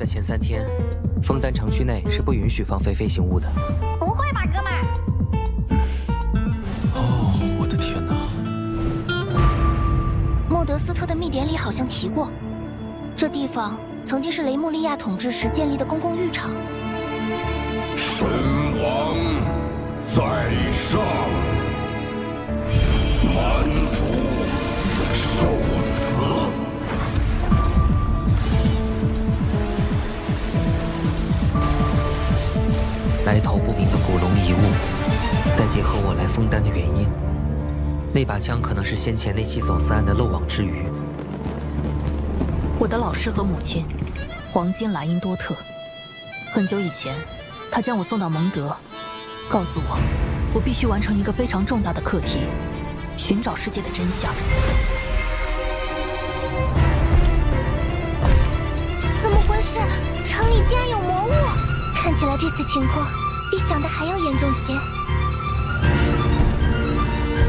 的前3天，枫丹城区内是不允许放飞飞行物的。不会吧，哥们儿？哦，我的天哪！莫德斯特的密典里好像提过，这地方曾经是雷穆利亚统治时建立的公共浴场。神王在上，蛮族受死。来头不明的古龙遗物，再结合我来枫丹的原因，那把枪可能是先前那起走私案的漏网之鱼。我的老师和母亲，黄金莱因多特。很久以前，他将我送到蒙德，告诉我必须完成一个非常重大的课题，寻找世界的真相。怎么回事？城里竟然有魔物！看起来这次情况比想的还要严重些。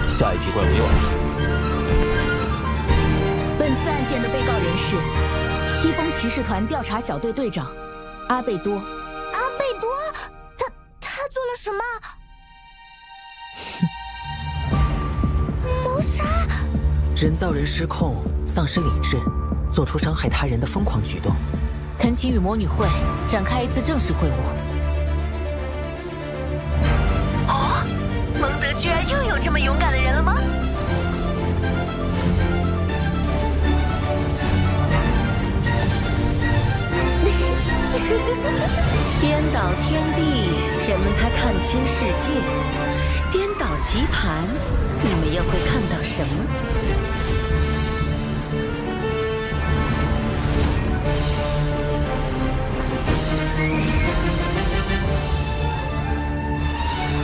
下一批怪物又来了。本次案件的被告人是西风骑士团调查小队队长阿贝多。阿贝多，他做了什么？谋杀！人造人失控，丧失理智，做出伤害他人的疯狂举动。恳请与魔女会展开一次正式会晤。哦，蒙德居然又有这么勇敢的人了吗？颠倒天地，人们才看清世界；颠倒棋盘，你们又会看到什么？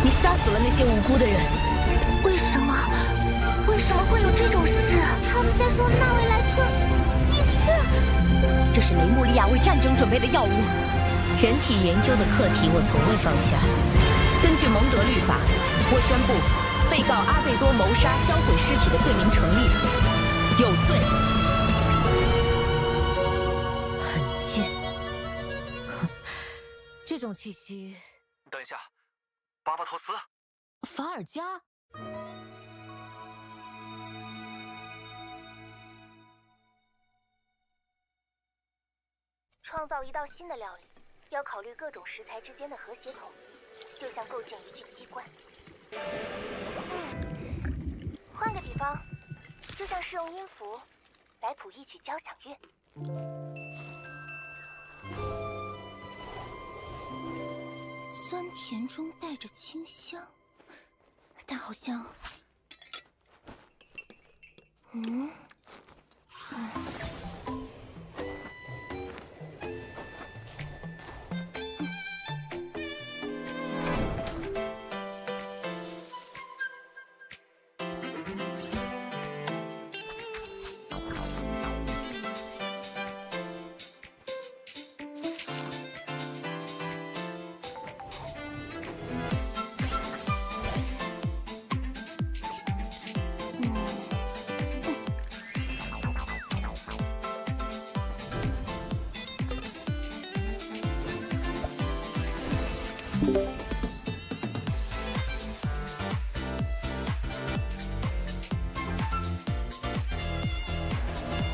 你杀死了那些无辜的人，为什么？为什么会有这种事？他们在说纳维莱特一次。这是雷穆利亚为战争准备的药物。人体研究的课题我从未放下。根据蒙德律法，我宣布被告阿贝多谋杀、销毁尸体的罪名成立，有罪。很贱。这种气息。等一下，巴巴托斯，法尔加。创造一道新的料理，要考虑各种食材之间的和谐统一，就像构建一具机关。换个比方，就像是用音符来谱一曲交响乐。酸甜中带着清香，但好像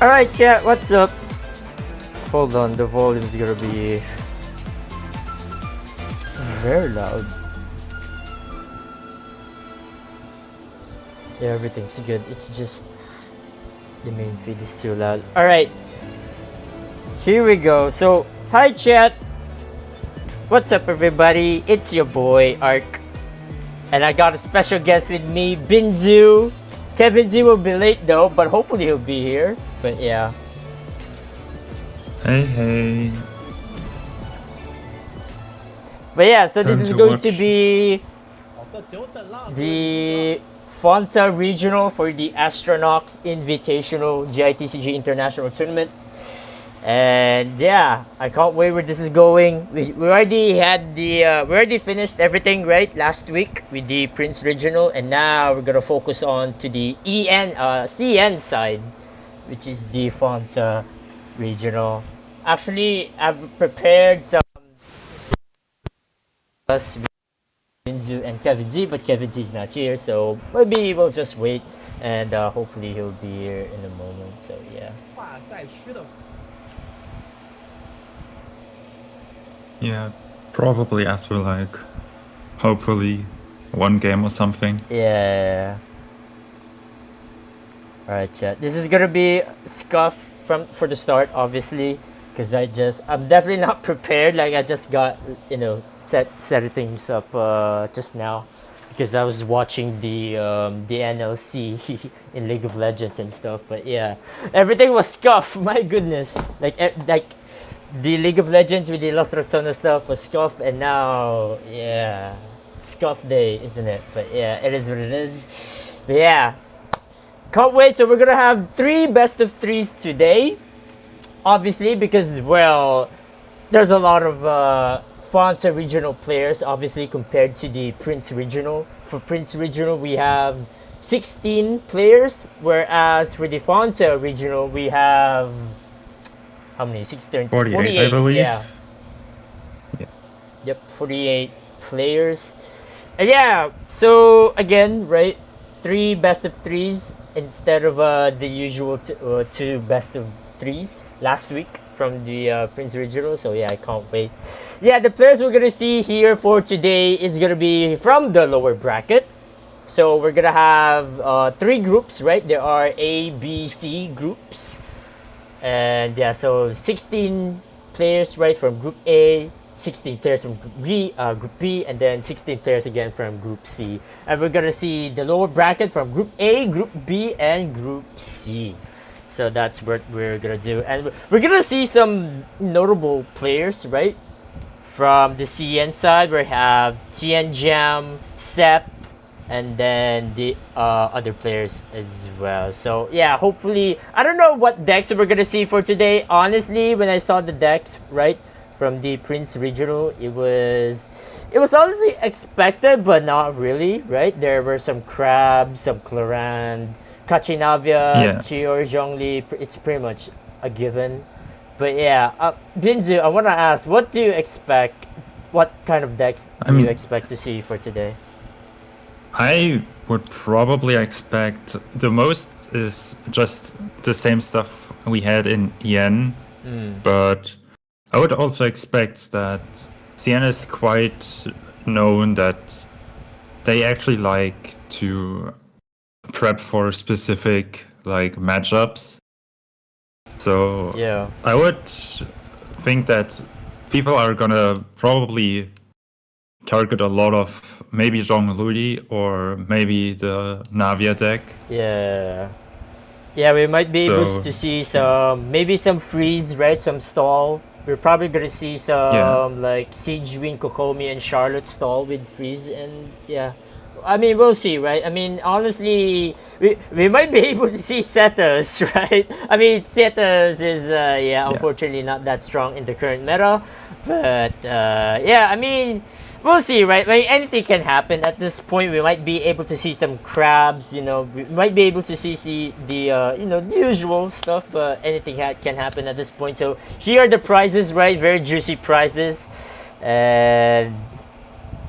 ，Alright chat, what's up? Hold on, the volume's gonna be very loud. Yeah, everything's good, it's just the main feed is too loud. Alright, here we go. So, hi chat, what's up everybody? It's your boy Ark, and I got a special guest with me, Binzu. Kevin Z will be late though, but hopefully he'll be here. But yeah. Hey, hey. But yeah, so this is going to be the Fonta Regional for the Astronauts Invitational GITCG International Tournament. And yeah, I can't wait where this is going. We already had the we already finished everything right last week with the Prince Regional, and now we're gonna focus on to the CN side, which is the Fonta Regional. Actually, I've prepared some us Minzu and Kevin Z, but Kevin Z is not here, so maybe we'll just wait and hopefully he'll be here in a moment. So yeah. Yeah, probably after like, hopefully, one game or something. Yeah. Alright, chat. This is gonna be scuff for the start, obviously, because I'm definitely not prepared. Like I just got set things up just now, because I was watching the NLC in League of Legends and stuff. But yeah, everything was scuff. My goodness, like the League of Legends with the Los Roxana stuff was scuff, and now yeah, scuff day, isn't it? But yeah, it is what it is. But yeah. Can't wait. So we're gonna have 3 best of 3s today, obviously, because well, there's a lot of Fonta regional players, obviously, compared to the Prince regional. For Prince regional, we have 16 players, whereas for the Fonta regional, we have how many? 16, 48, I believe. Yeah. Yep, 48 players. And yeah. So again, right, 3 best of 3s. Instead of the usual 2 best of 3s last week from the Prince Regional. So yeah, I can't wait. Yeah, the players we're gonna see here for today is gonna be from the lower bracket. So we're gonna have 3 groups, right? There are A, B, C groups, and yeah, so 16 players, right, from Group A, 16 players from Group B, and then 16 players again from Group C. And we're gonna see the lower bracket from Group A, Group B, and Group C. So that's what we're gonna do, and we're gonna see some notable players, right? From the CN side, we have Tien Jam, Sept, and then the other players as well. So yeah, hopefully, I don't know what decks we're gonna see for today. Honestly, when I saw the decks, right, from the Prince Regional, it was honestly expected, but not really, right? There were some Crabs, some Clorand, Kachinavia, Chior, Zhongli. It's pretty much a given. But yeah, Binzu, I want to ask, what do you expect? What kind of decks do you expect to see for today? I would probably expect the most is just the same stuff we had in Yen, but I would also expect that CN is quite known that they actually like to prep for specific like matchups. So yeah, I would think that people are gonna probably target a lot of maybe Zhongluli or maybe the Navia deck. Yeah. Yeah, we might be able to see maybe some freeze, right? Some stall. We're probably gonna see some like Siege Wing, Kokomi, and Charlotte stall with freeze, and yeah. I mean, we'll see, right? I mean, honestly, we might be able to see Cetus, right? I mean, Cetus is unfortunately not that strong in the current meta, but yeah, I mean, we'll see, right? I mean, anything can happen at this point. We might be able to see some Crabs, we might be able to see the the usual stuff, but anything can happen at this point. So here are the prizes, right? Very juicy prizes, and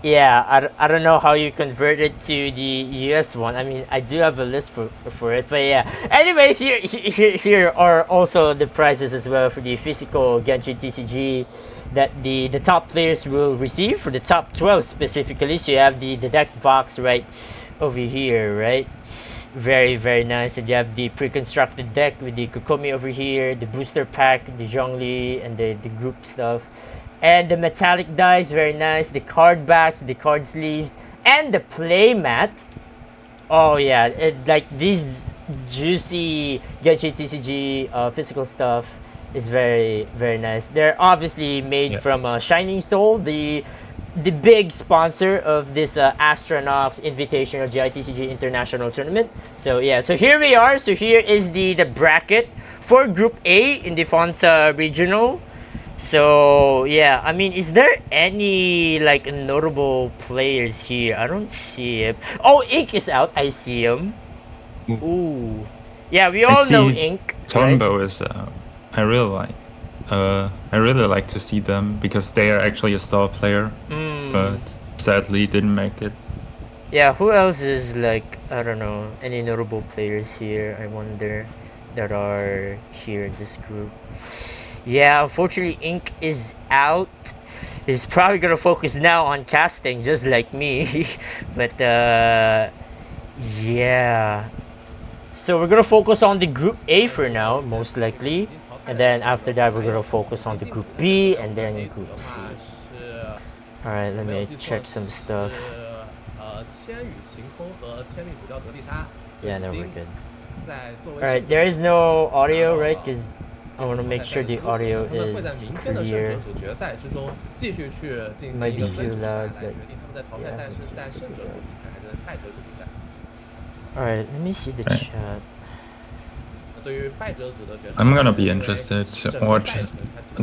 yeah, I don't know how you convert it to the US one. I mean, I do have a list for it, but yeah. Anyways, here are also the prizes as well for the physical Genshin TCG that the top players will receive for the top 12 specifically. So you have the deck box right over here, right? Very, very nice. And you have the pre-constructed deck with the Kokomi over here, the booster pack, the Zhongli, and the group stuff. And the metallic dice, very nice. The card backs, the card sleeves, and the play mat. Oh yeah, like these juicy Genshin TCG physical stuff is very, very nice. They're obviously made from Shining Soul, the big sponsor of this Astronauts Invitational GITCG International Tournament. So yeah, so here we are. So here is the bracket for Group A in the Fonta Regional. So yeah, I mean, is there any like notable players here? I don't see it. Oh, Ink is out. I see him. Ooh, yeah, we all know Ink. Tombo is I really like. I really like to see them because they are actually a star player, but sadly didn't make it. Yeah, who else is like, I don't know, any notable players here, I wonder, that are here in this group? Yeah, unfortunately Ink is out. He's probably gonna focus now on casting, just like me. But yeah. So we're gonna focus on the group A for now, most likely. And then after that we're gonna focus on the group B and then group C. Alright, let me check some stuff. Yeah, no, we're good. Alright, there is no audio, right? Because I want to make sure the audio is clear. Might be too loud, but yeah. Alright, let me see the chat. I'm gonna be interested what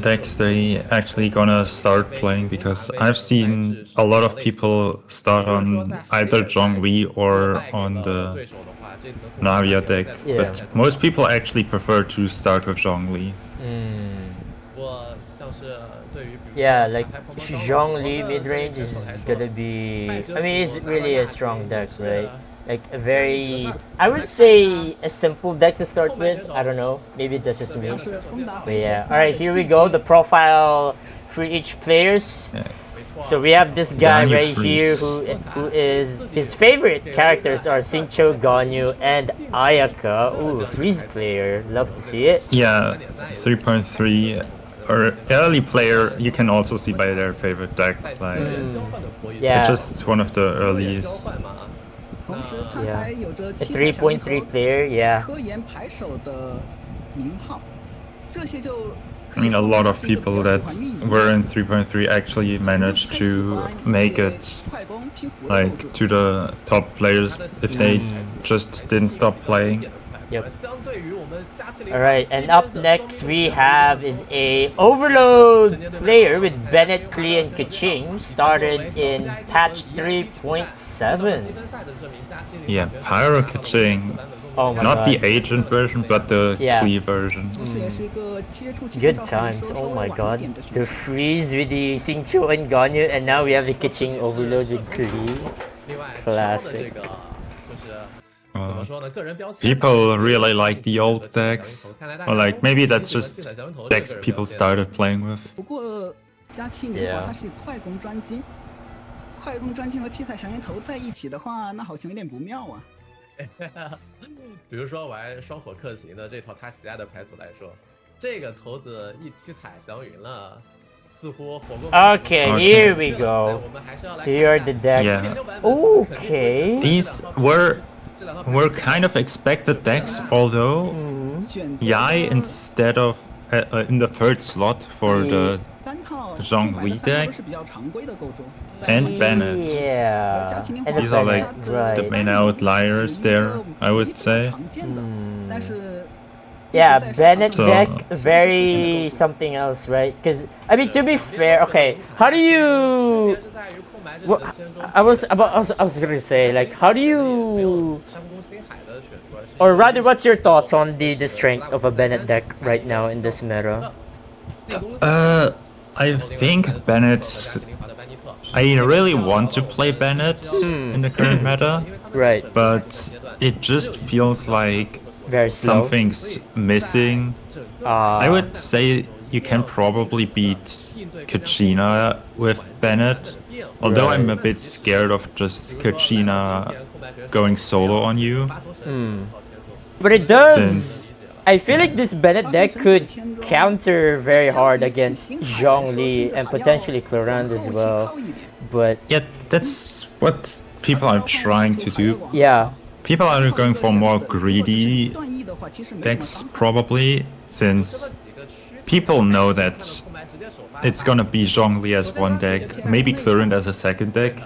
decks they actually gonna start playing, because I've seen a lot of people start on either Zhongli or on the Navia deck, but most people actually prefer to start with Zhongli. Yeah, like Zhongli mid-range is gonna be, I mean, it's really a strong deck, right? Like a very, I would say a simple deck to start with. I don't know, maybe that's just me. But yeah, alright, here we go, the profile for each players. So we have this guy right here who is, his favorite characters are Xingqiu, Ganyu, and Ayaka. Ooh, Freeze player, love to see it. Yeah, 3.3 or early player, you can also see by their favorite deck. Like, yeah, just one of the earliest. Yeah, a 3.3 player, yeah. I mean, a lot of people that were in 3.3 actually managed to make it, like, to the top players if they just didn't stop playing. Yep. Alright, and up next we have is a Overload player with Bennett, Klee, and Keqing, started in patch 3.7. Yeah, Pyro Keqing. Oh my Not god. the agent version, but the Klee version. Good times, oh my god. The freeze with the Xingqiu and Ganyu, and now we have the Keqing Overload with Klee. Classic. People really like the old decks, or like maybe that's just decks people started playing with. Yeah. 快攻专精和七彩祥云头在一起的话，那好像有点不妙啊。比如说玩双火克型的这套他喜爱的牌组来说，这个头子一七彩祥云了，似乎火攻。Okay, here we go. So here are the decks. Okay. These were kind of expected decks, although Yai instead of in the third slot for the Zhongli deck and Bennett. Yeah. And these are like the main outliers there, I would say. Yeah, Bennett deck, very something else, right? Because, I mean, to be fair, okay, how do you... Well, I was gonna say, like, how do you... Or rather, what's your thoughts on the strength of a Bennett deck right now in this meta? I think Bennett... I really want to play Bennett in the current meta. Right. But it just feels like very slow. Something's missing. I would say you can probably beat Kachina with Bennett. Although I'm a bit scared of just Kachina going solo on you. But it does. I feel like this Bennett deck could counter very hard against Zhongli and potentially Clorand as well. But yeah, that's what people are trying to do. Yeah. People are going for more greedy decks probably, since people know that it's gonna be Zhongli as one deck, maybe Clorand as a second deck.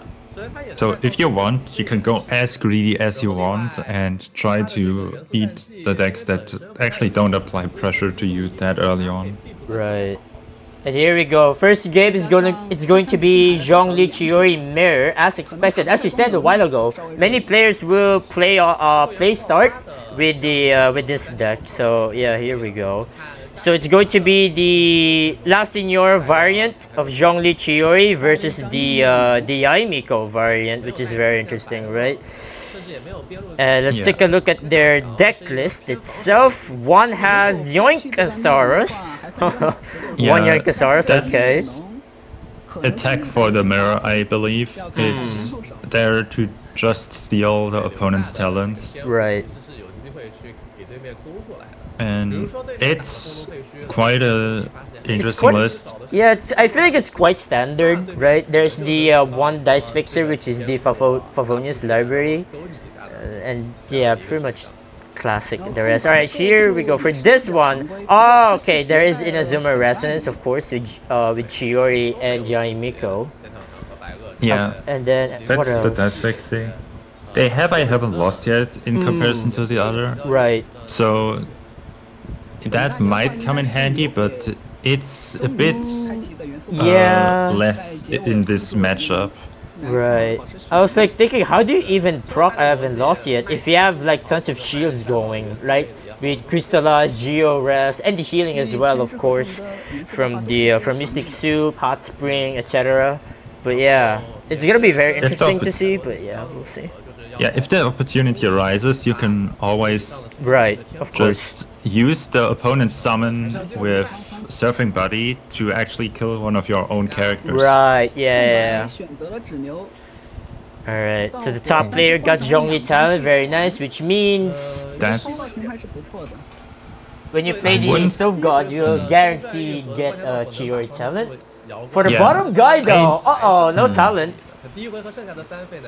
So if you want, you can go as greedy as you want and try to beat the decks that actually don't apply pressure to you that early on. Right. And here we go. First game is going to be Zhongli Chiori Mirror, as expected. As you said a while ago, many players will play start with the with this deck. So yeah, here we go. So it's going to be the La Signora variant of Zhongli Chiori versus the Yaimiko variant, which is very interesting, right? Let's take a look at their deck list itself. One has Yoinkasaurus. One Yoinkasaurus, okay. Attack for the mirror, I believe. It's there to just steal the opponent's talents. Right. And it's quite a interesting list. Yeah, I feel like it's quite standard, right? There's the one dice fixer, which is the Favonius library, and yeah, pretty much classic. The rest. All right, here we go for this one. Oh, okay. There is Inazuma Resonance, of course, with Chiori and Yaimiko. Yeah. And then that's what else? the dice fixing. They I haven't lost yet in comparison to the other. Right. So that might come in handy, but it's a bit less in this matchup. Right. I was like thinking, how do you even proc I haven't lost yet if you have like tons of shields going, right? With Crystallize, Geo Res, and the healing as well, of course, from the from Mystic Soup, Hot Spring, etc. But yeah, it's gonna be very interesting to see. But yeah, we'll see. Yeah, if the opportunity arises, you can always just use the opponent's summon with Surfing Buddy to actually kill one of your own characters. Right, yeah. Alright, so the top player got Zhongli talent, very nice, which means that's when you play the Stove God, you'll guarantee get a Chiori talent. For the bottom guy though, no talent.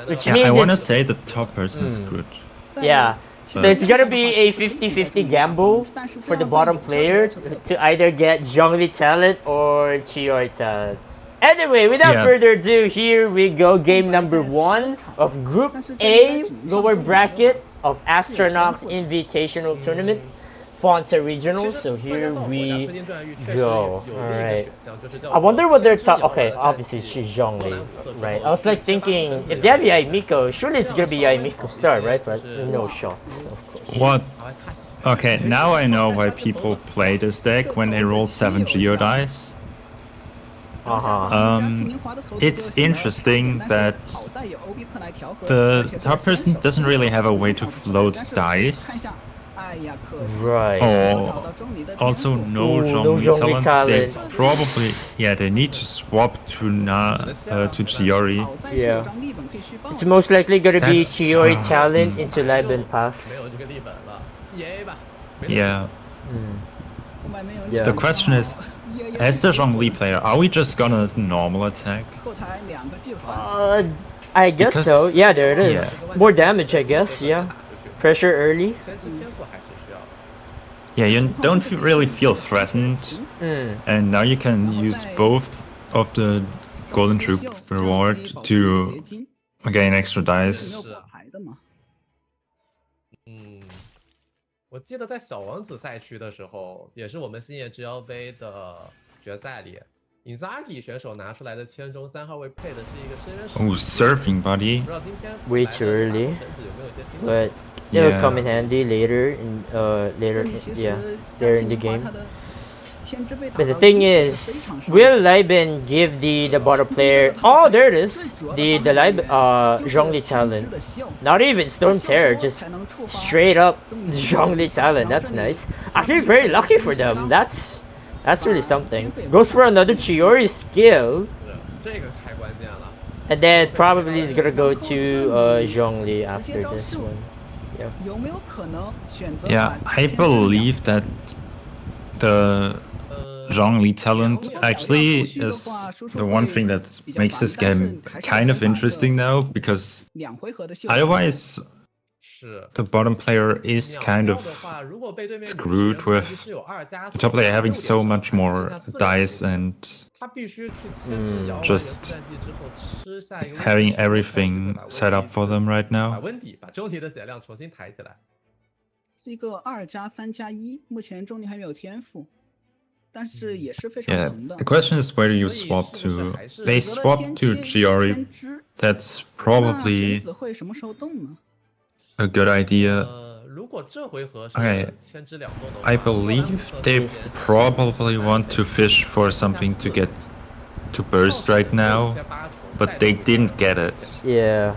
Which means I want to say the top person is good. Yeah, so it's gonna be a 50-50 gamble for the bottom player to either get Zhongli talent or Chiori talent. Anyway, without further ado, here we go. Game number 1 of Group A, lower bracket of Astronauts Invitational Tournament, Fonta Regional. So here we go. Alright. I wonder what they're talking. Okay, obviously she's Zhongli, right? I was like thinking, if they have Yaimiko, surely it's gonna be Yaimiko start, right? But no shots, of course. What? Okay, now I know why people play this deck when they roll 7 Geo dice. It's interesting that the top person doesn't really have a way to float dice. Right. Or also no Zhongli talent. They probably they need to swap to Chiori. Yeah. It's most likely gonna be Chiori talent into Liban Pass. Yeah. The question is, as the Zhongli player, are we just gonna normal attack? I guess so. Yeah, there it is. More damage, I guess. Yeah. Pressure early. Yeah, you don't really feel threatened, and now you can use both of the Golden Troop reward to gain extra dice. 我记得在小王子赛区的时候，也是我们星野之妖杯的决赛里，Inzaghi 选手拿出来的签中3号位配的是一个深渊守。 Oh, Surfing Buddy. Way too early, but it'll come in handy later in later in the game. But the thing is, will Liban give the bottom player? Oh, there it is. The Liban Zhongli talent. Not even Storm Terror, just straight up Zhongli talent. That's nice. Actually, very lucky for them. That's really something. Goes for another Chiori skill. And then probably is gonna go to Zhongli after this one. Yeah, I believe that the Zhongli talent actually is the one thing that makes this game kind of interesting now, because otherwise the bottom player is kind of screwed with the top player having so much more dice and just having everything set up for them right now. 是一个2+3+1，目前中离还没有天赋，但是也是非常 Yeah, 红的。 the question is where do you swap to? They swap to Chiori. That's probably 会什么时候动呢？ a good idea. 如果这回合是 Okay, 千之两动的话 I believe they probably want to fish for something to get to burst right now, but they didn't get it. Yeah.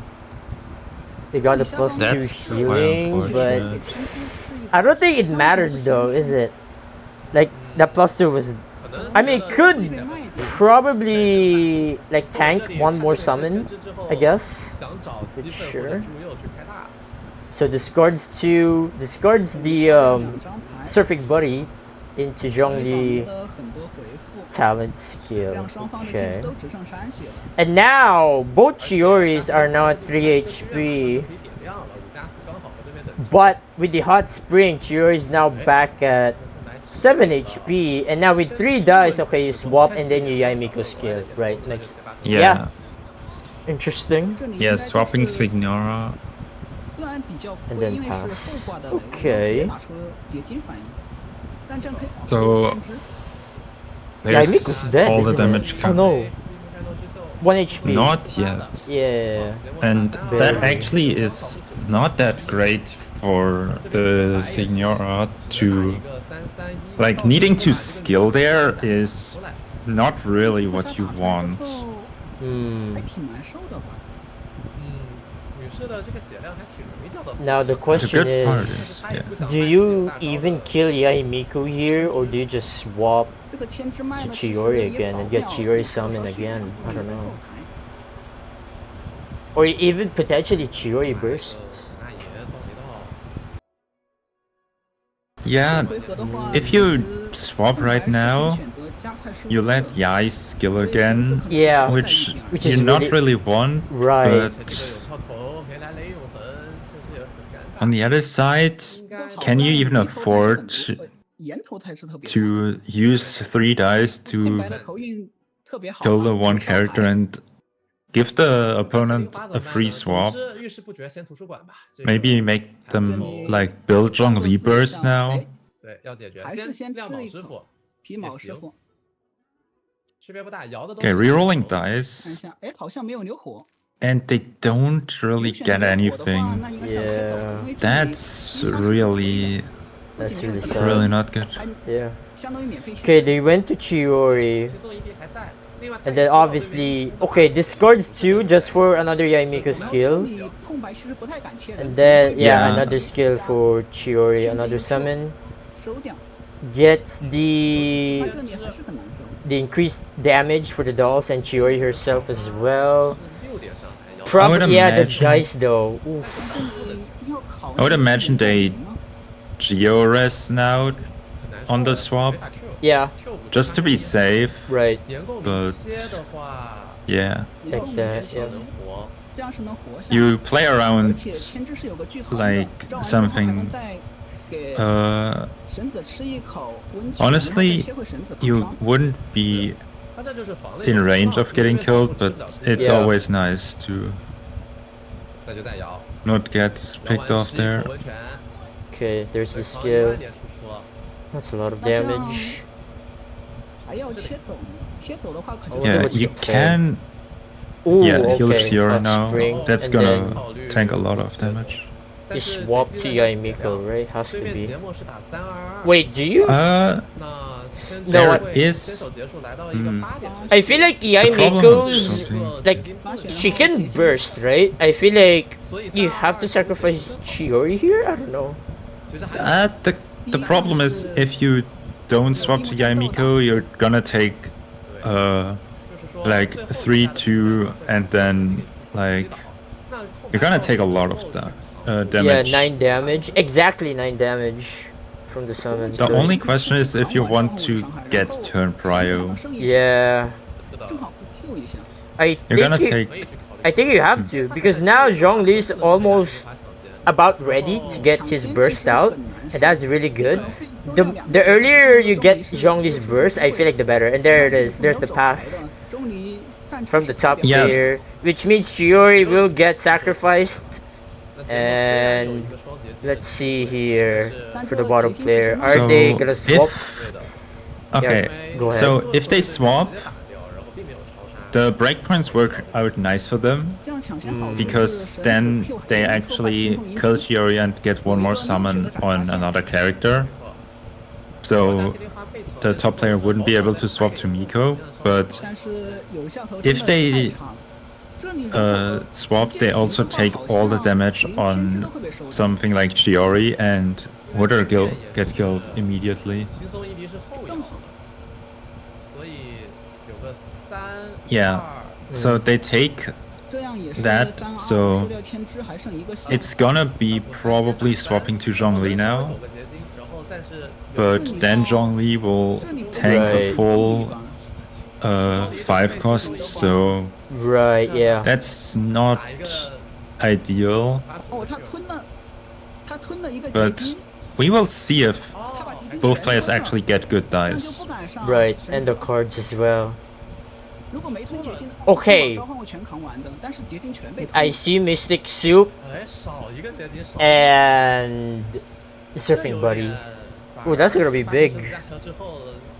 They got the +2 That's quite healing, but unfortunate. I don't think it matters though, is it? Like that +2 was. I mean, it could probably like tank one more summon, I guess. But sure. So discards the surfing buddy into Zhongli talent skill. Okay. And now both Chioris are now at 3 HP. But with the hot spring, Chiori is now back at 7 HP. And now with 3 dice, okay, you swap and then you Yaimiko skill, right? Next. Yeah. Interesting. Yeah, swapping Signora. And then pass. Okay. So there's dead, all the isn't damage it? Oh coming. no. 1 HP. Not yet. Yeah. And that actually is not that great for the Signora to... Like, needing to skill there is not really what you want. Now the question good part is, yeah. do you even kill Yaimiko here, or do you just swap to Chiori again and get Chiori summon again? I don't know. Or even potentially Chiori burst. Yeah, if you swap right now, you let Yai skill again, Yeah, which is you not really want, right. but on the other side, can you even afford to use 3 dice to kill the one character and give the opponent a free swap? Maybe make them like build Zhongli burst now. Okay, rerolling dice. And they don't really get anything. Yeah. That's really sad. really not good. Yeah. Okay, they went to Chiori. And then obviously, okay, discards 2 just for another Yaimiko skill. And then, yeah, another skill for Chiori, another summon. Gets the increased damage for the dolls and Chiori herself as well. Probably, yeah, the dice though. Oof. I would imagine they Geo-res now on the swap. Yeah. Just to be safe. Right. But yeah. Like that, yeah. You play around like something honestly, you wouldn't be in range of getting killed, but it's always nice to not get picked off there. Okay, there's the skill. That's a lot of damage. Yeah, you can. Ooh, yeah, heal okay. Cure now. Spring, That's and gonna tank a lot of damage. You swap to Yaimiko, right? Has to be. Wait, do you? There is. I feel like Yaimiko's like she can burst, right? I feel like you have to sacrifice Chiori here. I don't know. The problem is if you don't swap to Yaimiko, you're gonna take like 3-2, and then like you're gonna take a lot of that damage. Yeah, 9 damage. Exactly 9 damage from the summon. The only question is if you want to get turn prio. Yeah. I think you have to, because now Zhongli's almost about ready to get his burst out, and that's really good. The earlier you get Zhongli's burst, I feel like the better. And there it is. There's the pass from the top player, which means Chiori will get sacrificed. And let's see here for the bottom player. Are they gonna swap? Okay, go ahead. so if they swap, the breakpoints work out nice for them, 这样抢先好处 because 是 then 神主 Q they 还能触发 actually 轻松因 kill 子 Shiori and get one more summon on another character. So the top player wouldn't be able to swap to Miko, but 但是有效头真 if 的太 they 长。这里如果 swap, they also take all the damage on something like Shiori, and Water get killed immediately. 轻松一滴是后摇，所以有个3、 Yeah, so they take 这样也是 that, 3-2 so 16千只还剩一个线 it's gonna be probably swapping to Zhongli now, but then Zhongli will tank a Right. full 5 cost, so Right, yeah. that's not ideal, 哦，他吞了一个结 but 晶， we will see if 他把结晶 both 全 players 吞了 actually get good 这样就 dice. 不敢上 Right, 神 and the 主 cards as well. 如果没吞结晶的话 Okay. 召唤会全扛完的，但是结晶全被吞 I see Mystic Soup 哎，少一个结晶，少 and Surfing Buddy. Ooh, that's gonna be big. 加强之后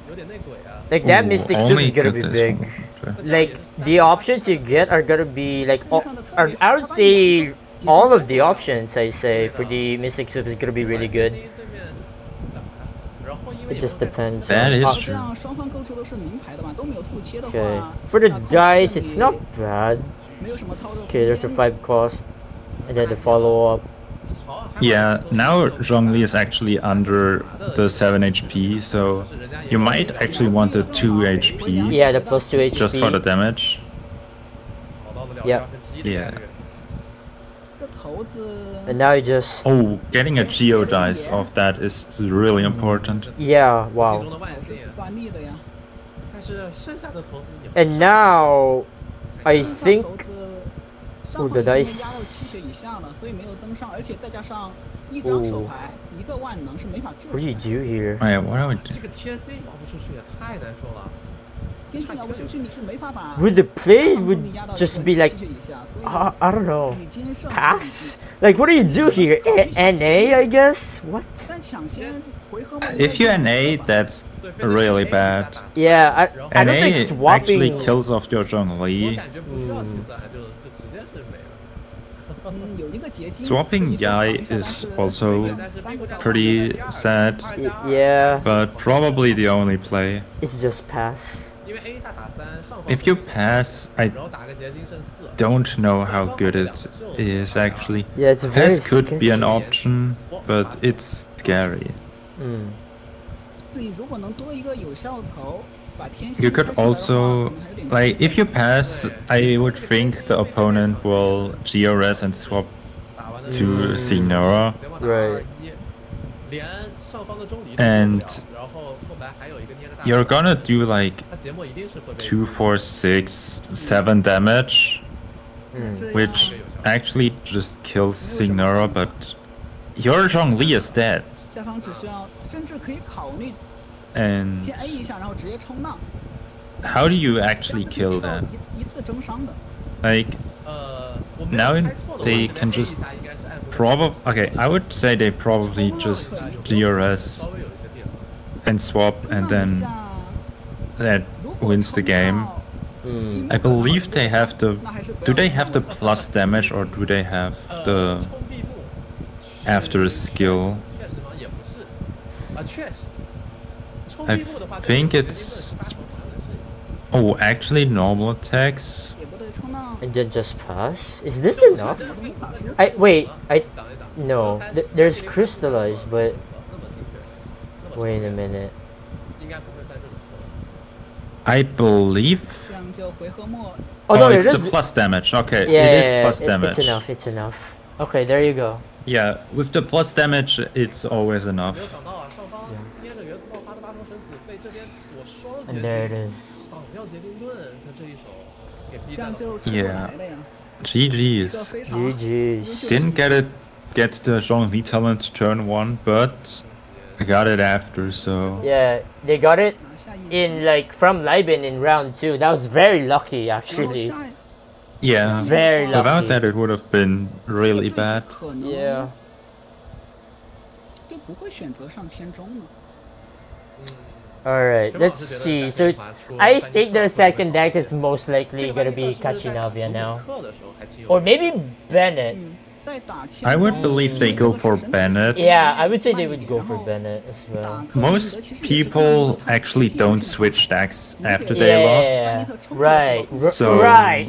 有点内鬼啊。 Like that Ooh, Mystic Soup only is gonna get be this big. one. Like the options you get are gonna be like, I would say all of the options I say for the Mystic Soup is gonna be really good. It just depends. That is 这 true. 样双方构筑都是名牌的嘛，都没有速切的 Okay. 话 For the 那控制 dice, 你 it's not bad. 没有什么操作空 Okay, there's a 间 5 cost, and then the follow up. Yeah, now Zhongli is actually under the 7 HP, so you might actually want the 2 HP Yeah, the +2 HP. just for the damage. 跑到了Yeah. 1/2的概率。这头子 And now you just Oh, getting a Geo dice off that is really important. yeah, 心 wow. 中的万幸，惯例的呀。但是剩下的投资也不 And now I 剩下 think 头子 Oh, 上 the 方已 dice 经压到7血以下了，所以没有增上，而且再加上一张手牌一个万能是没法 Q what do you 出来的。 do here? Alright, what do we 这个 TNC 摇不出去也太难受了。边线摇不出去，你是没法把 Would the play 上 would 中你压到 just 7 be like 血以下，所以 I don't know. 已经胜出 Pass? Like what do you do here? NA, I guess? What? 但抢先回合末 If you NA, that's really bad. Yeah, I don't NA think actually swapping. kills off your 我 Zhongli. 感觉不需要计算，就直接是没了。有一个结晶 Swapping Yai is also pretty sad, Yeah, but probably the only play. it's just pass. 因为 A 下打3，上方 If you pass, I 然后打个结晶剩4。 don't know how good it is actually. Yeah, it's very Pass could be an sketchy. option, but it's scary. 你如果能多一个有效头，把天 You 线 could 开出来的话 also, 可能还有点 like, if you pass, I would think the opponent will Geo-res and swap 打完的 to Signora. 结果打 Right. 2-1，连上方的中离都 And 过不了，然后后来还有一个捏个大 You're gonna do like 他节目一定是会被 2, 4, 6, 7 damage, which actually just kills Signora, but your Zhongli is dead. 下方只需要甚至可以考虑 And 先 A 一下，然后直接冲浪， how do you 这样 actually 子可以 kill 吃到 them? 一次征伤的。 Like, 我没有 now 猜错的话 they 这个 can A just 他应该是按不 okay, I would say they probably just Geo-res 稍微有一个地方。 and swap, and 一 then 下 that 如果 wins the 冲 game. 到 I believe they have the. Do they have the plus damage, or do they have the 冲壁木 after skill? 确实吗？也不是，确实。冲 I 壁木的话， think 就是 it's. 发球可能是 Oh, actually, normal attacks. 也不对，冲浪 And then just pass? Is this enough? Wait, no. There's crystallized, but 那么精确。 wait a minute. 应该不会犯这种错。 I believe. 这样就回合末 Oh, no, it's it the is. plus damage. Okay, Yeah, it is plus it's damage. enough. It's enough. Okay, there you go. Yeah, with the plus damage, it's always enough. 没有想到啊，上方捏着元素爆发的8头神子被这边躲双结 And 晶 there it is. 绑掉结晶盾，他这一手给逼这样在了。就出不来了呀。 GG's. 一个非常 GG's. Didn't get the Zhongli talent turn 1, but I got it after, so. Yeah, they got it in like from Liben in round 2. That was very lucky, 然后 actually. 下 Yeah, Very without lucky. that it would have been really bad. 可能 Yeah. 就不会选择上千中了。Alright, let's see. So it's, I think the second deck is most likely gonna be Kachinavia now. Or maybe Bennett. I would believe they go for Bennett. Yeah, I would say they would go for Bennett as well. Most people actually don't switch decks after they lost. Right, So right.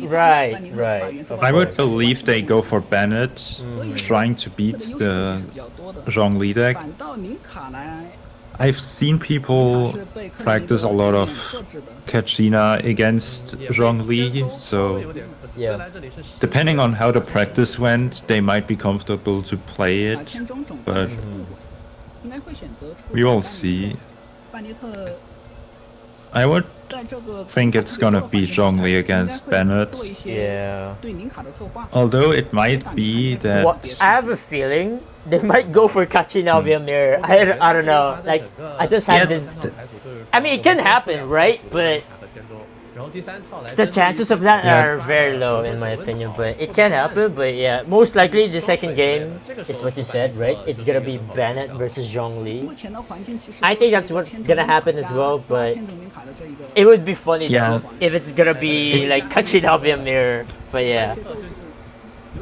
I would believe they go for Bennett, trying to beat the Zhongli deck. I've seen people practice a lot of Kachina against Zhongli, so yeah. Depending on how the practice went, they might be comfortable to play it, but we will see. I would think it's gonna be Zhongli against Bennett. Yeah. Although it might be that... I have a feeling they might go for Kachinavia Mirror. I don't know. Like, I just have this... I mean, it can happen, right? But the chances of that are very low in my opinion, but it can happen. But yeah, most likely the second game is what you said, right? It's gonna be Bennett versus Zhongli. I think that's what's gonna happen as well, but it would be funny though if it's gonna be like Kachinavia Mirror. But yeah.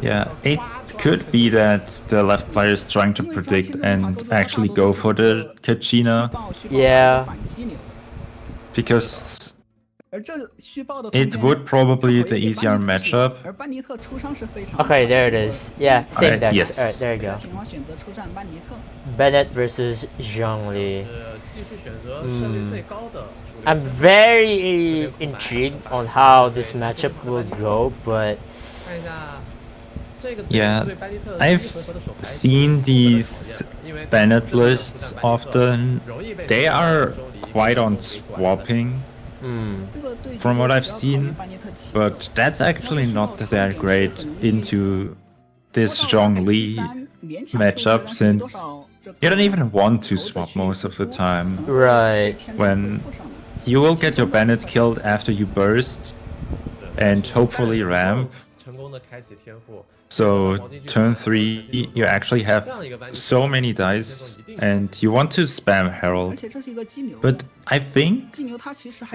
Yeah, it could be that the left player is trying to predict and actually go for the Kachina. Yeah. Because it would probably be the easier matchup. Okay, there it is. Yeah, same deck. Yes. Alright, there you go. Bennett versus Zhongli. I'm very intrigued on how this matchup will go, but yeah, I've seen these Bennett lists often. They are quite on swapping. From what I've seen, but that's actually not that great into this Zhongli matchup, since you don't even want to swap most of the time. Right. When you will get your Bennett killed after you burst and hopefully ramp. So turn 3 you actually have so many dice and you want to spam Herald. But I think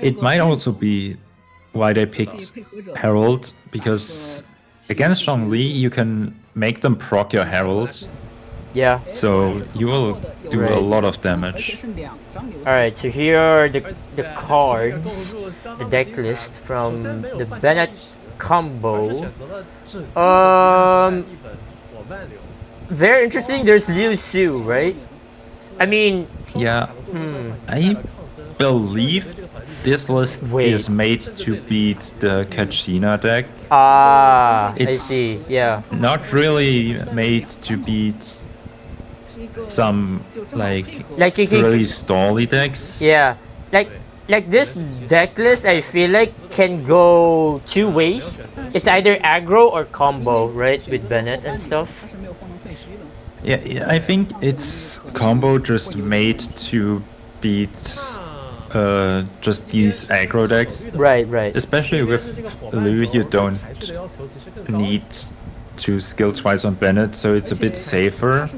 it might also be why they picked Herald, because against Zhongli you can make them proc your Herald. Yeah. So you will do a lot of damage. Alright, so here are the cards, the deck list from the Bennett combo. Very interesting. There's Liu Su, right? I mean, yeah. I believe this list is made to beat the Kachina deck. I see. Yeah. Not really made to beat some like really stally decks. Yeah. Like this deck list, I feel like can go two ways. It's either aggro or combo, right, with Bennett and stuff. Yeah, I think it's combo just made to beat just these aggro decks. Right. Especially with Liu, you don't need to skill twice on Bennett, so it's a bit safer.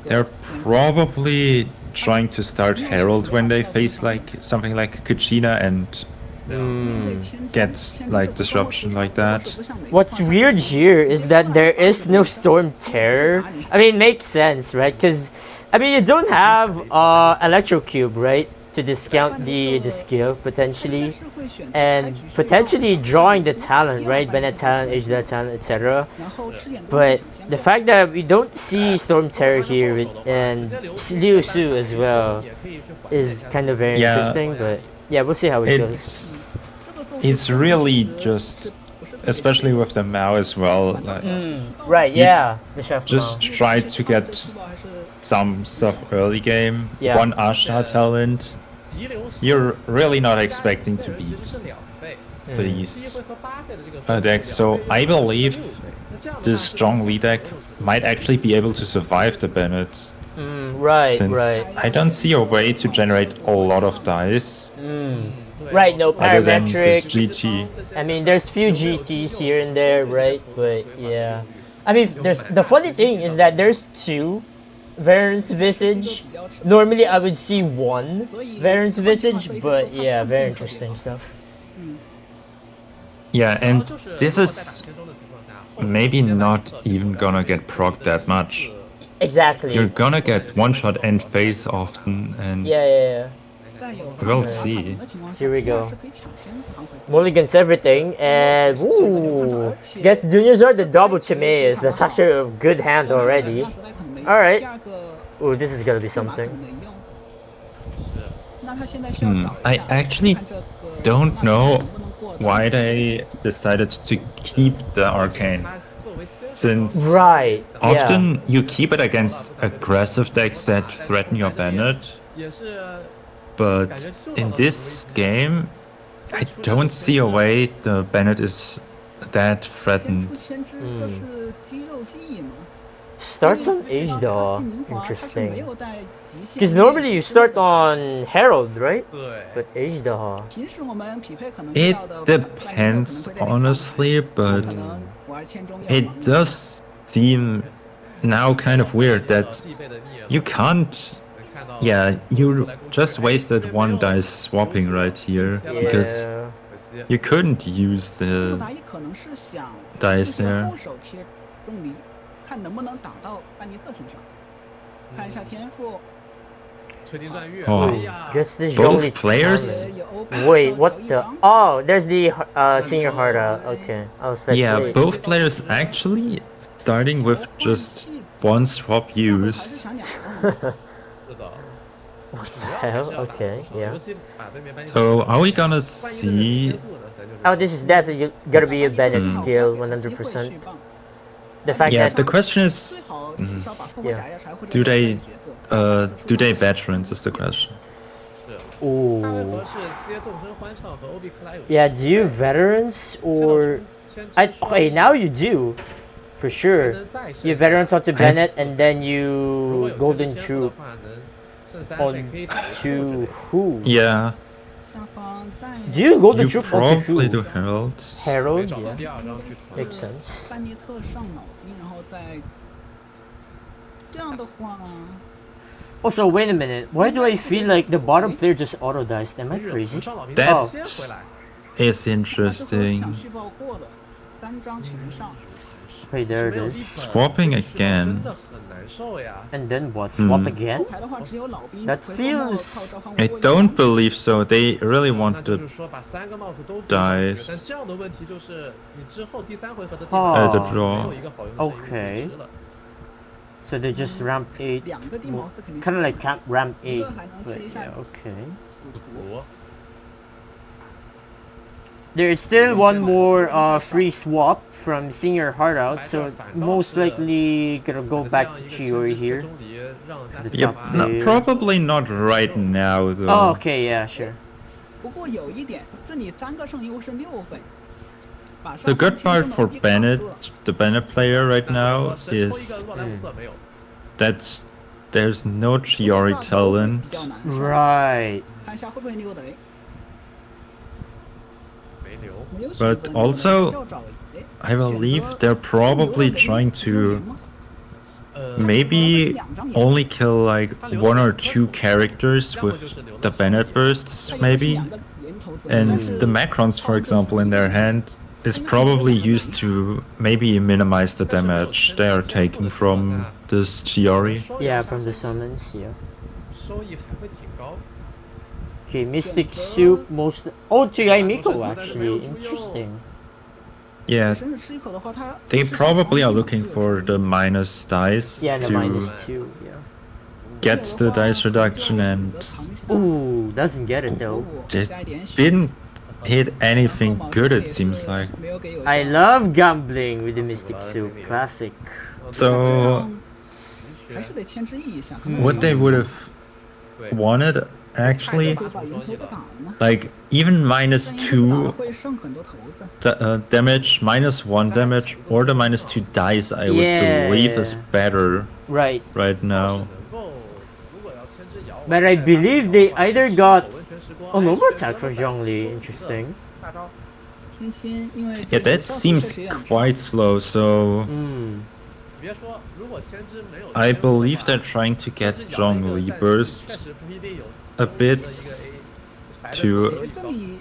They're probably trying to start Herald when they face like something like Kachina and get like disruption like that. What's weird here is that there is no Storm Terror. I mean, makes sense, right? Because I mean, you don't have Electro Cube, right, to discount the skill potentially, and potentially drawing the talent, right? Bennett talent, Age talent, etc. But the fact that we don't see Storm Terror here and Liu Su as well is kind of very interesting. But yeah, we'll see how it goes. It's really just, especially with the Mao as well. Like, right? Yeah, the chef. Just try to get some stuff early game. Yeah. One Ashtar talent. You're really not expecting to beat these decks, so I believe this strong lead deck might actually be able to survive the Bennett. Right. I don't see a way to generate a lot of dice. Right, no other than this parametric. GT. I mean, there's few GTs here and there, right? But yeah, I mean, there's the funny thing is that there's two Variance Visage. Normally I would see one Variance Visage, but yeah, very interesting stuff. Yeah, and this is maybe not even gonna get proc that much. Exactly. You're gonna get one-shot end phase often, and Yeah. we'll see. Here we go. Mulligans everything, and ooh, gets Juniors are the double Chimeas. That's actually a good hand already. Alright. Ooh, this is gonna be something. I actually don't know why they decided to keep the arcane. Since often you keep it against aggressive decks that threaten your Bennett, but in this game, I don't see a way the Bennett is that threatened. Starts on Ageda. Interesting. Because normally you start on Herald, right? But Ageda. It depends, honestly, but it does seem now kind of weird that you can't. Yeah, you just wasted one dice swapping right here because you couldn't use the dice there. Both players? Wait, what the? Oh, there's the senior Harda. Okay, I was like, yeah, wait. both players actually starting with just one swap used. What the hell? Okay, yeah. So are we gonna see? Oh, this is definitely gonna be a Bennett skill, 100%. The fact that the question is, do they veterans is the question. Ooh. Yeah, do you veterans or okay, now you do. For sure. You veterans onto Bennett and then you golden troop on to who? Yeah. Do you golden troop probably do Herald? Herald, yeah. Makes sense. Also, wait a minute. Why do I feel like the bottom player just auto-diced? Am I crazy? That is interesting. Wait, there it is. Swapping again. And then what? Swap again? That feels... I don't believe so. They really want the dice. The draw. Okay. So they just ramp 8. Kind of like ramp 8. But yeah, okay. There is still one more free swap from Senior Hardout, so most likely gonna go back to Chiori here. Yep, no, probably not right now though. Oh, okay, yeah, sure. The good part for Bennett, the Bennett player right now, is that there's no Chiori talent. Right. But also, I believe they're probably trying to maybe only kill like 1 or 2 characters with the Bennett bursts, maybe. And the Macrons, for example, in their hand is probably used to maybe minimize the damage they are taking from this Chiori. Yeah, from the summons, yeah. Okay, Mystic Soup, most... Oh, Chigai Miko, actually. Interesting. Yeah, they probably are looking for the minus dice to -2, yeah. Get the dice reduction and... Ooh, doesn't get it though. They didn't hit anything good, it seems like. I love gambling with the Mystic Soup, classic. So... what they would have wanted, actually, like even -2 damage, -1 damage, or the -2 dice, I would believe is better right now. But I believe they either got a normal attack from Zhongli. Interesting. Yeah, that seems quite slow, so... 别说，如果千之没有 I believe they're trying to get Zhongli burst 确实不一定有 a bit 一个 A to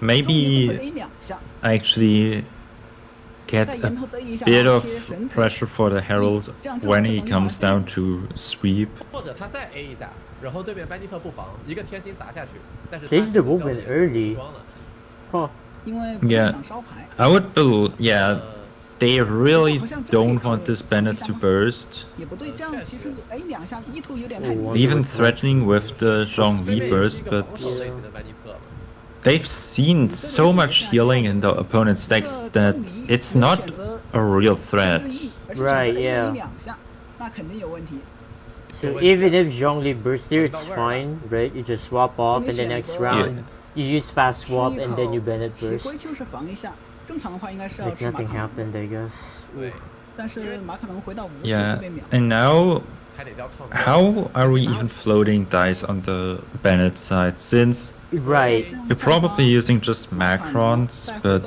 maybe actually get a bit of pressure for the Herald when he comes down to sweep. 或者他再 A 一下，然后对面班尼特不防，一个天星砸下去，但是 Plays the movement early. Huh. Yeah, I would believe. Yeah, they really don't want this Bennett to burst. 也不对，这样其实 A 两下意图有点太 Even threatening with the Zhongli burst, but they've seen so much healing in the opponent's decks that it's not a real threat. Right, yeah. 两下，那肯定有问题。 So even if Zhongli bursts there, it's fine, right? You just swap off, and the next round you use fast swap, and then you Bennett 起 burst. 规就是防一下，正常的话应该是要 Like 吃马 nothing 卡龙， happened, I guess. 但是马卡龙回到5岁 Yeah, 就被秒。 and now, how are we even floating dice on the Bennett side? Since Right. you're probably using just Macrons, but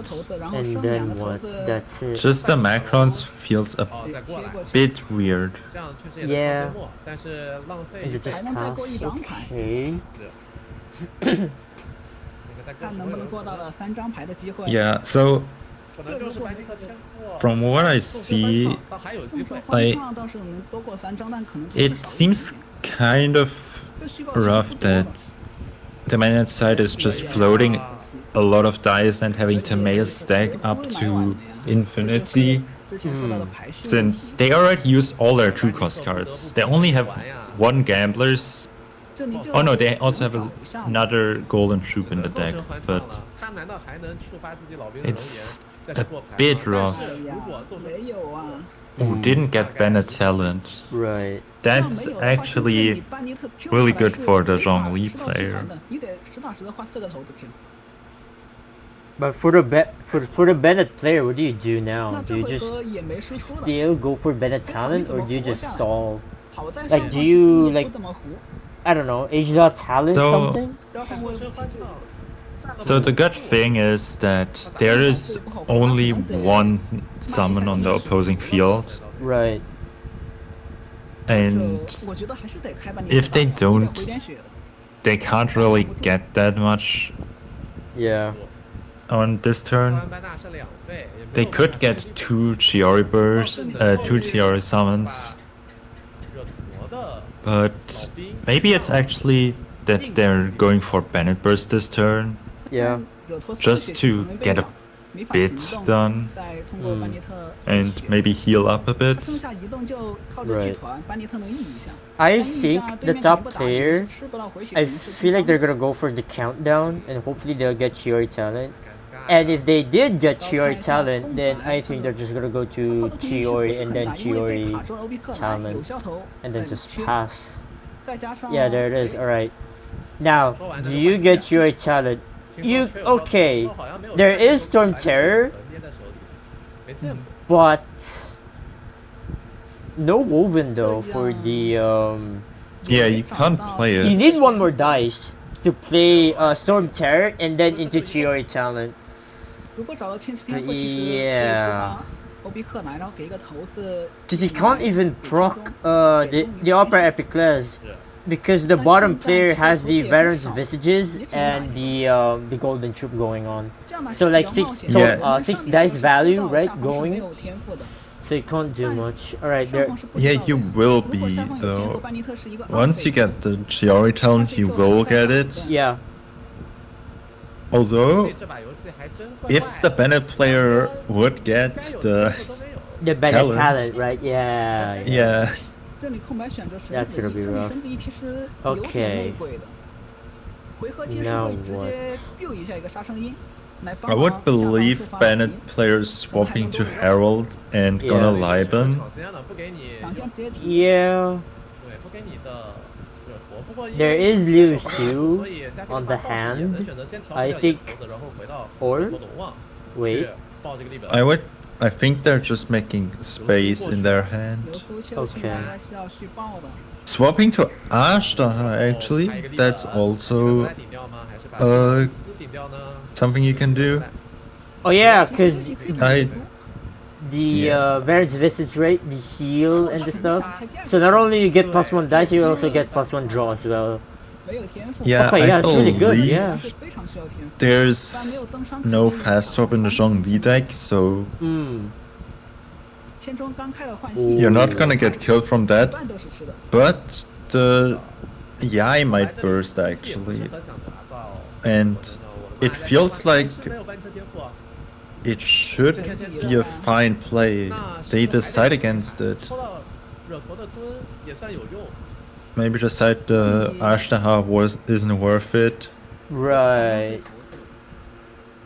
And then what? That's it. just the Macrons feels a bit weird. 这样确实也能 Yeah. 泡沫，但是浪费 And you 一 just 还能再过一 pass. 张牌， Okay. 看能不能过到了3张牌的机会。 Yeah, so 可能就是班尼特天赋。 from what I see, 倒还有机会。换上倒是能多过3张，但可能 it seems kind of rough that the Bennett side is just floating a lot of dice and having to mail stack up to infinity. 之前说到的排序， Since they already used all their true cost cards, they only have one gamblers. 这里就 Oh no, they also have 找一下 another golden troop in the 纵 deck, 身还 but 上了，他难道还能触发自己老兵的容颜 it's 再去 a 过牌吗？ bit 但 rough. 是如果纵身没有啊。 Who didn't get Bennett talent. Right. That's actually really good for the Zhongli player. 你得实打实的花4个头子 Q。 But for the Bennett player, what do you do now? 那 Do 这 you 回 just 合也没输出的， still go for Bennett talent, or do you just stall? 好在 Like, 上 do 方 you 也 like 不怎么糊， I don't know, age dot talent So- something? 然后我 So the good thing is that there is only one summon on the opposing field, Right. and 我觉得还是得开半 if they don't 回点血的。 they can't really get that much Yeah. on this 突 turn. 然班纳是2倍，也没 They 有 could get 2 Chiori bursts, 2 Chiori summons, 惹陀的 but 老兵 maybe it's actually that they're going for Bennett burst this turn, Yeah. 惹陀4 just 血 to 没被 get a 秒没法 bit 行动 done 再通过班尼特 and maybe heal up a bit. 剩下移动就靠着剧团，班尼特能 E 一下。 I 但 E 一 think 下 the 对面 top 肯定不打 player, 你吃不到回血 I 肯定是 feel like 轻 they're 伤 gonna go for the countdown, and hopefully they'll get Chiori talent. 尴尬。 And if they did get Chiori talent, then I think they're just gonna go to Chiori and then 因为被 Chiori 卡住了 OB 克莱 talent 有效头， and then just 缺 pass. 再加上 Yeah, there it is. All right. Now, do you get Chiori talent? 听 You 说却有 okay? 好像没有 There 太 is 多 Storm 牌 Terror, 捏在手里，没见过。 but no woven though for the Yeah, you can't play You it. need one more dice to play Storm Terror and then into Chiori talent. 如果找到千池天赋，其实可以触 Yeah. 发 OB 克莱，然后给一个头子。 Because you can't even proc the upper epiclase because the bottom player has the Veteran's Visages and the Golden Troop going on. 这样拿 So like 2 6 Yeah. 6 dice value, right? 下方是没 Going. 有天赋的 So you can't do much. Alright, 上 there. 方是不知道 Yeah, 的 you will 如果 be 下方有天赋 though. 班尼特是一个 Once you 2倍 get the Chiori talent, you will get it. Yeah. Although, 这把游戏还真怪 if 怪 the Bennett player would get 该有 the 天赋都没有。 The Bennett Talent. talent, right? Yeah. yeah, 这里空白选择神 That's 子 gonna 一， be 这里 rough. 神子一其实有点内鬼的。回合结束 Now 会直接 what? biu 一下一个杀生音，来帮 I 忙 would 下方触 believe 发 Bennett players swapping to Herald and Yeah. gonna Liben. 抢先的不给你，挡线直接提。 Yeah. 对，不给你的惹陀。不过因 There 为 is 你 Liu 手 Xiu 所以加 on 西 the 的话倒是也 hand. 能选择先调 I 掉 think 头子，然后回到 or 我懂忘 wait. 去报这个利本。 I think they're just making space in their 流 hand. 出球去应该是要续报的。 Swapping to Ashtaha, actually, that's also 顶掉吗？还是把顶掉呢？ something you can do. Oh yeah, because the variance visits rate, the heal and the stuff. So not only you get +1 dice, you also get +1 draw as well. Yeah, okay, yeah, I it's really good. Yeah. There's no fast swap in the Zhongli deck, so you're not gonna get killed from that. But the Yai might burst actually, and it feels like it should be a fine play. They decide against it. Maybe decide the Ashtaha isn't worth it. Right.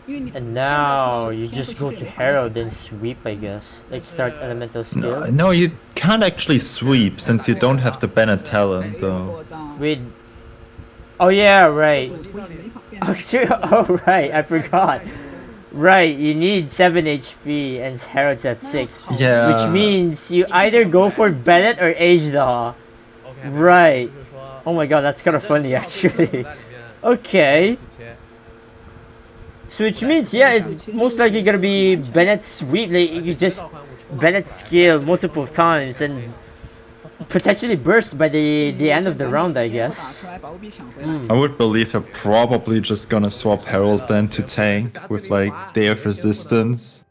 And now you just go to Herald and sweep, I guess. Like start elemental skill. No, you can't actually sweep since you don't have the Bennett talent though. With oh yeah, right. Actually, oh right, I forgot. Right, you need 7 HP and Herald's at 6. Yeah. Which means you either go for Bennett or Ajda. Right. Oh my god, that's kind of funny actually. Okay. So which means, yeah, it's most likely gonna be Bennett's sweep. Like, you just Bennett skill multiple times and potentially burst by the end of the round, I guess. I would believe they're probably just gonna swap Herald then to tank with like Day of Resistance.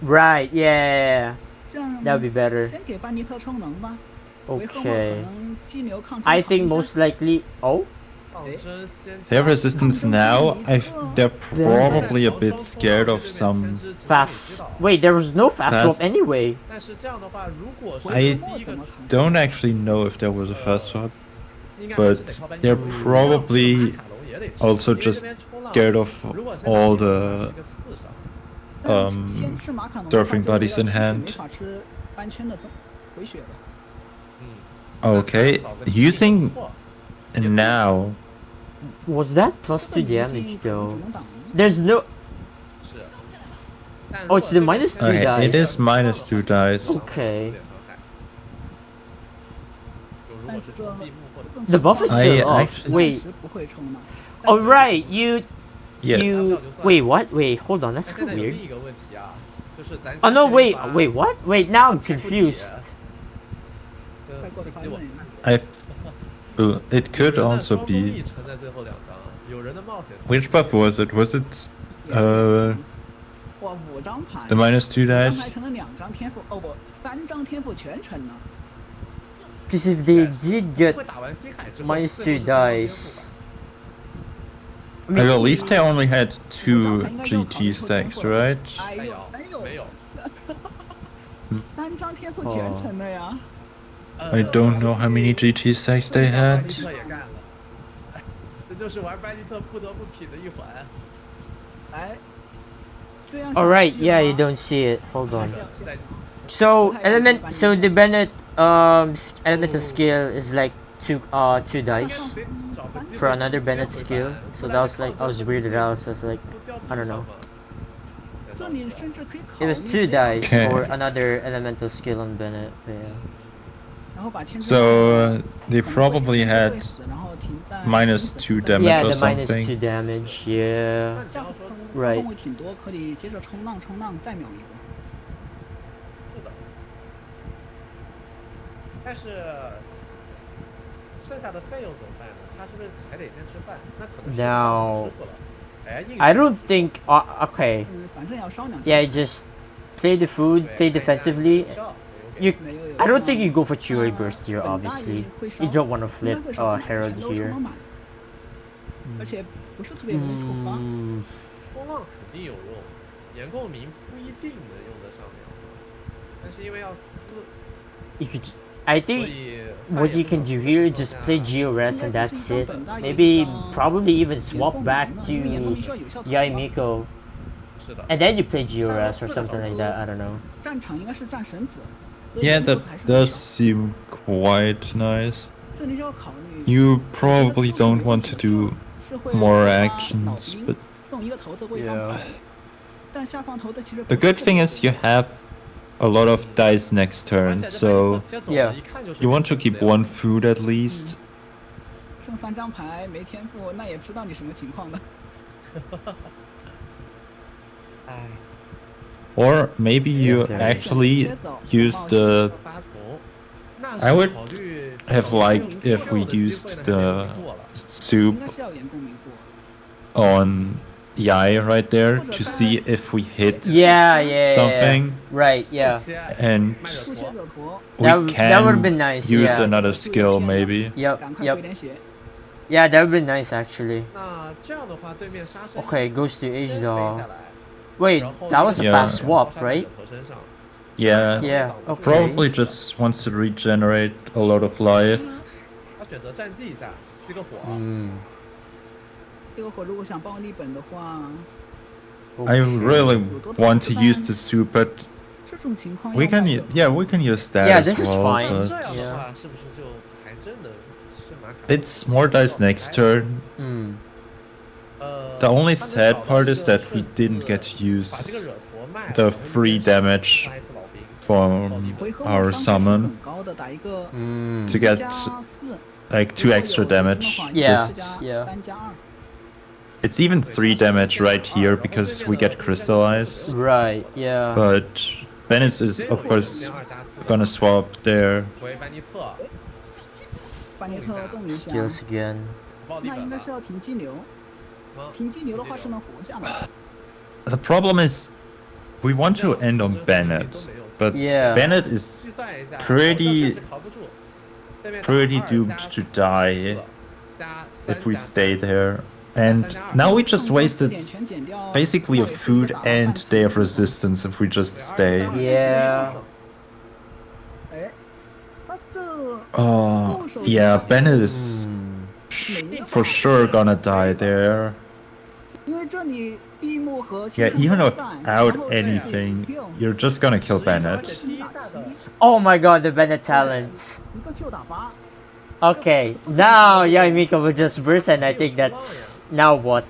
Right, yeah. That would be better. Okay. I think most likely. Oh? They have resistance now. They're probably a bit scared of some fast. Wait, there was no fast swap anyway. I don't actually know if there was a fast swap, but they're probably also just scared of all the surfing buddies in hand. Okay, using now. Was that +2 damage though? There's no. Oh, it's the -2 okay, dice. it is -2 dice. Okay. The buff is still off. Wait. Oh right, you. Wait, what? Wait, hold on. That's kind of weird. Oh no, wait, what? Wait, now I'm confused. It could also be. Which buff was it? Was it the -2 dice? Because if they did get -2 dice. I believe they only had 2 GT stacks, right? I don't know how many GT stacks they had. Alright, yeah, you don't see it. Hold on. So the Bennett elemental skill is like 2 dice for another Bennett skill. So that was like, I was weirded out, so I was like, I don't know. It was 2 dice for another elemental skill on Bennett. Yeah. So they probably had -2 damage or something. Yeah, the -2 damage. Yeah. Right. Now, I don't think. Okay. Yeah, just play the food, play defensively. I don't think you go for Fury Burst here, obviously. You don't want to flip Herald here. I think what you can do here is just play GeoRest and that's it. Maybe, probably even swap back to Yai Miko. And then you play GeoRest or something like that, I don't know. Yeah, that does seem quite nice. You probably don't want to do more actions, but yeah. The good thing is you have a lot of dice next turn, so yeah, you want to keep 1 food at least. Or maybe you actually use the. I would have liked if we used the soup 应该是要员共鸣过。 on Yai right there to see if we hit Yeah. something. Right, yeah. And 速写惹驼， we that would've been can nice, use yeah. another skill maybe. Yep, 赶快 yep. 回点血。 Yeah, that would be nice actually. 那这样的话，对面杀生 Okay, goes to 先 H 背 though. 下来， Wait, 然后 that was a Yeah. fast swap, right? 杀在惹驼身上 Yeah. Yeah, okay. Probably just wants to regenerate a lot of life. 他选择战绩一下，吸个火。这个火如果想帮你本的话， I really want to use the soup, but 这种情况 we 要 can 买 u- 的 yeah we can use that Yeah, as this is well. fine. But 这样的话，是不是就还真的是蛮卡？ it's more dice next turn. The only sad part is that we didn't get to 把这个 use 惹驼卖 the free damage 杀一次老兵。 from 回合 our 我伤害是 summon 很高的，打一个 to get 加4， like 2 extra damage. Yeah. Just, yeah. 3加2。 it's even 3 damage right here because we get crystallized. Right, yeah. But Bennett is of course gonna swap there. 为班尼特，班尼特动一下， Skills again. 暴力那应本吧该是要停激流。停激流的话是能活下来的。 The problem is we want to end on Bennett, but Yeah. Bennett 计 is 算一下， pretty 扛不住，对面打 pretty 2 doomed 加 to die 加 if we 3 stay there. And now we just wasted 全减掉 basically a food and day of resistance if we just stay. Yeah. 哎，他是这 Oh, yeah, Bennett is for sure gonna die there. 因为这里闭幕和 Yeah, even without anything, you're just gonna kill Bennett. Oh my god, the Bennett talents. 一个 Q 打8， Okay, now Yamika will just burst, and I think that's now what?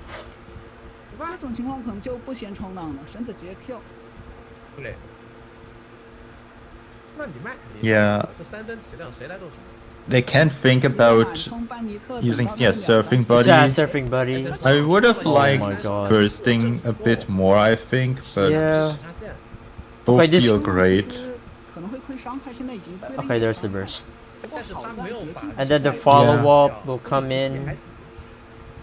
这种情况可能就不嫌冲浪了，神子直接 Q。对。那你卖肯定 Yeah. 这3灯齐亮，谁来都行。 They can think about using surfing buddy. Yeah, surfing buddy. I would have Oh my liked God. bursting a bit more, I think, but Yeah. 插线， both Wait, this- feel great. 可能会亏伤害，现在已经亏了 Okay, there's the burst. 但是他没有把 And then the follow-up will come in.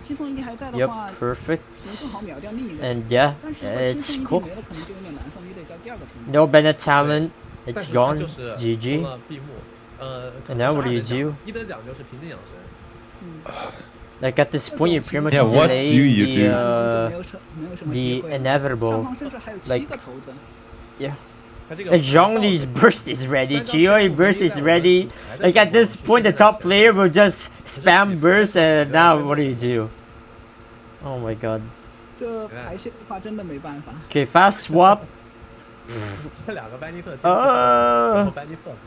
轻松一定还在的 Yep, 话， perfect. 能正好秒掉另一个。 And yeah, 但是如果轻 it's 松一定 cooked. 没了，可能就有点难受，你得交第二个冲。 No Bennett talent. 但 It's 是他 gone. 就是 GG. 除了闭幕，And now what do you do? 一等奖就是平静养生。 Like at this point, you pretty much Yeah, what delay do you the, do? 没有什么 the 机会。上 inevitable. 方甚至还有7 Like- 个头子。 Yeah. 他这个 Like Zhongli's burst is ready, Chiyoi's burst is ready. Like at this point, the top player will just spam burst, and now what do you do? Oh my god. 这排线的话真的没办法。 Okay, fast swap. 这2个班尼特，然后班尼特没了。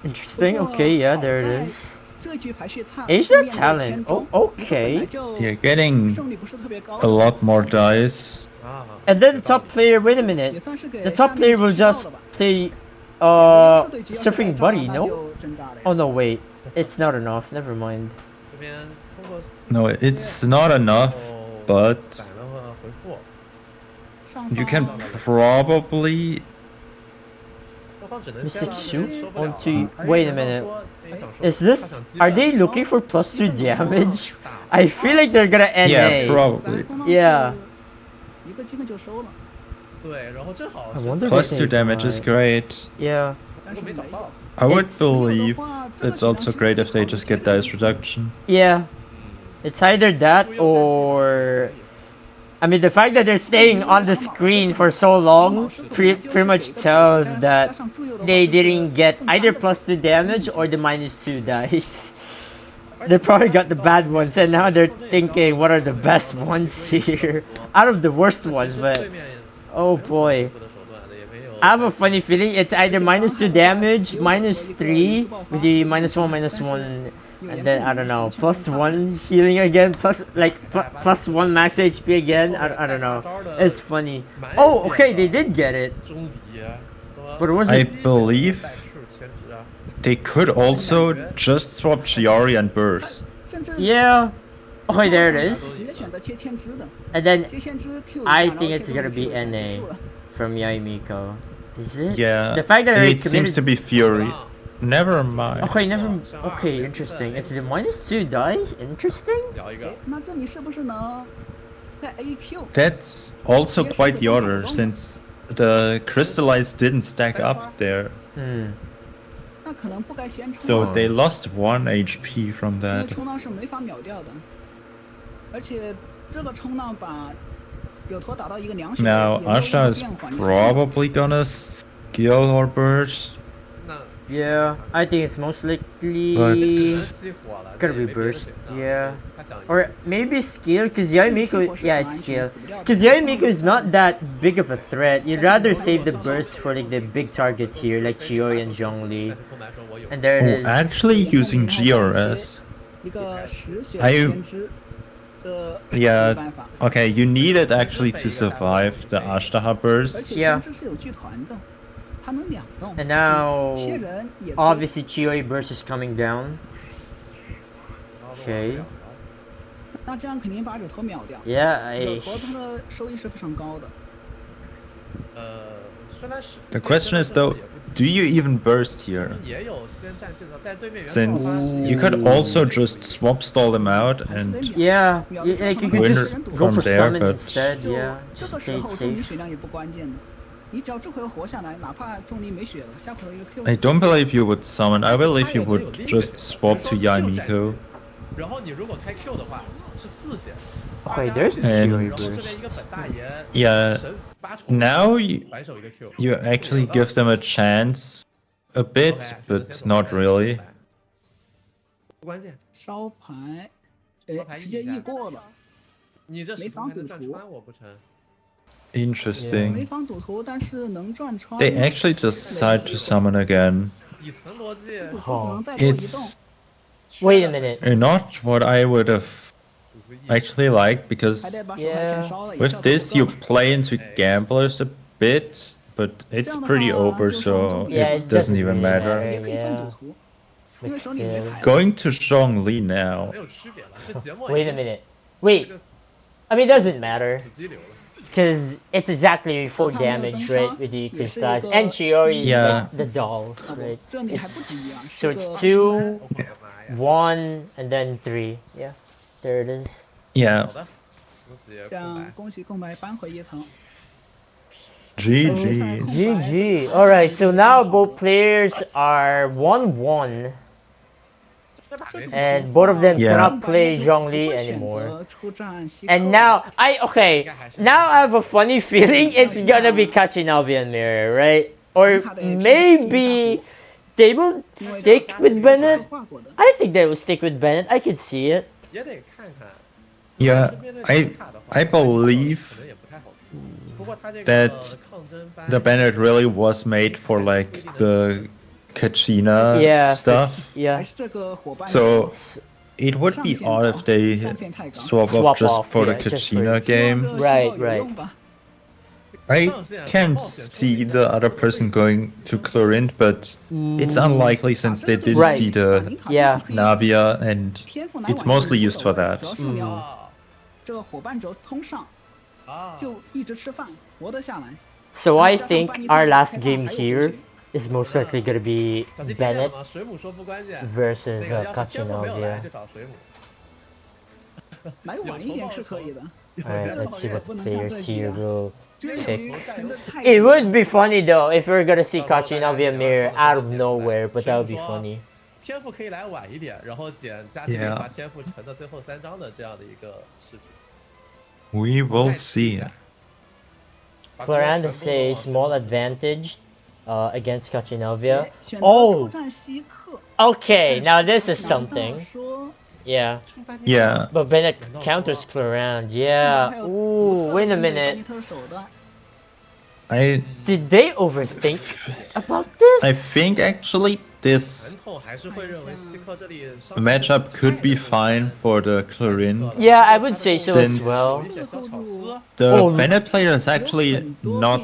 Interesting. Okay, yeah, there it is. 这局排序差 Asia talent. Oh, okay. You're getting 胜率不是特别高。 a lot more dice. 啊， And then the top player. Wait a 也 minute. 算是给 The top player will 下面 just 提示到了吧 play 要是对局要是 surfing 来撞 buddy. 那 No. 就挣扎了呀 Oh no, wait. It's not enough. Never mind. 这边通过 No, it's not enough, but 宰了个回复，上 you 方 can probably 双方只能 Missing 先让 shoot 受不了 onto. 而 Wait a 且 minute. 他想说 Is this? 他想击 Are 杀 they looking for +2 damage? I feel like they're gonna end yeah, A. probably 双方 Yeah. 是一个机会就收了，对，然后正好 I 是 wonder plus if 2 damage is great. Yeah. 但是没有。没找到， I would It's- believe it's also great if they just get dice reduction. Yeah. It's either that or. I mean, the fact that they're staying on the screen for so long pretty much tells that they didn't get either +2 damage or the -2 dice. They probably got the bad ones, and now they're thinking, what are the best ones here? Out of the worst ones, but oh boy. I have a funny feeling it's either -2 damage, -3 with the -1, and then I don't know, +1 healing again, +1 max HP again. I don't know. It's funny. Oh, okay, they did get it. 终敌， But was I it? believe 代数牵制啊， they could also just swap Chiari and Burst. 甚至 Yeah. Okay, there it is. 直接选择切千支的， And then 切千支 Q 一下 I 然后 think 切 it's 中 gonna 就 be 结束 NA 了 from Yaimiko. Is it? Yeah. The fact that it seems to be Fury. Never mind. Okay, never. Okay, interesting. It's the -2 dice. Interesting. 那这里是不是能在 AQ That's also quite the order, since the crystallized didn't stack up there. 那可能不该先冲 So 浪， they lost 1 HP from 因为 that. 冲浪是没法秒掉的，而且这个冲浪把惹驼打到一个凉血， Now 也没有任 Asha 何 is 变化。 probably gonna skill or burst. Yeah, I think it's most likely But gonna be burst. Yeah, or maybe skill, cause Yaimiko. Yeah, it's skill. Cause Yaimiko is not that big of a threat. You'd rather save the burst for like the big targets here, like Chiori and Zhongli. And there it Oh, is. actually using GRS. 一个实血 I- 先知，这没 Yeah, 办法。 okay, you needed actually to survive the Ashtaha 而 burst. 且先知是有剧团的，它能两动。 And now, 切人也可以 obviously, Chiori burst is coming down. Okay. 那这样肯定把惹驼秒掉。 Yeah, 惹 I. 驼它的收益是非常高的。虽然是 The question is though, do you even burst here? 也有先占镜头，但对面元 Since you could also just swap stall them out and Yeah, like you could Win just go from for there, summon but- instead. 就 Yeah, 这 just 个时 stay 候重力 safe. 血量也不关键的，你只要这回活下来，哪怕重力没血了，下回有一个 Q。 I don't believe you would summon. I believe you would just swap to Yaimiko. 然后你如果开 Q 的话是4血。 Okay, there's a And- Chiori 然后这 burst. 边一个本大爷 Yeah, 神8重 now you, 反手一个 Q。 you actually give them a chance a bit, but not really. 不关键，烧牌，烧牌直接 E 过了，你这没10分还能转防赌徒穿我不成？没 Interesting. 防赌徒，但是能转穿。 They actually decide to summon again. 底层逻辑，赌徒只能再多移动。 It's Wait a minute. not what I would have actually liked, 还 because 得把手牌全烧了。 with this you play into gamblers a bit, but it's pretty over, so Yeah, it doesn't even really matter. 也可以分 Yeah. 赌徒，因为手里没牌。 Going to Zhongli now. 没有区别了，这节目 Wait a minute. Wait. I mean, it doesn't matter. 激流了。 Because it's exactly 4 damage, right? With the crystals. And Chiori, Yeah. the dolls, right? 这里还不止一样， So 是 it's 个 2, 我的妈呀！ 1, and then 3. Yeah. There it is. Yeah, 好的，恭喜这空白。样恭喜空白扳回一层。 GG. GG. Alright, so now both players are 1-1. 这把没 And both of them Yeah. cannot play Zhongli anymore. And now, now I have a funny feeling it's gonna be Kachinavi and Mirror, right? Or maybe they will stick with Bennett. I think they will stick with Bennett. I could see it. 也得看看。 Yeah, I believe 可能也不太好。不过他这个 that 抗争班 the Bennett really was made for like the Kachina Yeah. stuff. 还 Yeah. 是这个伙伴。 So it would be odd if they swap Swap off just off, for the yeah, just for- Kachina game. Right, right. I can't see the other person going to Chlorint, but it's unlikely since they didn't Right. see the Yeah. Navia, and 天赋拿 it's 完 mostly 就无 used 所 for 谓 that. 主要是你要这个伙伴轴通上，啊，就一直吃饭，活得下来。 So I think our last game here is most likely gonna be 小鸡听见了 Bennett 吗？水母说不关键。 versus 那个要是天赋没有来 Kachinavi. 就找水母。来晚一点是可以的。 Alright, let's see what the players here will 这 pick. 局沉得太 It would be funny though if we're gonna see Kachinavi and Mirror out of nowhere, but that would be funny. 天赋可以来晚一点，然后减加这 Yeah. 把天赋沉到最后3张的这样的一个视频。 We will see. Claranda says small advantage against Kachinavia. 选择 Oh, 出战稀客。 okay, now this is 难道 something. 说 Yeah, Yeah, but Bennett counters Clarand. Yeah. 还有 Ooh, 独特 wait a 的应对 minute. 班尼特手段。 I Did they overthink about I this? think actually this 传统还是会认为稀客这里稍 matchup could be fine for the Chlorine. Yeah, I would say so as Since- well. 明显小巧思。 The Oh. Bennett player is actually not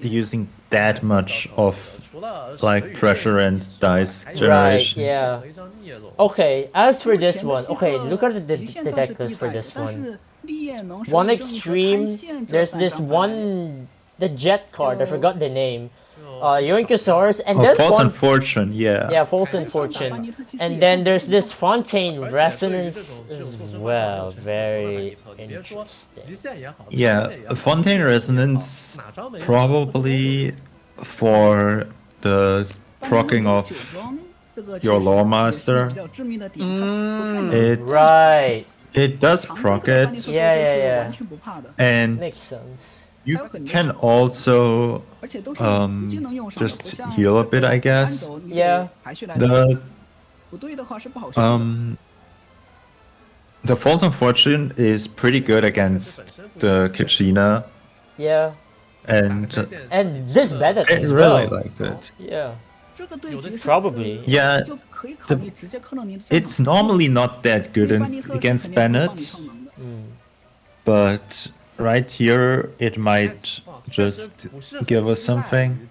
using that much of 除了 like pressure and dice Right, generation. yeah. 和一张孽种。 Okay, as for 目 this 前的 one, 稀 okay, 客 look at the 极限 the 倒是 deck 必 list for 败的 this 但 one. 是烈焰能 One 手正义和开 extreme, 线这 there's 3 this 张牌 one the jet card. I forgot the name. Yoinkosaurus, and then False Unfortune, yeah. Yeah, False Unfortune. And then there's this Fontaine Resonance as well. Very interesting. Yeah, Fontaine Resonance probably for the proccing of your Lawmaster. Right. It does proc it. Yeah. And makes sense. You can also just heal a bit, I guess. Yeah. The False Unfortune is pretty good against the Kachina. Yeah. And this Bennett I as really well. liked it. Yeah. Probably. Yeah. It's normally not that good against Bennett, but right here it might just give us something.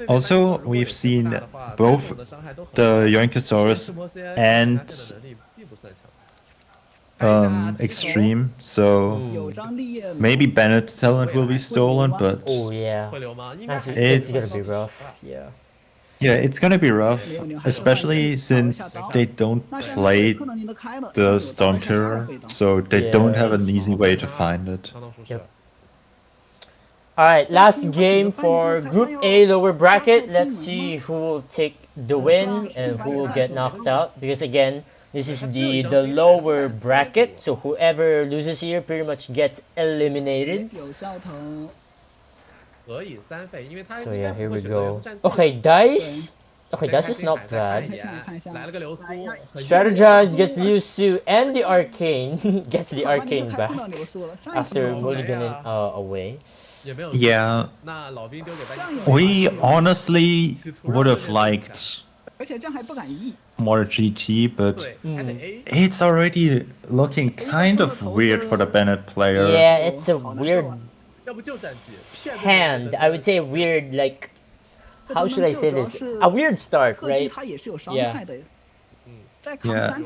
Also, we've seen both the Yoinkosaurus and Extreme, so maybe Bennett's talent will be stolen, but oh yeah, it's gonna be rough. Yeah. Yeah, it's gonna be rough, especially since they don't play the Storm Terror, so they don't have an easy way to find it. Yep. Alright, last game for Group A lower bracket. Let's see who will take the win and who will get knocked out. Because again, this is the lower bracket, so whoever loses here pretty much gets eliminated. So yeah, here we go. Okay, Dice. Okay, Dice is not bad. Strategize gets Liu Su and the Arcane. Gets the Arcane back after mulliganing away. Yeah, we honestly would have liked more GT, but it's already looking kind of weird for the Bennett player. Yeah, it's a weird hand. I would say weird, like, how should I say this? A weird start, right? Yeah. Yeah.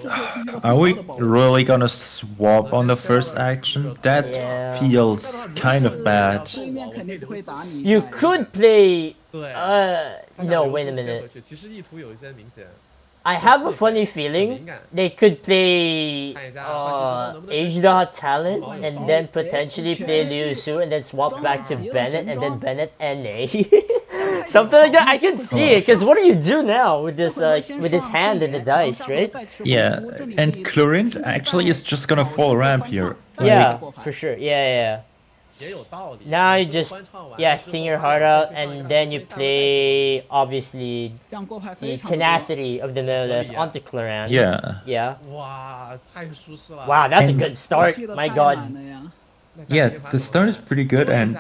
Are we really gonna swap on the first action? That feels kind of bad. You could play... no, wait a minute. I have a funny feeling they could play Ajda Talent and then potentially play Liu Su and then swap back to Bennett and then Bennett NA. Something like that. I can see it, because what do you do now with this hand and the dice, right? Yeah, and Chlorine actually is just gonna fall ramp here. Yeah, for sure. Yeah. Now you just sing your heart out, and then you play obviously the tenacity of the Melech onto Chlorine. Yeah. Wow, that's a good start. My God. Yeah, the start is pretty good, and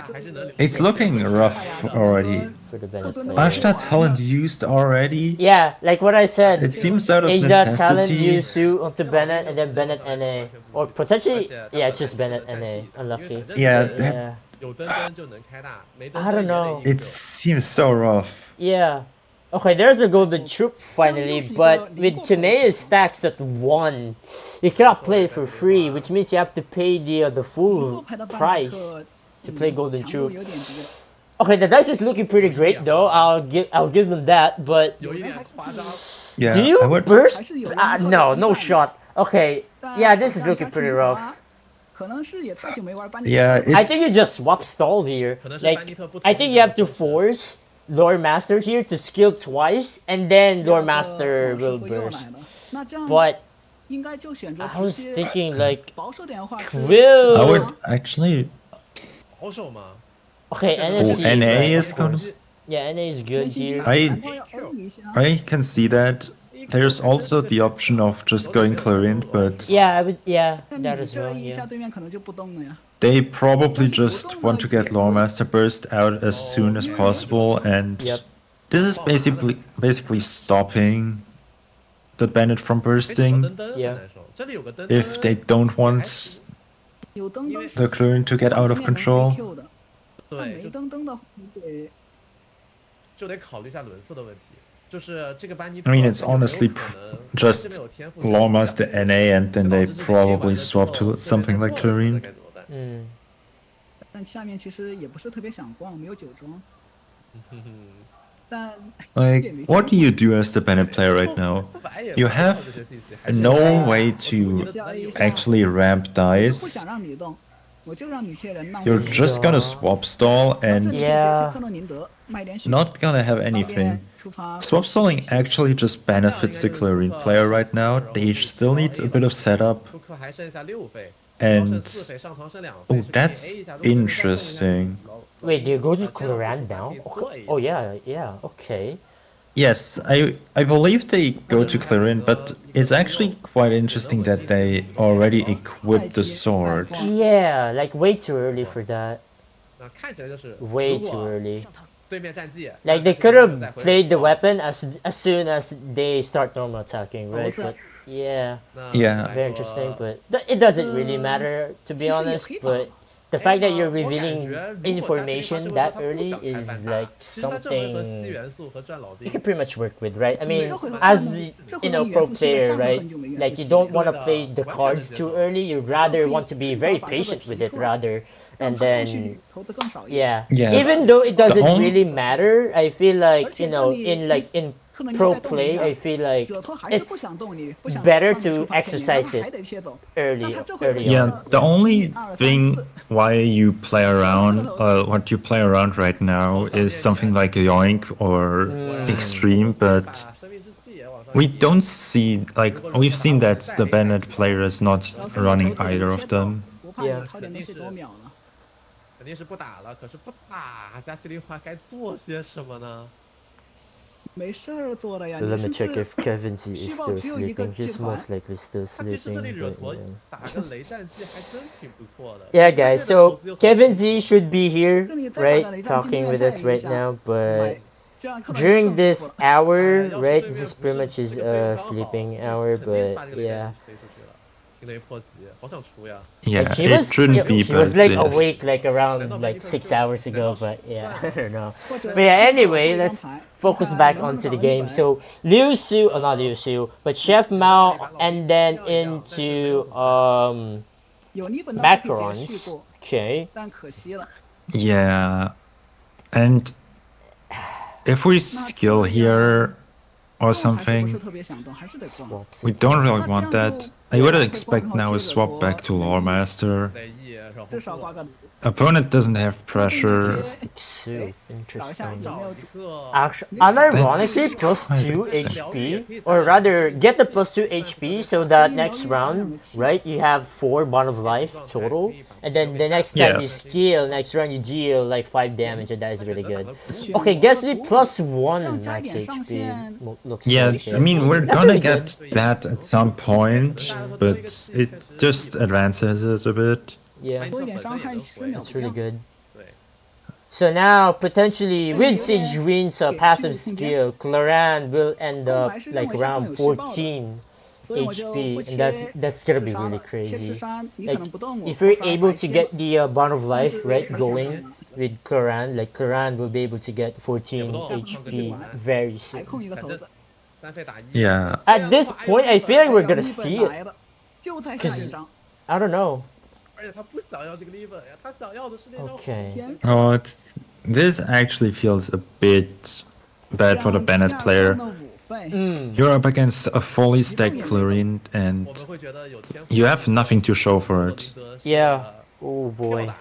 it's looking rough already. Ashta talent used already? Yeah, like what I said. It seems out of necessity. Talent necessity. Su onto Bennett and then Bennett NA. Or potentially, just Bennett NA. Unlucky. Yeah. I don't know. It seems so rough. Yeah. Okay, there's the Golden Troop finally, but with Tanea's stacks at 1, you cannot play it for free, which means you have to pay the full price to play Golden Troop. Okay, the dice is looking pretty great though. I'll give them that, but yeah, do you burst? No shot. Okay, yeah, this is looking pretty rough. Yeah, I think you just swap stall here. Like, I think you have to force Lore Master here to skill twice, and then Lore Master will burst. But I was thinking like, Quill. I would actually. Okay, NSC, NA is gonna. Yeah, NA is good here. I can see that. There's also the option of just going Chlorine, but yeah, that as well. Yeah. They probably just want to get Loremaster Burst out as soon as possible, and this is basically stopping the Bennett from bursting. Yeah. If they don't want the Chlorine to get out of control. I mean, it's honestly just Lawmaster NA, and then they probably swap to something like Chlorine. 但下面其实也不是特别想逛，没有酒庄。Like, what do you do as the Bennett player right now? You have no way to actually ramp dice. You're just gonna swap stall and not gonna have anything. Swap stalling actually just benefits the Clarion player right now. They still need a bit of setup. And oh, that's interesting. Wait, do you go to Coloran now? Oh yeah, okay. Yes, I believe they go to Clarion, but it's actually quite interesting that they already equipped the sword. Yeah, like way too early for that. Way too early. Like they could have played the weapon as soon as they start normal attacking, right? But yeah, very interesting. But it doesn't really matter, to be honest. But the fact that you're revealing information that early is like something you can pretty much work with, right? I mean, as pro player, right? Like you don't want to play the cards too early. You rather want to be very patient with it, rather. And then, yeah. Even though it doesn't really matter, I feel like in pro play, I feel like it's better to exercise it early on. The only thing why you play around, what you play around right now is something like Yoink or Extreme, but we don't see, like, we've seen that the Bennett player is not running either of them. Yeah. 肯定是不打了，可是不打，加西林花该做些什么呢？没事儿做的呀。 Let me check if Kevin Z is still sleeping. He's most likely still 他其实这 sleeping. 里惹驼打个雷战绩还真挺不错的。Yeah, guys. So Kevin Z should be here, right, talking with us right now. But during this hour, right, this is pretty much his sleeping hour. But yeah. Yeah, he was like awake like around like 6 hours ago, but yeah, I don't know. But yeah, anyway, let's focus back onto the game. So Liu Su, not Liu Su, but Chef Mao, and then into macarons. Okay. Yeah, and if we skill here or something, we don't really want that. I would expect now a swap back to Lore Master. Opponent doesn't have pressure. Interesting. Actually, unironically, plus 2 HP, or rather, get the plus 2 HP so that next round, right, you have 4 bond of life total, and then the next time you skill, next round you deal like 5 damage, and that is really good. Okay, Gasly plus 1 max HP looks I mean, we're gonna get that at some point, but it just advances it a bit. Yeah, it's really good. So now, potentially, with Siege Wind's passive skill, Claran will end up like around 14 HP, and that's gonna be really crazy. Like, if you're able to get the Bond of Life, right, going with Claran, like Claran will be able to get 14 HP very soon. Yeah. At this point, I feel like we're gonna see it. 'Cause, I don't know. Okay. Oh, this actually feels a bit bad for the Bennett player. You're up against a fully stacked Clarion, and you have nothing to show for it. Yeah. Oh boy.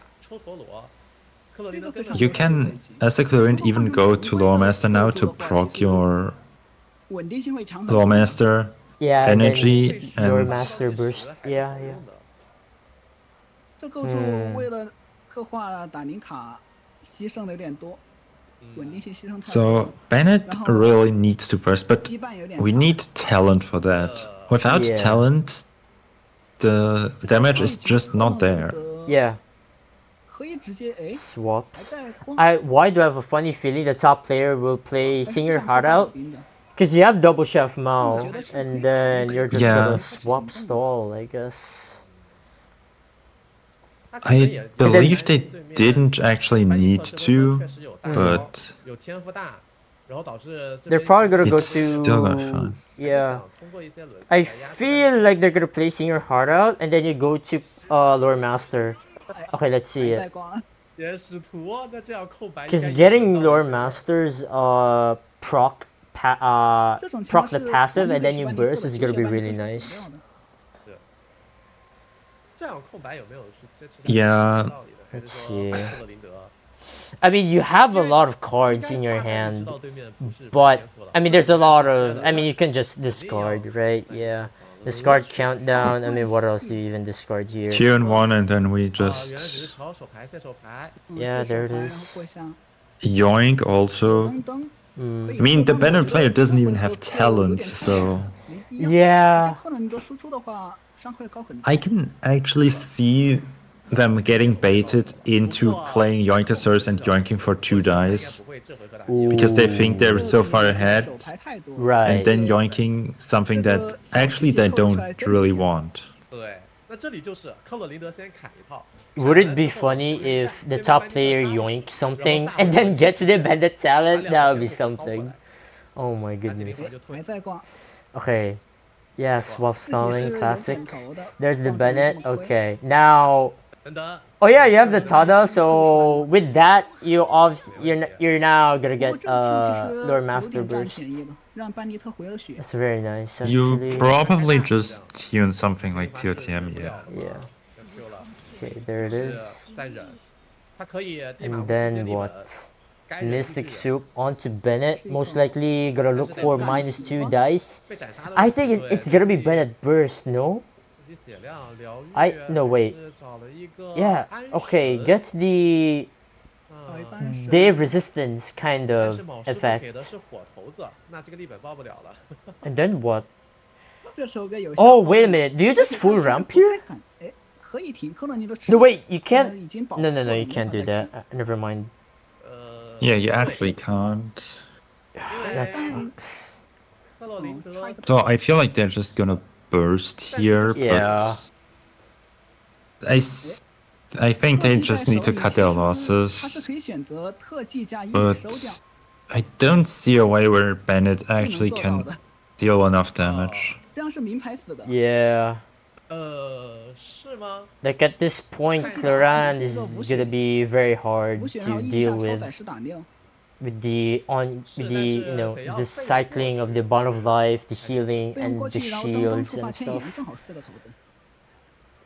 You can, as a Clarion, even go to Lore Master now to proc your Lore Master energy and Lore Master burst. Yeah. 这构筑为了刻画打宁卡牺牲的有点多，稳定性牺牲太多。 So Bennett really needs to burst, but we need talent for that. Without talent, the damage is just not there. Yeah. Swaps. Why do I have a funny feeling the top player will play Sing Your Heart Out? Because you have double Chef Mao, and then you're just gonna swap stall, I guess. I believe they didn't actually need to, but they're probably gonna go to. Still gonna fun. Yeah, I feel like they're gonna play Sing Your Heart Out, and then you go to Lore Master. Okay, let's see 还在 it. 光，写使徒，那这样空白。 Because getting Lore Masters proc the passive and then you burst is gonna be really nice. 这样空白有没有是 Yeah. Let's see. I mean, you have a lot of cards in your hand, but I mean, there's a lot of. I mean, you can just discard, right? Yeah. Discard countdown. I mean, what else do you even discard here? 2 and 1, and then we just. Yeah, there it is. Yoink also. I mean, the banner player doesn't even have talent, so. Yeah. 克伦多输出的话，伤害高很多。 I can actually see them getting baited into playing Yoinkasurs and yoinking for 2 dice. Because they think they're so far ahead. Right. And then yoinking something that actually they don't really want. 对，那这里就是克洛林德先砍一炮。 Would it be funny if the top player yoinks something and then gets the bandit talent? That would be something. Oh my goodness. 还在挂。 Okay. Yeah, swap stalling, classic. There's the Bennett. Okay. Now. Oh yeah, you have the Tada. So with that, you're now gonna get Lore Master Burst. 让班尼特回了血。 That's very nice. You Actually. probably just tune something like TOTM, yeah. Yeah. Okay, there it is. 再忍，他可以。 And then what? Mystic Soup onto Bennett. Most likely gonna look for -2 dice. I think it's gonna be Bennett Burst, no? No wait. Yeah, okay, get the Dave resistance kind of effect. And then what? Oh, wait a minute. Do you just full ramp here? No, wait, you can't. No, you can't do that. Never mind. Yeah, you actually can't. That sucks. So I feel like they're just gonna burst here, Yeah. but I think they just need to cut their losses. 他是可以选择特技加1 But 收掉。 I don't see a way where Bennett actually can deal enough damage. 这样是明牌死的。 Yeah. 是吗？ Like at this point, Cloran is gonna be very hard 无血 to 然后一 deal 下超 with 载是打六。 with the the cycling of the bond of life, the healing, 飞过 and the 去，然后登 shields 触发 and 牵 stuff. 引，正好4个头子。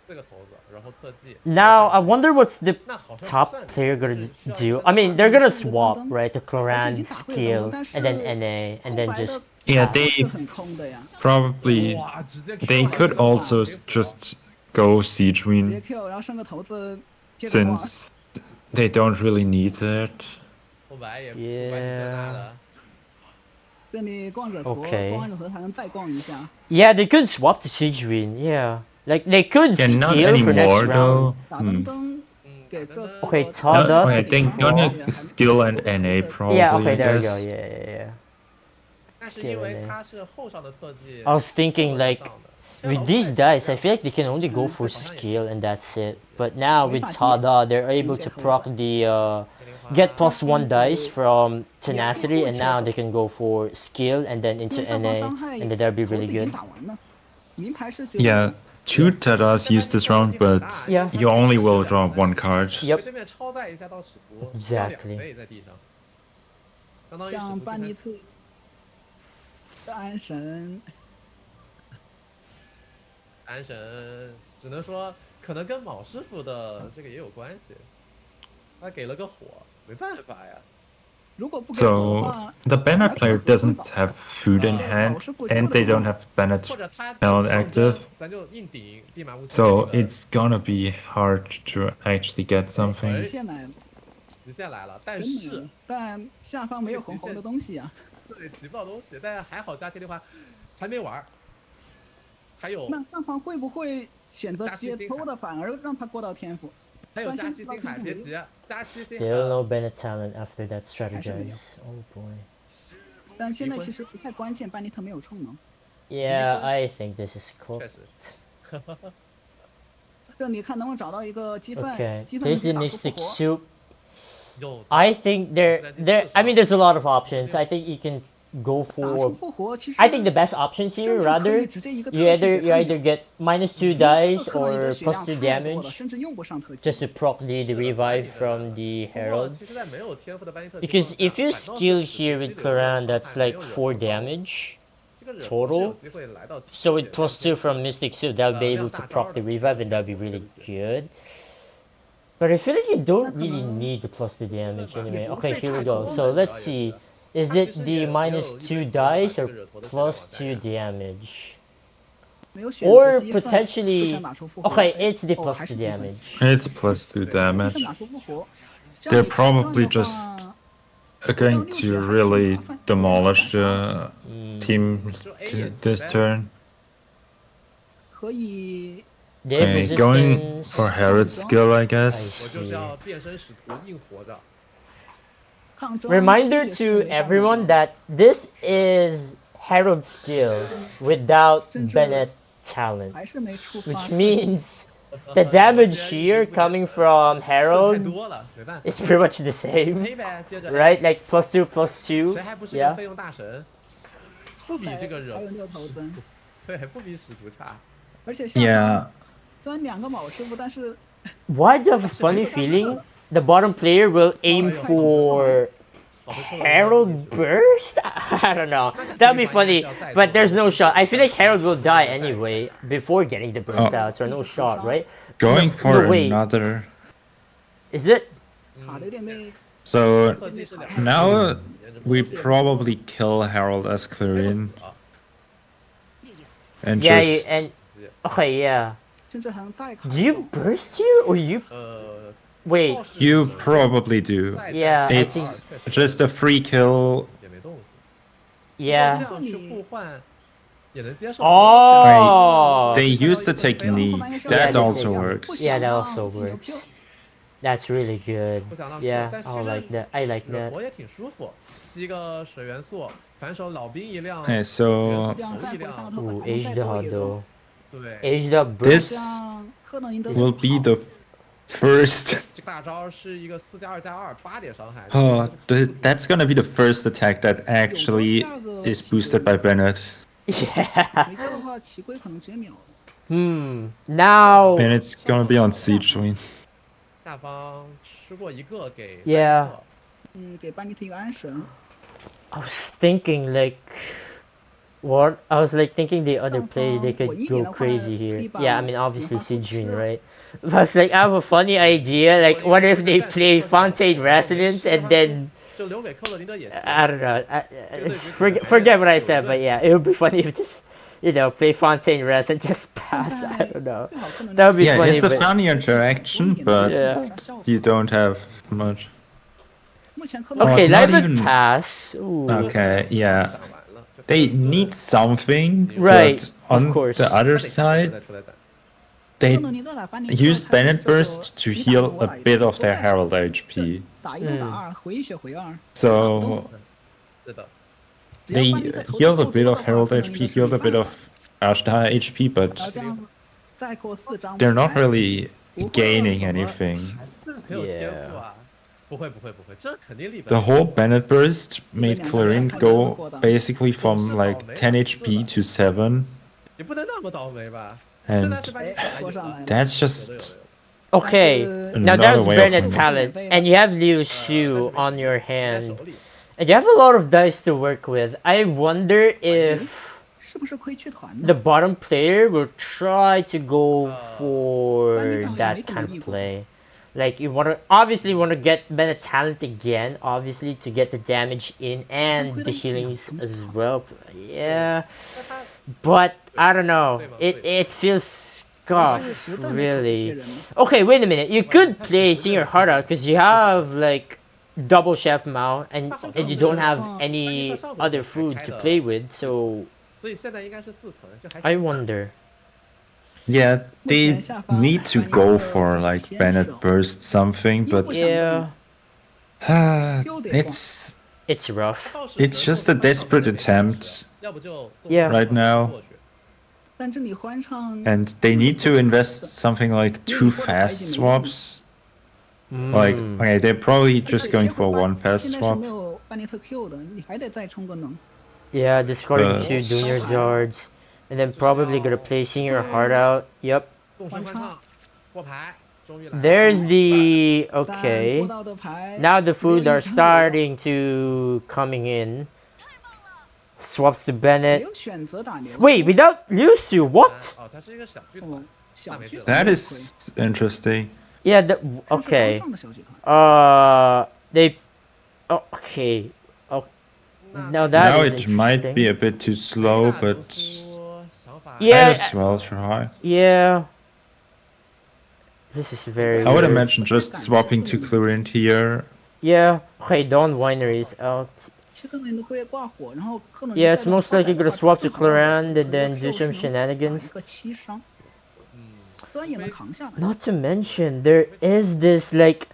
这个头子，然后特技。 Now I wonder what's the top player gonna do. I mean, they're gonna swap, right? The Cloran skill and then NA and then just. Yeah, they probably they could also just go Siege 直接 Win Q， 然后剩个头子接着挂。 since they don't really need it. 空白也 Yeah. 这里逛惹头， Okay. 逛完惹头还能再逛一下。 Yeah, they could swap to Siege Win. Yeah, like they could Yeah, not skill for next anymore round. though. 打灯灯给这。 Okay, No, Tada. okay, they're gonna skill and NA probably. Yeah, okay, I there you guess. go. Yeah. 但是因为它是后上的特技。 I was thinking like with these dice, I feel like they can only go for skill and that's it. But now with Tada, they're able to proc the get +1 dice from tenacity, and now they can go for skill and then into NA, and then that'll be really good. 打完了，名牌是 Yeah, 2 Tadas used this round, but Yeah. you only will draw 1 card. Yep. 对面超载一下到使徒， Exactly. 飞在地上，相当于使像徒变成班尼特的安神。 安神只能说可能跟卯师傅的这个也有关系，他给了个火，没办法呀。 So the Bennett player doesn't have food in hand, and they don't have Bennett talent active. 咱就硬顶弼马无前。 So it's gonna be hard to actually get something. 极限来了，极限来了，但真是的，但下方没有红红的东西啊。对，挤不到东西，但还好加切的话还没玩。还有那上方会不会选择直接偷的，反而让他过到天赋？ 还有加七星海，别急，加七星海。 Still no Bennett talent after that strategize. Oh boy. 但现在其实不太关键，班尼特没有充能。 Yeah, I think this is cooked. 这你看能不能找到一个积分？ Okay, 积分 there's the 打出 Mystic 复活。 Soup. I think there. I mean, there's a lot of options. I think you can go 打出 for. 复活，其实 I think the best options here 甚至可 rather 以直接一个 you 特技 either 给 you 他 either 们 get -2 因为这个 dice 克隆你的 or 血量 +2 太多了， damage 甚至用不上特技。 just to proc the revive from the 不过 herald. 其实，在没有天赋的班尼特 Because if you skill here with Quran, that's like 4 damage total. So with +2 from Mystic Suit, that'll be able to proc the revive and that'll be really good. But I feel like you don't really need the +2 damage anyway. Okay, here we go. So let's see. Is it the -2 dice or +2 damage? 没有选择 Or 积分就 potentially... 想打出复活。 Okay, it's the 哦，还是 +2 积分 damage. It's +2 积 damage. 分打出复活。这样 They're 你这样 probably 的 just 话 going to really demolish the team this turn. 可以 They have Okay, going resistance. for Herod skill, I 我 guess. 就是要变身使徒硬活着。抗争 Reminder 吸血 to 是没办法 everyone 的 that this is Herald skill without 甚至 Bennett talent, 还是没触发 which means the damage here coming from 太 Herald 多了，没办法。 is pretty much the same, 黑呗，接着 right? Like +2 +2, 谁还不是个 yeah. 费用大神？不比这个惹还有6头增，对，不比使徒差。而且像 Yeah. 虽然2个卯师傅，但是 Why do I have a funny feeling the bottom player will aim for Herald Burst? I don't know. That'd be funny, but there's no shot. I feel like Herald will die anyway before getting the burst out, so no shot, right? Going No, for no, wait. another. Is it? 卡的有点被 So now we probably kill Harold as Clarion. And Yeah, just and okay, yeah. 甚至还能再卡 Do you burst here or you? Wait. you probably do. Yeah, I think. It's just a free kill. 也没动。这 Yeah. 样去互换也能接受。 Oh. They use the technique. That also works. Yeah, that also works. That's really good. 不想浪费 Yeah, 但其 I 实 like that. I like 惹 that. 活也挺舒服，吸个水元素，反手老兵一辆， Okay, so 这样再回上头 Ooh, 把他们 aged 再 hard 多一 though. 个，对， Aged up burst. this 像科能赢得 will be the first. 这个大招是一个4+2+2，8点伤害。 That's gonna be the first attack that actually is boosted by Bennett. Yeah. 没这的话，奇龟可能直接秒了。 Now. And it's gonna be on siege win. 下方吃过一个给 Yeah. 给班尼特一个安神。 I was thinking like. What? I was like thinking the other play they could go crazy here. Yeah, I mean obviously Sijun, right? But I was like, I have a funny idea. Like, what if they play Fontaine Resonance and then 就留给克洛林德也行。 I don't know. Forget what I said, but yeah, it would be funny if just play Fontaine Res and just pass. I don't know. That would be Yeah, funny. it's a But funny interaction, but Yeah. you don't have much. 目前科能 okay, not let me even- pass. Ooh. Okay, yeah. They need something, Right, but of on course. the other side, they 科能赢得打班尼特 use 他就是 Bennett Burst to 你打 heal 我 a 来 bit 说 of their 在 Herald HP. 打1打2，回1血回2。 So 是的， they healed a bit of Herald HP, healed a bit of Ashtar HP, 然后 but 这样再过4张， they're not really gaining anything. 很有天赋啊！不会，这肯定立本。 The whole Bennett Burst made Clarion go basically from like 10 HP to 7, 也不能那么倒霉吧？ and 现在是班尼特 that's just Okay, now Another that's way of Bennett winning. talent, and you have Liu Shu on your hand, and you have a lot of dice to work with. I wonder if 是不是可以去团 the 呢？ bottom player will try to go for that kind of play. Like you obviously want to get Bennett talent again, obviously to get the damage in and the healings as well. Yeah, but I don't know. It feels scuffed, really. Okay, wait a minute. You could play Senior Heart Out because you have like double Chef Mao and you don't have any other food to play with, so 所以现在应该是4层，就还 I wonder. yeah, they need to go for like Bennett Burst something, but Yeah, it's rough. it's just a desperate attempt 要不就 Yeah. right now, 但这里欢唱 and they need to invest something like 2 fast swaps. Like, okay, they're probably just going for 1 fast 现在是 swap. 没有班尼特 Q 的，你还得再充个能。Yeah, discarding 2 junior guards, and then probably gonna play Senior Heart out. Yep. There's the okay. Now the food are starting to coming in. Swaps to Bennett. Wait, without Liu-Su, what? That is interesting. Yeah, okay. They okay. Oh, now that now is it might be a bit too slow, but yeah, might as well try. Yeah. This is very I would weird. imagine just swapping to Chlorine here. Yeah. Okay, Dawn Winery is out. Yeah, it's most likely gonna swap to Chlorine and then do some shenanigans. Not to mention, there is this like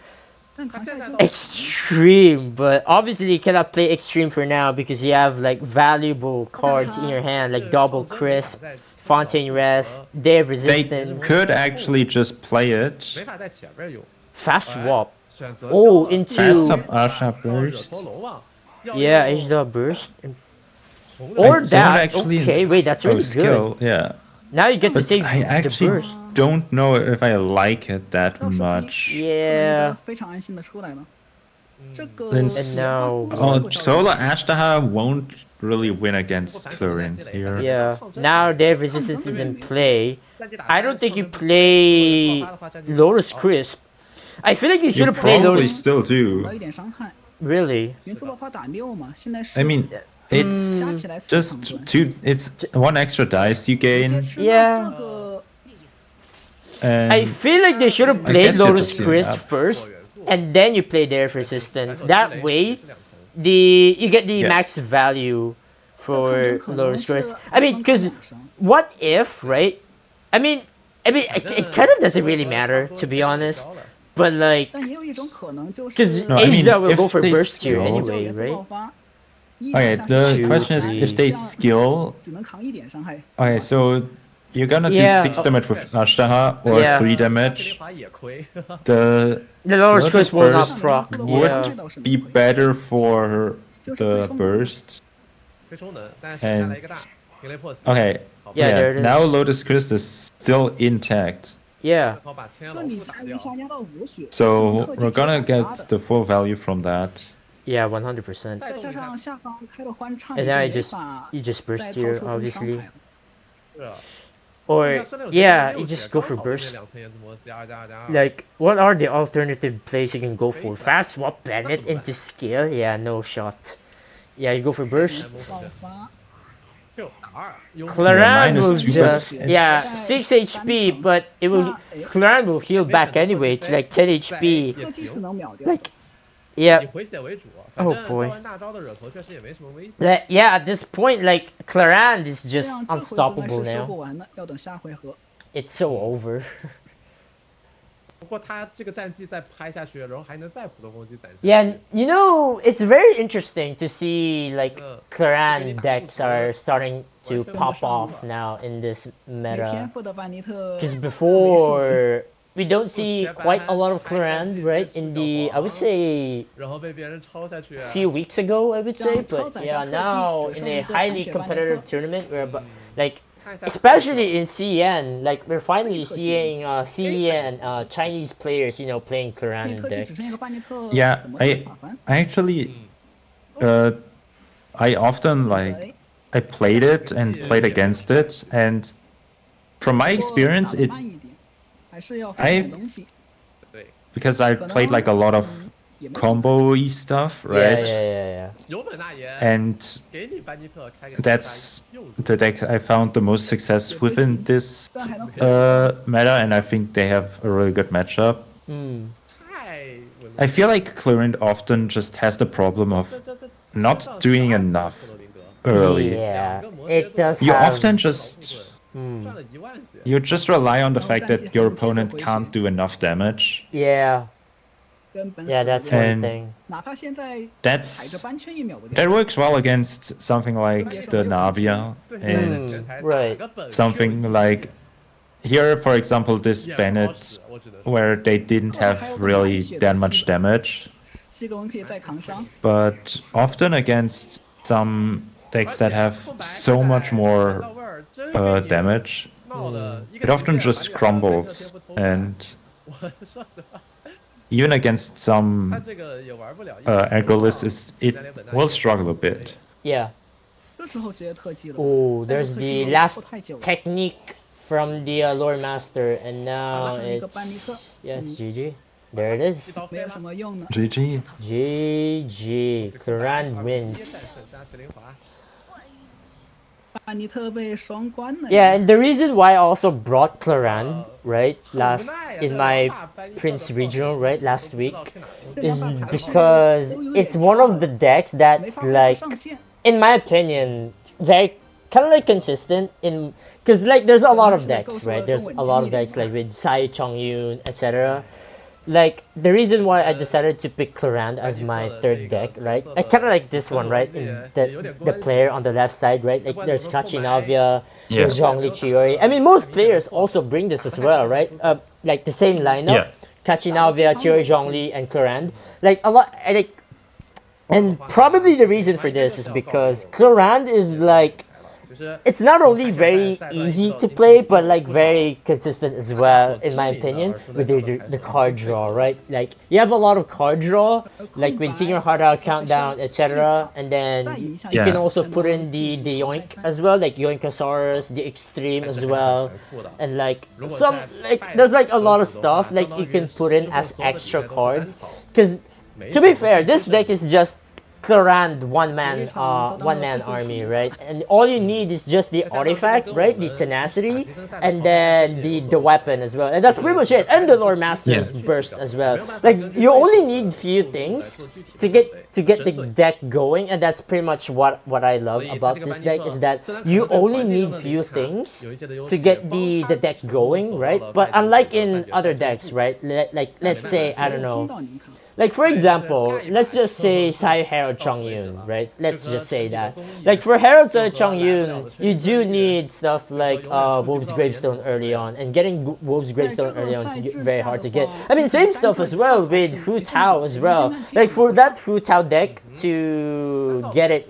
extreme, but obviously you cannot play extreme for now because you have like valuable cards in your hand, like Double Crisp, Fontaine Rest, Day of Resistance. They could actually just play it. Fast swap. Oh, into Fast up Asha Burst. Yeah, H Burst. Or that. Actually okay, wait, that's really skill, good. Yeah. Now you get to But save I the actually burst. don't know if I like it that much. Yeah. And now Solar Ashtaha won't really win against Chlorine here. Yeah. Now Day of Resistance is in play. I don't think you play Lotus Crisp. I feel like you should have played probably Lotus. still do. Really? I mean, it's just it's 1 extra dice you gain. Yeah. And I feel like they should have I played guess you Lotus just Crisp have- first, and then you play Day of Resistance. That way, you get the max value for Lotus Crisp. I mean, because what if, right? I mean, it kind of doesn't really matter, to be honest. But like, because No, I mean, Asia will if go for they burst here skill- anyway, right? Okay, the question is if they skill. Okay, so you're gonna do Yeah, 6 damage with Ashtaha or Yeah. 3 damage. The Lotus Crisp will not Burst proc. would Yeah. be better for the burst. And okay, Yeah, there it is. now Lotus Crisp is still intact. Yeah. So we're gonna get the full value from that. Yeah, 100%. And now you just burst here, obviously. Or yeah, you just go for burst. Like, what are the alternative plays you can go for? Fast swap Bennett into skill? Yeah, no shot. Yeah, you go for burst. Claran will -2, just but yeah 6 HP, but it will Claran will heal back anyway to like 10 HP. Like yeah. Oh boy. Yeah, at this point, like Claran is just unstoppable now. It's so over. Yeah, you know, it's very interesting to see like Claran decks are starting to pop off now in this meta. Because before, we don't see quite a lot of Claran, right? In the, I would say, few weeks ago, I would say. But yeah, now in a highly competitive tournament where, like, especially in CN, like we're finally seeing CN Chinese players, you know, playing Claran decks. Yeah, I actually, I often like I played it and played against it, and from my experience, because I played like a lot of combo-y stuff, right? Yeah. And that's the deck I found the most success within this meta, and I think they have a really good matchup. I feel like Chlorine often just has the problem of not doing enough early. Yeah, it does. You often just you just rely on the fact that your opponent can't do enough damage. Yeah, that's one thing. That works well against something like the Navia and right. something like here, for example, this Bennett, where they didn't have really that much damage, but often against some decks that have so much more damage, it often just crumbles, and even against some aggro lists, it will struggle a bit. Yeah. Oh, there's the last technique from the lore master, and now it's yes, GG. There it is. GG. GG. Clan wins. Yeah, and the reason why I also brought Clarand, right, in my Prince Regional, right, last week, is because it's one of the decks that's like, in my opinion, very kind of like consistent in, because like there's a lot of decks, right? There's a lot of decks like with Sai, Chongyun, etc. Like the reason why I decided to pick Clarand as my third deck, right? I kind of like this one, right? In the player on the left side, right? Like there's Kachinavia, there's Zhongli Chiori. I mean, most players also bring this as well, right? Like the same lineup, Kachinavia, Chiori, Zhongli, and Clarand. Like a lot, and probably the reason for this is because Clarand is like, it's not only very easy to play, but like very consistent as well, in my opinion, with the card draw, right? Like you have a lot of card draw, like with Senior Hard Out, Countdown, etc. And then you can also put in the Yoink as well, like Yoinkosaurus, the Extreme as well, and like some there's like a lot of stuff like you can put in as extra cards. Because to be fair, this deck is just Clarand one man army, right? And all you need is just the artifact, right? The tenacity, and then the weapon as well, and that's pretty much it. And the lore master's burst as well. Like you only need few things to get the deck going, and that's pretty much what I love about this deck, is that you only need few things to get the deck going, right? But unlike in other decks, right? Like let's say, I don't know, like for example, let's just say Sai Herald Chongyun, right? Let's just say that. Like for Herald Sai Chongyun, you do need stuff like Wolf's Gravestone early on, and getting Wolf's Gravestone early on is very hard to get. I mean, same stuff as well with Fu Tao as well. Like for that Fu Tao deck to get it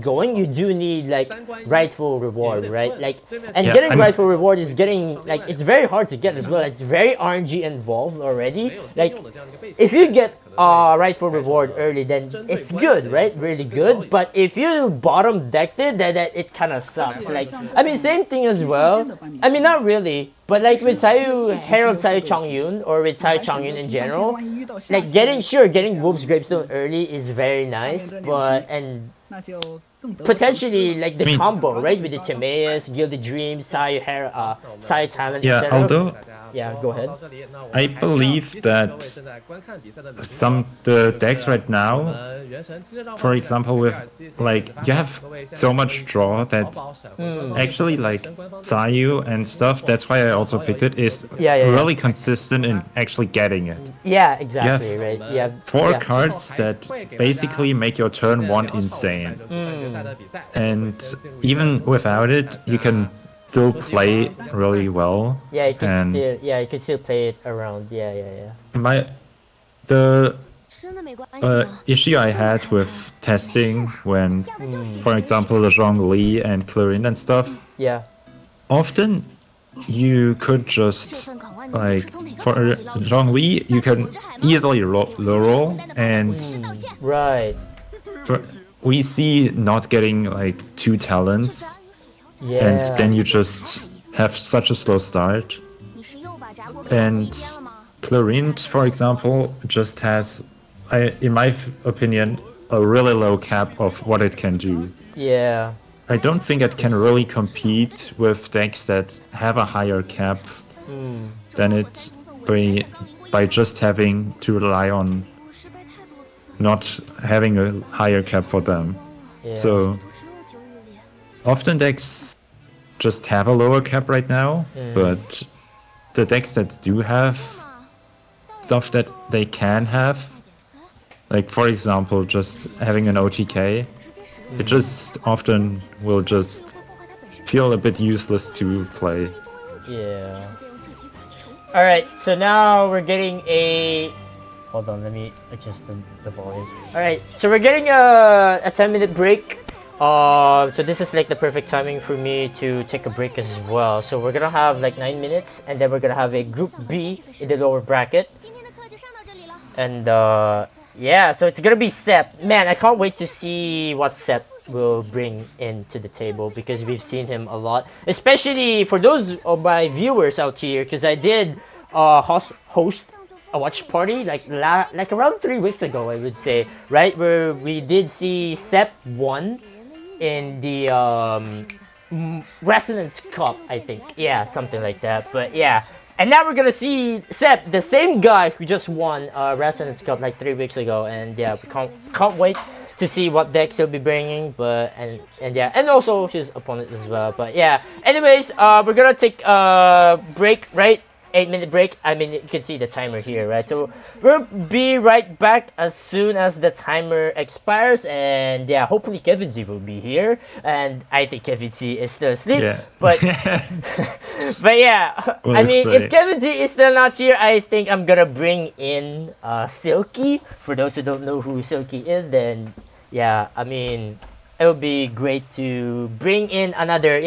going, you do need like rightful reward, right? Like, and getting rightful reward is getting like, it's very hard to get as well. It's very RNG involved already. Like if you get rightful reward early, then it's good, right? Really good. But if you bottom decked it, then it kind of sucks. Like, I mean, same thing as well. I mean, not really, but like with Herald Sayu Chongyun, or with Sayu Chongyun in general, like getting Wolf's Gravestone early is very nice, but potentially like the combo, right, with the Timaeus, Gilded Dreams, Sayu Talent, etc. Although go ahead. I believe that the decks right now, for example, with like you have so much draw that actually like Sayu and stuff, that's why I also picked it, is really consistent in actually getting it. Yeah, exactly, right. Yeah. 4 cards that basically make your turn 1 insane. And even without it, you can still play really well. Yeah, you can still play it around. The issue I had with testing when, for example, the Zhongli and Clarin and stuff. Yeah. Often you could just like for Zhongli, you can easily low roll, and right. We see not getting like 2 talents, and then you just have such a slow start. And Clarint, for example, just has, in my opinion, a really low cap of what it can do. Yeah. I don't think it can really compete with decks that have a higher cap than it by just having to rely on not having a higher cap for them. So often decks just have a lower cap right now, but the decks that do have stuff that they can have, like for example just having an OTK, it just often will just feel a bit useless to play. Yeah. Alright, so now we're getting a... Hold on, let me adjust the volume. Alright, so we're getting a 10-minute break So this is like the perfect timing for me to take a break as well. So we're gonna have like 9 minutes, and then we're gonna have a group B in the lower bracket. And yeah, so it's gonna be Sep. Man, I can't wait to see what Sep will bring into the table, because we've seen him a lot, especially for those of my viewers out here, because I did host a watch party like around 3 weeks ago, I would say, right, where we did see Sep won in the Resonance Cup, I think. Yeah, something like that. But yeah, and now we're gonna see Sep, the same guy who just won Resonance Cup like 3 weeks ago. And yeah, we can't wait to see what decks he'll be bringing. But and yeah, and also his opponent as well. But yeah, anyways, we're gonna take a break, right? 8-minute break. I mean, you can see the timer here, right? So we'll be right back as soon as the timer expires. And yeah, hopefully Kevin Z will be here, and I think Kevin Z is still asleep. Yeah. But but yeah, I mean, if Kevin Z is still not here, I think I'm gonna bring in Silky. For those who don't know who Silky is, then yeah, I mean, it would be great to bring in another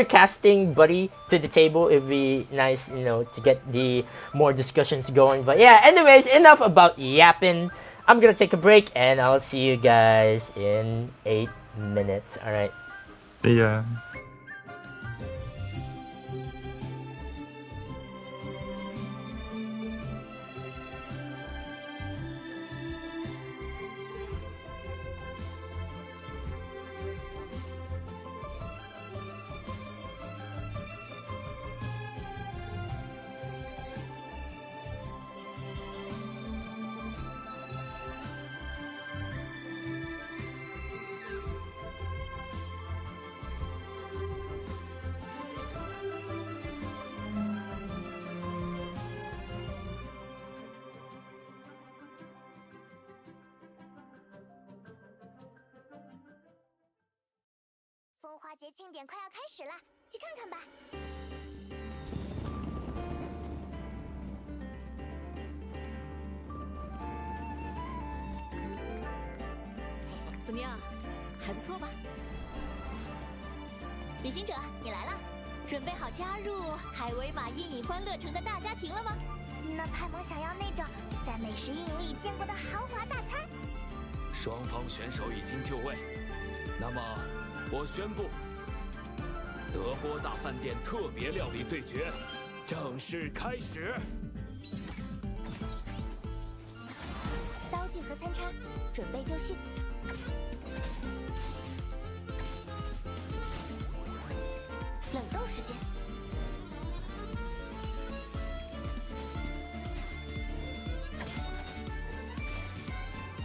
casting buddy to the table. It would be nice, to get the more discussions going. But yeah, anyways, enough about yapping. I'm gonna take a break, and I'll see you guys in 8 minutes. All right. Yeah.风花节庆典快要开始了，去看看吧。怎么样，还不错吧？旅行者，你来了，准备好加入海维玛阴影欢乐城的大家庭了吗？那派蒙想要那种在美食阴影里见过的豪华大餐。双方选手已经就位，那么我宣布，德波大饭店特别料理对决正式开始。刀具和餐叉准备就绪。冷冻时间。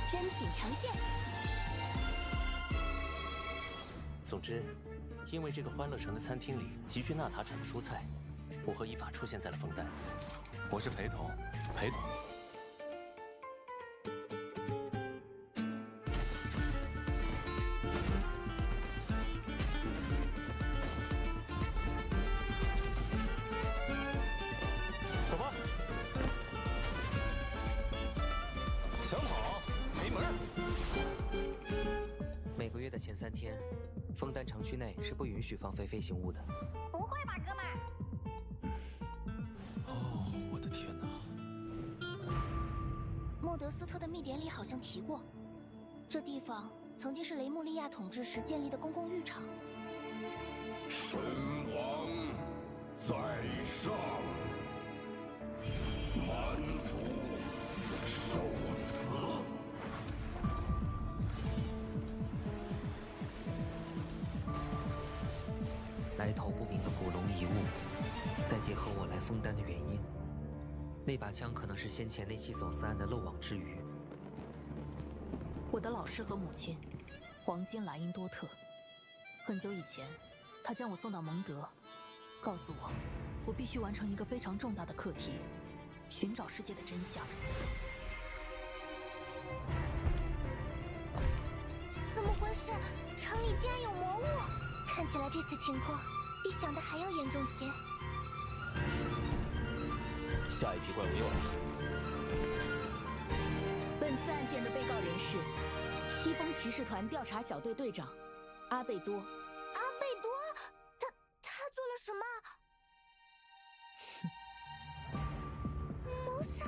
珍品呈现。总之，因为这个欢乐城的餐厅里急需纳塔产的蔬菜，我和伊法出现在了枫丹。我是陪同，陪同。走吧。想跑没门儿。每个月的前3天，枫丹城区内是不允许放飞飞行物的。不会吧，哥们儿？哦，我的天哪！莫德斯特的密典里好像提过，这地方曾经是雷穆利亚统治时建立的公共浴场。神王在上，蛮族受死。来头不明的古龙遗物，再结合我来枫丹的原因，那把枪可能是先前那起走私案的漏网之鱼。我的老师和母亲，黄金莱茵多特。很久以前，他将我送到蒙德，告诉我必须完成一个非常重大的课题，寻找世界的真相。怎么回事？城里竟然有魔物！看起来这次情况比想的还要严重些。下一批怪物又来了。本次案件的被告人是西风骑士团调查小队队长阿贝多。阿贝多，他做了什么？谋杀？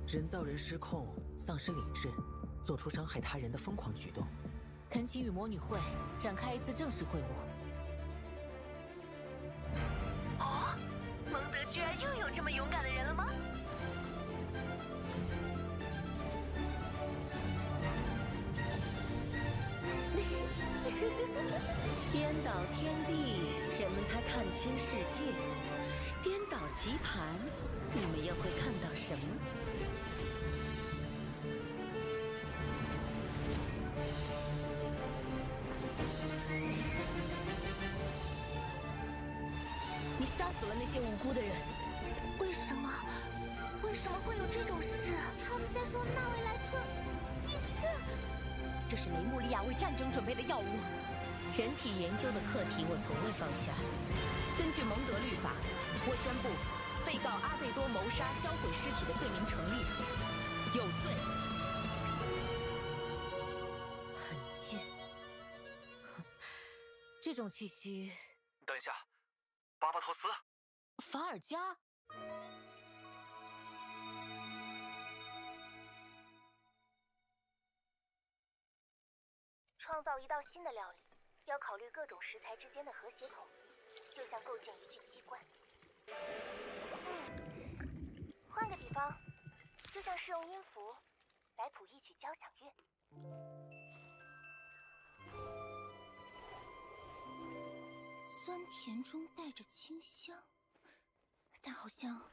人造人失控，丧失理智，做出伤害他人的疯狂举动。恳请与魔女会展开一次正式会晤。哦，蒙德居然又有这么勇敢的人了吗？颠倒天地，人们才看清世界；颠倒棋盘，你们又会看到什么？你杀死了那些无辜的人，为什么？为什么会有这种事？他们在说纳维莱特一次。这是雷穆利亚为战争准备的药物。人体研究的课题我从未放下。根据蒙德律法，我宣布，被告阿贝多谋杀、销毁尸体的罪名成立，有罪。很贱，这种气息。等一下，巴巴托斯，法尔加。创造一道新的料理，要考虑各种食材之间的和谐统一，就像构建一具机关。换个地方，就像是用音符来谱一曲交响乐。酸甜中带着清香，但好像，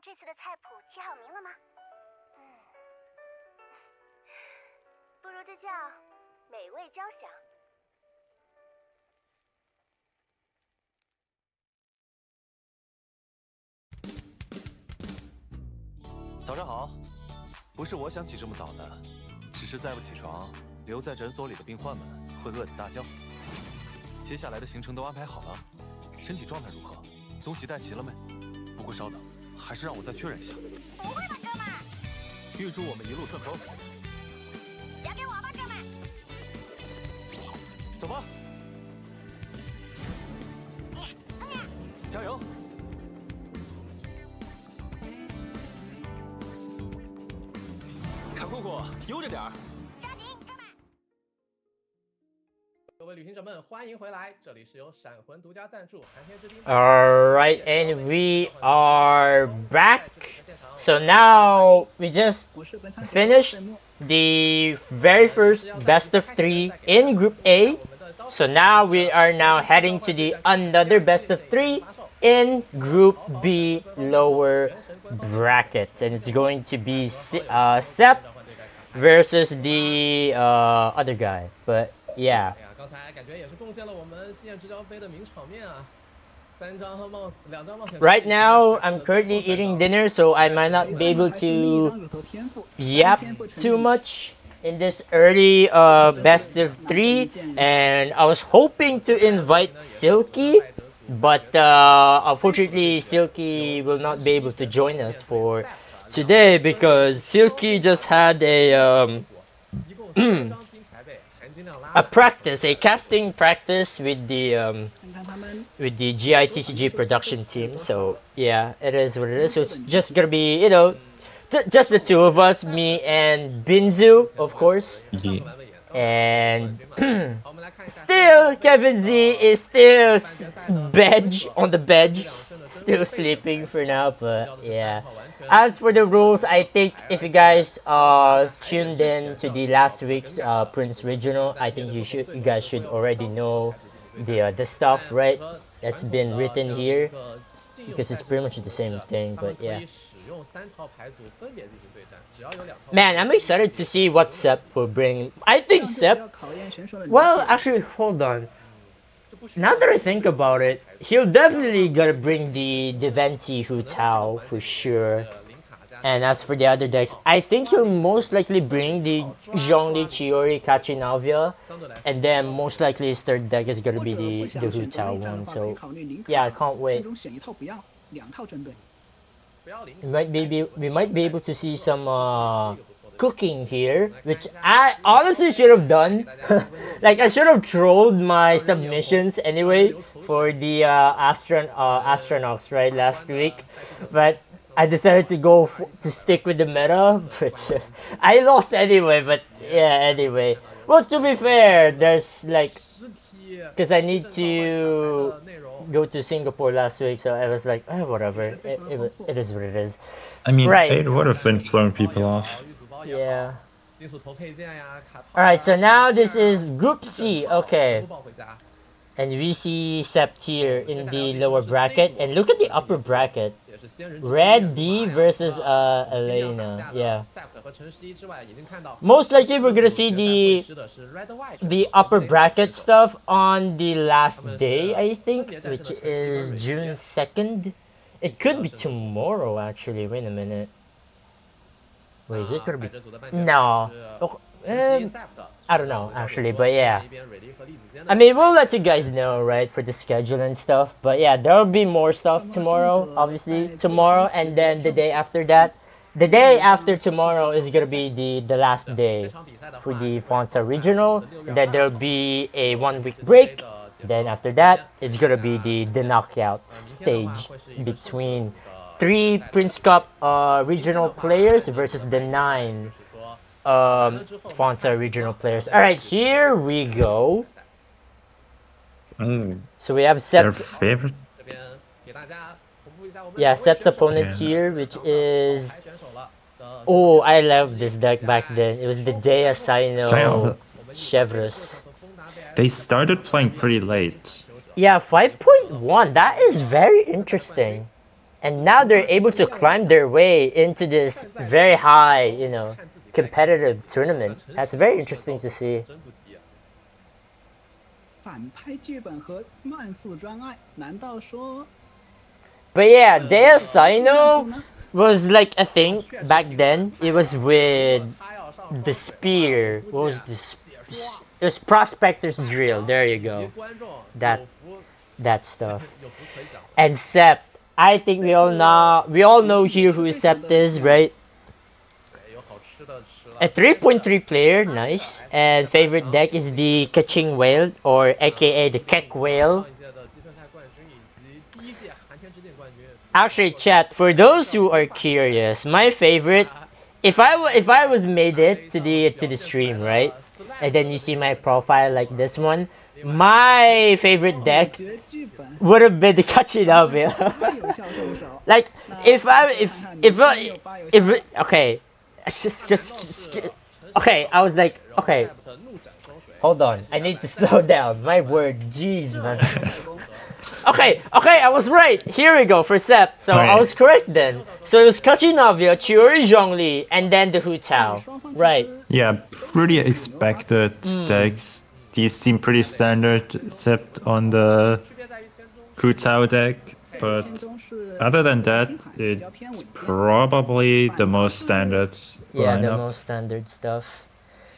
这次的菜谱起好名了吗？不如就叫美味交响。早上好，不是我想起这么早的，只是再不起床，留在诊所里的病患们会饿得大叫。接下来的行程都安排好了，身体状态如何？东西带齐了没？不过稍等。还是让我再确认一下。不会吧，哥们！预祝我们一路顺风。交给我吧，哥们！走吧。加油！卡酷酷，悠着点儿。抓紧，哥们！各位旅行者们，欢迎回来！这里是由闪魂独家赞助，寒天之滨。Alright, and we are back. So now we just finished the very first best of 3 in Group A. So now we are now heading to the another best of 3 in Group B lower bracket, and it's going to be Sep versus the other guy. But yeah. Right now, I'm currently eating dinner, so I might not be able to yap too much in this early best of 3. And I was hoping to invite Silky, but unfortunately, Silky will not be able to join us for today because Silky just had a a casting practice with the GI TCG production team. So yeah, it is what it is. So it's just gonna be, you know, just the two of us, me and Binzu, of course. Yeah. And still, Kevin Z is still on the bed, still sleeping for now. But yeah, as for the rules, I think if you guys tuned in to the last week's Prince Regional, I think you guys should already know the stuff, right? That's been written here because it's pretty much the same thing. But yeah. Man, I'm excited to see what Sep will bring. I think Sep... Well, actually, hold on. Now that I think about it, he'll definitely gonna bring the Venti Hu Tao for sure. And as for the other decks, I think he'll most likely bring the Zhongli, Chiori, Kachinavia. And then most likely his third deck is gonna be the Hu Tao one. So yeah, I can't wait. We might be able to see some cooking here, which I honestly should have done. Like I should have trolled my submissions anyway for the astronauts right last week, but I decided to stick with the meta. But I lost anyway. But yeah, anyway. Well, to be fair, there's like, because I need to go to Singapore last week, so I was like, oh, whatever. It is what it is. I mean, right. It would have been throwing people off. Yeah. Alright, so now this is Group C. Okay. And we see Sept here in the lower bracket. And look at the upper bracket. Red D versus Elena. Yeah. Most likely we're gonna see the upper bracket stuff on the last day, I think, which is June 2nd. It could be tomorrow actually. Wait a minute. Wait, is it gonna be? No. I don't know actually, but yeah. I mean, we'll let you guys know, right, for the schedule and stuff. But yeah, there'll be more stuff tomorrow, obviously. Tomorrow, and then the day after that. The day after tomorrow is gonna be the last day for the Fonta Regional. And then there'll be a 1-week break. Then after that, it's gonna be the knockout stage between 3 Prince Cup regional players versus the 9 Fonta regional players. Alright, here we go. So we have Sept. Their favorite? Yeah, Sept's opponent here, which is... Oh, I love this deck back then. It was the Dea Sino Chevreuse. They started playing pretty late. Yeah, 5.1. That is very interesting. And now they're able to climb their way into this very high, you know, competitive tournament. That's very interesting to see. But yeah, Dea Sino was like a thing back then. It was with the spear. What was this? It was Prospector's Drill. There you go. That stuff. And Sept. I think we all know here who Sept is, right? A 3.3 player, nice. And favorite deck is the Kaching Whale, or aka the Kek Whale. Actually, chat, for those who are curious, my favorite, if I was made it to the stream, right? And then you see my profile like this one, my favorite deck would have been the Kachinavia. Like if okay, okay, I was like, okay, hold on, I need to slow down. My word, jeez, man. Okay, I was right. Here we go for Sept. So I was correct then. So it was Kachinavia, Chiori Zhongli, and then the Hu Tao. Right. Yeah, pretty expected decks. These seem pretty standard, except on the Hu Tao deck. But other than that, it's probably the most standard Yeah, lineup. the most standard stuff.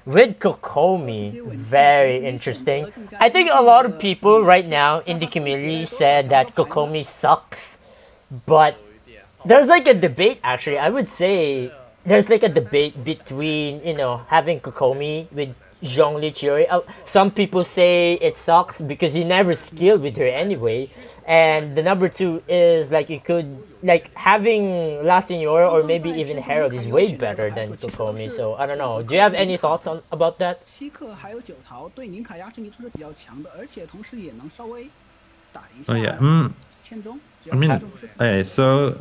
With Kokomi, very interesting. I think a lot of people right now in the community said that Kokomi sucks, but there's like a debate actually. I would say there's like a debate between, you know, having Kokomi with Zhongli Chiori. Some people say it sucks because you never skilled with her anyway. And the number two is like you could like having La Signora or maybe even Herald is way better than Kokomi. So I don't know. Do you have any thoughts on about that? 西克还有九桃对宁卡压制力都是比较强的，而且同时也能稍微打一下 Oh yeah. 千中。 I mean, okay, so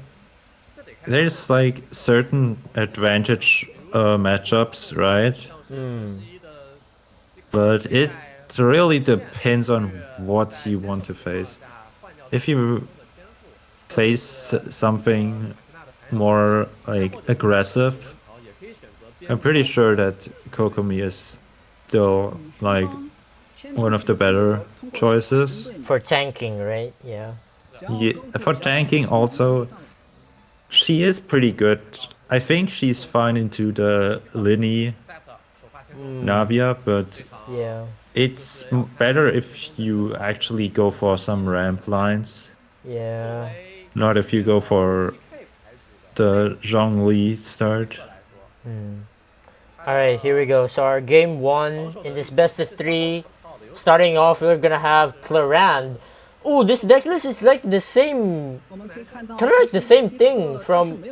there's like certain advantage matchups, right? But it really depends on what you want to face. If you face something more like aggressive, I'm pretty sure that Kokomi is still like one of the better choices. For tanking, right? Yeah. Yeah, for tanking also, she is pretty good. I think she's fine into the Linny Navia, but yeah, it's better if you actually go for some ramp lines. Yeah. Not if you go for the Zhongli start. Alright, here we go. So our game one in this best of three. Starting off, we're gonna have Clarand. Oh, this deck list is like the same, kind of like the same thing from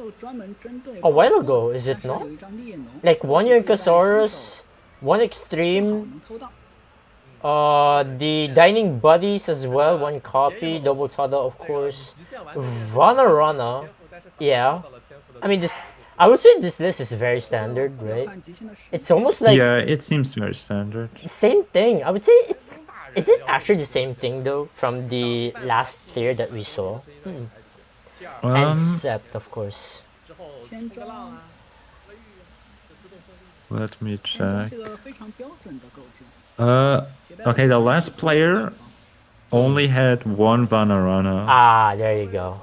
a while ago, is it not? Like one Yonkasaurus, one Extreme, the Dining Buddies as well, one copy, Double Tada of course, Vanarana, yeah. I mean this, I would say this list is very standard, right? It's almost like... Yeah, it seems very standard. Same thing, I would say it's... Is it actually the same thing though from the last player that we saw? And Sept, of course. Let me check. Okay, the last player only had one Vanarana. Ah, there you go.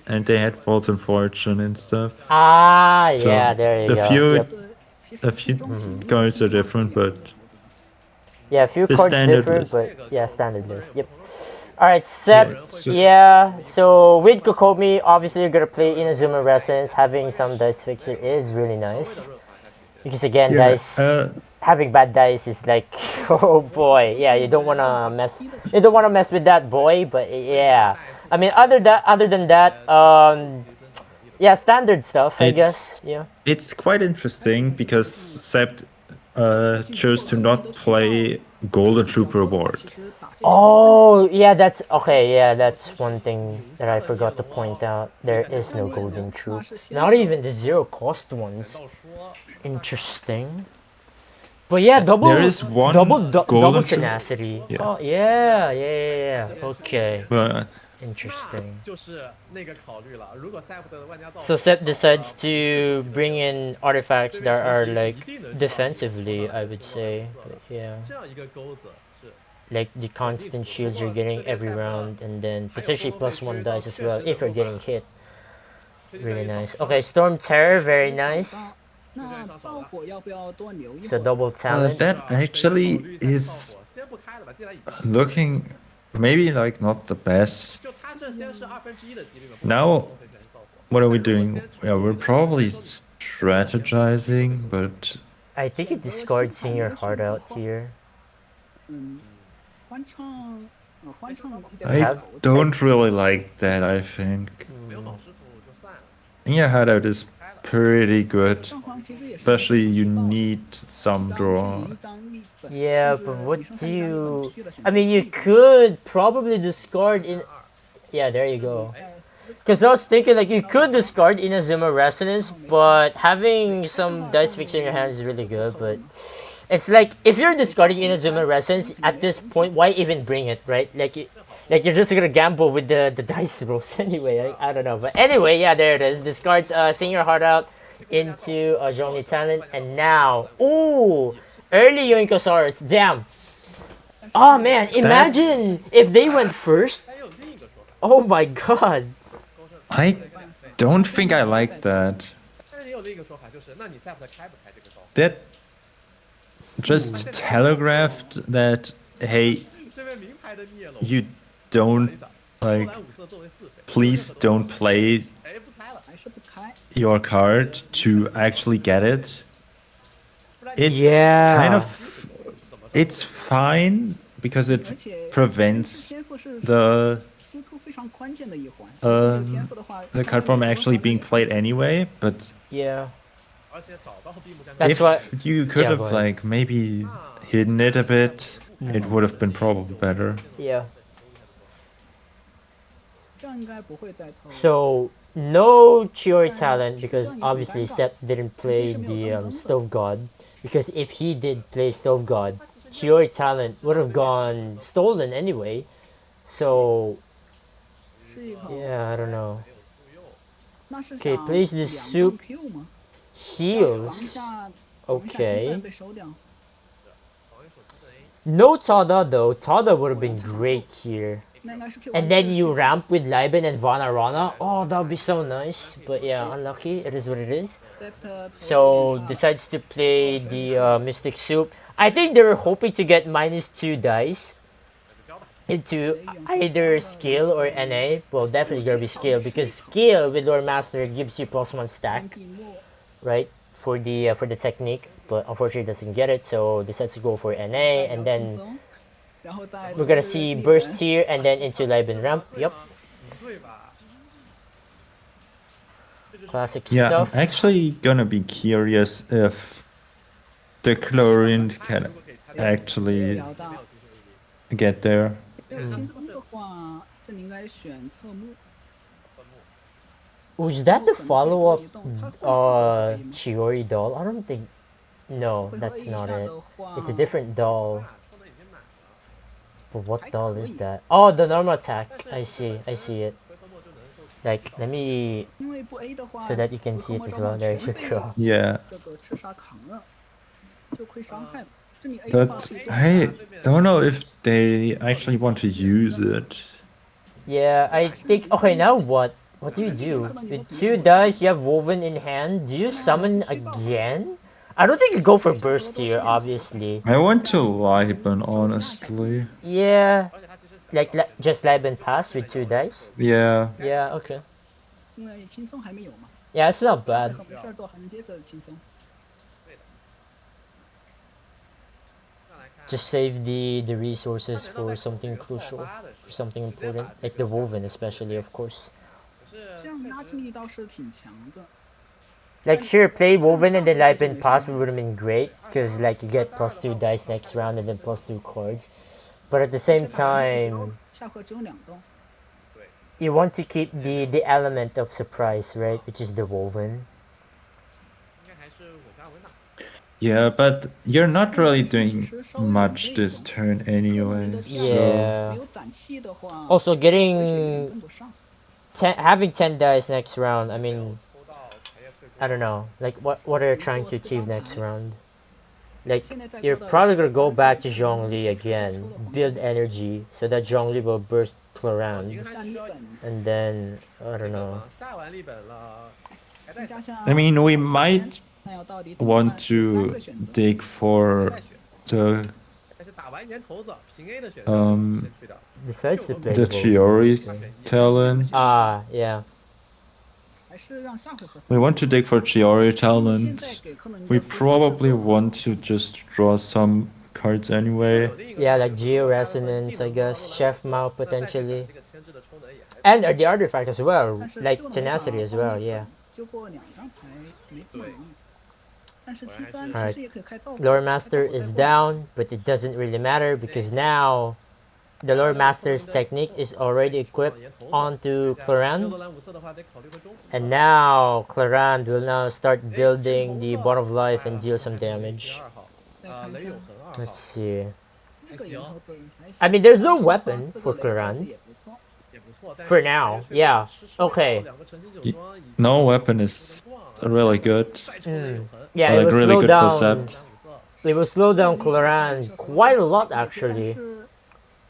And they had Bolts and Fortune and stuff. Ah, yeah, there you go. A few cards are different, but... Yeah, a few the cards different, but yeah, standard list. Yep. Alright, Sept, yeah. So with Kokomi, obviously you're gonna play Inazuma Resonance. Having some dice fixer is really nice. Because again, dice, having bad dice is like, oh boy, yeah, you don't wanna mess with that boy, but yeah. I mean, other than that, yeah, standard stuff, I guess. Yeah. It's quite interesting because Sept chose to not play Golden Trooper Ward. Oh, yeah, that's okay. Yeah, that's one thing that I forgot to point out. There is no Golden Troop. Not even the zero cost ones. Interesting. But yeah, double tenacity. Yeah. Oh, yeah. Okay. But interesting. So Sept decides to bring in artifacts that are like defensively, I would say. But yeah. Like the constant shields you're getting every round, and then potentially +1 dice as well if you're getting hit. Really nice. Okay, Storm Terror, very nice. So double talent. That actually is looking maybe like not the best. Now, what are we doing? Yeah, we're probably strategizing, but I think you discard Senior Heart out here. I don't really like that, I think. Yeah, Hideout is pretty good. Especially you need some draw. Yeah, but what do you... I mean, you could probably discard in... Yeah, there you go. Because I was thinking, like, you could discard Inazuma Resonance, but having some dice fixer in your hand is really good, but... It's like if you're discarding Inazuma Resonance at this point, why even bring it, right? Like you're just gonna gamble with the dice rolls anyway. I don't know, but anyway, yeah, there it is. Discards Sing Your Heart Out into Zhongli Talent, and now, ooh, early Yoinkosaurus. Damn. Oh man, imagine if they went first. Oh my god. I don't think I like that. That just telegraphed that, hey, you don't, like, please don't play your card to actually get it. It kind of, it's fine because it prevents the card from actually being played anyway, but yeah, that's if what you could have like maybe hidden it a bit, it would have been probably better. Yeah. So no Chiori Talent because obviously Seth didn't play the Stove God, because if he did play Stove God, Chiori Talent would have gone stolen anyway. So yeah, I don't know. Okay, plays the soup. Heals. Okay. No Tada though. Tada would have been great here. And then you ramp with Liben and Vanarana. Oh, that would be so nice. But yeah, unlucky. It is what it is. So decides to play the Mystic Soup. I think they were hoping to get -2 dice into either skill or NA. Well, definitely gonna be skill, because skill with Lore Master gives you +1 stack, right, for the technique. But unfortunately doesn't get it, so decides to go for NA, and then we're gonna see burst here and then into Liben ramp. Yep. Classic Yeah, stuff. I'm actually gonna be curious if the chlorine can actually get there. Was that the follow-up Chiori doll? I don't think... No, that's not it. It's a different doll. But what doll is that? Oh, the normal attack. I see it. Like, let me... So that you can see it as well. There you go. Yeah. But I don't know if they actually want to use it. Yeah, I think... Okay, now what? What do you do? With 2 dice, you have Woven in hand. Do you summon again? I don't think you go for burst here, obviously. I want to Liben, honestly. Yeah. Like just Liben pass with 2 dice? Yeah. Yeah, okay. Yeah, it's not bad. Just save the resources for something crucial, for something important, like the Woven especially, of course. Like, sure, play Woven and then Liben pass would have been great, because like you get +2 dice next round and then +2 cards. But at the same time, you want to keep the element of surprise, right? Which is the Woven. Yeah, but you're not really doing much this turn anyway. Yeah. Also, getting having 10 dice next round. I mean, I don't know. Like, what are you trying to achieve next round? Like, you're probably gonna go back to Zhongli again, build energy, so that Zhongli will burst Clorand, and then I don't know. I mean, we might want to dig for the Besides the Chiori talent. Ah, yeah. We want to dig for Chiori talent. We probably want to just draw some cards anyway. Yeah, like Geo Resonance, I guess. Chef Mao potentially. And the artifact as well, like Tenacity as well, yeah. Alright, Lore Master is down, but it doesn't really matter because now the Lore Master's technique is already equipped onto Clorand. And now Clorand will now start building the Bond of Life and deal some damage. 雷永恒2号。 Let's see. 行， I mean, there's no weapon for Cloran 也不错。 for now. Yeah. Okay. No weapon is really good. Yeah, Like it will really slow good for down. Sept. It will slow down Cloran quite a lot, actually.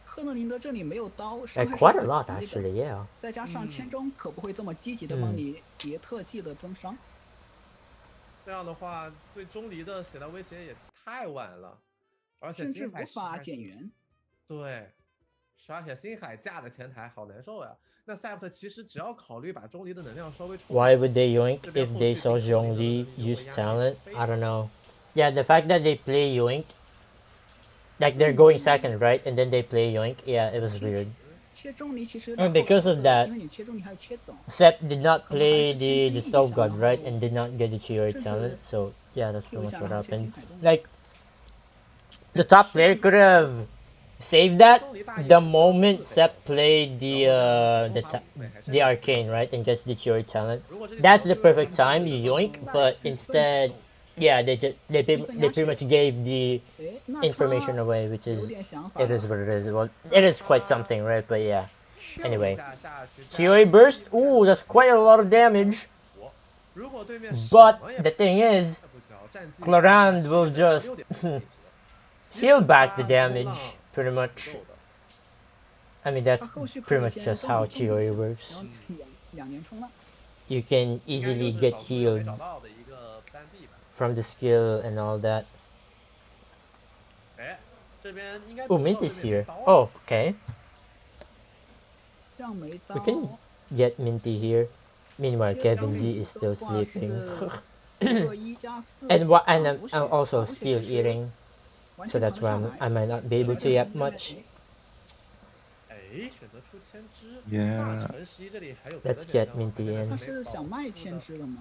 赫诺林德这里没有刀， Like quite a lot, actually. Yeah. 再加上千中可不会这么积极的帮你叠特技的增伤。这样的话，对钟离的血量威胁也太晚了，而且甚至星海无法减员。对，而且星海架在前台，好难受呀。那 Sept 其实只要考虑把钟离的能量稍微充。 Why would they yoink if they saw Zhongli use talent? I don't know. Yeah, the fact that they play yoink, like they're going second, right? And then they play yoink. Yeah, it was weird. 切中离其实 And because of that, 因为你切中离还有切走。 Sept did not play the Stove God, right? And did not get the Chiori talent. So yeah, that's pretty much what happened. Like the top player could have saved that the moment Sept played the arcane, right? And gets the Chiori talent. That's the perfect time, you yoink, but instead, yeah, they pretty much gave the information away, which is it is what it is. Well, it is quite something, right? But yeah. Anyway, Chiori burst. Ooh, that's quite a lot of damage. But the thing is, Cloran will just heal back the damage, pretty much. I mean, that's pretty much just how Chiori works. You can easily get healed from the skill and all that. Oh, Mint is here. Oh, okay. We can get Minty here. Meanwhile, Kevin Z is still sleeping. and I'm also still eating. So that's why I might not be able to yap much. Yeah. Let's get Minty in. 他是想卖千只的吗？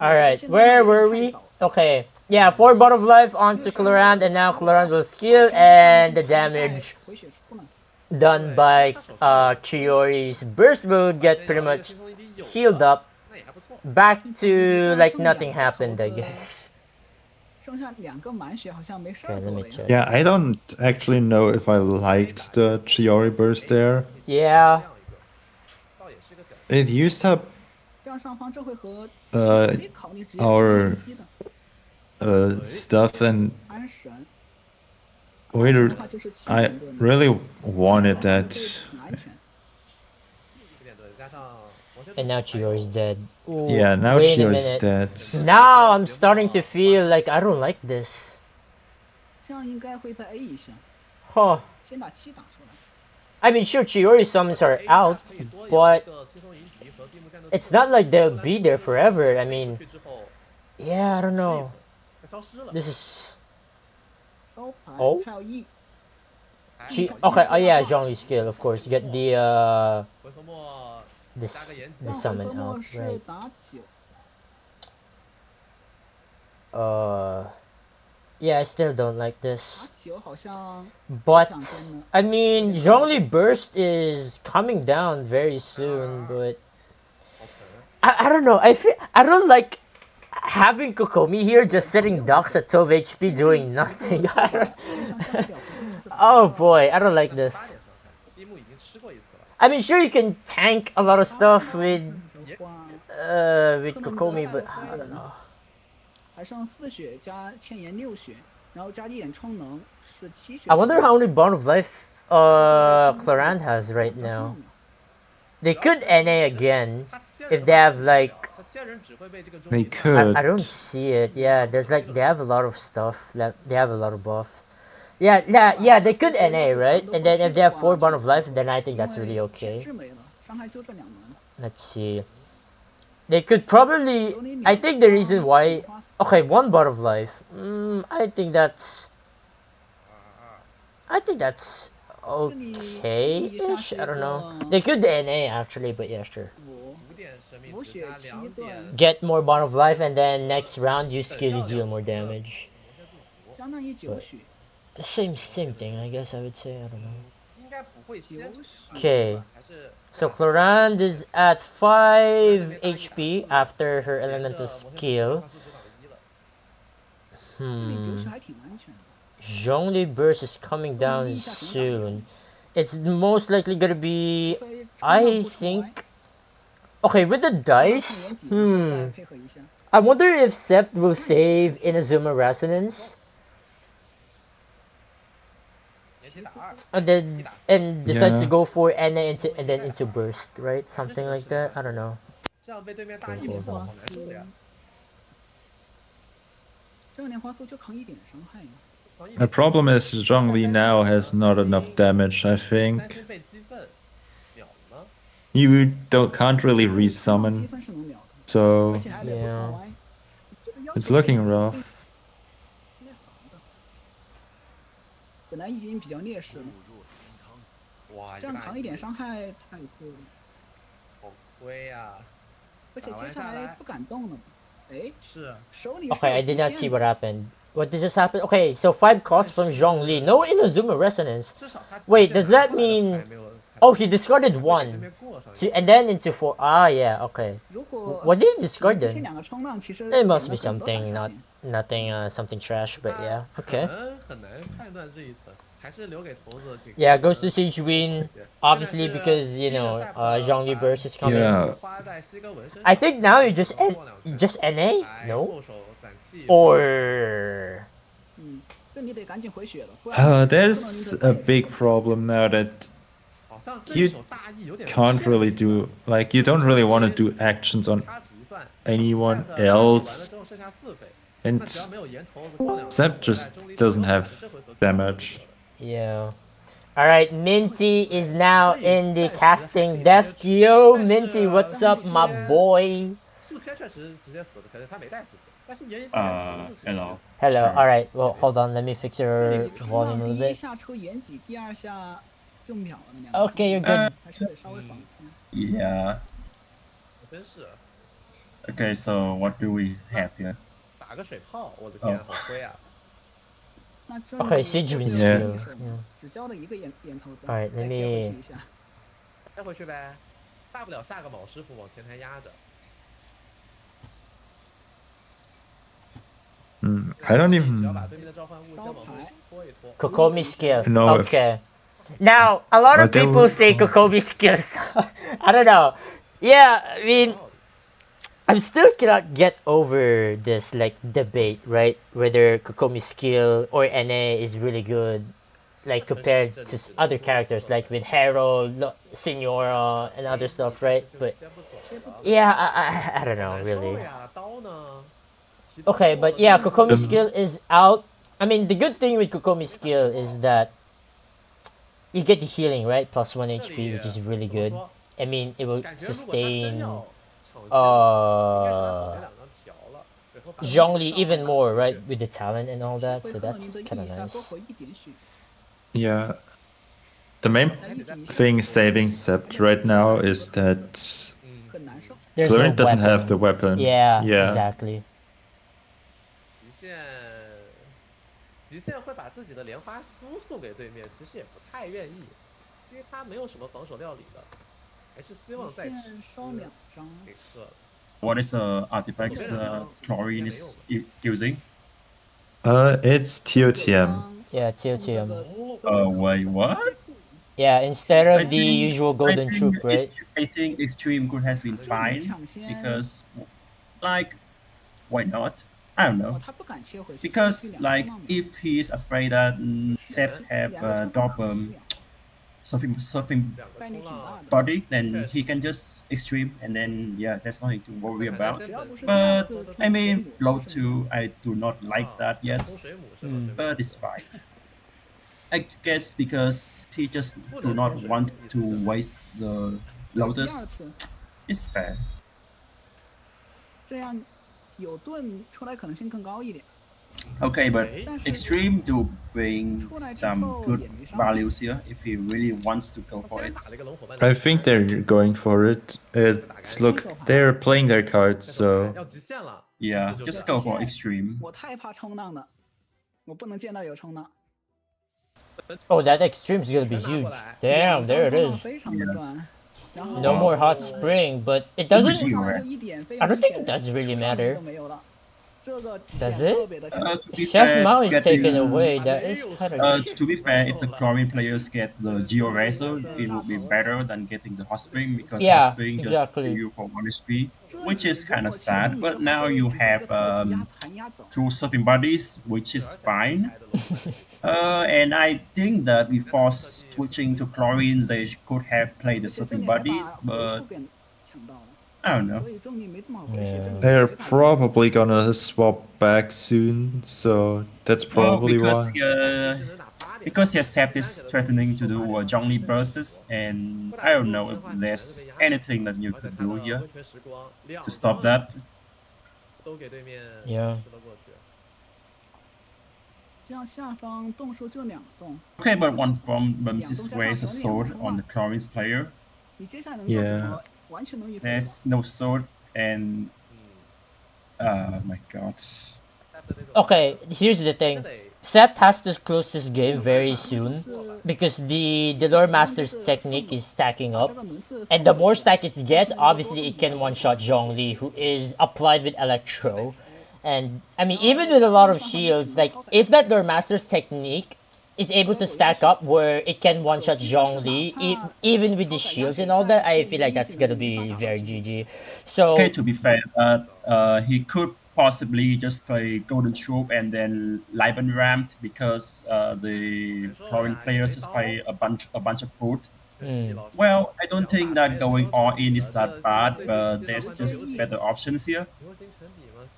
Alright, where were we? Okay, yeah, 4 bot of life onto Cloran, and now Cloran will skill, and the damage done by Chiori's burst will get pretty much healed up, back to like nothing happened, I guess. 剩下2个满血好像没事 Okay, 儿 let 做 me 了呀。 check. Yeah, I don't actually know if I liked the Chiori burst there. Yeah. It used up 这样上方这回合 our stuff, and 安神 I really wanted that. And now Chiori's dead. Ooh, Yeah, now wait a Chiori's minute. dead. Now I'm starting to feel like I don't like this. 这样应该会再 A 一下， Huh. 先把7打出来。 I mean, sure, Chiori summons are out, but it's not like they'll be there forever. I mean, yeah, I don't know. This is... 收牌 Oh? 还有 E， Okay, oh yeah, Zhongli skill, of course. Get the the summon 回合 out, 末是 right? 打9， Yeah, I still don't like this. 打9好像 But 抢先呢。 I mean, Zhongli burst is coming down very soon, but I don't know. I don't like having Kokomi here just sitting ducks at 12 HP doing nothing. Oh boy, I don't like this. I mean, sure you can tank a lot of stuff with Kokomi, but I don't know. 还剩4血加千言6血，然后加一点充能是7血。 I wonder how many bond of life Cloran has right now. They could NA again if they have like. They could. I don't see it. Yeah, there's like they have a lot of stuff. They have a lot of buff. Yeah, they could NA, right? And then if they have 4 bond of life, then I think that's really okay. 质没了，伤害就这2门。 Let's see. They could probably. I think the reason why. Okay, 1 bond of life. I think that's okay-ish. I don't know. They could NA actually, but yeah, sure. 5血7段， Get more bond of life, and then next round you skill, you deal more damage. 相当于9血。 Same thing, I guess I would say. I don't know. 应该不会先 Okay, so Cloran is at 5 HP after her elemental skill. Zhongli burst is coming down soon. It's most likely gonna be, I think. Okay, with the dice, I wonder if Seth will save Inazuma Resonance. And decides to go for Anna and then into burst, right? Something like that. I don't know. The problem is Zhongli now has not enough damage, I think. You can't really resummon, so yeah, it's looking rough. 本来已经比较劣势了，这样扛一点伤害太亏了，好亏呀！而且接下来不敢动了。哎，是手里 Okay, I did not see what happened. What did just happen? Okay, so 5 costs from Zhongli. No Inazuma Resonance. Wait, does that mean... Oh, he discarded 1. And then into 4. Ah, yeah, okay. What did he discard then? It must be something, nothing, something trash, but yeah, okay. Yeah, goes to Siege win, obviously because, you know, Zhongli Burst is coming. Yeah. I think now you just NA? No? Or... There's a big problem now that you can't really do, like, you don't really want to do actions on anyone else, and Zep just doesn't have damage. Yeah. Alright, Minty is now in the casting desk. Yo, Minty, what's up, my boy? Hello. Hello, alright, well, hold on, let me fix your volume a little bit. Okay, you're good. Yeah. Okay, so what do we have here? Okay, Siege wins skill. Alright, let me... I don't even... Kokomi skill. No, okay. Now, a lot of people say Kokomi skills. I don't know. Yeah, I mean... I still cannot get over this, like, debate, right? Whether Kokomi skill or NA is really good, like, compared to other characters, like with Harold, Signora, and other stuff, right? But, yeah, I don't know, really. Okay, but yeah, Kokomi skill is out. I mean, the good thing with Kokomi skill is that you get the healing, right? Plus 1 HP, which is really good. I mean, it will sustain... Zhongli even more, right, with the talent and all that, so that's kind of nice. Yeah. The main thing saving Sept right now is that Florent doesn't have the weapon. Yeah, exactly. 极限会把自己的连发书送给对面，其实也不太愿意，因为他没有什么防守料理的。 What is artifacts Chlorine is using? It's TOTM. Yeah, TOTM. Wait, what? Yeah, instead of the usual golden troop, right? I think Extreme could has been fine because, like, why not? I don't know. Because, like, if he is afraid that Seth have drop surfing body, then he can just extreme, and then yeah, that's nothing to worry about. But I mean, float 2, I do not like that yet, but it's fine. I guess because he just do not want to waste the lotus. It's fair. 这样有盾出来可能性更高一点。 Okay, but Extreme do bring some good values here if he really wants to go for it. I think they're going for it. Look, they're playing their cards, so... Yeah, just go for Extreme. 我太怕冲浪了，我不能见到有冲浪。 Oh, that Extreme is gonna be huge. Damn, there it is. No more hot spring, but it doesn't... I don't think it does really matter. Does it? To be Chef fair, Mao is taken getting, away. That is kind of. to be fair, if the chlorine players get the Geo Razor, it would be better than getting the Hot Spring because Yeah, Hot Spring just exactly. give you for 1 HP, which is kind of sad. But now you have 2 surfing bodies, which is fine. And I think that before switching to chlorine, they could have played the surfing buddies, but I don't know. They're probably gonna swap back soon, so that's probably why. Because Sep is threatening to do a Zhongli bursts, and I don't know if there's anything that you could do here to stop that. Yeah. Okay, but one problem is where's a sword on the chlorine's player? Yeah. There's no sword, and oh my god. Okay, here's the thing. Sept has to close this game very soon because the Lore Master's technique is stacking up. And the more stack it gets, obviously it can one-shot Zhongli, who is applied with Electro. And I mean, even with a lot of shields, like if that Lore Master's technique is able to stack up where it can one-shot Zhongli, even with the shields and all that, I feel like that's gonna be very GG. So okay, to be fair, he could possibly just play Golden Troop and then Liban ramped because the chlorine players just play a bunch of food. Well, I don't think that going all in is that bad, but there's just better options here.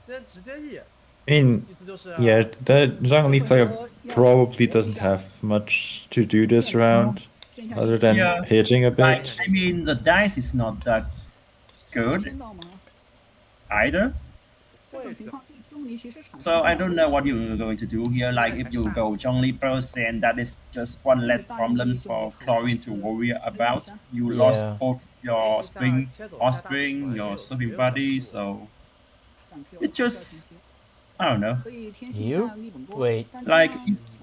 I mean, yeah, the Zhongli player probably doesn't have much to do this round, other than hitting a bit. Like, I mean, the dice is not that good either. So I don't know what you're going to do here. Like if you go Zhongli burst, then that is just one less problems for chlorine to worry about. You lost both your spring, offspring, your surfing buddy, so it just I don't know. You? Wait. Like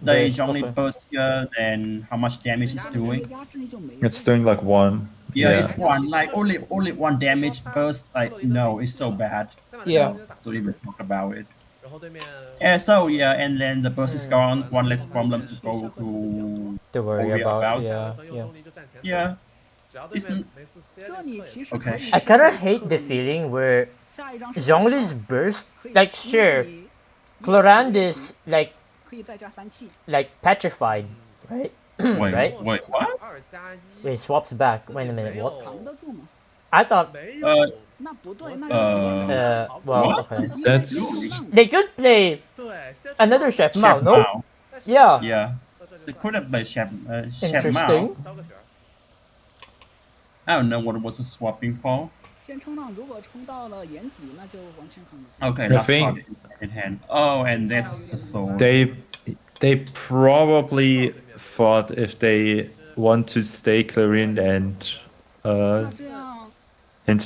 the Zhongli burst here, then how much damage it's doing? It's doing like 1. Yeah, it's 1. Like only 1 damage burst. Like no, it's so bad. Yeah. Don't even talk about it. Yeah, so yeah, and then the burst is gone. 1 less problems to go to worry about. Yeah. Okay. I kinda hate the feeling where Zhongli's burst, like sure, Clorand is like petrified, right? Wait, what? Wait, swaps back. Wait a minute, what? I thought. Well, okay. They could play another Chef Mao, no? Yeah. Yeah. They could have played Chef Mao. Interesting. I don't know what was the swapping for. Okay, last card in hand. Oh, and that's a sword. They probably thought if they want to stay Clarion and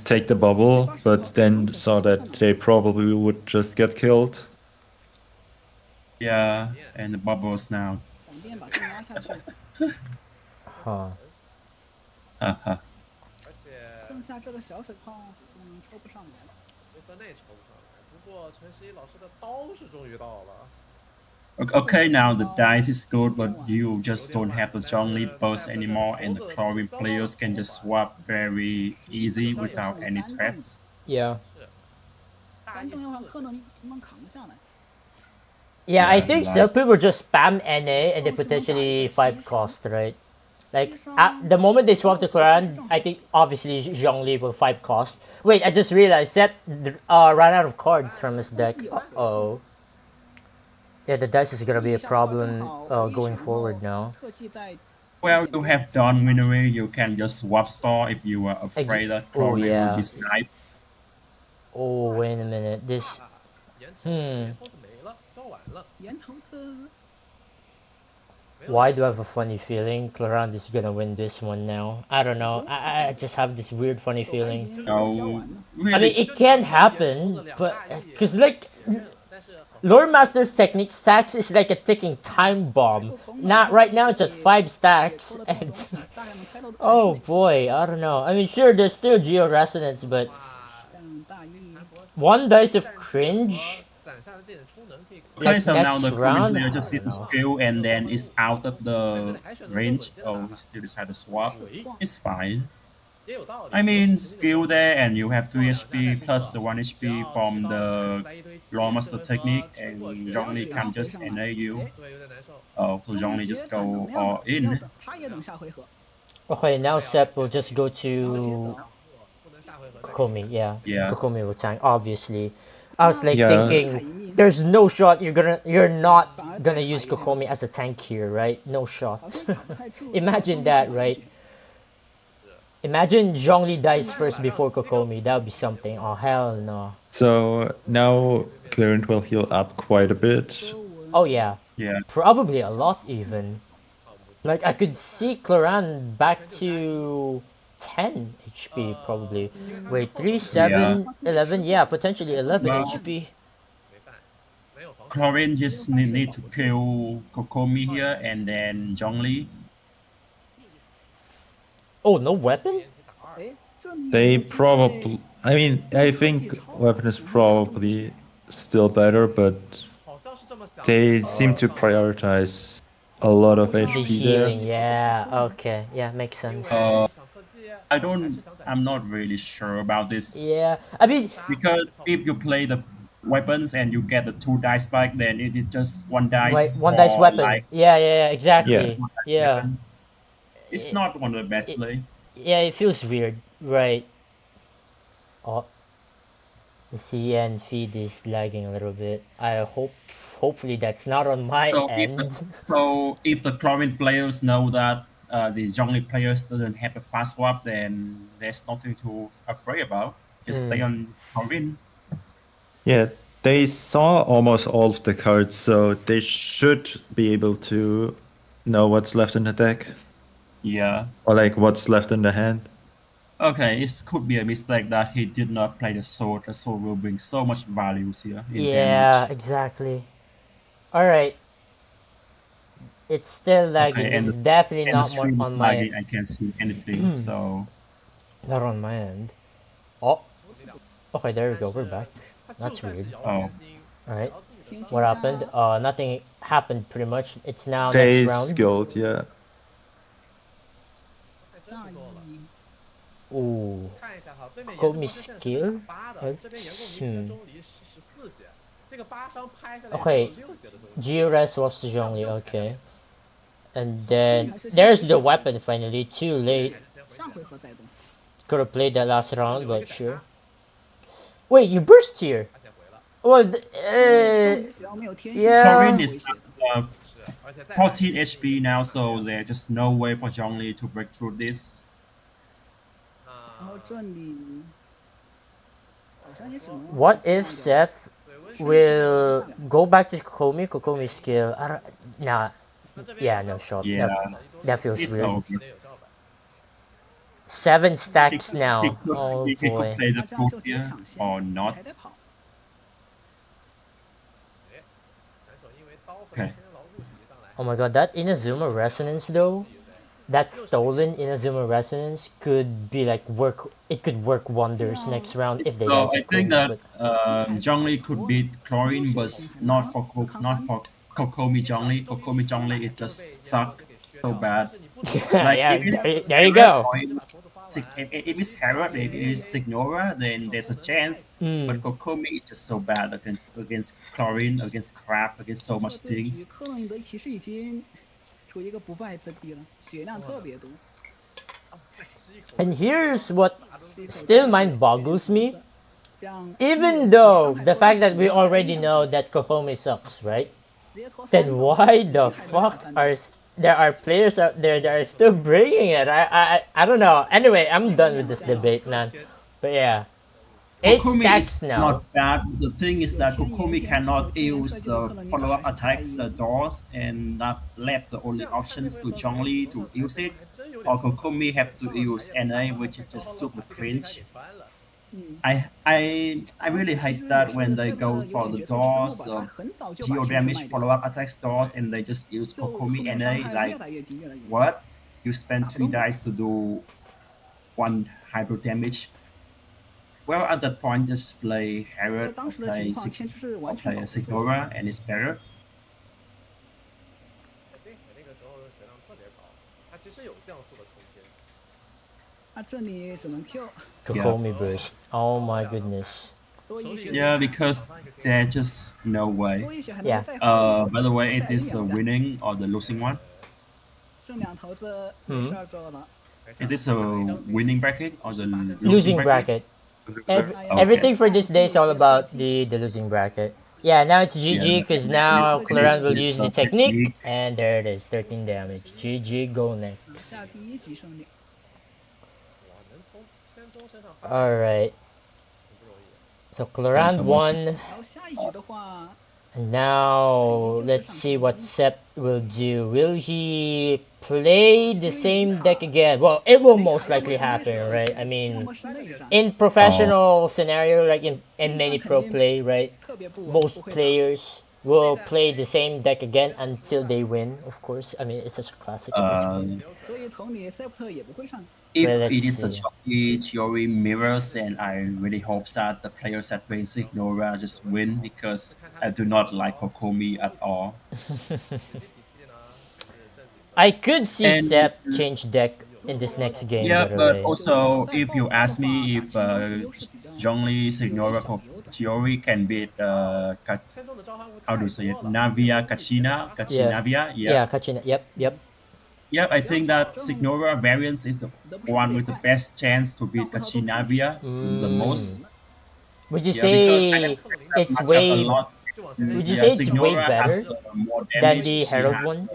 take the bubble, but then saw that they probably would just get killed. Yeah, and the bubbles now. Huh. Haha. Okay, now the dice is good, but you just don't have the Zhongli burst anymore, and the chlorine players can just swap very easy without any threats. Yeah. Yeah, I think so. People just spam NA and they potentially 5 cost, right? Like, at the moment they swap to Clan, I think obviously Zhongli will 5 cost. Wait, I just realized Sep ran out of cards from his deck. Uh-oh. Yeah, the dice is gonna be a problem going forward now. Well, you have Dawn Minery, you can just swap store if you are afraid that Chlorine will be sniped. Oh, wait a minute. This... Why do I have a funny feeling Clorand is gonna win this one now? I don't know. I just have this weird funny feeling. No, really? I mean, it can happen, but... Because, like... Lore Master's technique stacks is like a ticking time bomb. Right now it's at 5 stacks, and... oh boy, I don't know. I mean, sure, there's still Geo Resonance, but... 1 dice of cringe Okay, so now the next Korean round? player I just need don't to know. skill and then it's out of the range. Oh, he still decide to swap. It's fine. I mean, skill there and you have 2 HP plus the 1 HP from the Lawmaster technique and Zhongli can just NA you. Oh, so Zhongli just go all in. Okay, now Sep will just go to Kokomi. Yeah, Yeah. Kokomi will tank. Obviously, I was like Yeah. thinking, there's no shot you're not gonna use Kokomi as a tank here, right? No shot. Imagine that, right? Imagine Zhongli dies first before Kokomi. That would be something. Oh hell no. So now Clarent will heal up quite a bit. Oh yeah. Yeah. Probably a lot even. Like I could see Claran back to 10 HP probably. Wait, 3, 7, 11? Yeah, potentially 11 Well, HP. Chlorine just need to kill Kokomi here and then Zhongli. Oh, no weapon? They probably... I mean, I think weapon is probably still better, but they seem to prioritize a lot of The HP there. healing, yeah, okay. Yeah, makes sense. I'm not really sure about this. Yeah, I mean... Because if you play the weapons and you get the 2 dice spike, then it is just 1 dice. Right, 1 dice weapon. Like, Yeah, exactly. Yeah. Weapon. It's not one of the best play. Yeah, it feels weird, right? Oh, the CN feed is lagging a little bit. Hopefully that's not on my end. If the Chlorine players know that the Zhongli players doesn't have a fast swap, then there's nothing to afraid about. Just stay on Chlorine. Yeah, they saw almost all of the cards, so they should be able to know what's left in the deck. Yeah. Or like what's left in the hand. Okay, it could be a mistake that he did not play the sword. The sword will bring so much values here in Yeah, damage. exactly. Alright. It's still lagging. Okay, It's definitely not more stream is on my lagging. I can't see anything, so... Not on my end. Oh. Okay, there we go. We're back. That's weird. Oh. Alright. What happened? Nothing happened pretty much. It's now They next round. skilled, yeah. Ooh. Kokomi skill? Okay. Gires was Zhongli, okay. And then there's the weapon finally. Too late. Could have played that last round, but sure. Wait, you burst here? Well, yeah. Corinne is 14 HP now, so there's just no way for Zhongli to break through this. What if Seth will go back to Kokomi skill? I don't, nah. Yeah, no shot. Yeah. That feels It's weird. over. 7 stacks now. He could, Oh he could boy. play the foot here or not. Okay. Oh my god, that Inazuma Resonance though, that stolen Inazuma Resonance could be like it could work wonders next round if they So guys I think that Zhongli could beat Chlorine, but not for Kokomi Zhongli. Kokomi Zhongli, it just suck so bad. Like, yeah, if there you go. If it's Herald, if it's Signora, then there's a chance. But Kokomi is just so bad against Chlorine, against Crab, against so much things. And here's what still mind boggles me. Even though the fact that we already know that Kokomi sucks, right? Then why the fuck there are players out there that are still bringing it? I don't know. Anyway, I'm done with this debate, man. But yeah. 8 Kokomi stacks is now. not bad. The thing is that Kokomi cannot use the follow-up attacks, the doors, and that left the only options to Zhongli to use it. Or Kokomi have to use NA, which is just super cringe. I really hate that when they go for the doors, the geo damage follow-up attacks doors, and they just use Kokomi NA. Like, what? You spend 3 dice to do 1 hydro damage. well, at that point, just play Herald 当 or 时的情 play 况，千之是 or 完全 play 保护住了。 Signora, and it's better. 对，那个时候血量特别高，它其实有降速的空间。啊，这里只能 Q。 Kokomi burst. Oh my goodness. Yeah, because there's just no way. Yeah. By the way, it is the winning or the losing one? 剩两头子12周了。 It is a winning bracket or the Losing bracket. Everything for this day is all about the losing bracket. Yeah, now it's GG because now Cloran will use the technique, and there it is, 13 damage. GG, go next. 下第一局胜利。 Alright. So Cloran won. 然后下一局的话， And now let's see what Sept will do. Will he play the same deck again? Well, it will most likely happen, right? I mean, in professional scenario, like in many pro play, right? Most players will play the same deck again until they win, of course. I mean, it's such a classic. 所以从你 Sept 也不会上。 If it is a choppy theory mirrors, and I really hope that the players that play Signora just win because I do not like Kokomi at all. I could see Sept change deck in this next game. Yeah, but also if you ask me if Zhongli Signora theory can beat how do you say it? Navia Kachina? Kachinavia? Yeah, Kachina. Yep. Yep, I think that Signora variance is the one with the best chance to beat Kachinavia the most. Would you say it's way? Would you say it's way better than the Herald one?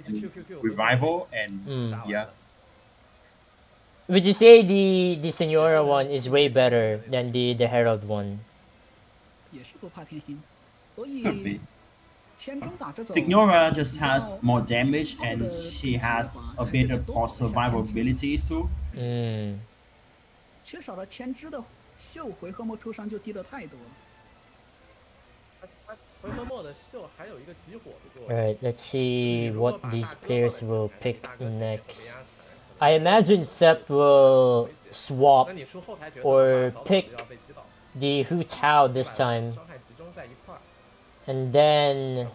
Revival and yeah. Would you say the Senora one is way better than the Herald one? 也是不怕天星，所 Could 以 be. 千中打这种。 Signora just has more damage and she has a bit of more survival abilities too. 缺少了千之的秀，回合末出伤就低了太多了。 回合末的秀还有一个激火的作用。 Alright, let's see what these players will pick next. I imagine Sept will swap or pick the Hu Tao this time. And then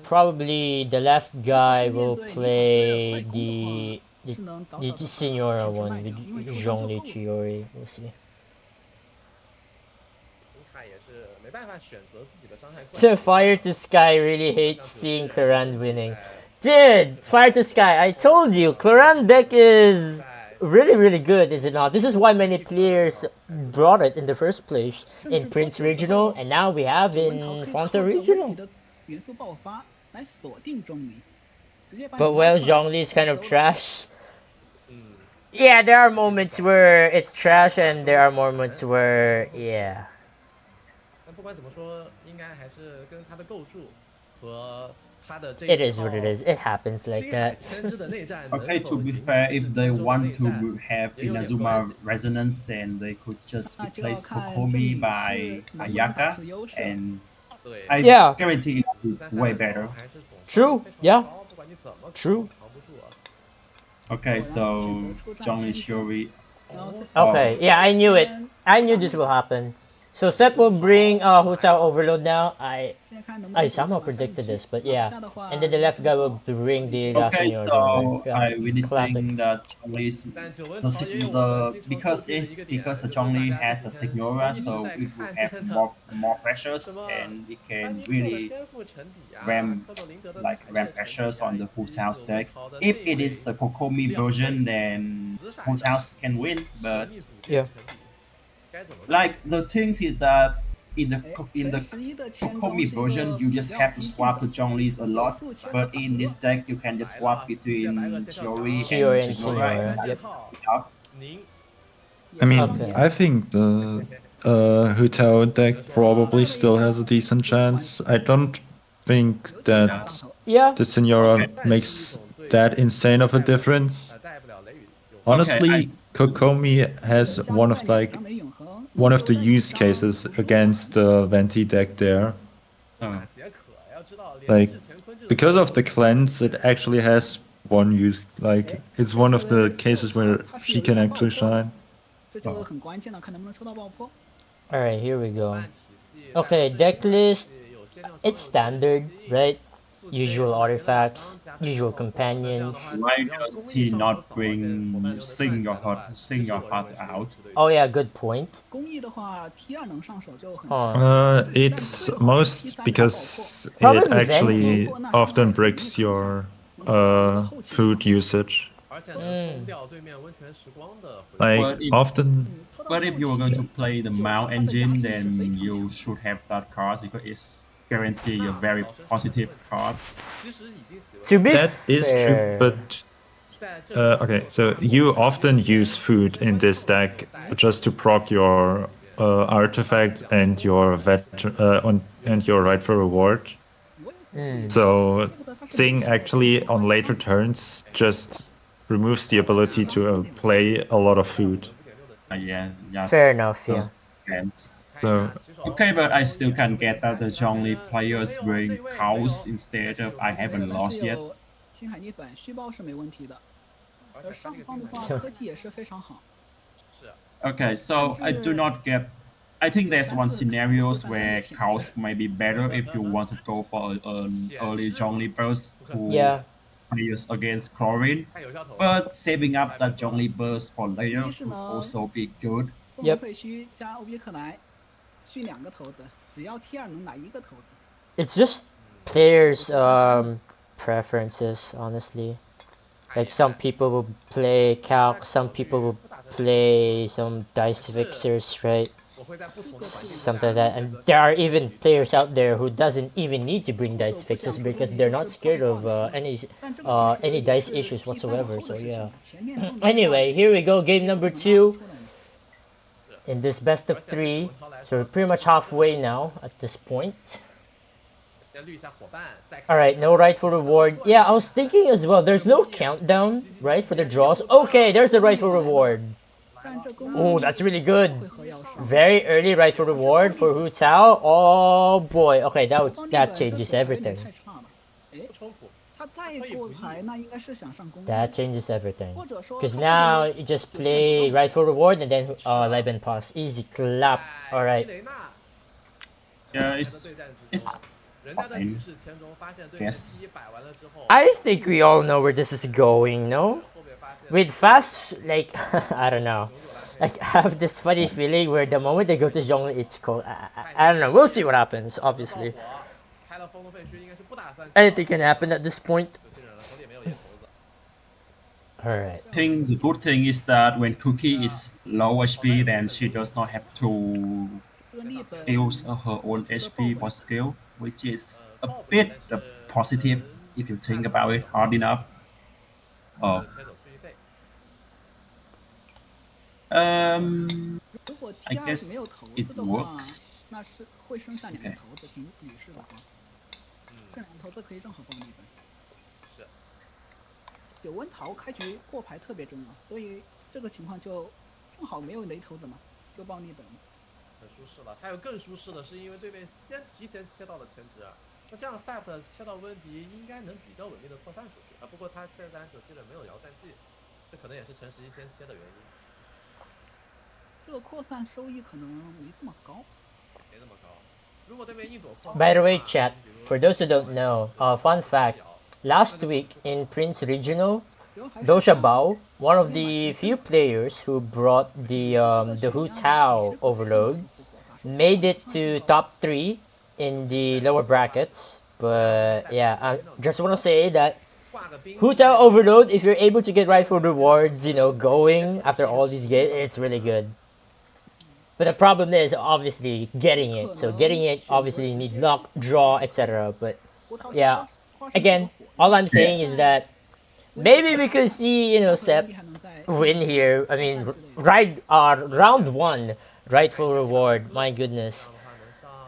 probably the left guy will play the Signora one with Zhongli Chiori. We'll see. So Fire to Sky really hates seeing Cloran winning. Dude, Fire to Sky, I told you, Cloran deck is really good, is it not? This is why many players brought it in the first place in Prince Regional, and now we have in Fonta Regional. But well, Zhongli is kind of trash. Yeah, there are moments where it's trash, and there are moments where, yeah. 不管怎么说，应该还是跟他的构筑和 It is what it is. It happens like that. Okay, to be fair, if they want to have Inazuma Resonance, then they could just replace Kokomi by Ayaka, and I guarantee it will be way better. True, yeah. True. Okay, so Zhongli Shiori. Okay, yeah, I knew it. I knew this will happen. So Sept will bring Hu Tao Overload now. I somehow predicted this, but yeah. And then the left guy will bring the last Okay, so I really think that Zhongli because the Zhongli has a Signora, so it will have more pressures, and it can really ram pressures on the Hu Tao's deck. If it is the Kokomi version, then Hu Tao's can win, but yeah. Like the thing is that in the Kokomi version, you just have to swap the Zhongli's a lot, but in this deck you can just swap between Chiori and Signora. I mean, I think the Hu Tao deck probably still has a decent chance. I don't think that the Signora makes that insane of a difference. Honestly, Kokomi has one of the use cases against the Venti deck there. Like, because of the cleanse, it actually has one use. Like, it's one of the cases where she can actually shine. 这就很关键了，看能不能抽到爆破。 Alright, here we go. Okay, deck list. It's standard, right? Usual artifacts, usual companions. Why does he not bring sing your heart out? Oh yeah, good point. 工艺的话 T2 能上手就很。It's most because it Probably actually Venti. often breaks your food usage. Like often. But if you are going to play the mount engine, then you should have that card because it's guarantee a very positive cards. To be That is fair. true, but okay. So you often use food in this deck just to proc your artifact and your and your rightful reward. So Sing actually on later turns just removes the ability to play a lot of food. Yeah, yes. Fair enough, yeah. So Okay, but I still can get that the Zhongli players wearing cows instead of I haven't lost yet. 星海逆反虚报是没问题的，而上方的话科技也是非常好。 Okay, so I do not get. I think there's one scenarios where cows might be better if you want to go for an early Zhongli burst to use against chlorine, but saving up that Zhongli burst for later would also be good. 凤凰废墟加欧比克莱，续2个头子，只要 T2 能拿1个头子。 It's just players' preferences, honestly. Like some people will play calc, some people will play some dice fixers, right? Something like that. And there are even players out there who doesn't even need to bring dice fixers because they're not scared of any dice issues whatsoever. So yeah. Anyway, here we go, game number 2 in this best of 3. So we're pretty much halfway now at this point. Alright, no rightful reward. Yeah, I was thinking as well, there's no countdown, right, for the draws. Okay, there's the rightful reward. Oh, that's really good. Very early rightful reward for Hu Tao. Oh boy, okay, that changes everything. That changes everything. Because now you just play rightful reward and then Leiben pass. Easy clap. Alright. Yeah, it's fine. Yes. I think we all know where this is going, no? With fast, like, I don't know. Like, I have this funny feeling where the moment they go to Zhongli, it's cold. I don't know. We'll see what happens, obviously. Anything can happen at this point. Alright. I think the good thing is that when Cookie is low HP, then she does not have to use her own HP for skill, which is a bit positive if you think about it hard enough. Oh. I guess it works. 那是会剩下2个头子，挺吕氏的话，剩2个头子可以正好报那本。是。有温桃开局过牌特别重要，所以这个情况就正好没有雷头子嘛，就报那本。很舒适了，还有更舒适的是因为对面提前切到了前值，那这样 Sap 切到问题应该能比较稳定的扩散出去啊。不过他这单手基本没有摇战技，这可能也是陈11先切的原因。这个扩散收益可能没这么高。 By the way, chat, for those who don't know, fun fact, last week in Prince Regional, Dosha Bao, one of the few players who brought the Hu Tao Overload, made it to top 3 in the lower brackets. But yeah, I just want to say that Hu Tao Overload, if you're able to get rightful rewards, you know, going after all these games, it's really good. But the problem is obviously getting it. So getting it, obviously you need luck, draw, etc. But yeah, again, all I'm saying is that maybe we could see, you know, Sep win here. I mean, round 1, rightful reward. My goodness.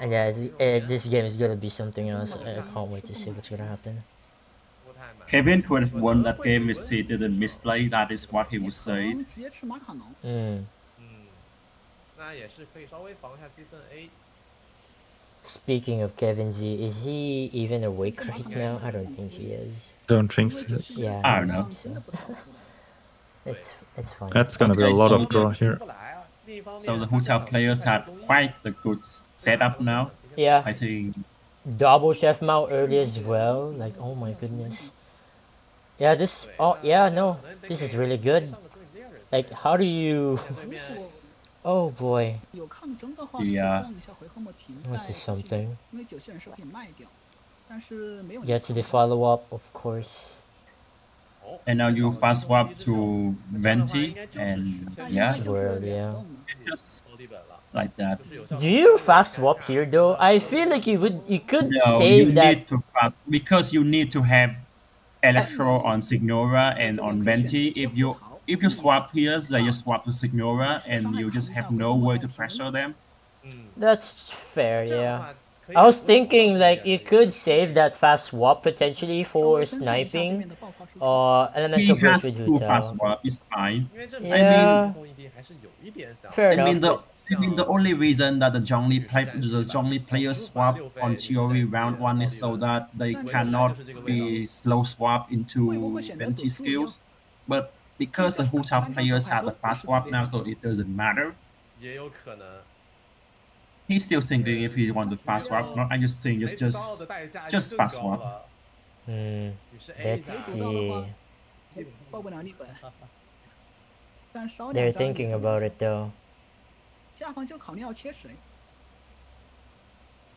And yeah, this game is gonna be something else. I can't wait to see what's gonna happen. Kevin could have won that game if he didn't misplay. That is what he was saying. Speaking of Kevin Z, is he even awake right now? I don't think he is. Don't think so. Yeah, I don't know. So. It's fine. That's gonna be a lot of draw here. So the Hu-Tao players had quite a good setup now. Yeah. I think. Double Chef Mao early as well. Like, oh my goodness. Yeah, this. Oh, yeah, no. This is really good. Like, how do you. Oh boy. Yeah. This is something. Get to the follow up, of course. And now you fast swap to Venti, and yeah, Swirl, yeah. it's just like that. Do you fast swap here though? I feel like you could No, save you that. need to fast because you need to have Electro on Signora and on Venti. If you swap here, they just swap to Signora, and you just have no way to pressure them. That's fair, yeah. I was thinking like you could save that fast swap potentially for sniping or elemental He burst has with two Hu fast Tao. swap. It's fine. Yeah. Fair I mean enough. the only reason that the Zhongli players swap on Chiori round 1 is so that they cannot be slow swap into Venti skills. But because the Hu Tao players have the fast swap now, so it doesn't matter. He's still thinking if he want to fast swap. Not I just think just fast swap. Let's see. They're thinking about it though.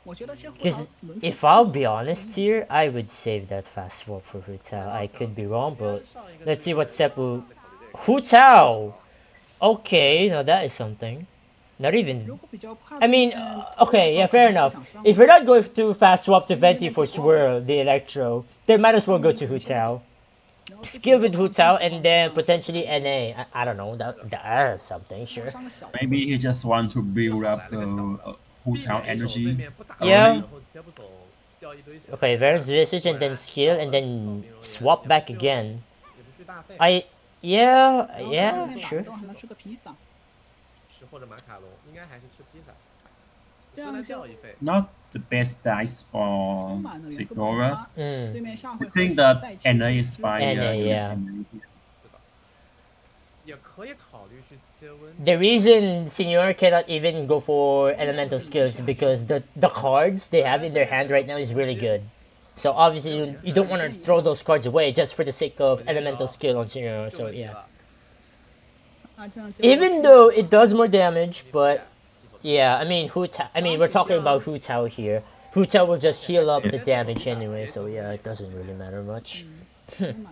Because if I'll be honest here, I would save that fast swap for Hu Tao. I could be wrong, but let's see what Seppu. Hu Tao! Okay, now that is something. Not even. I mean, okay, yeah, fair enough. If you're not going to fast swap to Venti for Swirl, the Electro, then might as well go to Hu Tao. Skill with Hu Tao and then potentially NA. I don't know, that is something, sure. Maybe he just want to build up the Hu Tao energy. Yeah. Okay, Veron's Visage and then skill and then swap back again. Yeah, sure. Not the best dice for Signora. I think that NA is fine. NA, yeah.也可以考虑去切温。The reason Senior cannot even go for elemental skills because the cards they have in their hand right now is really good. So obviously you don't want to throw those cards away just for the sake of elemental skill on Senior. So yeah. Even though it does more damage, but yeah, I mean we're talking about Hu Tao here. Hu Tao will just heal up the damage anyway, so yeah, it doesn't really matter much.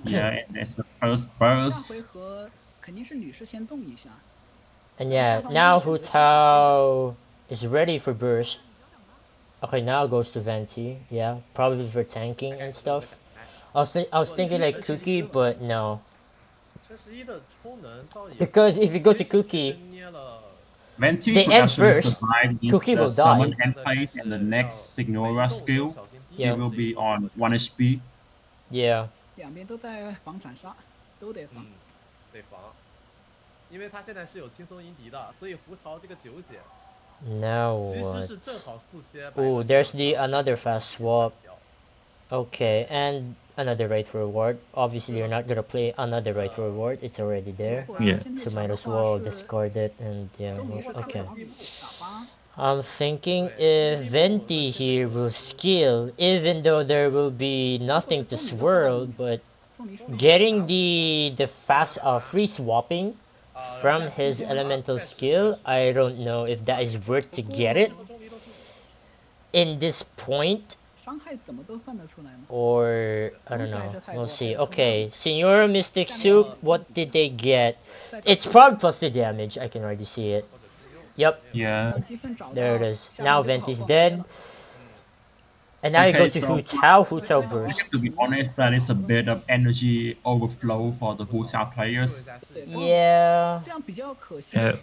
Yeah, and that's the first burst. And yeah, now Hu Tao is ready for burst. Okay, now it goes to Venti. Yeah, probably for tanking and stuff. I was thinking like Cookie, but no. Because if you go to Cookie, Venti they could end actually first. survive if Cookie the will summon die. end phase and the next Signora skill. Yeah. It will be on 1 HP. Yeah. 两边都在防斩杀，都得防。得防，因为他现在是有轻松银敌的，所以胡桃这个9血 Now 其实 what? 是正好4切。Oh, there's the another fast swap. Okay, and another right for reward. Obviously, you're not gonna play another right for reward. It's already there. Yeah. So might as well discard it and yeah. Okay. I'm thinking if Venti here will skill, even though there will be nothing to swirl, but getting the fast free swapping from his elemental skill, I don't know if that is worth to get it in this point. Or I don't know. We'll see. Okay, Senora Mystic Soup, what did they get? It's probably +2 damage. I can already see it. Yep. Yeah. There it is. Now Venti's dead. And now you go to Hu Tao burst. To be honest, that is a bit of energy overflow for the Hu Tao players. Yeah.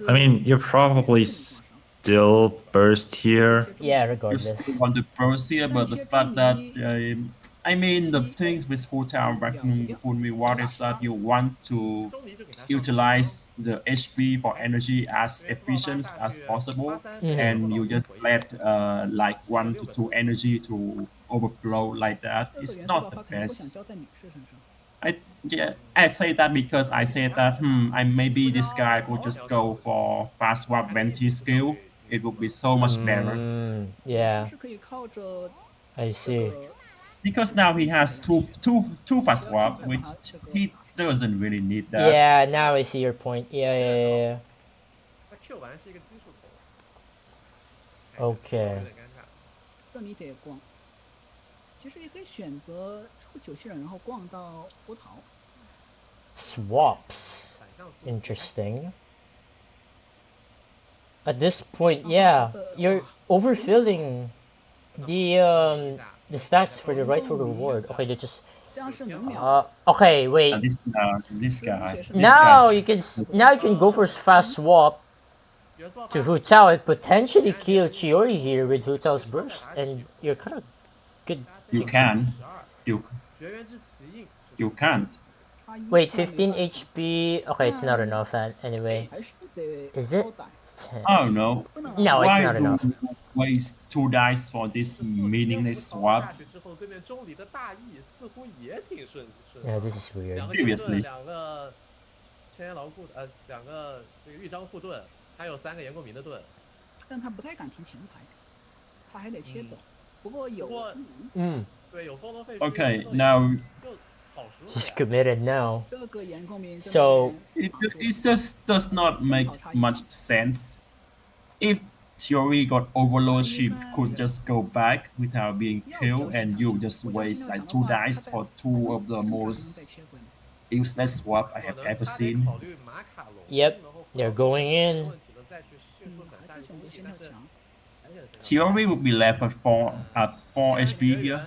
I mean, you probably still burst here. Yeah, You regardless. still want to burst here, but the fact that I mean the things with Hu Tao rifling full reward is that you want to utilize the HP for energy as efficient as possible, and you just let like 1 to 2 energy to overflow like that. It's not the best. I say that because I said that maybe this guy could just go for fast swap venti skill. It would be so much better. Yeah. I see. Because now he has two fast swap, which he doesn't really need that. Yeah, now I see your point. Yeah. Okay. 这你得逛，其实也可以选择出九系人，然后逛到葡萄。Swaps. Interesting. At this point, yeah, you're overfilling the stats for the rightful reward. Okay, they just. Okay, wait. This guy. Now you can go for fast swap to Hu Tao and potentially kill Chiori here with Hu Tao's burst, and you're kind of good. You can. You can't. Wait, 15 HP. Okay, it's not enough. Anyway, is it? Oh no. No, it's not enough. Waste 2 dice for this meaningless swap. Yeah, this is weird. Seriously. 两个千言牢固两个这个豫章护盾，还有3个严公民的盾。但他不太敢提前排，他还得切走。不过有对，有风龙废墟。Okay, now. He's committed now. 这个严公民 So it just does not make much sense. If Theory got overload, she could just go back without being killed, and you just waste like 2 dice for 2 of the most useless swap I have ever seen. Yep, they're going in. Theory would be left at 4 HP here.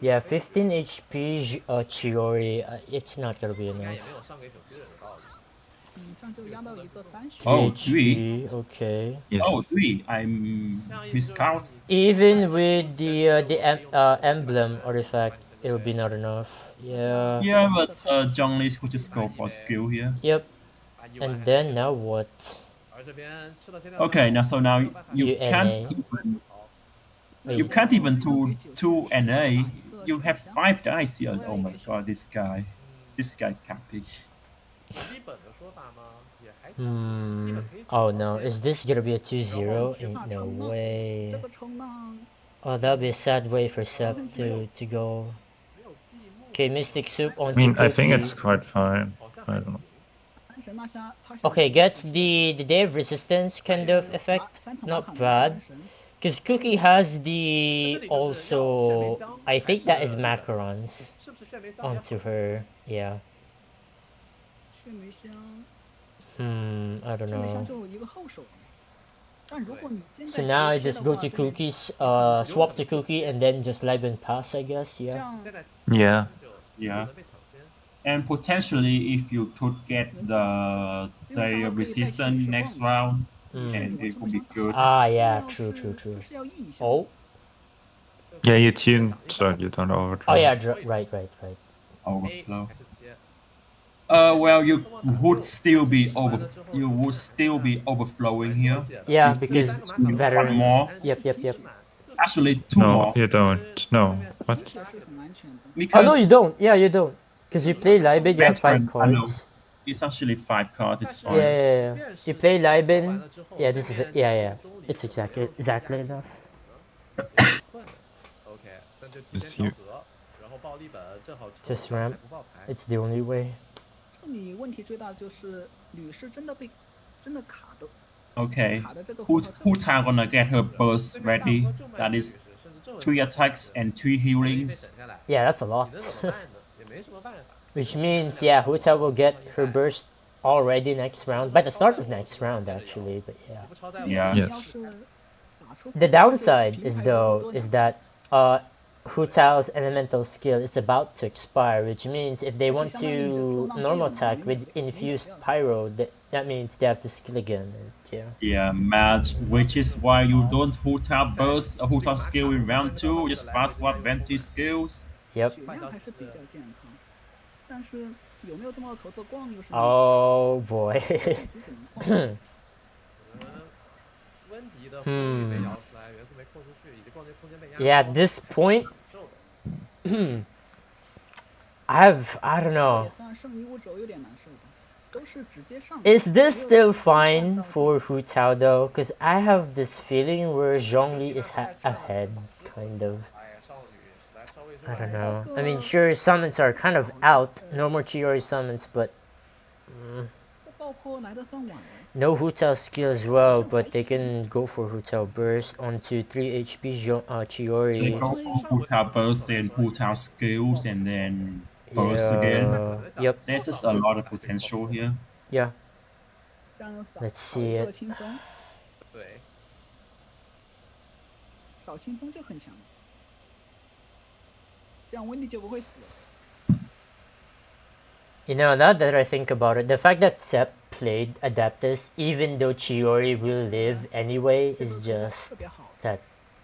Yeah, 15 HP Chiori, it's not gonna be enough. Oh, 3. Okay. Yes. Oh, 3. I'm miscount. Even with the emblem artifact, it will be not enough. Yeah. Yeah, but Zhongli could just go for skill here. Yep. And then now what? Okay, now you can't even do 2 NA. You have 5 dice here. Oh my god, this guy can't pick. Oh no, is this gonna be a 2-0? Ain't no way. Oh, that'll be a sad way for Sep to go. Okay, Mystic Soup on. I mean, I think it's quite fine. I don't know. Okay, gets the Day of Resistance kind of effect. Not bad. Because Cookie has the also, I think that is macarons onto her. Yeah. I don't know. So now I just go to Cookie's, swap to Cookie and then just live and pass, I guess. Yeah. Yeah. And potentially, if you could get the resistance next round, and it would be good. Ah, yeah, true. Oh. Yeah, you tune so you don't overdraw. Oh yeah, right. Overflow. Well, you would still be overflowing here. Yeah, because veterans. One more. Yep. Actually, 2 more. No, you don't. No. What? Because no, you don't. Yeah, you don't. Because you play Liben, you have 5 cards. It's actually 5 cards. It's fine. Yeah. You play Liben. Yeah, this is it. Yeah. It's exactly enough. Just you. Just ramp. It's the only way. Okay. Who time gonna get her burst ready? That is 3 attacks and 3 healings. Yeah, that's a lot. Which means, yeah, Hu Tao will get her burst already next round. By the start of next round, actually, but yeah. Yes. The downside is that Hu Tao's elemental skill is about to expire, which means if they want to normal attack with infused pyro, that means they have to skill again. Yeah, match, which is why you don't Hu Tao burst a Hu Tao skill in round 2, just fast swap venti skills. Yep. Oh boy. Yeah, at this point, I don't know. 也算剩余物种有点难受吧，都是直接上。Is this still fine for Hu Tao though? Because I have this feeling where Zhongli is ahead, kind of. I don't know. I mean, sure, summons are kind of out. No more Chiori summons, but. 爆破来得算晚了。 No Hu Tao skill as well, but they can go for Hu Tao burst onto 3 HP Chiori. They go for Hu Tao burst and Hu Tao skills and then burst again. Yep. There's just a lot of potential here. Yeah. Let's see it. 对。少清风就很强，这样温蒂就不会死。 You know, now that I think about it, the fact that Sep played Adaptus, even though Chiori will live anyway, is just that.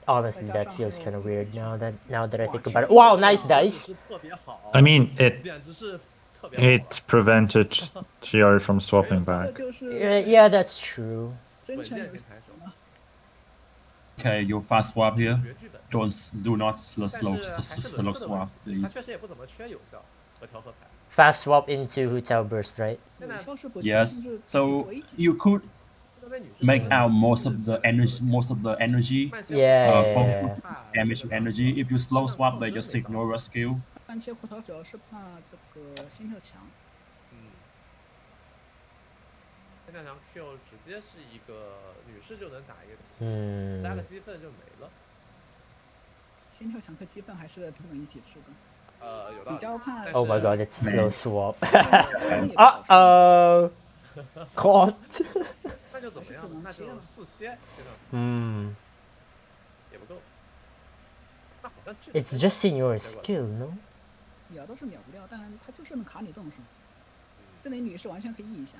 Honestly, that feels kind of weird now that I think about it. Wow, nice dice. I mean, it prevented Chiori from swapping back. Yeah, that's true. Okay, you fast swap here. Do not slow swap, please. Fast swap into Hu Tao burst, right? Yes. So you could make out most of the energy. Yeah. Damage to energy. If you slow swap, they just ignore your skill. 番茄胡桃主要是怕这个心跳墙。心跳墙 Q 直接是一个女士就能打一个棋，加个积分就没了。心跳墙和积分还是不能一起吃的。 比较怕。 Oh my god, it's slow swap. Uh-oh. Caught. 那就怎么样？那就速切，也不够。那好像 It's just in your skill, no? 秒都是秒不掉，但他就是能卡你动手。这里女士完全可以 E 一下。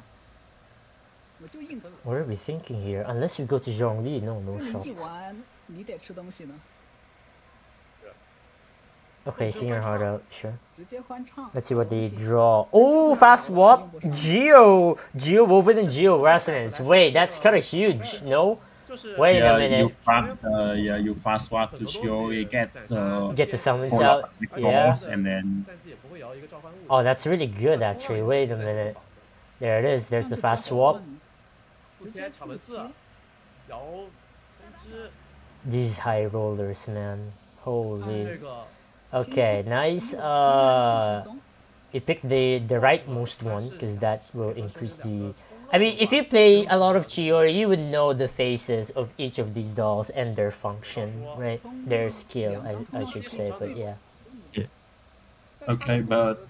我就硬。What are we thinking here? Unless you go to Zhongli, no shot. 这里 E 完你得吃东西呢。 Okay, sing your heart out, sure. Let's see what they draw. Oh, fast swap! Geo Woven and Geo Resonance. Wait, that's kind of huge, no? Wait a minute. You fast swap to Chiori, get the summons out. Yeah. And then. Oh, that's really good actually. Wait a minute. There it is. There's the fast swap. These high rollers, man. Holy. Okay, nice. You picked the rightmost one because that will increase the. I mean, if you play a lot of Chiori, you would know the faces of each of these dolls and their function, right? Their skill, I should say, but yeah. Okay, but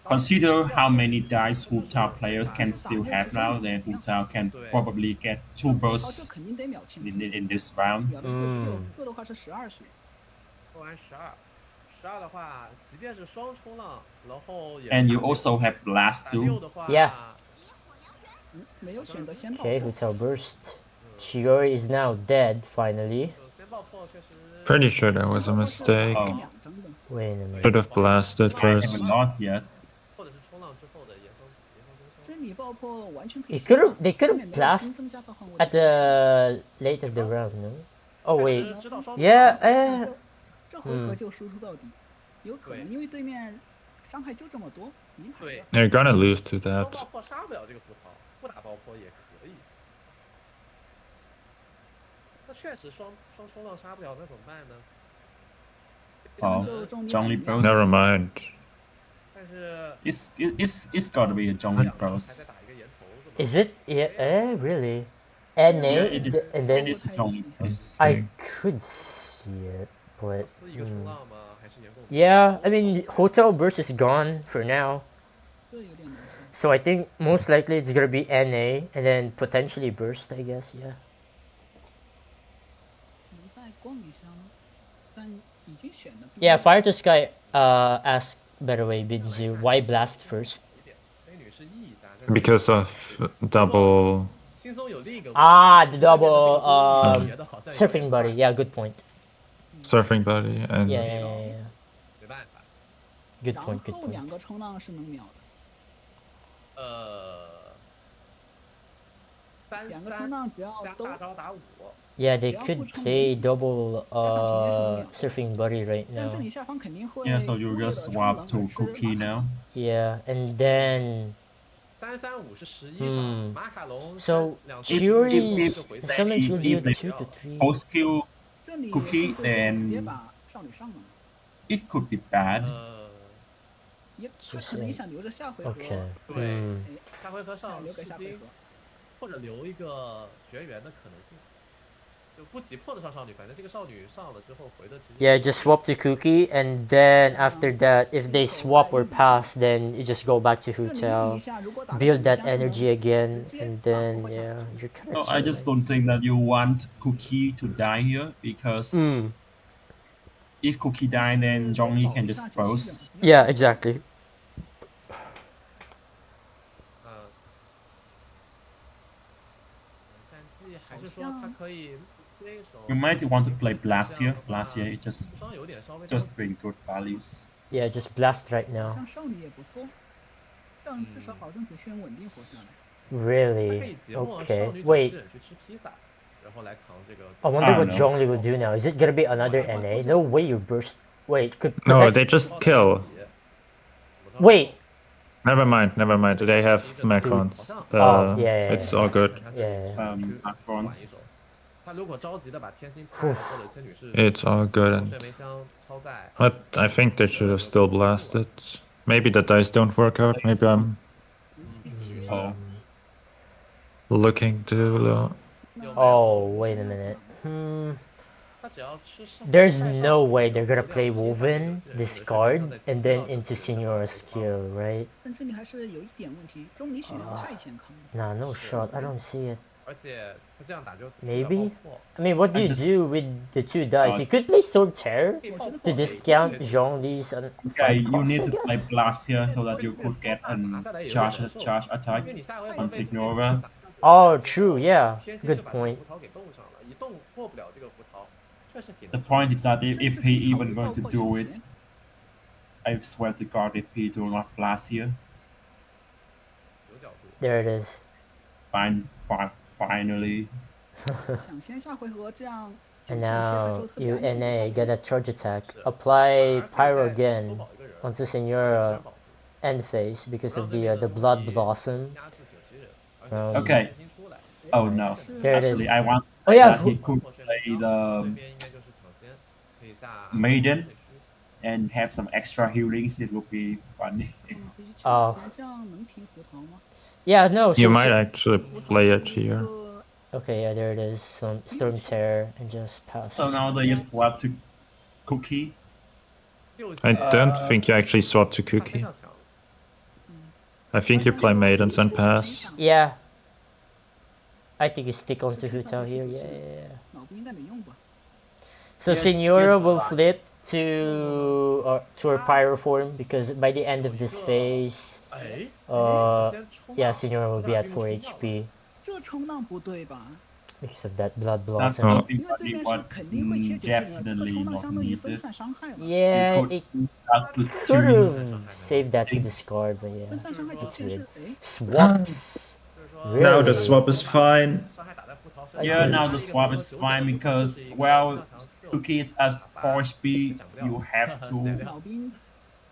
consider how many dice Hu Tao players can still have now. Then Hu Tao can probably get 2 bursts in this round. 12的话，即便是双冲浪，然后也。 And you also have blast too. Yeah. 没有选择先爆。 Okay, Hu Tao burst. Chiori is now dead finally. Pretty sure that was a mistake. Wait a minute. Should have blasted I first. haven't lost yet. They could have blast at the late of the round, no? Oh wait. Yeah. 这回合就输出到底，有可能因为对面伤害就这么多，银牌。They're gonna lose to that. 爆破杀不了这个葡萄，不打爆破也可以。那确实双冲浪杀不了，那怎么办呢？ Zhongli burst. Never mind. 但是 It's gotta be a Zhongli burst. Is it? Yeah. Really? And then it is a Zhongli burst. I could see it. But, yeah, I mean, Hotel Burst is gone for now. So I think most likely it's gonna be NA and then potentially Burst, I guess, yeah. Yeah, Fire to Sky asked, by the way, Binzu, why Blast first? Because of double... The double Surfing Buddy, yeah, good point. Surfing Buddy and yeah. Good point. 两个冲浪是能秒的。两个冲浪只要都 Yeah, they could play double surfing buddy right 但 now. 这里下方肯定会 Yeah, so you 为了 just 冲 swap 冷 to 而吃 cookie 马卡 now. Yeah, and then 335是11场，马卡龙 so 2 Fury's summons will deal if 2 to 3. post kill 这里 cookie 是不是就直接 then 把少女上了？ it could be bad. 也他可能也想留着下回合， Okay. 对，下回合上留给下吃金回合。，或者留一个绝缘的可能性，就不急迫的上少女，反正这个少女上了之后回的其实 Yeah, just swap the cookie, and then after that, if they swap or pass, then you just go back to hotel, build that energy again, and then yeah, you're kind No, of. I just don't think that you want cookie to die here because if cookie die, then Zhongli can just pose. Yeah, exactly. 战绩还是说他可以这一手 You might want to play Blast here. Blast here, it 伤有点稍微 just bring good values. Yeah, just blast right now. 像少女也不错，这样至少保证子轩稳定活下来。 Really? Okay. Wait. 去吃披萨，然后来扛这个。 I wonder what Zhongli will do now. Is it gonna be another NA? No way you burst. Wait, could. No, they just kill. Wait. Never mind, never mind. They have Macrons. Yeah. It's all good. Yeah. Macrons. 他如果着急的把天星拍了，或者千女士 It's all good. And 血梅香超载， but I think they should have still blasted. Maybe the dice don't work out. Maybe I'm looking too low. Oh, wait a minute. 他只要吃上 There's no way they're gonna play Woven, discard, and then into Senior skill, right? 但这里还是有一点问题，中离血量太健康了。 Nah, no shot. I don't see it. 而且他这样打就 Maybe? I mean, what do you do with the 2 dice? You could play Storm Terror to discount Zhongli's. Okay, you need to play Blast here so that you could get a charge attack on Signora. Oh, true. Yeah. Good point. 葡萄给冻上了，一冻过不了这个葡萄，确实挺 The point is that if he even going to do it, I swear to God, if he do not blast here, There it is. finally. 想先下回合这样。 And now you NA get a charge attack. Apply Pyro again onto Senora end phase because of the Blood Blossom. Okay. Oh no. There it is. Actually, I want that he could play the Maiden and have some extra healings. It would be funny. Oh. 这样能停胡桃吗？ Yeah, no. You might actually play it here. Okay, yeah, there it is. Some Storm Terror and just pass. So now they just swap to Cookie. I don't think you actually swap to Cookie. I think you play Maidens and pass. Yeah. I think you stick on to Hutao here. Yeah. 脑部应该没用吧？ So Senora will flip to her Pyro form because by the end of this phase, yeah, Senora will be at 4 HP 这冲浪不对吧？ because of that Blood That's Blossom. something that you want definitely not needed. Yeah, You it could start with could twos. have saved that to discard, but yeah, it's weird. Swaps. Now the Really? swap is fine. Yeah, now the swap is fine because, well, Cookies as 4 HP, you have to.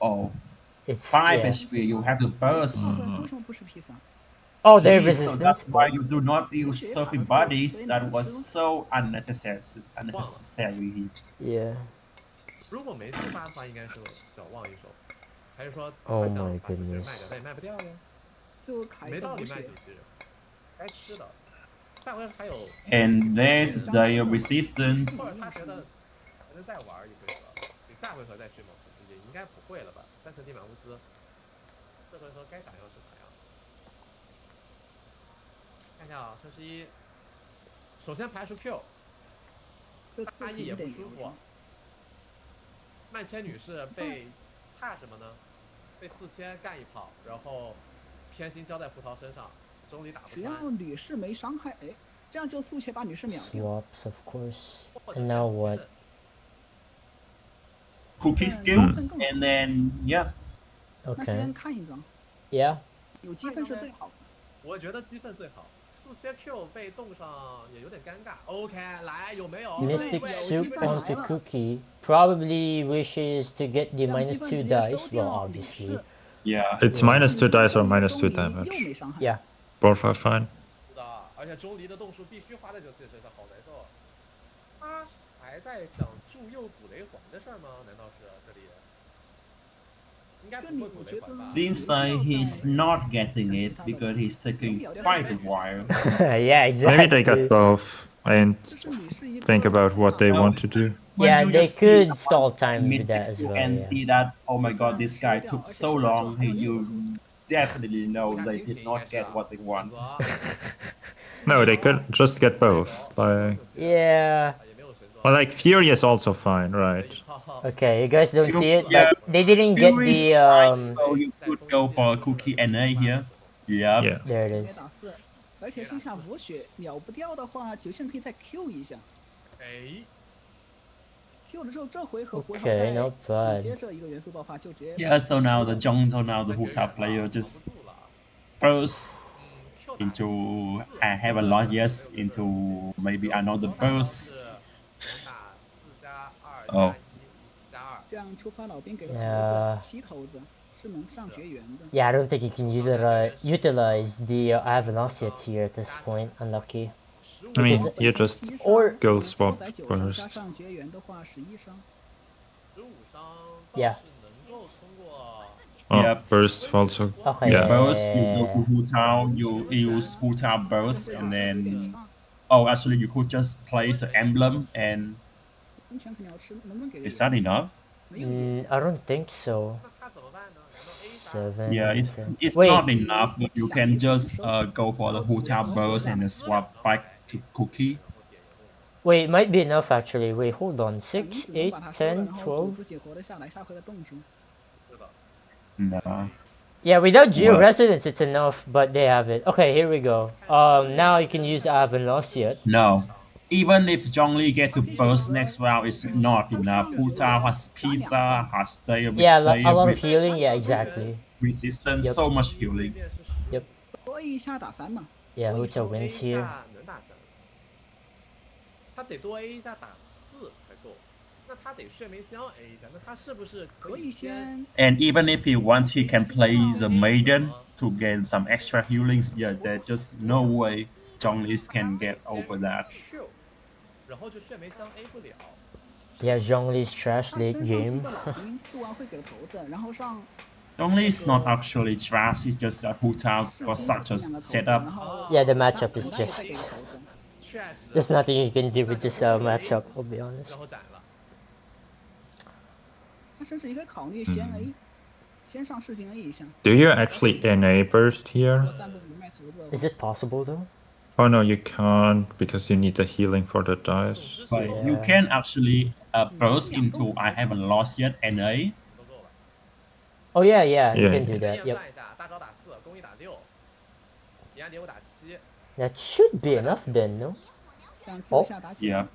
Oh, It's 5 yeah. HP, you have to burst. 为什么不是披萨？ Oh, they're Jeez, so resistance. that's why you do not use surfing bodies. That was so unnecessary. Yeah. 如果没自发的话，应该是小望一手，还是说 Oh 他想 my 把血 goodness. 卖掉，但也卖不掉呀？就卡一没道理个无血。卖给人，该吃的。下回还有 And there's the resistance. 或者他觉得还能再玩一回合，你下回合再去吗？也应该不会了吧？3层地板乌斯，这回合该咋样是咋样。看一下啊，这是一，首先排除 Q， 大 E 也不舒服。曼千女士被怕什么呢？被4000干一炮，然后天星交在葡萄身上，中离打不只要穿。女士没伤害，哎，这样就速切把女士秒掉。 Swaps, of course. And now what? Cookie skills, and then, yeah. 那 Okay. 先看一张， Yeah. 有积分是最好的。我觉得积分最好，速速切 Q 被冻上也有点尴尬。OK， 来有没有 Mystic Soup onto Cookie probably wishes to get the -2 dice. Well, obviously. Yeah. It's -2 dice or -2 damage. Yeah. Both are fine. 是的，而且钟离的动数必须花在九七身上，好难受。他还在想助佑古雷环的事儿吗？难道是这里？应该不会古雷环吧 Seems like he's not getting it because he's taking quite a while. Yeah, exactly. Maybe they got both and think about what they want to do. Yeah, you they just see could stall time with that as well. And Yeah. see that, oh my god, this guy took so long. You definitely know they did not get what they want. No, they could just get both. Like, Yeah. well, like Fury is also fine, right? Okay, you guys don't see it, Yeah. but they didn't get Fury's the fine, so you could go for a cookie NA here. Yeah. Yeah. There it is. 而且剩下5血秒不掉的话，九线可以再 Q 一下。哎 Q 了之后，这回合回合 Okay, not 再 bad. 紧接着一个元素爆发就直接。Yeah, so now the Huta player just burst into I haven't lost yes into maybe another burst. Oh. 这样触发老兵给了Yeah. 7头子，是能上绝缘的。 Yeah, I don't think you can utilize the Avalanche here at this point. Unlucky. I mean, you just go swap 加 first. 上绝缘的话11伤。 Yeah. Oh, Yeah. burst also. Okay. Yeah. Burst, you go to Huta, you use Huta burst, and then oh, actually you could just place an emblem, and 温泉肯定要吃，能不能给？ is that enough? I don't think so. 7. Yeah, it's Wait. not enough, but you can just go for the Huta burst and then swap back to Cookie. Wait, it might be enough actually. Wait, hold on. 6, 8, 10, 12. 解活了下来，下回的冻住。 No. Yeah, without Geo What? Resonance, it's enough, but they have it. Okay, here we go. Now you can use Avalanche. No. Even if Zhongli get to burst next round, it's not enough. Huta has Pizza, has stay with Yeah, a lot of healing. Yeah, exactly. resistance, Yep. so much healing. Yep. 多一下打3嘛。 Yeah, Huta wins here. 能打3，他得多 A 一下打4才够。那他得血梅香 A 一下，那他是不是可以先？ And even if he wants, he can play the Maiden to gain some extra healings. Yeah, there's just no way Zhongli can get over that. 然后就血梅香 A 不了。 Yeah, Zhongli's trash late game. 杜完会给头子，然后上。 Zhongli is not actually trash, it's just that Huta got such a setup. Yeah, the matchup is just... There's nothing you can do with this matchup, I'll be honest. 然后斩了。他甚至也可以考虑先 A，先上事情 A 一下。 Do you actually NA burst here? Is it possible though? Oh no, you can't because you need the healing for the dice. But you can actually burst into I haven't lost yet NA. Oh yeah, you Yeah. can do that. Yep. 算一下，大招打4，攻击打6，敌暗蝶舞打7。 That should be enough then, no? 这样 Oh. 下打 Yeah.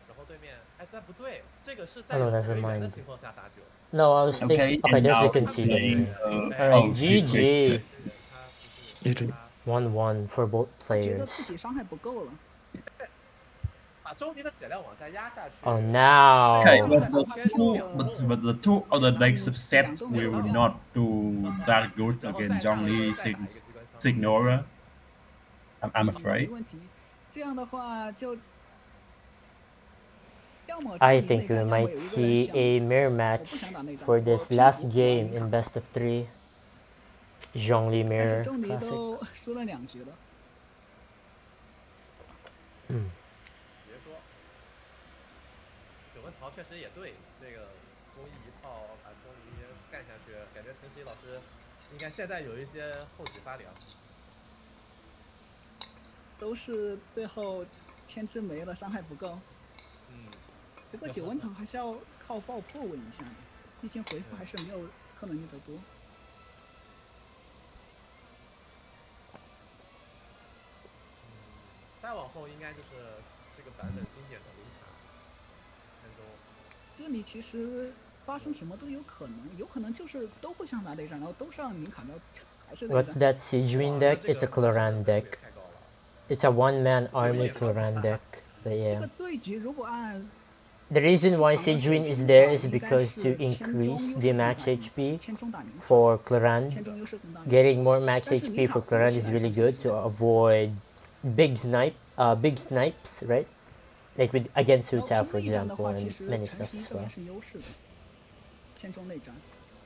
然后对面，哎，但不对，这个是在 Oh, 有 never 绝缘 mind. 的情况下打9。 No, I was thinking... Okay, Okay, and there's now the conceding. playing, Alright, GG. GG. 1-1 for both 觉得 players. 自己伤害不够了。把周迪的血量往下压下去。 Oh, now... Okay, but the two other decks of set will not do that good against Zhongli Signora. I'm 没 afraid. 问题，这样的话就。 I think we might see a mirror match for this last game in best of 3. Zhongli Mirror 钟离 Classic. 都输了2局了。别说，九纹桃确实也对，这个公益一炮把钟离干下去，感觉陈实老师应该现在有一些后脊发凉。都是最后千之没了，伤害不够。不过九纹桃还是要靠爆破稳一下的，毕竟回复还是没有克能力的多。再往后应该就是这个版本经典的零卡分钟。这里其实发生什么都有可能，有可能就是都会上打内战，然后都上零卡，然后还 What's that Sijuin deck? It's a Cloran deck. It's a one-man army Cloran deck. But yeah. The reason why Sijuin is there is because to increase the max HP for Cloran. Getting more max HP for Cloran is really good to avoid big snipes, right? Like with against Hu Tao, for example, and many stuff as well.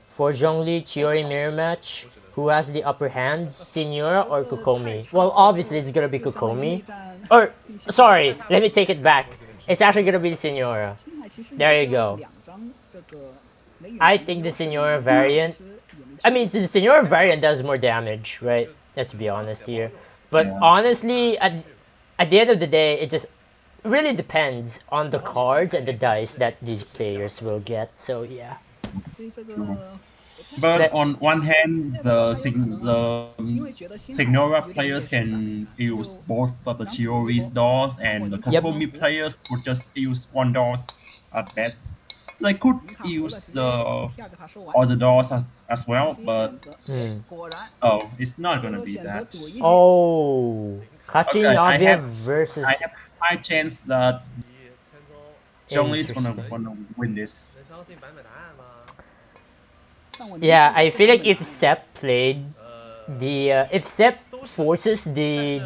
For Zhongli Chiori mirror match, who has the upper hand, Signora or Kokomi? Well, obviously it's gonna be Kokomi. Or, sorry, let me take it back. It's actually gonna be the Signora. There you go. I think the Signora variant... I mean, the Signora variant does more damage, right? Let's be honest here. But honestly, at the end of the day, it just really depends on the cards and the dice that these players will get, so yeah. But on one hand, the Signora players can use both of the Chiori's doors, and the Kokomi players could just use one doors at best. They could use other doors as well, but it's not gonna be that. Oh, Kachinavia versus. I have a high chance that Zhongli is gonna win this. Yeah, I feel like if Sepp played if Sepp forces the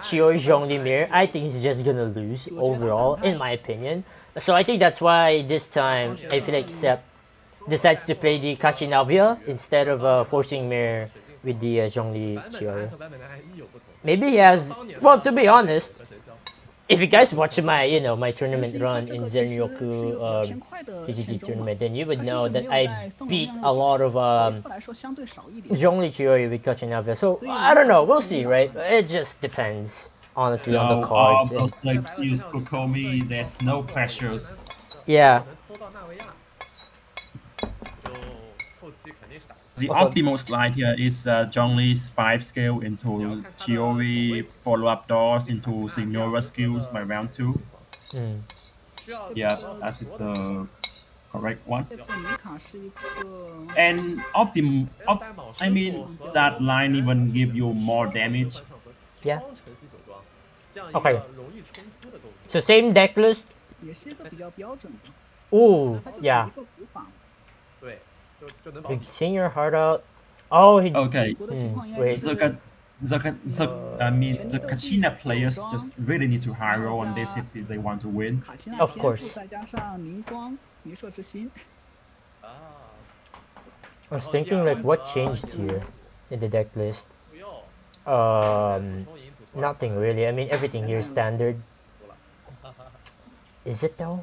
Chiori Zhongli mirror, I think he's just gonna lose overall, in my opinion. So I think that's why this time I feel like Sepp decides to play the Kachinavia instead of forcing mirror with the Zhongli Chiori. Maybe he has. Well, to be honest, if you guys watch my my tournament run in Zenryoku TCG tournament, then you would know that I beat a lot of Zhongli Chiori with Kachinavia. So I don't know, we'll see, right? It just depends, honestly, on the cards. Those decks use Kokomi, there's no pressures. Yeah. The optimal slide here is Zhongli's 5 scale into Chiori follow-up doors into Signora skills by round 2. Yeah, that is the correct one. And I mean, that line even give you more damage. Yeah. Okay. So same deck list. Ooh, yeah. Big senior heart out. Oh, he. Okay. Wait. The Kachina players just really need to high roll on this if they want to win. Of course. I was thinking like what changed here in the deck list. Nothing really. I mean everything here is standard. Is it though?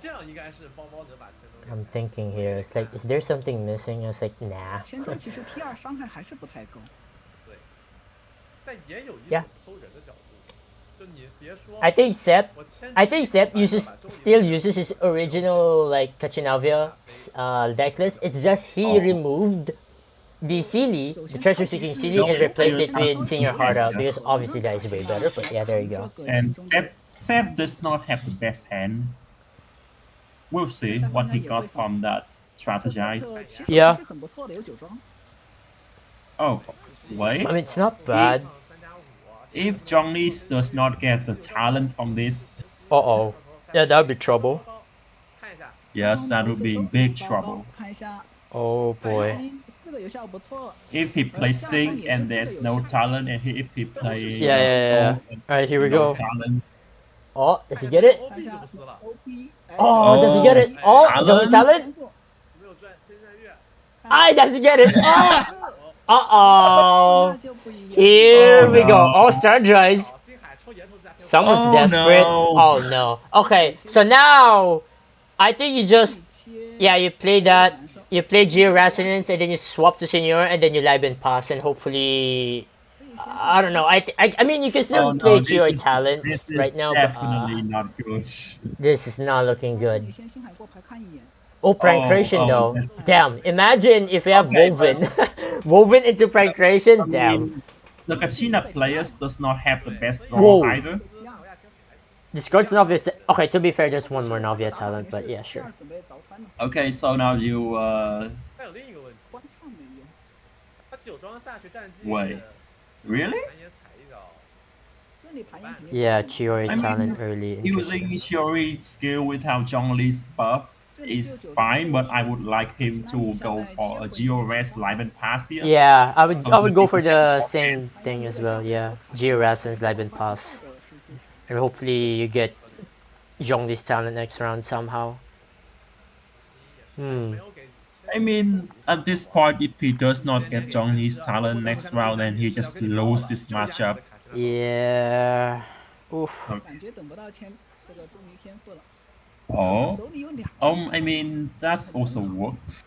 I'm thinking here. It's like, is there something missing? I was like, nah. Yeah. I think Sepp still uses his original like Kachinavia deck list. It's just he removed the Sealy, the treasure seeking Sealy, and replaced it with Senior Heart Out because obviously that is way better. But yeah, there you go. And Sepp does not have the best hand. We'll see what he got from that strategize. Yeah. Oh, wait. I mean, it's not bad. If Zhongli does not get the talent from this... Uh-oh. Yeah, that would be trouble. Yes, that would be big trouble. Oh boy. If he plays Sync and there's no talent, and if he plays... Yeah. Alright, here we go. Talent. Oh, does he get it? Oh, does he get it? Oh, Zhongli talent? I does he get it? Oh! Uh-oh. Here we go. Oh, strategize. Someone's desperate. No. Oh, no. Okay, so now, I think you just... Yeah, you play that. You play Geo Resonance, and then you swap to Senior, and then you live and pass, and hopefully... I don't know. I mean, you can still play Geo Talent right now, but definitely not good. This is not looking good. Oh, Prankration though. Damn. Imagine if we have Woven. Woven into Prankration. Damn. The Kachina players does not have the best draw either. Discard's Navia. Okay, to be fair, there's one more Navia talent, but yeah, sure. Okay, so now you Wait, really? Yeah, Chiori talent early. Using Shiori's skill without Zhongli's buff is fine, but I would like him to go for a Geo-Res Live Pass here. Yeah, I would go for the same thing as well. Yeah, Geo-Res Live and Pass, and hopefully you get Zhongli's talent next round somehow. I mean, at this point, if he does not get Zhongli's talent next round, then he just loses this matchup. Yeah. Oof. Oh. I mean, that also works.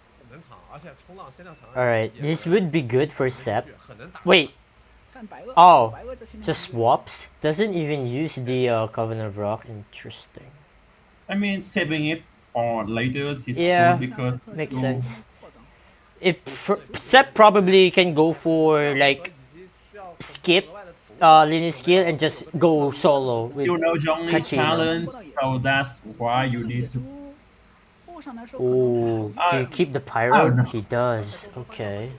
Alright, this would be good for Sep. Wait. Oh, just swaps? Doesn't even use the Covenant of Rock. Interesting. I mean, saving it for later is yeah, good because makes sense. If Sep probably can go for like skip linear skill and just go solo with Zhongli's talent, so that's why you need to. Oh, do you keep the pyro? No. He does. Okay.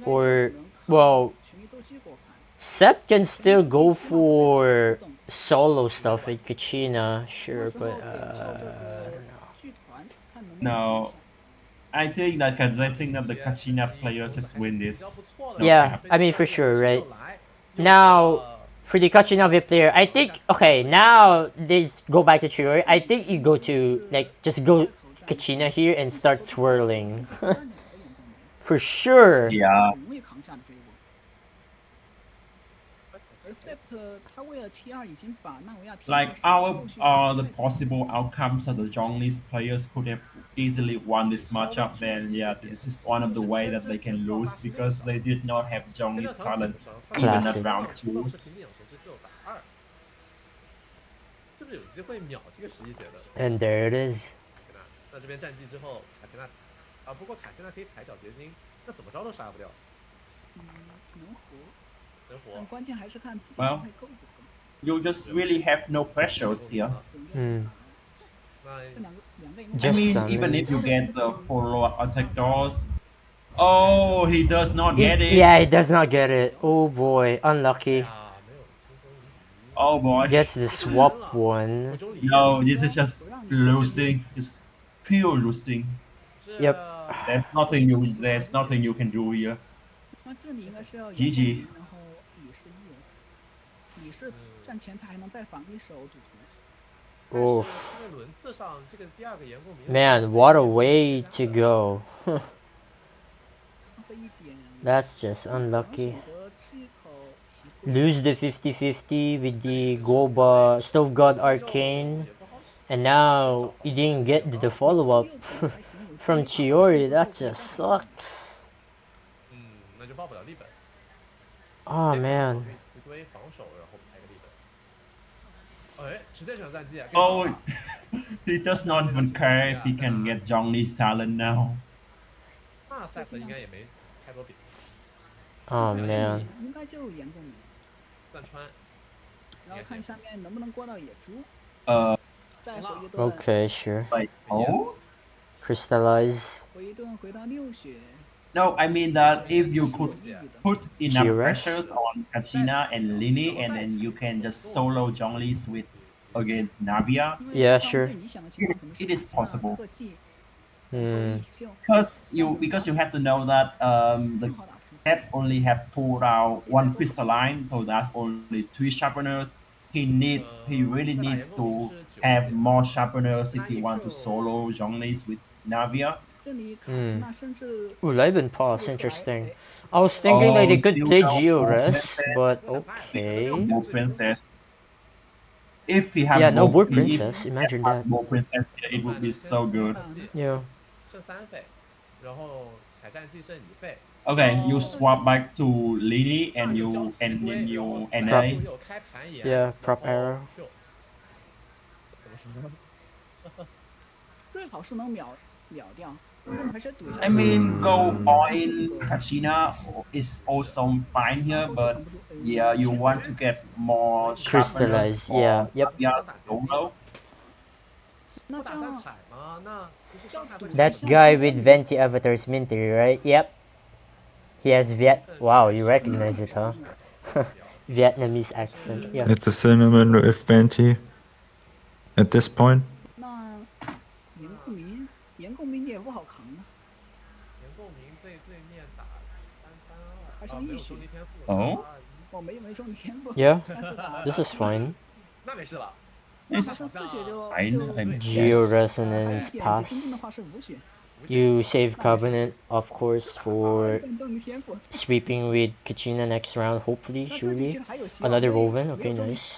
Or well, Sep can still go for solo stuff with Kachina, sure, but I don't know. No, I think that the Kachina players just win this. Yeah, I mean for sure, right? Now, for the Kachina player, I think okay. Now they go back to Chiori. I think you go to like just go Kachina here and start twirling. For sure. Yeah. Like the possible outcomes that the Zhongli's players could have easily won this matchup, then yeah, this is one of the way that they can lose because they did not have Zhongli's talent even at round 2. And there it is. 那这边战绩之后，卡奇娜啊，不过卡奇娜可以踩脚结晶，那怎么着都杀不掉。能活。关键还是看 Well, you just really have no pressures here. I mean, even if you get the follow-up attack doors. Oh, he does not get it. Yeah, he does not get it. Oh boy, unlucky. Oh boy. Gets the swap one. No, this is just losing. Just pure losing. Yep. There's nothing you can do here. GG. Oh. Man, what a way to go. That's just unlucky. Lose the 50-50 with the Goba Stove God Arcane. And now you didn't get the follow-up from Chiori. That just sucks. Oh man. Oh, he does not even care if he can get Zhongli's talent now. Oh man. Okay, sure. Like, oh? Crystallize. No, I mean that if you could put enough pressures on Kachina and Lini, and then you can just solo Zhongli's with against Navia. Yeah, sure. It is possible. Because you have to know that the cat only have pulled out 1 crystalline, so that's only 3 sharpeners. He really needs to have more sharpeners if he want to solo Zhongli's with Navia. Ooh, Live and Pause, interesting. I was thinking like they could play Geo-Res, but okay. No princess. If he had no board princess, imagine that. More princess, it would be so good. Yeah. Okay, you swap back to Lily and you NA. Yeah, prop arrow. I mean, go all in Kachina is also fine here, but yeah, you want to get more crystallized. Yeah, yep. Yeah, solo. 那打算踩吗？那其实伤害会。That guy with Venti avatar is Minty, right? Yep. He has Wow, you recognize it, huh? Vietnamese accent. Yeah. It's a cinnamon with Venti. At this point. 那严共鸣也不好扛啊。严共鸣对面打3-3-2，还是异血。哦。哦，没兄弟天赋。Yeah. This is fine. 那没事了。Geo Resonance Pass. You save Covenant, of course, for sweeping with Kachina next round, hopefully, surely. Another Woven, okay, nice.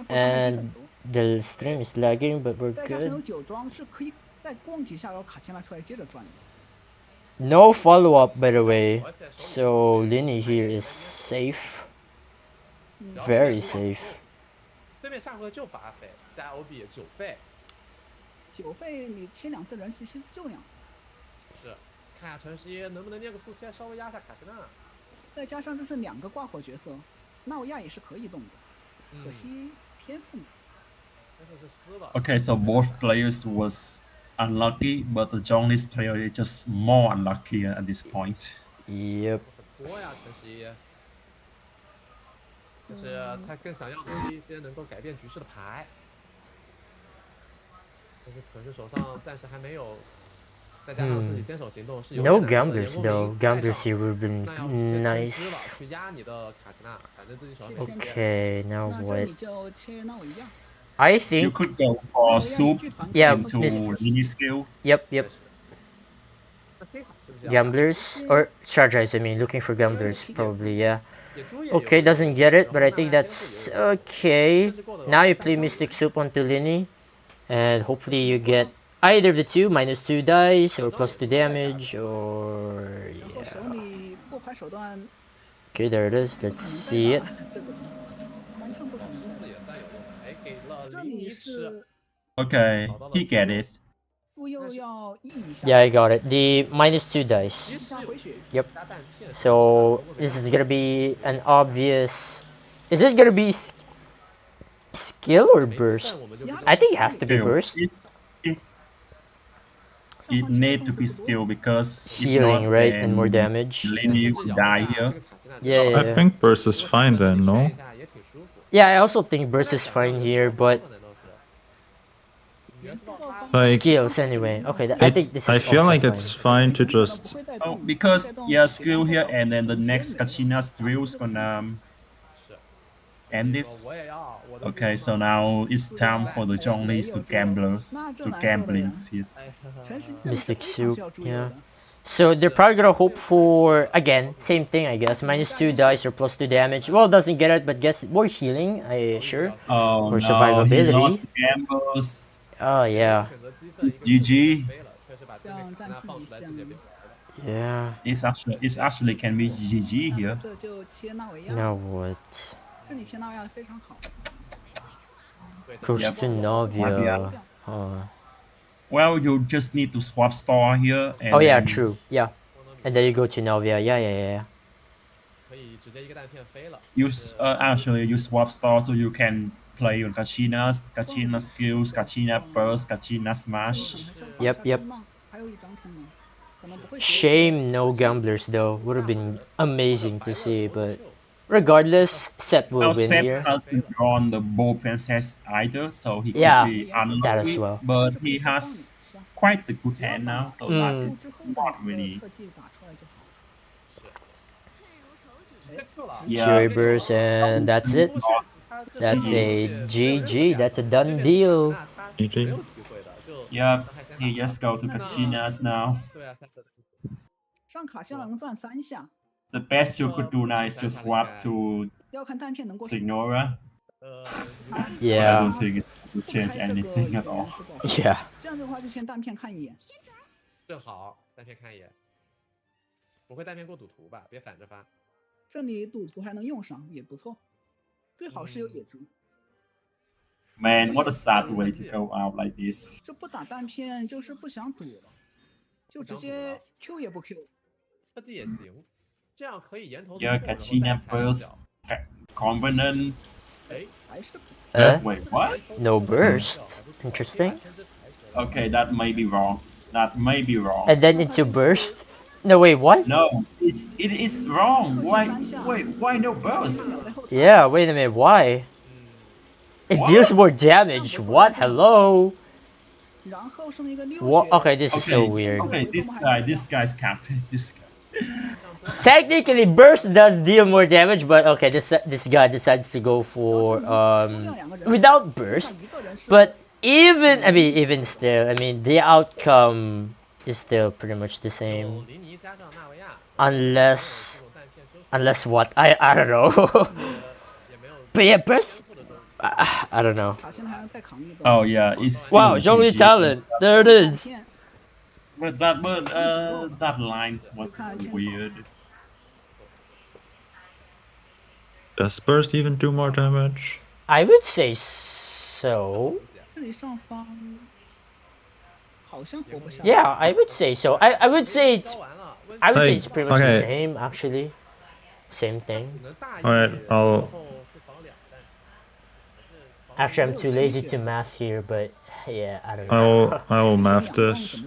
And the stream is lagging, but we're good. No follow-up, by the way. So, Linny here is safe. Very safe. 对面下回合就8费，加 OB 9费。9费你切2次人其实就2。是，看下陈11能不能捏个速切，稍微压下卡西娜。再加上这是2个挂火角色，纳维亚也是可以动的，可惜天赋嘛。天赋是撕了。Okay, so both players was unlucky, but the Zhongli's player is just more unlucky at this point. Yep. 很多呀，陈11。就是他更想要的是一些能够改变局势的牌，但是可是手上暂时还没有，再加上自己先手行动是有 No gamblers though. Gamblers here would have been nice. 去压你的卡奇娜，反正自己手上。Okay, now what? 你就切纳维亚。I think you could go for soup into mini skill. Yep. Gamblers or strategize. I mean, looking for gamblers probably. Yeah. Okay, doesn't get it, but I think that's okay. Now you play Mystic Soup onto Linny, and hopefully you get either of the two, -2 dice, or +2 damage, or yeah. Okay, there it is. Let's see it. Okay, he get it. Yeah, I got it. The -2 dice. Yep. So this is gonna be an obvious. Is it gonna be skill or burst? I think it has to be burst. It need to be skill because healing, right, and more damage. Lenny would die here. Yeah. I think burst is fine then, no? Yeah, I also think burst is fine here, but. Like, skills anyway. Okay, I think this is I feel like fine. it's fine to just. Oh, because skill here, and then the next Kachina's drill is gonna end this. Okay, so now it's time for the Zhonglis to gambling his Mystic Soup. Yeah. So they're probably gonna hope for again same thing, I guess. -2 dice or +2 damage. Well, doesn't get it, but gets more healing. Sure. Oh or no, survivability. he lost gambles. Oh yeah. GG. Yeah. It's actually can be GG here. Now what? Push to Navia. Well, you just need to swap store here. And oh yeah, true. Yeah. And then you go to Navia. Yeah. Actually, you swap store so you can play on Kachina skills, Kachina burst, Kachina smash. Yep. Shame no gamblers though. Would have been amazing to see, but regardless, Sep will win Sep here. hasn't drawn the Bow Princess either, so he could be unlucky. That as well. But he has quite a good hand now, so that is not really. Fury Burst, and that's it. That's a GG. That's a done deal. GG. Yep, he just go to Kachina's now. The best you could do now is just swap to Signora. Yeah. I don't think it's going to change anything at all. Yeah. 这样的话就先单片看一眼。正好单片看一眼，不会单片过赌徒吧？别反着发。这里赌徒还能用上，也不错。最好是有野猪。Man, what a sad way to go out like this. 这不打单片就是不想赌了，就直接 Q 也不 Q。设计也行，这样可以沿头。Yeah, Kachina burst, Covenant. 哎，还是不。Wait, what? No burst. Interesting. Okay, that may be wrong. That may be wrong. And then into burst. No, wait, what? No, it is wrong. Why no burst? Yeah, wait a minute, why? It deals more damage. What? Hello? What? Okay, this is so weird. Okay, this guy's capping. This guy. Technically, burst does deal more damage, but okay, this guy decides to go for without burst. But even still, I mean, the outcome is still pretty much the same. Unless what? I don't know. But yeah, burst. I don't know. Oh yeah, it's wow, Zhongli talent. There it is. But that line was weird. Does burst even do more damage? I would say so. Yeah, I would say so. I would say it's pretty much the same actually. Same thing. Alright, Actually, I'm too lazy to math here, but yeah, I don't know. I'll math this.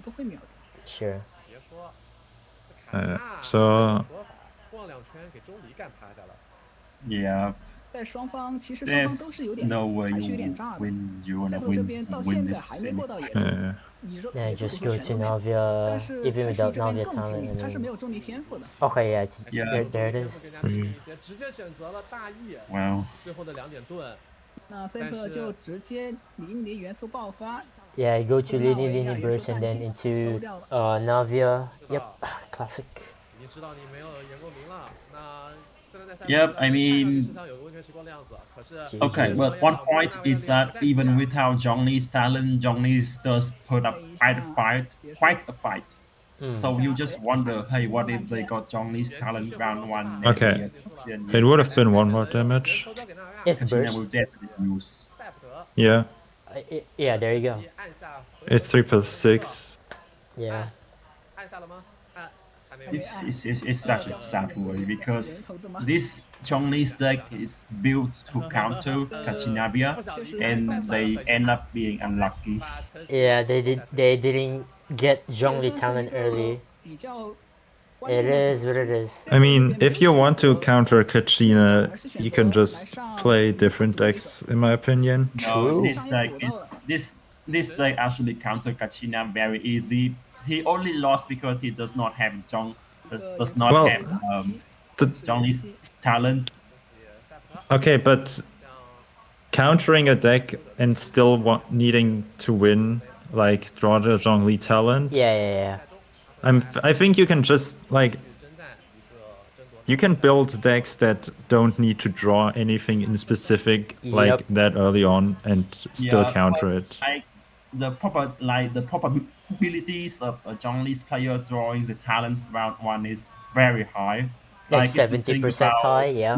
Sure. So. Yeah. There's no way you wanna win this thing. Yeah, just go to Navia, even without Navia talent. And then... Okay, yeah, there it is. Wow. Yeah, go to Lini burst and then into Navia. Yep, classic. Yep, I mean, okay, but one point is that even without Zhongli's talent, Zhongli does put up quite a fight. So you just wonder, hey, what if they got Zhongli's talent round 1? Okay, it would have been 1 more damage. If burst. Will definitely use. Yeah. Yeah, there you go. It's 3+6. Yeah. It's such a sad worry because this Zhongli's deck is built to counter Kachinabia and they end up being unlucky. Yeah, they didn't get Zhongli talent early. It is what it is. I mean, if you want to counter Kachina, you can just play different decks, in my opinion. No, this deck actually counter Kachina very easy. He only lost because he does not have Zhongli's talent. Okay, but countering a deck and still needing to win, like draw the Zhongli talent. Yeah. I think you can just you can build decks that don't need to draw anything in specific like that early on and still counter it. The probabilities of a Zhongli's player drawing the talents round 1 is very high. Like 70% high, yeah.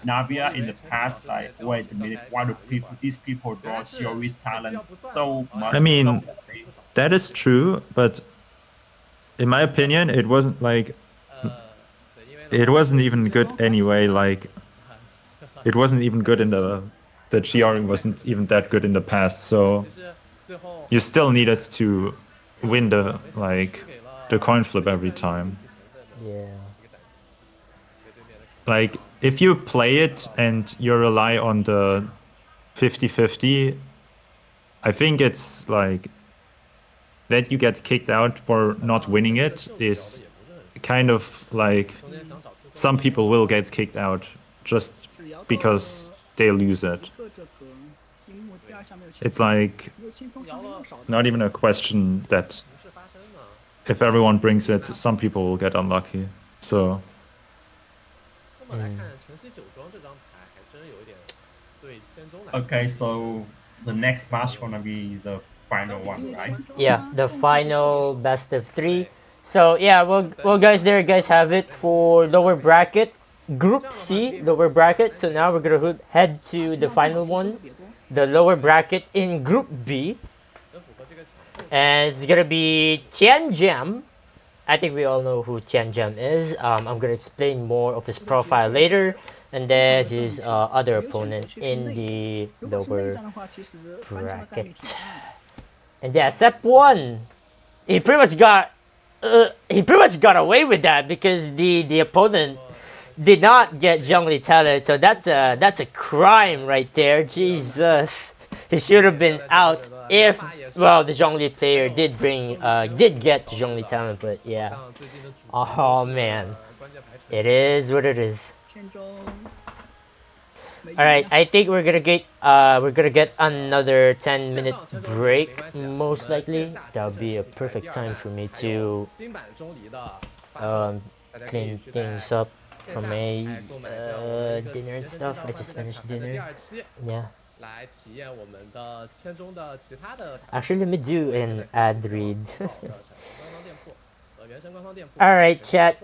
Navia in the past, like, wait a minute, why do these people draw Chiori's talents so much? I mean, that is true, but in my opinion, it wasn't even good anyway. Like, it wasn't even good in the Chiori wasn't even that good in the past, so you still needed to win the coin flip every time. Yeah. Like, if you play it and you rely on the 50-50, I think it's like that you get kicked out for not winning it is kind of like some people will get kicked out just because they lose it. It's like not even a question that if everyone brings it, some people will get unlucky. So. Okay, so the next match gonna be the final one, right? Yeah, the final best of 3. So yeah, well guys, there you guys have it for lower bracket, Group C lower bracket. So now we're gonna head to the final one, the lower bracket in Group B, and it's gonna be Tianjam. I think we all know who Tianjam is. I'm gonna explain more of his profile later, and then his other opponent in the lower bracket. And yeah, Sep won. He pretty much got away with that because the opponent did not get Zhongli talent, so that's a crime right there. Jesus, he should have been out if, well, the Zhongli player did get Zhongli talent, but yeah. Oh man, it is what it is. All right, I think we're gonna get another 10-minute break, most likely. That'll be a perfect time for me to clean things up from a dinner and stuff. I just finished dinner. Yeah. Actually, let me do an ad read. All right, chat.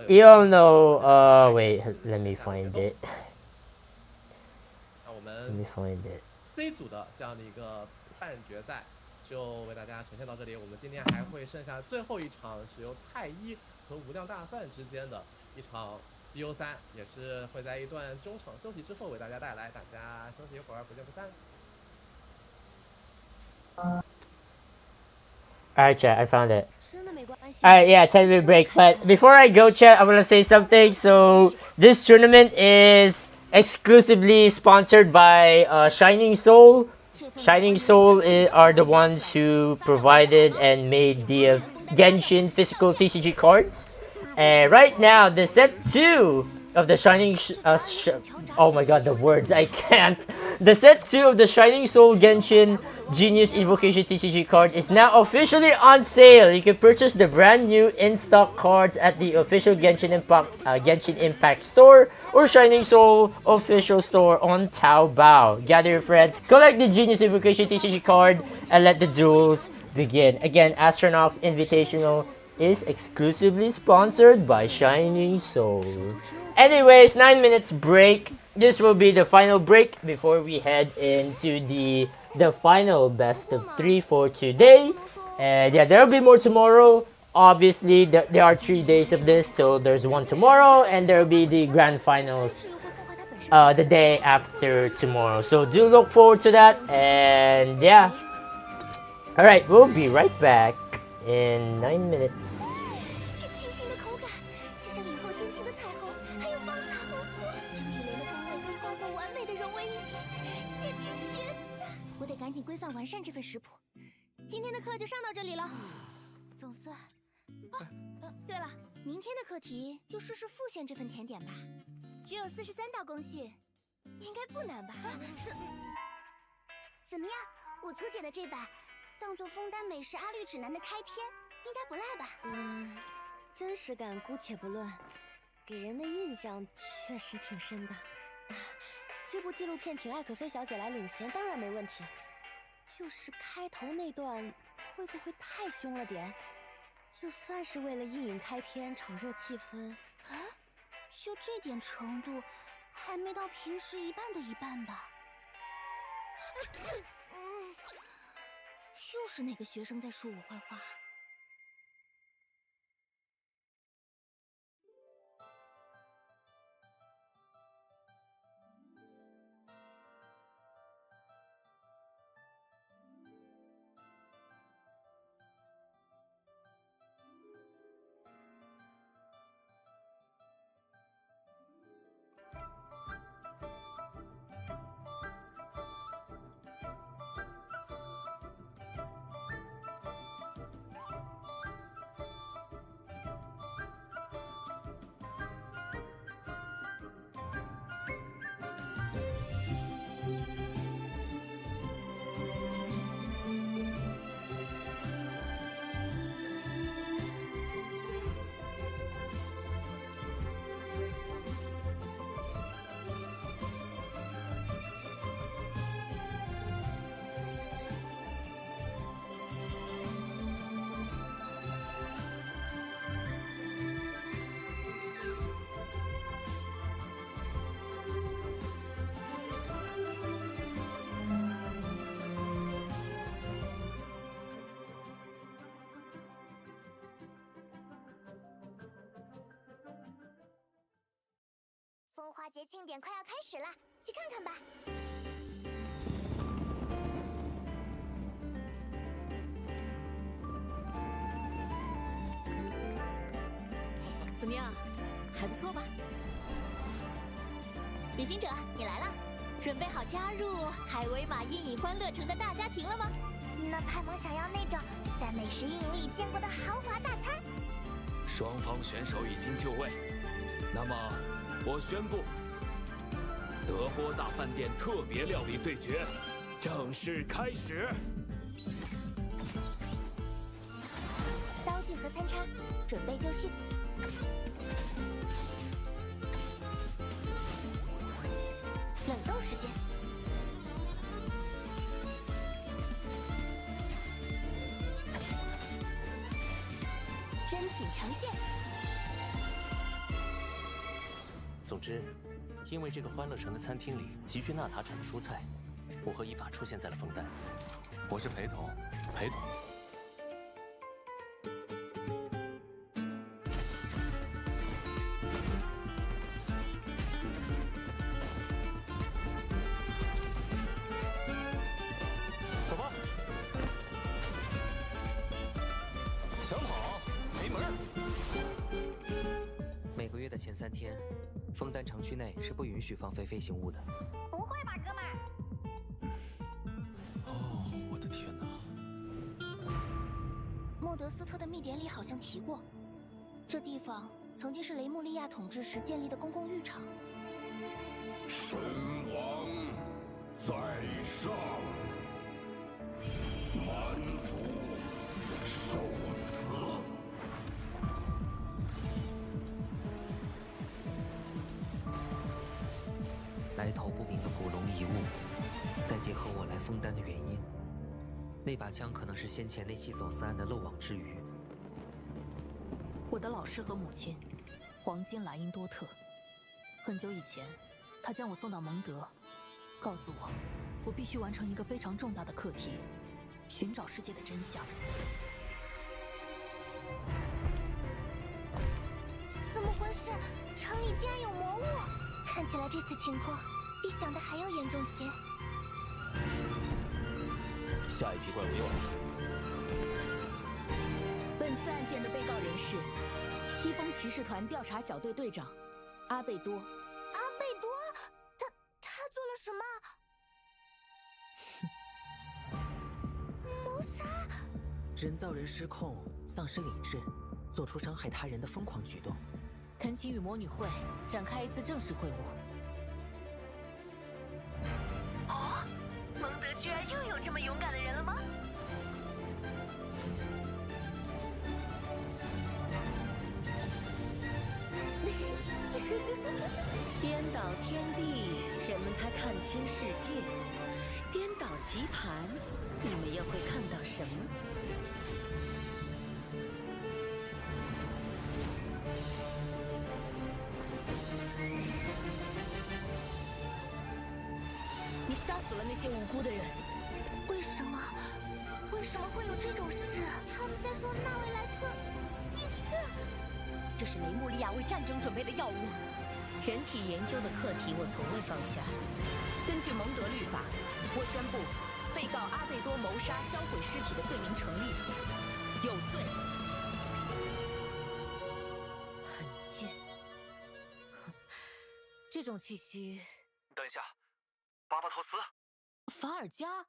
You all know. Wait, let me find it. Let me find it. C 组的这样的一个半决赛就为大家呈现到这里。我们今天还会剩下最后一场是由太一和无量大蒜之间的一场 BO3，也是会在一段中场休息之后为大家带来。大家休息一会儿，不见不散。Alright, chat, I found it. Alright, yeah, 10-minute break. But before I go, chat, I want to say something. So, this tournament is exclusively sponsored by Shining Soul. Shining Soul are the ones who provided and made the Genshin physical TCG cards. And right now, the set 2 of the Shining... oh my god, the words, I can't. The set 2 of the Shining Soul Genshin Genius Invocation TCG card is now officially on sale. You can purchase the brand new in-stock cards at the official Genshin Impact store or Shining Soul official store on Taobao. Gather your friends, collect the Genius Invocation TCG card, and let the duels begin. Again, Astronauts Invitational is exclusively sponsored by Shining Soul. Anyways, 9 minutes break. This will be the final break before we head into the final best of 3 for today. And yeah, there will be more tomorrow. Obviously, there are 3 days of this, so there's one tomorrow, and there will be the grand finals the day after tomorrow. So do look forward to that, and yeah. Alright, we'll be right back in 9 minutes. 节庆典快要开始了，去看看吧。怎么样，还不错吧？旅行者，你来了，准备好加入海维玛阴影欢乐城的大家庭了吗？那派蒙想要那种在美食阴影里见过的豪华大餐。双方选手已经就位，那么我宣布，德波大饭店特别料理对决正式开始。刀具和餐叉准备就绪。冷冻时间。珍品呈现。总之，因为这个欢乐城的餐厅里急需纳塔产的蔬菜，我和伊法出现在了枫丹。我是陪同，陪同。走吧。想跑没门儿。每个月的前3天，枫丹城区内是不允许放非飞行物的。不会吧，哥们儿？哦，我的天哪！莫德斯特的密典里好像提过，这地方曾经是雷穆利亚统治时建立的公共浴场。神王在上，蛮族受死。来头不明的古龙遗物，再结合我来枫丹的原因，那把枪可能是先前那起走私案的漏网之鱼。我的老师和母亲，黄金莱茵多特。很久以前，他将我送到蒙德，告诉我必须完成一个非常重大的课题，寻找世界的真相。怎么回事？城里竟然有魔物！看起来这次情况比想的还要严重些。下一批怪物又来了。本次案件的被告人是西风骑士团调查小队队长阿贝多。阿贝多，他做了什么？谋杀？人造人失控，丧失理智，做出伤害他人的疯狂举动。恳请与魔女会展开一次正式会晤。哦，蒙德居然又有这么勇敢的人了吗？颠倒天地，人们才看清世界；颠倒棋盘，你们又会看到什么？你杀死了那些无辜的人，为什么？为什么会有这种事？他们在说纳维莱特一次。这是雷穆利亚为战争准备的药物。人体研究的课题我从未放下。根据蒙德律法，我宣布，被告阿贝多谋杀、销毁尸体的罪名成立，有罪。很贱。这种气息。等一下，巴巴托斯，法尔加。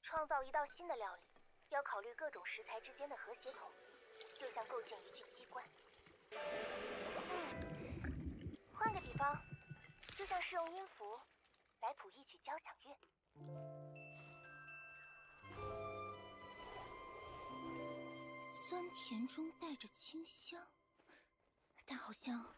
创造一道新的料理，要考虑各种食材之间的和谐统一，就像构建一具机关。换个比方，就像是用音符来谱一曲交响乐。酸甜中带着清香，但好像，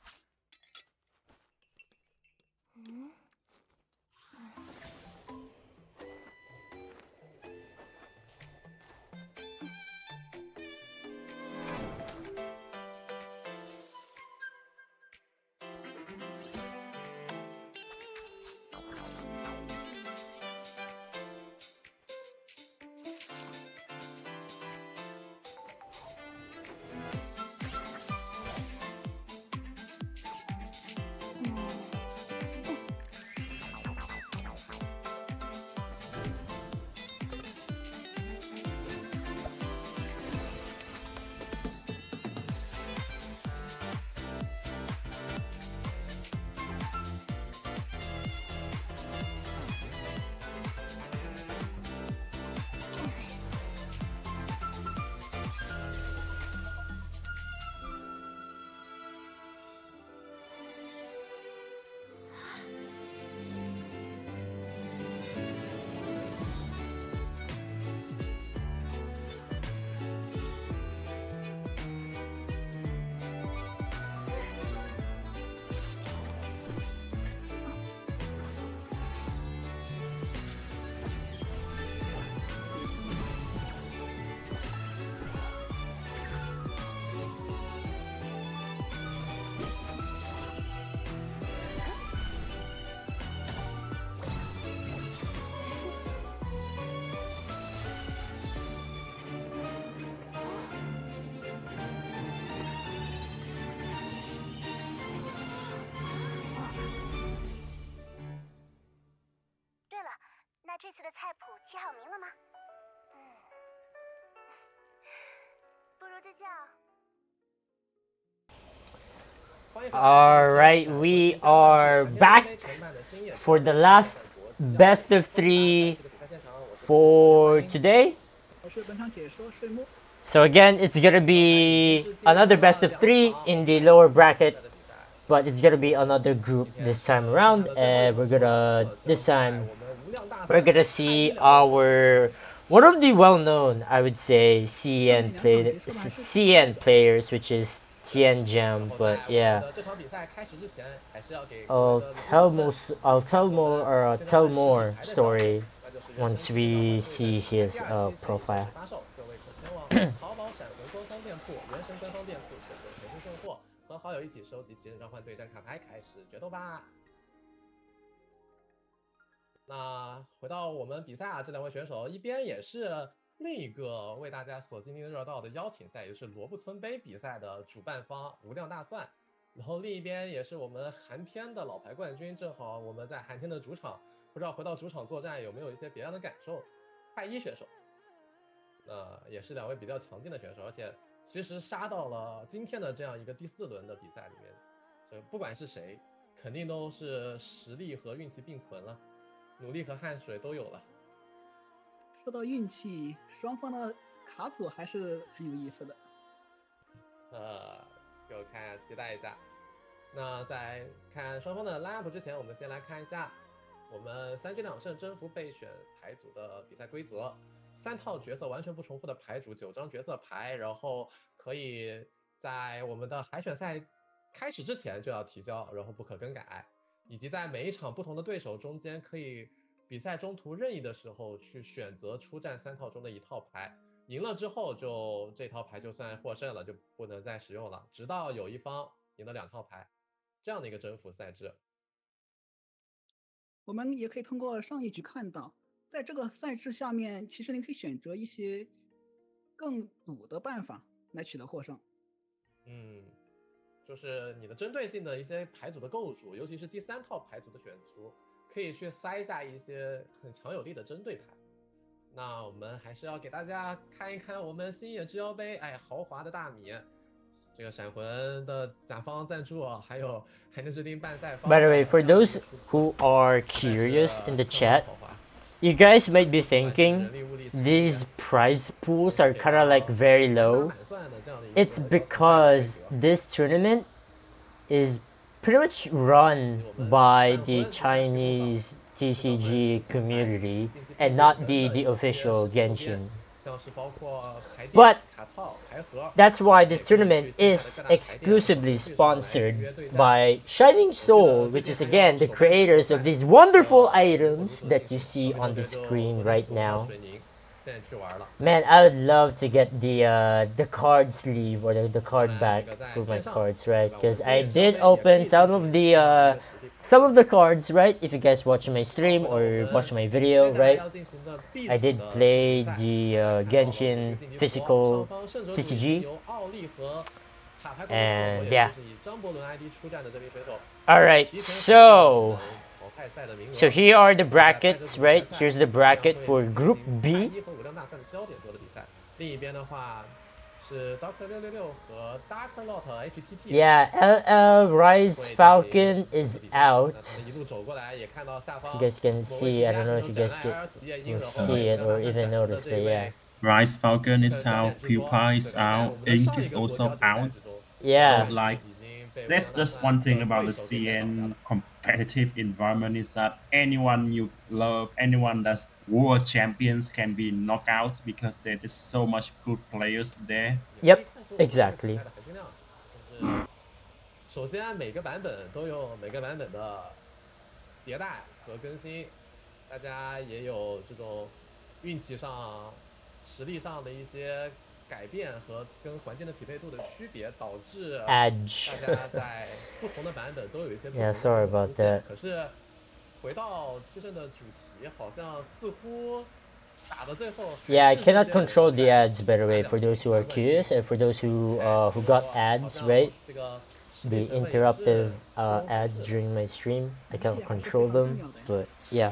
这次的菜谱起好名了吗？不如就叫。Alright, we are back for the last best of 3 for today. So again, it's gonna be another best of 3 in the lower bracket, but it's gonna be another group this time around, and this time we're gonna see our one of the well-known, I would say, CN players, which is Tian Jam, but yeah, I'll tell more story once we see his profile. 淘宝闪魂官方店铺、原神官方店铺选择全新送货，和好友一起收集奇人召唤对战卡牌，开始决斗吧！那回到我们比赛啊，这两位选手一边也是另一个为大家所津津乐道的邀请赛，也就是罗布村杯比赛的主办方无量大蒜，然后另一边也是我们寒天的老牌冠军，正好我们在寒天的主场，不知道回到主场作战有没有一些别样的感受？太一选手。也是两位比较强劲的选手，而且其实杀到了今天的这样一个第4轮的比赛里面，不管是谁，肯定都是实力和运气并存了，努力和汗水都有了。说到运气，双方的卡组还是很有意思的。给我看期待一下。那在看双方的 line-up 之前，我们先来看一下我们3局2胜征服备选牌组的比赛规则。3套角色完全不重复的牌组，9张角色牌，然后可以在我们的海选赛开始之前就要提交，然后不可更改，以及在每一场不同的对手中间，可以比赛中途任意的时候去选择出战3套中的1套牌，赢了之后就这套牌就算获胜了，就不能再使用了，直到有一方赢了2套牌，这样的一个征服赛制。我们也可以通过上一局看到。在这个赛制下面，其实您可以选择一些更赌的办法来取得获胜。就是你的针对性的一些牌组的构筑，尤其是第3套牌组的选出，可以去塞下一些很强有力的针对牌。那我们还是要给大家看一看我们星野之妖杯，豪华的大米，这个闪魂的甲方赞助，还有海天之滨办赛方。By the way, for those who are curious in the chat,You guys might be thinking these prize pools are kind of like very low. It's because this tournament is pretty much run by the Chinese TCG community and not the official Genshin. But that's why this tournament is exclusively sponsored by Shining Soul, which is again the creators of these wonderful items that you see on the screen right now. Man, I would love to get the card sleeve or the card back for my cards, right? Because I did open some of the cards, right? If you guys watch my stream or watch my video, right? I did play the Genshin physical TCG, and yeah. Alright, so here are the brackets, right? Here's the bracket for Group B. 另一边的话是 Doctor 666和 Dark Lot HTT。 Yeah, LL Rise Falcon is out. 一路走过来也看到下方。 So you guys can see, I don't know if you guys will see it or even notice, but yeah. Rise Falcon is out, Pupa is out, Ink is also out. Yeah. So like, there's just one thing about the CN competitive environment is that anyone you love, anyone that's world champions can be knocked out because there's just so much good players there. Yep, exactly. 首先每个版本都有每个版本的迭代和更新，大家也有这种运气上、实力上的一些改变和跟环境的匹配度的区别，导致大家在不同的版本都有一些不同的 Yeah, sorry about that. 可是回到七胜的主题，好像似乎打到最后。Yeah, I cannot control the ads, by the way, for those who are curious and for those who got ads, right? The interruptive ads during my stream, I cannot control them, but yeah.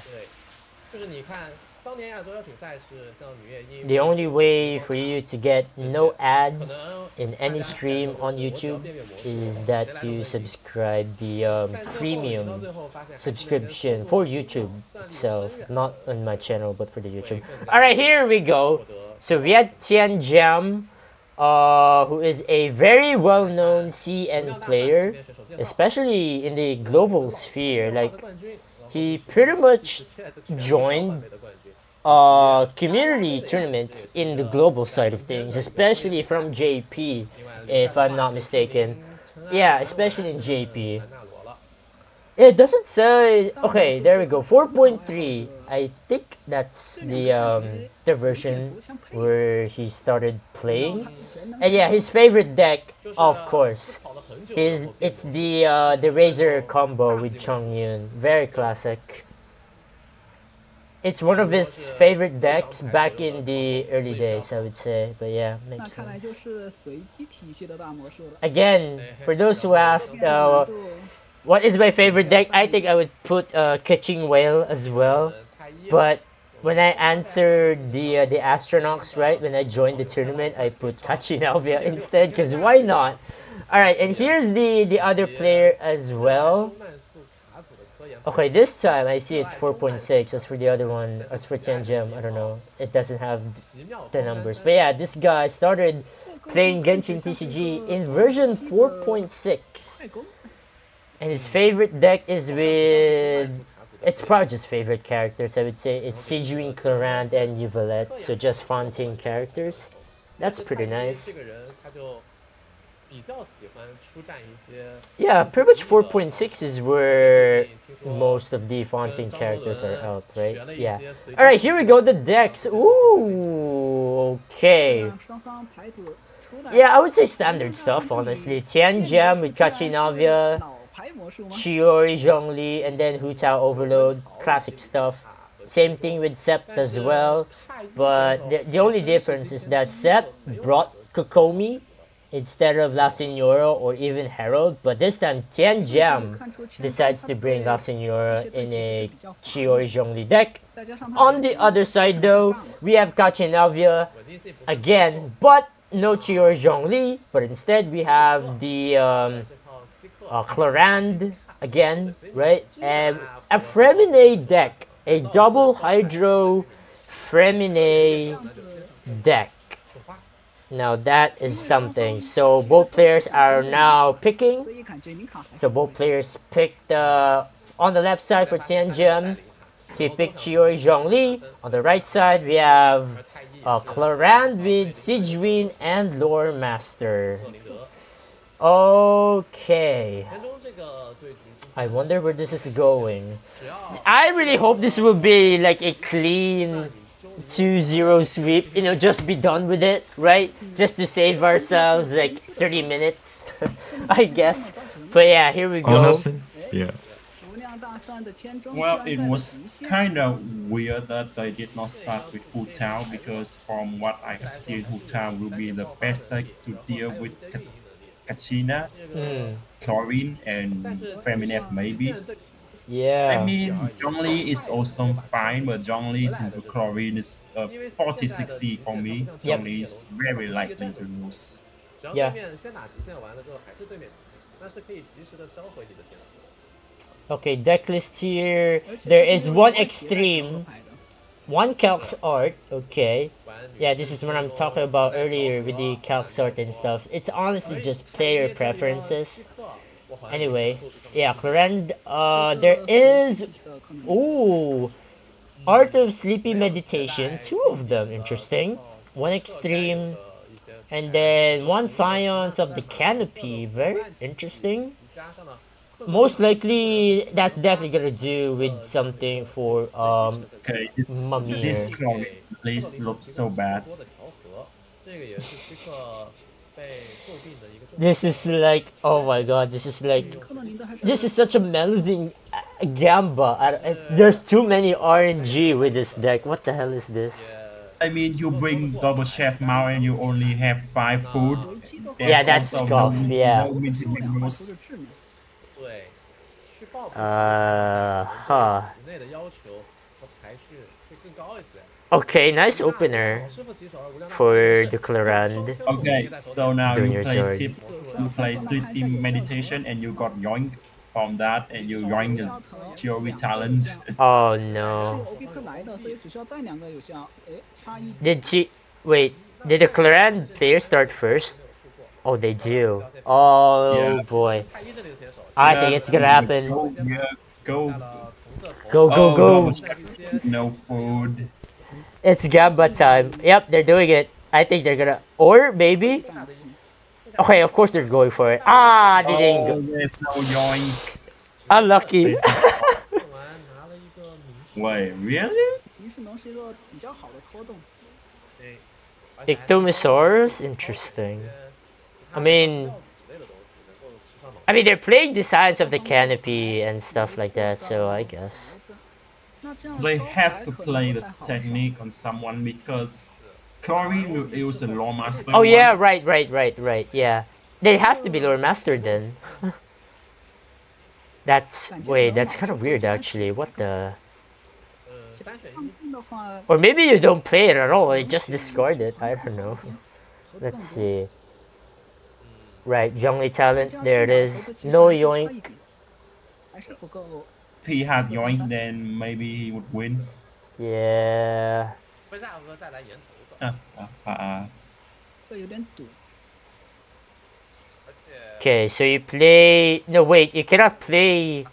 The only way for you to get no ads in any stream on YouTube is that you subscribe the premium subscription for YouTube itself, not on my channel, but for the YouTube. Alright, here we go. So we had Tian Jam, who is a very well-known CN player, especially in the global sphere. Like, he pretty much joined community tournaments in the global side of things, especially from JP, if I'm not mistaken. Yeah, especially in JP. It doesn't say. Okay, there we go. 4.3. I think that's the version where he started playing. And yeah, his favorite deck, of course, it's the Razor combo with Chongyun. Very classic. It's one of his favorite decks back in the early days, I would say. But yeah, makes sense. Again, for those who asked, what is my favorite deck? I think I would put Catching Whale as well. But when I answered the Astronauts, right, when I joined the tournament, I put Kachinalvia instead, because why not? Alright, and here's the other player as well. Okay, this time I see it's 4.6. As for the other one, as for Tianjin, I don't know. It doesn't have the numbers. But yeah, this guy started playing Genshin TCG in version 4.6. And his favorite deck is with... It's probably just favorite characters, I would say. It's Sijuin, Clarant, and Yuvalette. So just Fontaine characters. That's pretty nice. Yeah, pretty much 4.6 is where most of the Fontaine characters are out, right? Yeah. Alright, here we go, the decks. Ooh, okay. Yeah, I would say standard stuff, honestly. Tian Jam with Kachinalvia, Chiori, Zhongli, and then Hu Tao Overload. Classic stuff. Same thing with Sept as well. But the only difference is that Sept brought Kokomi instead of La Signora or even Herald, but this time Tian Jam decides to bring La Signora in a Chiori Zhongli deck. On the other side though, we have Kachinalvia again, but no Chiori Zhongli, but instead we have the Clarand again, right? And a Fremine deck, a double Hydro Fremine deck. Now that is something. So both players are now picking. So both players picked on the left side for Tianjin, he picked Chiori Zhongli. On the right side we have Clarand with Sijuin and Lore Master. Okay. I wonder where this is going. I really hope this will be like a clean 2-0 sweep, you know, just be done with it, right? Just to save ourselves like 30 minutes, I guess. But yeah, here we go. Honestly, yeah. Well, it was kind of weird that they did not start with Hu Tao, because from what I have seen, Hu Tao will be the best deck to deal with Kachina, Chlorine, and Feminine maybe. Yeah. I mean, Zhongli is also fine, but Zhongli is into Chlorine is 40-60 for me. Yep. Zhongli is very likely to lose. Yeah. Okay, deck list here. There is one Extreme, one Calx Art. Okay. Yeah, this is what I'm talking about earlier with the Calx Art and stuff. It's honestly just player preferences. Anyway, yeah, Clarand, there is, ooh, Art of Sleepy Meditation, 2 of them, interesting. One Extreme, and then one Scions of the Canopy, very interesting. Most likely, that's definitely gonna do with something for, okay, this Chlorine list looks so bad. This is like, oh my god, this is like, this is such amazing gamba. There's too many RNG with this deck. What the hell is this? I mean, you bring double chef mount and you only have 5 food. Yeah, that's tough, yeah. Okay, nice opener for the Clarand. Okay, so now you Junior play sword. Street Team Meditation and you got yoink from that and you yoink the Theory Talent. Oh 是有 no. OB 课来的，所以只需要带2个有效。哎，差一 Did she wait? Did the Clarand player start first? Oh, they do. Oh Yeah. boy. I think it's gonna happen. Go, yeah, go. Go, go, go. No food. It's Gamba time. Yep, they're doing it. I think they're gonna, or maybe. Okay, of course they're going for it. Ah, they didn't go. There's no yoink. Unlucky. Wait, really? 于是能是一个比较好的拖动。 Ictomosaurus? Interesting. I mean, they're playing the science of the canopy and stuff like that, so I guess. They have to play the technique on someone because Chlorine will use a Lore Master. Oh yeah, right, yeah. It has to be Lore Master then. Wait, that's kind of weird actually. What the? Or maybe you don't play it at all, you just discard it. I don't know. Let's see. Right, Zhongli talent, there it is. No yoink. If he had yoink, then maybe he would win. Yeah. Okay, so you play... No, wait, you cannot play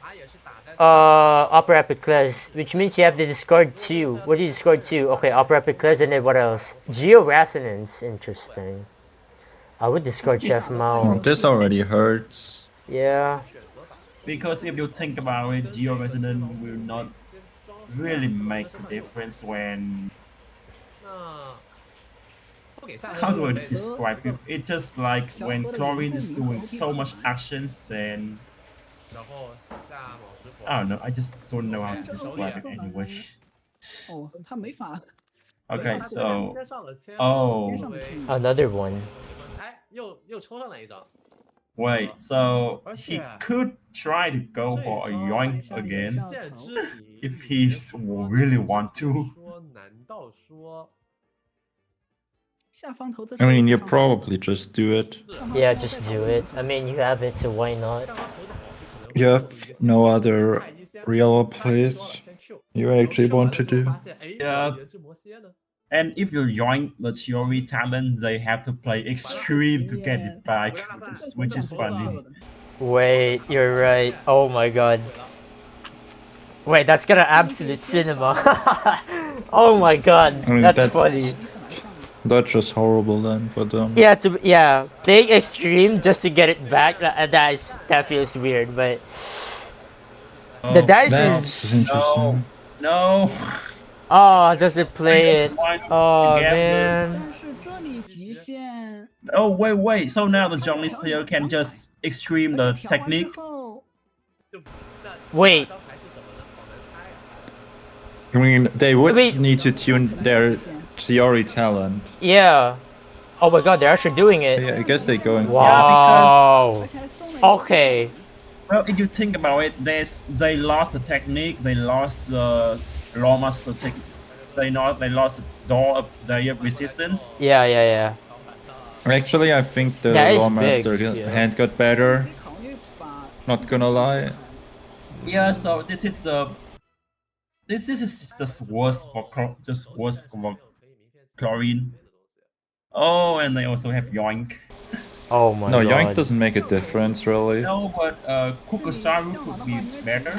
Upper Epiclese, which means you have to discard 2. What do you discard 2? Okay, Upper Epiclese, and then what else? Geo Resonance, interesting. I would discard Chef Mao. This already hurts. Yeah. Because if you think about it, Geo Resonance will not really make a difference when... How do I describe it? It's just like when Chlorine is doing so much actions, then... I don't know, I just don't know how to describe it anyway. Okay, so... Oh... Another one. Wait, so he could try to go for a yoink again if he really want to. I mean, you probably just do it. Yeah, just do it. I mean, you have it, so why not? You have no other real plays you actually want to do. Yeah. And if you yoink the Theory talent, they have to play extreme to get it back, which is funny. Wait, you're right. Oh my god. Wait, that's gonna absolute cinema. Oh my god, I mean, that's funny. That's just horrible then for them. Yeah, playing extreme just to get it back. That feels weird, but the dice is no. Oh, does it play it? Oh man. Oh wait. So now the Zhongli's player can just extreme the technique. Wait. I mean, they would need to tune their Theory talent. Yeah. Oh my god, they're actually doing it. Yeah, I guess they're going. Wow. Okay. Well, if you think about it, they lost the technique, they lost the Lore Master technique, they lost the door of their resistance. Yeah. Actually, I think the Lore Master hand got better. Not gonna lie. Yeah, so this is just worse for Chlorine. Oh, and they also have yoink. Oh my god. No, yoink doesn't make a difference really. No, but Kukusaru could be better.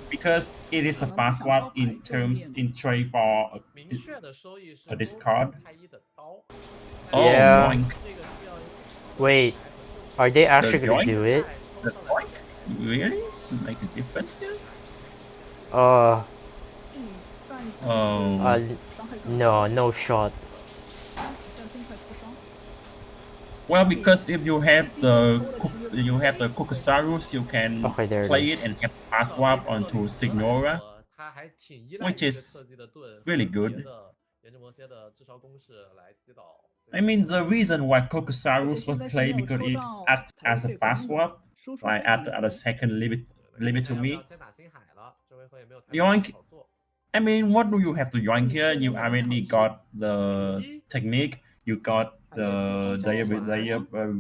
Because it is a fast swap in trade for a discard. Oh, yeah. yoink. Wait, are they actually gonna do it? The yoink? Really? Make a difference here? No shot. Well, because if you have the Kukusarus, you can play it and have fast swap onto Signora, which is really good. I mean, the reason why Kukusarus was played because it acts as a fast swap, like at the second leave it to me. Yoink. I mean, what do you have to yoink here? You already got the technique. You got the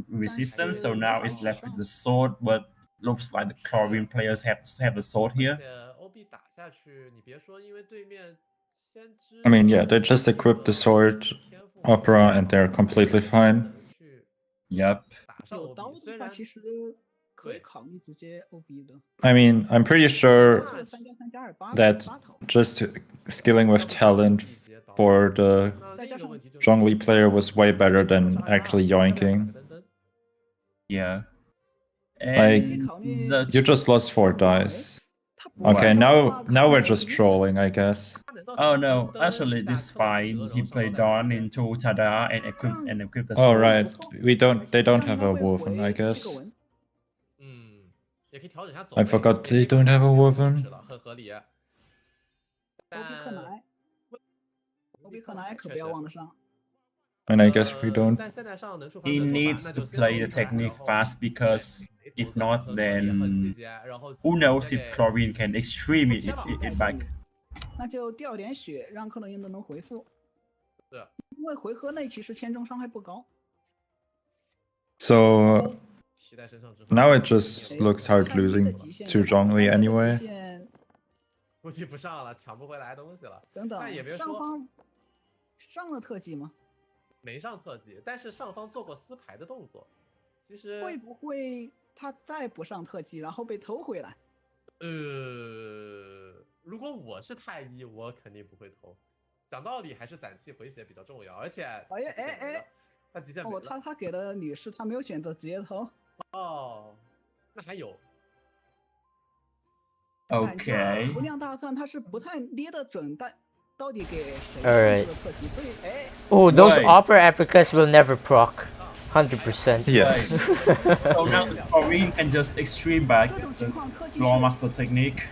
resistance. So now it's left with the sword. But looks like the Korean players have the sword here. I mean, yeah, they just equipped the sword, opera, and they're completely fine. Yep. I mean, I'm pretty sure that just skilling with talent for the Zhongli player was way better than actually yoinking. Yeah. Like, you just lost 4 dice. Okay, now we're just trolling, I guess. Oh no, actually this is fine. He played Dawn into Tada and equip the Oh sword. right, they don't have a woven, I guess. I forgot they don't have a woven. And I guess we don't. He needs to play the technique fast because if not, then who knows if Chlorine can extreme it back. 那就掉点血，让克洛因都能回复。是。因为回合内其实签中伤害不高。So now it just looks hard losing to Zhongli anyway. 估计不上了，抢不回来东西了。等等，但也别上说方上了特技吗？没上特技，但是上方做过撕牌的动作。其实会不会他再不上特技，然后被偷回来？如果我是太一，我肯定不会偷。讲道理还是攒气回血比较重要，而且他极限没了。他给的女士，他没有选择直接偷。哦，那还有。OK。无量大算他是不太捏得准，但到底给谁 Alright. 这个特技？所以Oh, those opera apricas will never proc. 100%. Yes. So now Korean can just extreme back the Law Master technique.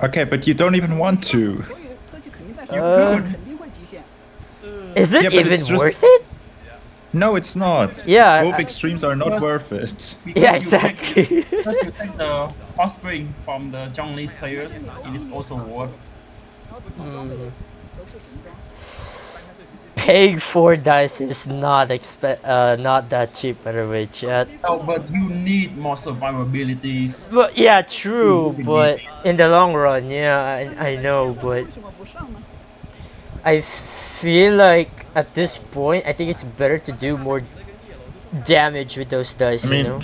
Okay, but you don't even want to. You could. Is it Yeah, but even it's just- worth it? No, it's not. Yeah, Both extremes are not worth it. Yeah, exactly. Because you take the offspring from the Zhongli's players, it is also worth. Paying 4 dice is not that cheap, by the way, chat. Oh, but you need more survivabilities. But yeah, true. But in the long run, yeah, I know. But I feel like at this point, I think it's better to do more damage with those dice. I mean, you know?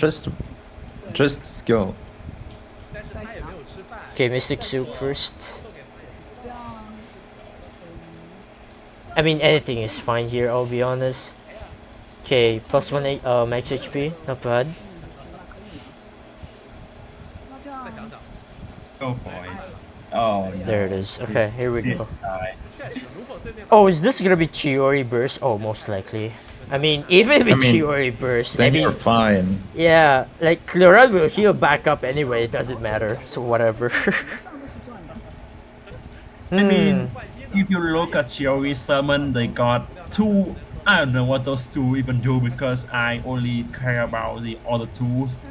just skill. Okay, Mystic Soup first. I mean, anything is fine here, I'll be honest. Okay, +1 max HP, not bad. Go for it. Oh, There it is. Okay, here we this go. guy. Oh, is this gonna be Chiori Burst? Oh, most likely. I mean, even with Chiori Burst, I Then mean, you're fine. yeah, like Chlorel will heal back up anyway, it doesn't matter, so whatever. I mean, if you look at Chiori summon, they got 2. I don't know what those 2 even do because I only care about the other 2s.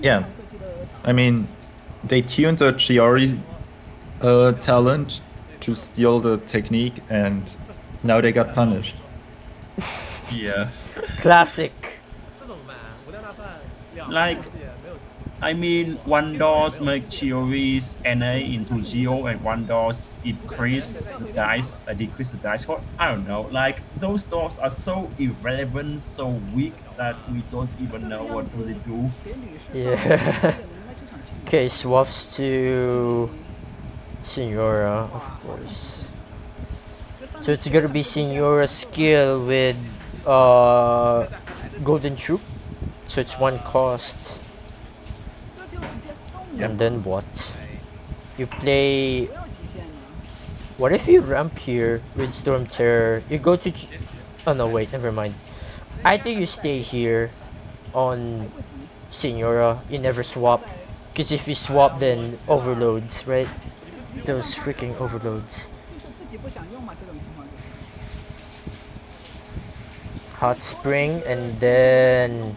Yeah. I mean, they tuned the Chiori talent to steal the technique, and now they got punished. Yeah. Classic. Like, I mean, one doors make Chiori's NA into Geo, and one doors increase the dice, decrease the dice score. I don't know. Like, those doors are so irrelevant, so weak that we don't even know what do they do. Yeah. Okay, swaps to Signora, of course. So it's gonna be Signora's skill with Golden Troop. So it's 1 cost. And then what? You play... What if you ramp here with Storm Terror? You go to... Oh no, wait, never mind. I think you stay here on Signora. You never swap. Because if you swap, then overloads, right? Those freaking overloads. Hot Spring, and then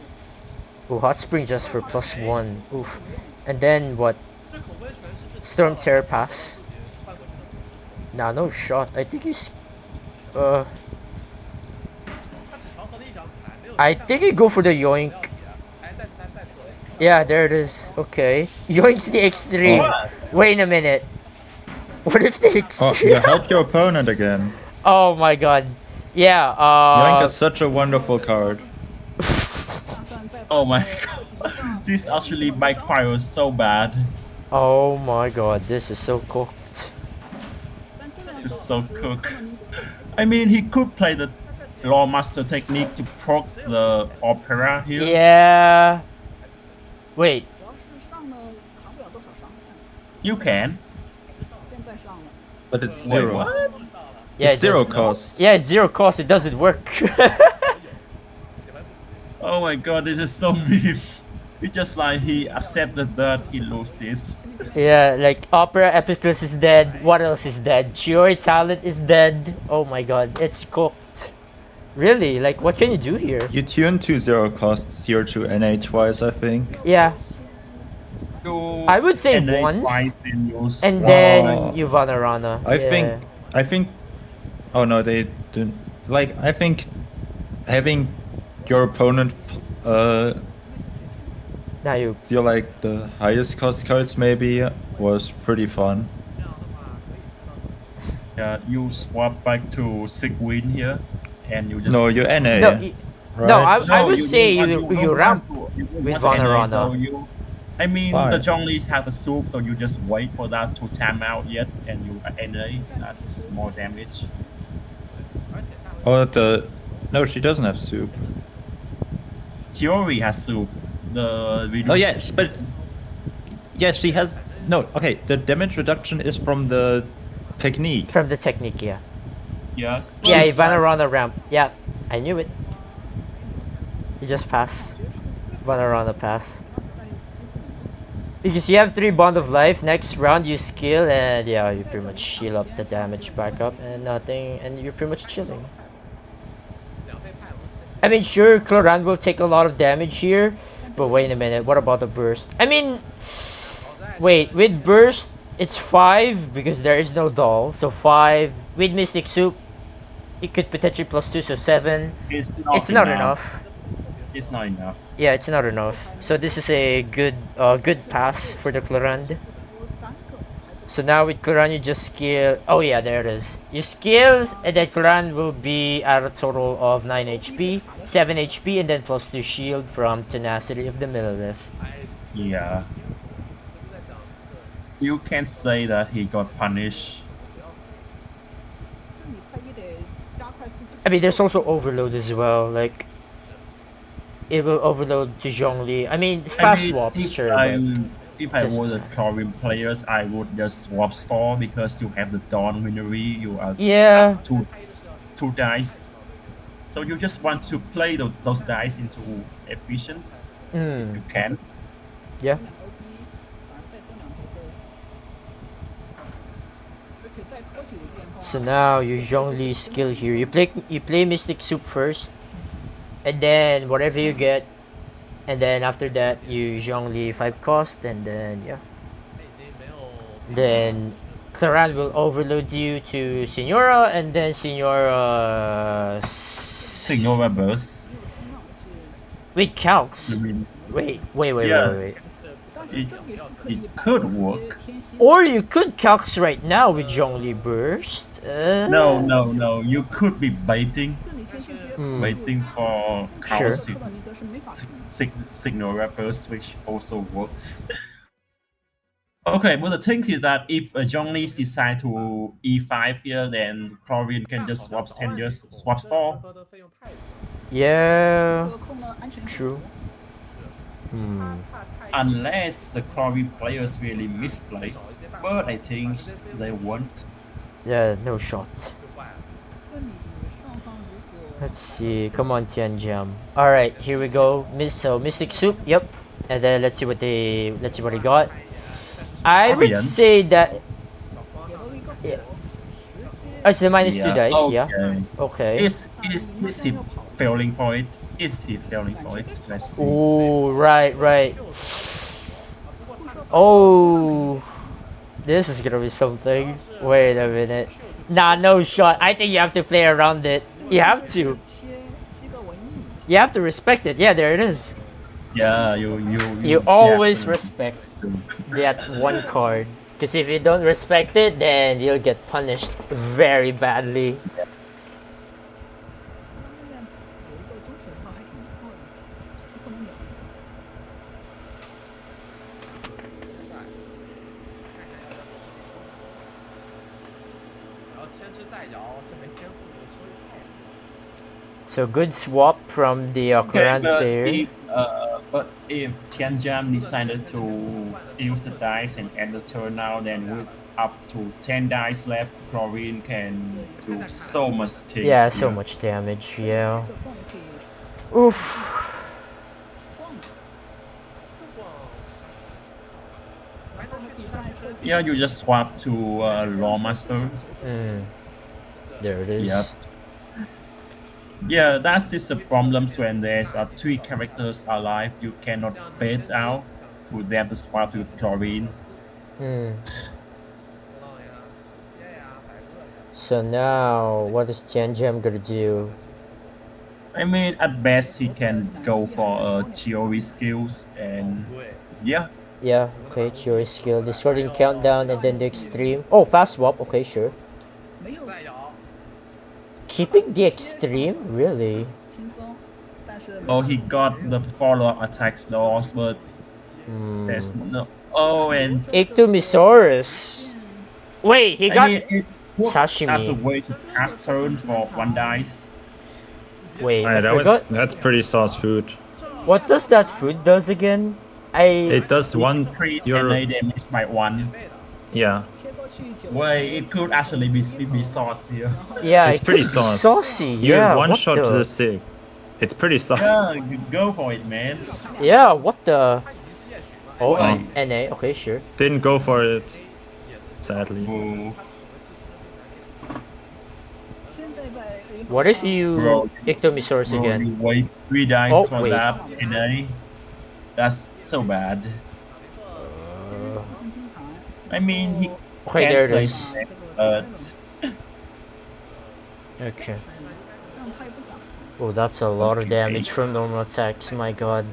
Oh, Hot Spring just for +1. Oof. And then what? Storm Terror pass. Nah, no shot. I think he's I think he go for the yoink. Yeah, there it is. Okay. Yoink's the extreme. Oh. Wait a minute. What is the extreme? Oh, you help your opponent again. Oh my god. Yeah, Yoink is such a wonderful card. Oh my god. This actually backfires so bad. Oh my god, this is so cooked. This is so cooked. I mean, he could play the Lawmaster technique to proc the Opera here. Yeah. Wait. You can. But it's Wait, zero. what? Yeah, it's zero cost. Yeah, it's zero cost. It doesn't work. Oh my god, this is so mean. It's just like he accepted that he loses. Yeah, like Opera Epicus is dead. What else is dead? Chiori Talent is dead. Oh my god, it's cooked. Really? Like, what can you do here? You tune 2 zero costs here to NA twice, I think. Yeah. I would say NA once, twice and then you Vanarana. I think. Oh no, they didn't. Like, I think having your opponent now you deal like the highest cost cards maybe was pretty fun. Yeah, you swap back to Sigwin here, and you just No, you NA. No, right? no, I would say you ramp with Vanarana. I mean, Why? the junglies have a soup, so you just wait for that to time out yet, and you NA. That is more damage. Oh, no, she doesn't have soup. Theory has soup. The Oh yes, but yes, she has. No, okay. The damage reduction is from the technique. From the technique, yeah. Yes. Yeah, Vanarana ramp. Yeah, I knew it. You just pass. Vanarana pass. Because you have 3 Bond of Life, next round you skill, and yeah, you pretty much heal up the damage back up, and nothing, and you're pretty much chilling. I mean, sure, Cloran will take a lot of damage here, but wait a minute, what about the burst? I mean, wait, with burst, it's 5, because there is no doll, so 5. With Mystic Soup, it could potentially +2, so 7. It's not enough. It's not enough. Yeah, it's not enough. So this is a good pass for the Clorand. So now with Clorand you just skill. Oh yeah, there it is. You skill, and then Clorand will be at a total of 9 HP, 7 HP, and then +2 shield from Tenacity of the Millilith. Yeah. You can say that he got punished. I mean, there's also Overload as well. Like, it will overload to Zhongli. I mean, fast swap, sure. If I were the Chlorine players, I would just swap store because you have the Dawn Winery, you are two dice. So you just want to play those dice into efficiency if you can. Yeah. So now you Zhongli skill here. You play Mystic Soup first, and then whatever you get, and then after that you Zhongli 5 cost, and then yeah. Then Cloran will overload you to Signora, and then Signora burst. Wait, calcs. Wait. It could work. Or you could calcs right now with Zhongli burst. No. You could be baiting for Sure. Signora burst, which also works. Okay, but the thing is that if Zhongli decide to E5 here, then Chlorine can just swap store. Yeah, true. Unless the Chlorine players really misplay, but I think they won't. Yeah, no shot. Let's see. Come on, Tianjam. All right, here we go. Mystic Soup. Yep. And then let's see what they got. I would say that. Yeah. Oh, it's the -2 dice. Okay. Yeah. Okay. It's failing for it? Is he failing for it? Let's see. Oh, right. Oh, this is gonna be something. Wait a minute. Nah, no shot. I think you have to play around it. You have to. You have to respect it. Yeah, there it is. Yeah, You always respect that one card. Because if you don't respect it, then you'll get punished very badly. So good swap from the current player. But if Tianjam decided to use the dice and end the turn now, then with up to 10 dice left, Chlorine can do so much things. Yeah, so much damage, yeah. Oof. Yeah, you just swap to Lawmaster. There it is. Yep. Yeah, that's just the problems when there's 3 characters alive. You cannot bait out to them to swap to Chlorine. So now, what is Tianjam gonna do? I mean, at best, he can go for Chiori skills and yeah. Yeah, okay, Chiori skill. Discording countdown and then the extreme. Oh, fast swap. Okay, sure. Keeping the extreme? Really? Oh, he got the follow-up attacks lost, but there's no... Oh, and... Ictomisaurus! Wait, he got... Sashimi. As a way to cast turn for 1 dice. Wait, that's pretty sauce food. What does that food does again? It does increase melee damage by 1. Yeah. Wait, it could actually be saucy here. Yeah, it's pretty saucy. Saucy, You yeah. one shot to the sick. It's pretty saucy. Yeah, go for it, man. Yeah, what the? Oh, NA. Okay, sure. Didn't go for it, sadly. What if you Ictomisaurus again? You waste 3 dice for that NA. That's so bad. I mean, he okay, there it is. Safe, but... Okay. Oh, that's a lot of damage from normal attacks. My God.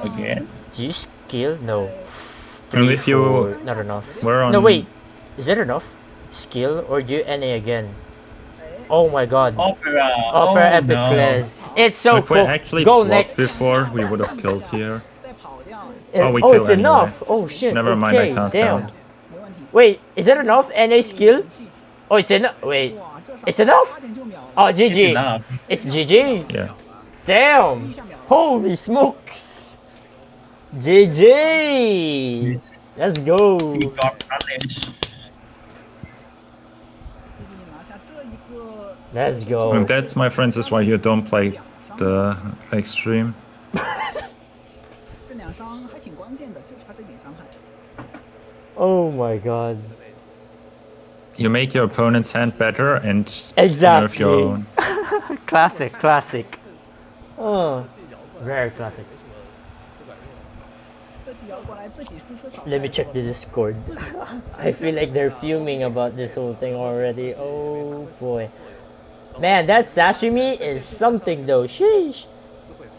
Again? Do you skill? No. And if you not enough. We're on... No, wait. Is that enough? Skill or do you NA again? Oh my God. Opera Epic Class. It's so if cool. we actually Go swapped next. before, we would have killed here. We kill it's anyway. enough. Oh shit. Never mind, I can't count. Wait, is that enough? NA skill? Oh, it's enough. Wait, it's enough? Oh, GG. It's enough. It's GG. Yeah. Damn. Holy smokes. GG. Let's go. He got punished. Let's go. And that's, my friends, is why you don't play the extreme. Oh my God. You make your opponent's hand better and exactly. nerf your own. Classic. Oh, very classic. Let me check the Discord. I feel like they're fuming about this whole thing already. Oh boy. Man, that sashimi is something though. Sheesh.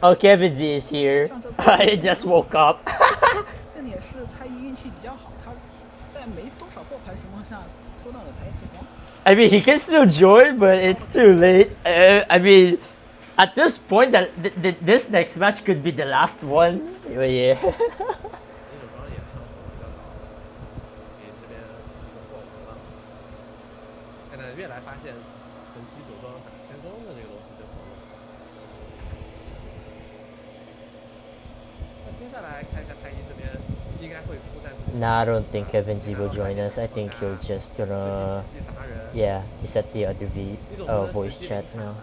Oh, Kevin Z is here. I just woke up. I mean, he can still join, but it's too late. I mean, at this point, this next match could be the last one. But yeah. Nah, I don't think Kevin Z will join us. I think he'll just gonna... Yeah, he's at the other voice chat now.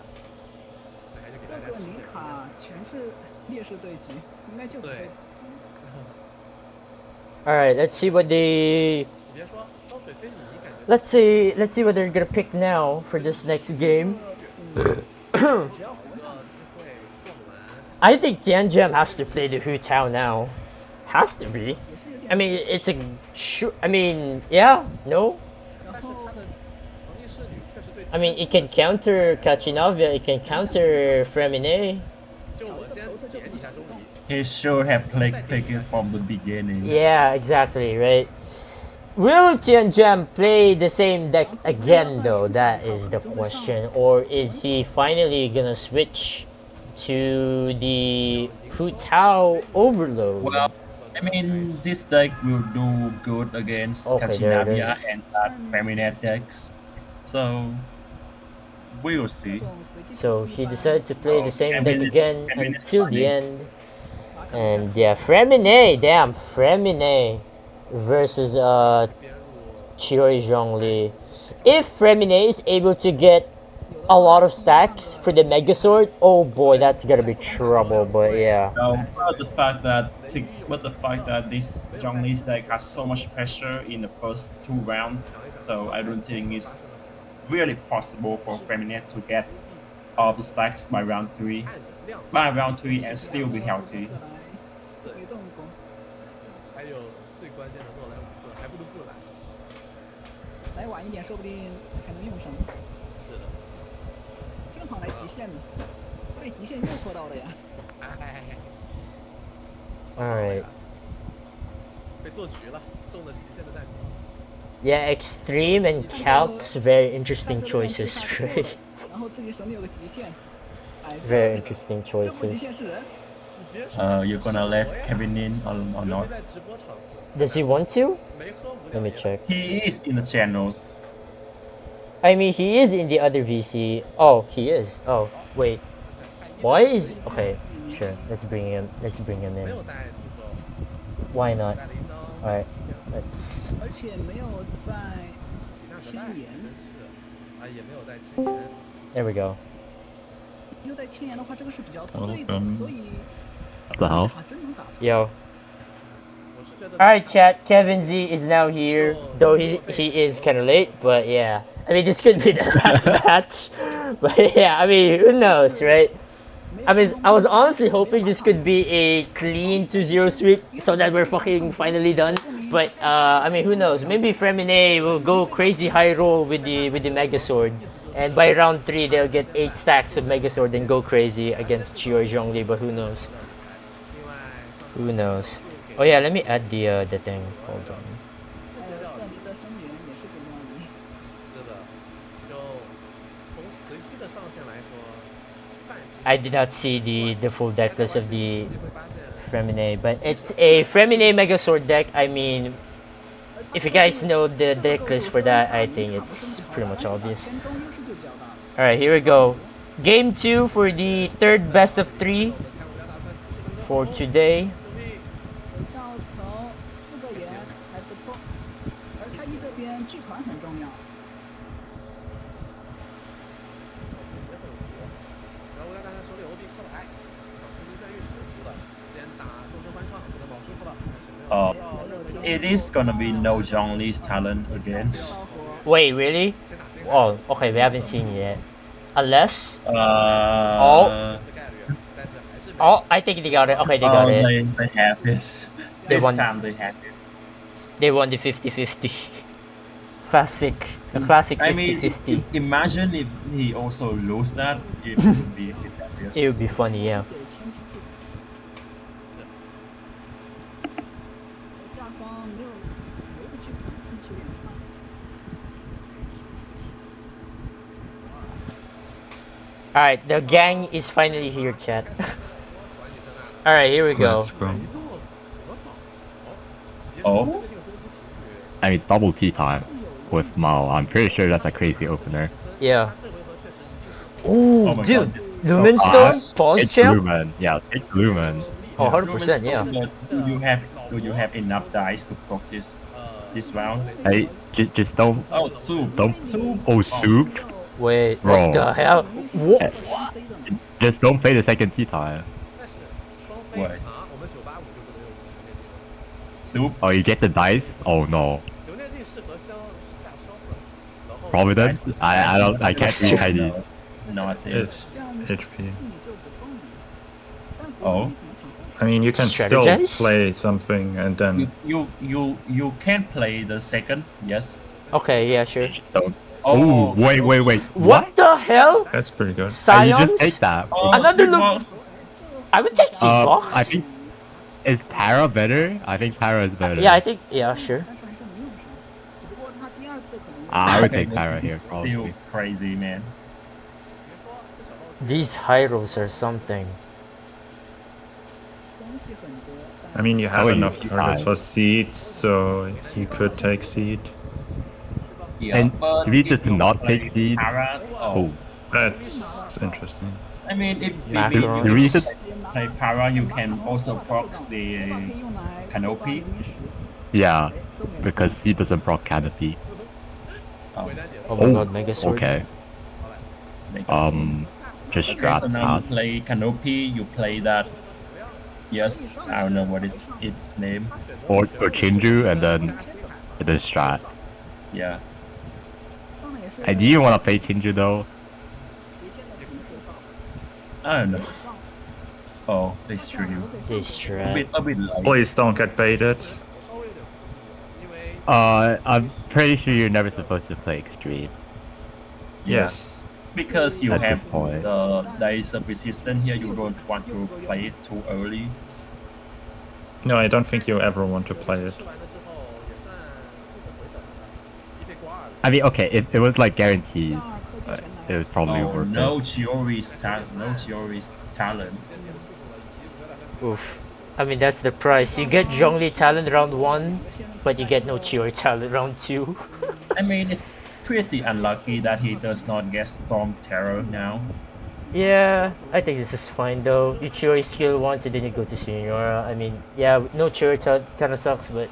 Alright, let's see what the Let's see what they're gonna pick now for this next game. I think Tianjin has to play the Hu Tao now. Has to be. I mean, it's a sure. I mean, yeah, no. I mean, it can counter Kachinovia, it can counter Fremine. He should have played it from the beginning. Yeah, exactly, right? Will Tianjin play the same deck again though? That is the question. Or is he finally gonna switch to the Hu Tao Overload? Well, I mean, this deck will do good against Kachinavia and that Feminine decks. So, we will see. So, he decided to play the same deck again until the end. And yeah, Fremine, damn, Fremine versus Chiori Zhongli. If Fremine is able to get a lot of stacks for the Megazord, oh boy, that's gonna be trouble. But yeah. But the fact that this Zhongli's deck has so much pressure in the first 2 rounds, so I don't think it's really possible for Femine to get all the stacks by round 3. By round 3 and still be healthy. 来晚一点，说不定还能用上。是的，正好来极限呢，被极限诱惑到了呀。Alright. 被做局了，中了极限的弹头。Yeah, extreme and calcs, very interesting choices, right? 然后自己手里有个极限。Very interesting choices. You're gonna let Kevin in or not? Does he want to? Let me check. He is in the channels. I mean, he is in the other VC. Oh, he is. Oh, wait. Why is... Okay, sure. Let's bring him in. Why not? Alright, let's... There we go. The hell? Yo. Alright chat, Kevin Z is now here, though he is kinda late, but yeah. I mean, this could be the last match, but yeah, I mean, who knows, right? I mean, I was honestly hoping this could be a clean 2-0 sweep, so that we're fucking finally done, but I mean, who knows, maybe Fremine will go crazy high roll with the Megazord, and by round 3 they'll get 8 stacks of Megazord and go crazy against Chiyo Zhongli, but who knows? Who knows? Oh yeah, let me add the thing. Hold on. I did not see the full deck list of the Fremine, but it's a Fremine Megazord deck. I mean, if you guys know the deck list for that, I think it's pretty much obvious. Alright, here we go. Game 2 for the 3rd best of 3 for today. It is gonna be no Zhongli's talent again. Wait, really? Oh, okay, we haven't seen it yet. Unless... Oh, I think they got it. Okay, they got it. They have it. This time they have it. They won the 50-50. Classic. A classic 50-50. I mean, imagine if he also lose that, it would be hilarious. It would be funny, yeah. Alright, the gang is finally here, chat. Alright, here we go. Oh? I mean, double T time with Mao. I'm pretty sure that's a crazy opener. Yeah. Ooh, oh dude, Lumen Storm, pause champ. Lumen, yeah, take Lumen. Oh, 100%, yeah. Do you have enough dice to proc this round? Hey, just don't. Oh, soup. Soup. Oh, soup. Wait, bro. What the hell? What? Just don't play the second T tile. What? Soup? Oh, you get the dice? Oh no. Providence? I can't read Chinese. Nothing. It's HP. Oh. I mean, you can still play something and then. You can play the second. Yes. Okay, yeah, sure. Oh, wait. What the hell? That's pretty good. You just take that. Another look. I would take box. I think is Para better? I think Para is better. Yeah, I think sure. I would take Para here probably. Still crazy, man. These Hyros are something. I mean, you have enough targets for seed, so you could take seed. Yeah, and but you to not take seed. Oh, that's interesting. I mean, if the reason play Para, you can also proc the canopy. Yeah, because seed doesn't proc canopy. Oh my god, Mega Sword. Okay. Just so now you play canopy. You play that. Yes, I don't know what is its name. Or Chinju and then strat. Yeah. I do you want to play Chinju though? I don't know. Oh, it's true. A bit light. Please don't get baited. I'm pretty sure you're never supposed to play extreme. Yes. Because you At have this point. there is a resistance here. You don't want to play it too early. No, I don't think you ever want to play it. I mean, okay, if it was like guaranteed, it was probably worth it. No Chiori's talent. Oof. I mean, that's the price. You get Zhongli talent round 1, but you get no Chiori talent round 2. I mean, it's pretty unlucky that he does not get Storm Terror now. Yeah, I think this is fine though. You Chiori skill once and then you go to Signora. I mean, yeah, no Chiori kind of sucks, but...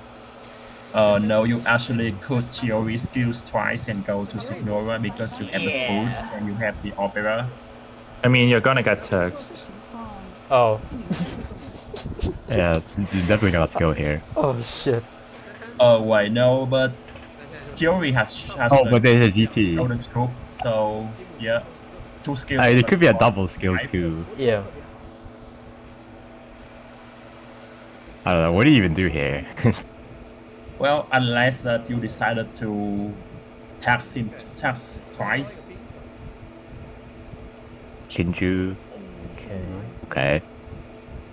No, you actually could Chiori skills twice and go to Signora because you have the food and you have the opera. I mean, you're gonna get text. Oh. Yeah, you're definitely gonna skill here. Oh shit. Oh wait, no, but Chiori has but there's a GT. golden troop, so yeah. 2 skills. It could be a double skill too. Yeah. I don't know, what do you even do here? Well, unless you decided to tax twice. Chinju. Okay.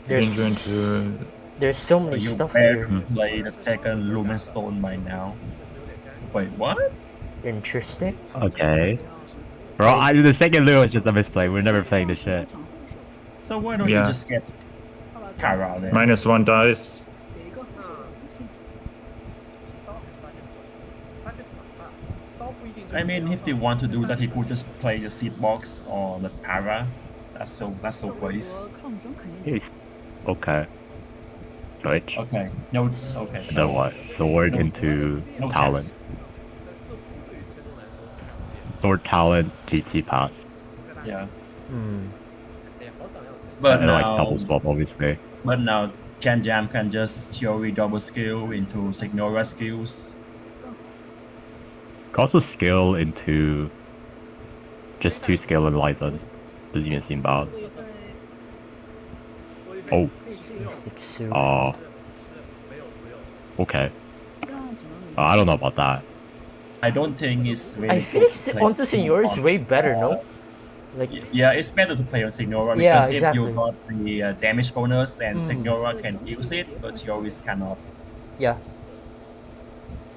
There's so many you stuff better here. play the second Lumen Stone by now. Wait, what? Interesting. Okay. Bro, the second Lure was just a misplay. We're never playing this shit. So why don't you just get Para then? -1 dice. I mean, if you want to do that, he could just play the seed box or the Para. That's so waste. Okay. Switch. Okay. No. Okay. Then what? Sword into talent. Sword talent GT pass. Yeah. But now, like double swap, obviously. But now, Jam can just Chiori double skill into Signora skills. Also skill into just 2 skill and Lighten. Doesn't even seem bad. Oh. Okay. I don't know about that. I don't think it's really I think on the Signora is way better, no? Like, yeah, it's better to play on Signora because if you got the damage bonus, then Signora can use it, but Chiori cannot. Yeah.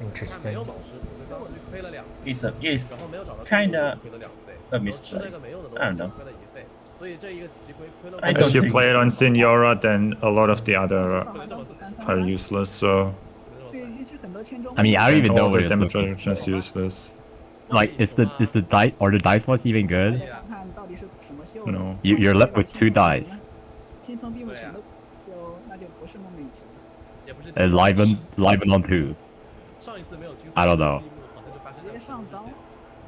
Interesting. It's kinda a misplay. I don't know. If you play it on Signora, then a lot of the other are useless, so... I mean, I don't even know what the damage are just useless. Like, is the dice or the dice was even good? No. You're left with 2 dice. And Liven on 2. I don't know.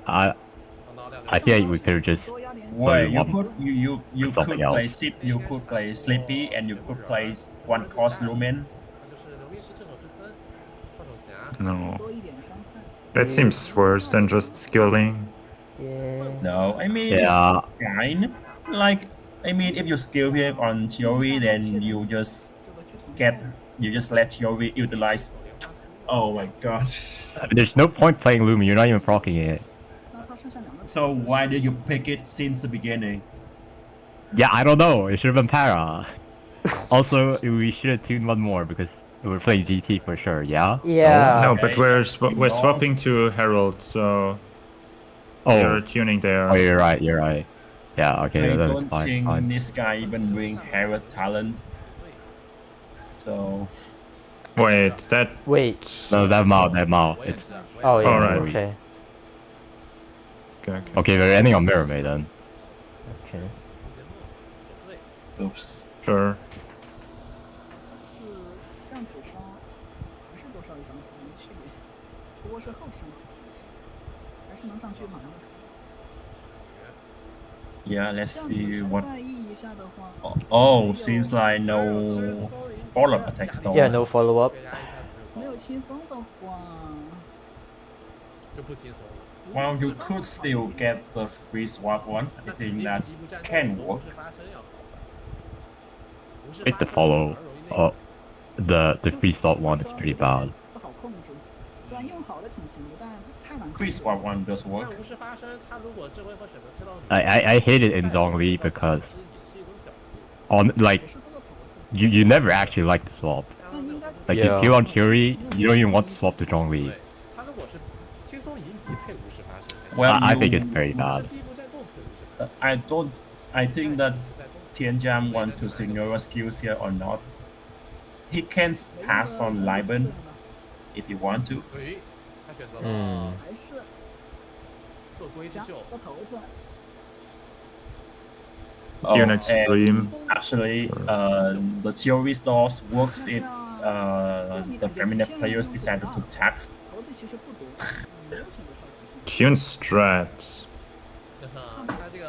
I think we could just. Wait, you could play Sip, you could play Sleepy, and you could play 1 cost Lumen. No. That seems worse than just skilling. Yeah. No, I mean it's fine. Like, I mean, if you skill here on theory, then you just let theory utilize. Oh my gosh. There's no point playing Lumi. You're not even proccing it. So why did you pick it since the beginning? Yeah, I don't know. It should have been Para. Also, we should have tuned one more because we're playing GT for sure. Yeah. Yeah. No, but we're swapping to Herald, so we're tuning there. Oh, you're right. You're right. Yeah. Okay. I that's don't think fine. this guy even bring Herald talent. So. Wait, that. Wait. No, that Mao. It's. Oh yeah. Alright. Okay. Okay, we're ending on Mirror Maiden. Okay. Oops. Sure. 这样只伤还是多少一张牌没区别，不过是后伤，还是能上巨盘的。 Yeah, let's see what. Oh, seems like no follow-up attack stone. Yeah, no follow-up. 没有清风的话，就不轻松。 Well, you could still get the free swap one. I think that can work. I think the follow, the free swap one is pretty bad. 不好控制，虽然用好了挺行的，但太难控 Free 制。 swap one does work. I hate it in Zhongli because on like you never actually like to swap. Like you skill on Fury, you don't even want to swap to Zhongli. Well, I think it's very bad. I think that Tianjam want to signal skills here or not. He can pass on Liben if he want to. 还是夹死个头子。 Oh, Even extreme. Actually, the theory stores works if the feminine players decided to tax. 头子其实不多，没有选择烧极限。 Tune strat.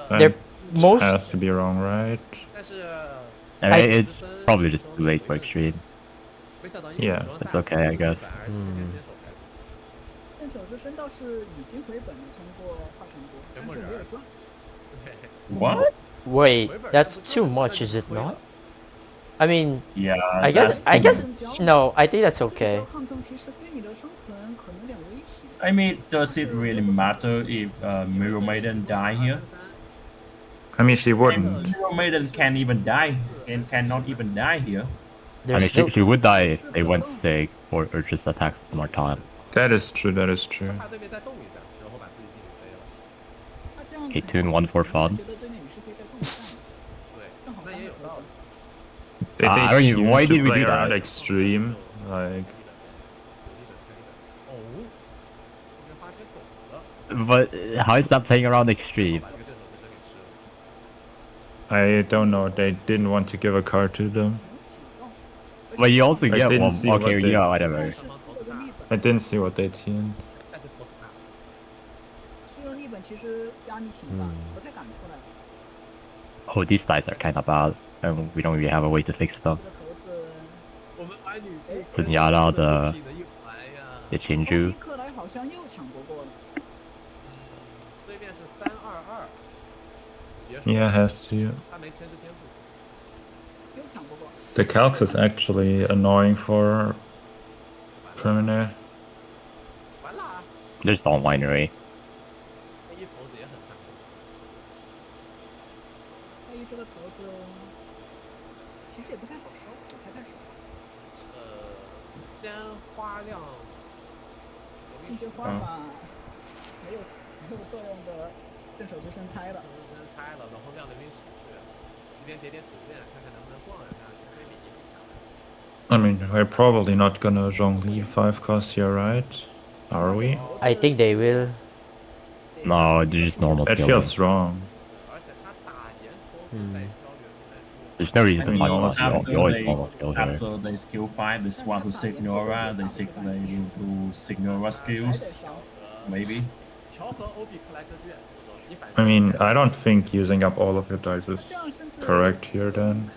They're That most- has to be wrong, right? I mean, it's probably just too late for extreme. Yeah. It's okay, I guess. 但手之身倒是已经回本了，通过化成波，但是没有赚。 What? Wait, that's too much, is it not? I mean, Yeah, I guess no. I think that's okay. 抗争其实对你的生存可能有点威胁。 I mean, does it really matter if Mirror Maiden die here? I mean, she wouldn't. Mirror Maiden can't even die and cannot even die here. I mean, she would die if they went sick or just attacked more time. That is true. That is true. Okay, tune one for fun. They take I mean, why to did we play do that? around extreme, like. But how is that playing around extreme? I don't know. They didn't want to give a card to them. But you also I get didn't one. see what Okay, they- yeah, whatever. I didn't see what they tuned. 这个立本其实压力挺大，不太敢出来。 Oh, these dice are kind of bad, and we don't really have a way to fix them. 顺压到的 Chinju. 克莱好像又抢不过了。对面是322。 Yeah, has to. 他没牵制天赋。 又抢不过。 The calcs is actually annoying for Preliminary. Just don't winery. 一头子也很看重。万一这个头子其实也不太好烧，手牌太少。先花量。这些花法没有作用的正手之身拆了。拆了，然后亮的兵使去，一边点点主线，看看能不能逛一下，推比。 I mean, we're probably not gonna Zhongli 5 cost here, right? Are we? I think they will. No, they're just normal That skilling. feels wrong. There's no reason I to mean, find normal skill. after You always they- normal skill here. After they skill 5, they swap to Signora, they do Signora skills, maybe. I mean, I don't think using up all of your dice is correct here then.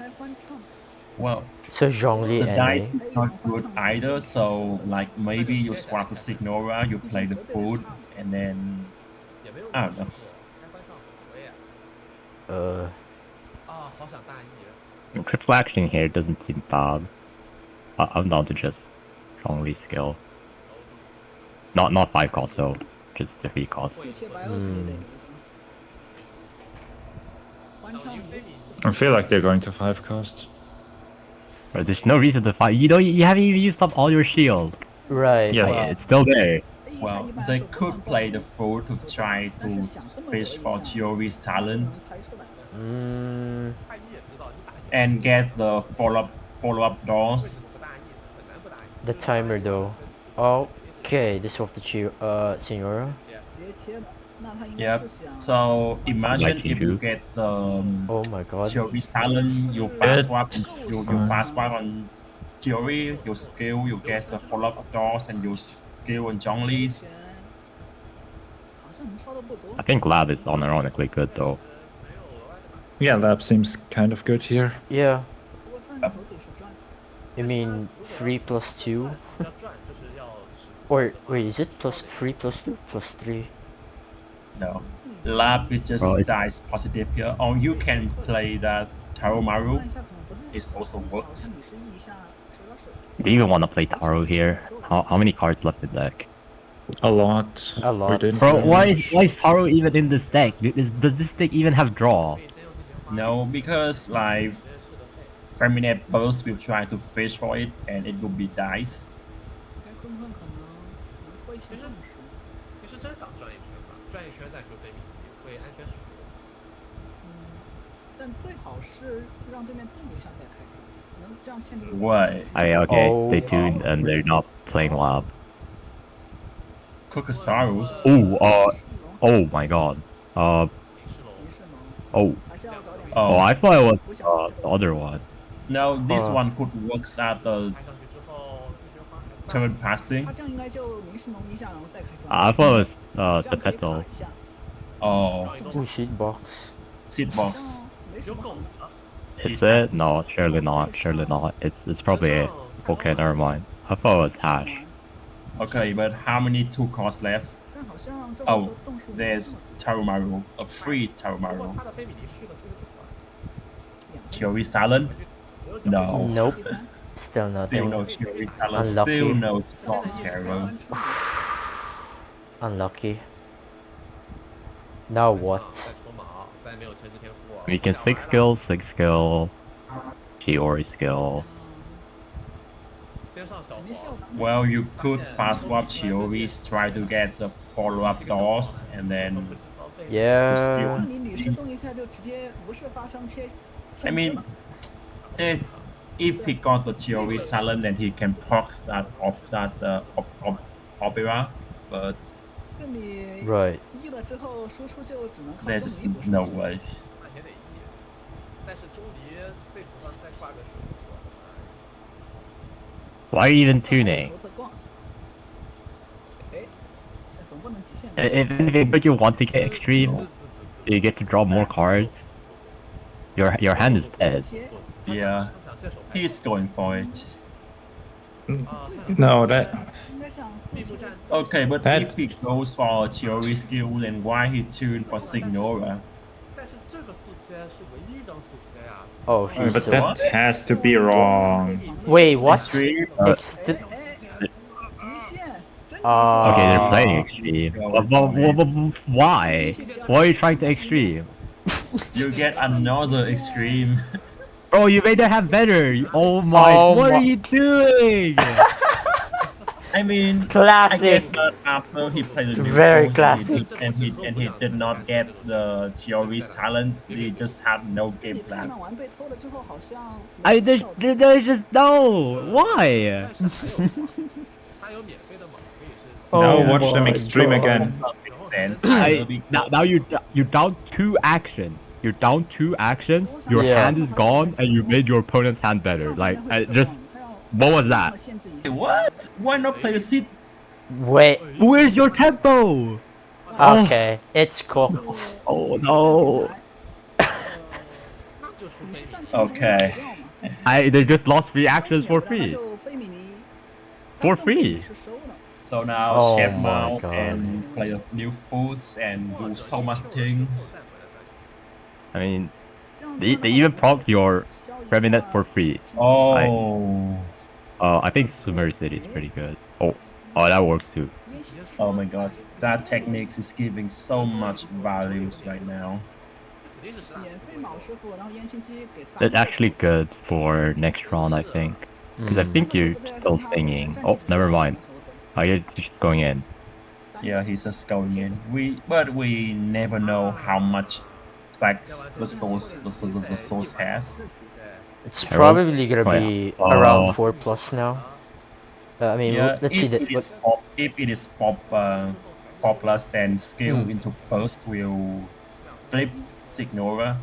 Well, So Zhongli the and dice is not good either. So like maybe you swap to Signora, you play the food, and then I don't know. 啊，好想大意。 Triple action here doesn't seem bad. I'm down to just strongly skill. Not 5 cost, so just the 3 cost. I feel like they're going to 5 cost. But there's no reason to fight. You haven't even used up all your shield. Right. Yes. Like, it's still there. Well, they could play the food to try to fish for Chiori's talent and get the follow-up doors. The timer though. Okay, this was the Senora. Yep. So imagine if you get oh my god, Chiori's talent, you fast swap, you fast swap on Chiori, you skill, you get the follow-up doors, and you skill on Zhongli's. I think Lab is unironically good though. Yeah, Lab seems kind of good here. Yeah. You mean 3 plus 2? Or wait, is it plus 3 plus 2 plus 3? No. Lab is just dice positive here. Or you can play that Taro Maru. It also works. Do you even want to play Taro here? How many cards left in the deck? A lot. A lot. Bro, why is Taro even in this deck? Does this deck even have draw? No, because like Feminine Burst will try to fish for it and it will be dice. 其实真想转一圈吧，转一圈再说飞米会安全使用。但最好是让对面动一下再开始，能这样限制。Why? Okay, they tuned and they're not playing Lab. Kokosaurus. Oh my god. Oh, I thought it was the other one. No, this one could work at the turn passing. I thought it was the petal. Oh. Seed box. Seed box. Is it? No, surely not. Surely not. It's probably it. Okay, never mind. I thought it was hash. Okay, but how many 2 costs left? Oh, there's Tarumaru, a free Tarumaru. Chiori's talent? No. Nope. Still nothing. Still no Chiori's talent. Unlucky. Still no strong tarot. Unlucky. Now what? We can 6 skill, Chiori skill. Well, you could fast swap Chiori's, try to get the follow-up doors, and then... Yeah. I mean, if he got the Chiori's talent, then he can proc that opera, but... Right. There's no way. Why are you even tuning? If you want to get extreme, you get to draw more cards. Your hand is dead. Yeah, he's going for it. No, that... Okay, but if he goes for Chiori skill, then why he tuned for Signora? Oh, but that has to be wrong. Wait, what? Extreme? Okay, they're playing extreme. Why? Why are you trying to extreme? You get another extreme. Bro, you made them have better. Oh my! What are you doing? I mean, classic. I guess that after he played the very classic, and he did not get the Chiori's talent, he just had no game plan. There's just no. Why? Now watch them extreme again. Now you're down 2 actions. You're down 2 actions. Your hand is gone, and you made your opponent's hand better. Like, what was that? What? Why not play a seed? Wait. Where's your tempo? Okay, it's cooked. Oh no. Okay. They just lost 3 actions for free. For free. So now Oh Chef my Mao God. and play new foods and do so much things. I mean, they even prompt your Reminet for free. Oh. I think Sumer City is pretty good. Oh, that works too. Oh my god, that technique is giving so much values right now. That's actually good for next round, I think. Because I think you're still singing. Oh, never mind. You're just going in. Yeah, he's just going in. But we never know how much stacks the source has. It's probably gonna be around 4+ now. I mean, yeah, let's see if it is 4+ and scale into burst will flip Signora.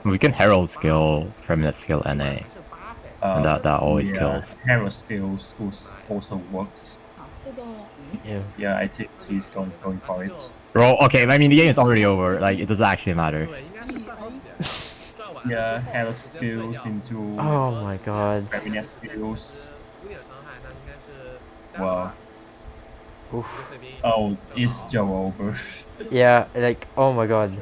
We can Herald skill, Reminet skill NA. And that always kills. Herald skills also works. Yeah, I think he's going for it. Bro, okay, I mean the game is already over. Like it doesn't actually matter. Yeah, Herald skills into. Oh my god. Reminet skills. Wow. Oof. Oh, it's Joe over. Yeah, like oh my god.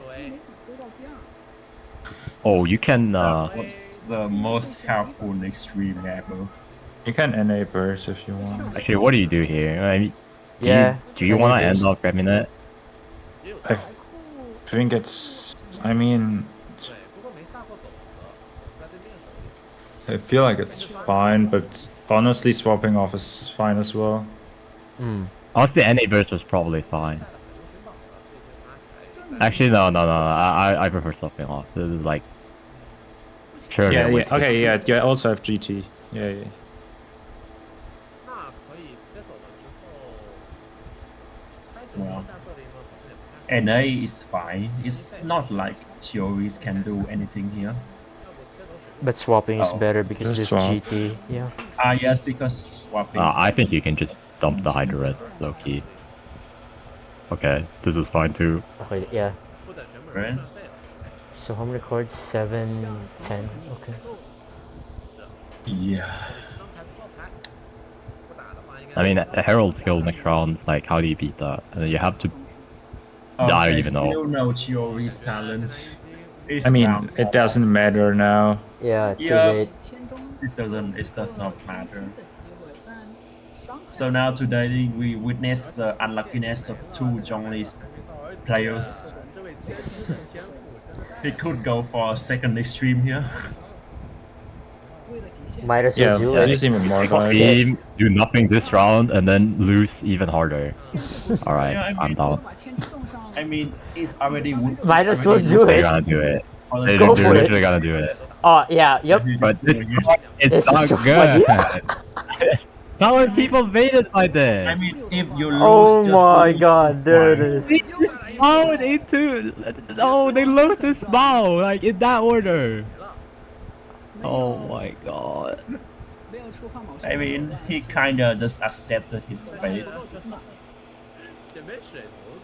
Oh, you can. What's the most helpful extreme ever? You can NA burst if you want. Actually, what do you do here? I mean, do you want to end off Reminet? I think it's. I mean, I feel like it's fine, but honestly, swapping off is fine as well. Honestly, NA burst was probably fine. Actually, no. I prefer swapping off. This is like. Sure. Yeah. Okay. Yeah. You also have GT. Yeah. Well, NA is fine. It's not like Chioris can do anything here. But swapping is better because there's GT. Yeah. Yes, because swapping. I think you can just dump the Hydra Res, low key. Okay, this is fine too. Okay, yeah. Right. So home record 7, 10. Okay. Yeah. I mean, a Herald skill next round, like, how do you beat that? And then you have to. I don't even know. Still no Chiori's talent. I mean, it doesn't matter now. Yeah, too late. It does not matter. So now today we witness the unluckiness of 2 Zhongli players. He could go for a second extreme here. Might as well do it. Even more team, do nothing this round and then lose even harder. Alright, Yeah, I'm down. I mean, it's already. Might as well do They're it. gonna do it. They're Go for it. literally gonna do it. Oh yeah, yep. But it's This not is so good. funny. How are people baited by this? I mean, if you lose, Oh just my lose, god, it's there it fine. is. They just spawned into. Oh, they lost this spawn, like in that order. Oh my god. I mean, he kinda just accepted his fate.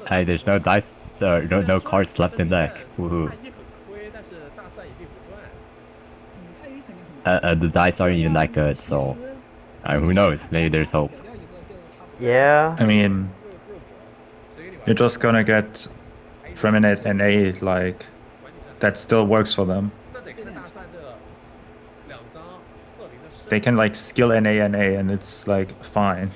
Hey, there's no dice, no cards left in deck. Woohoo. The dice aren't even that good, so who knows? Maybe there's hope. Yeah. I mean, you're just gonna get Reminet NA, like, that still works for them. They can like skill NA and it's like fine.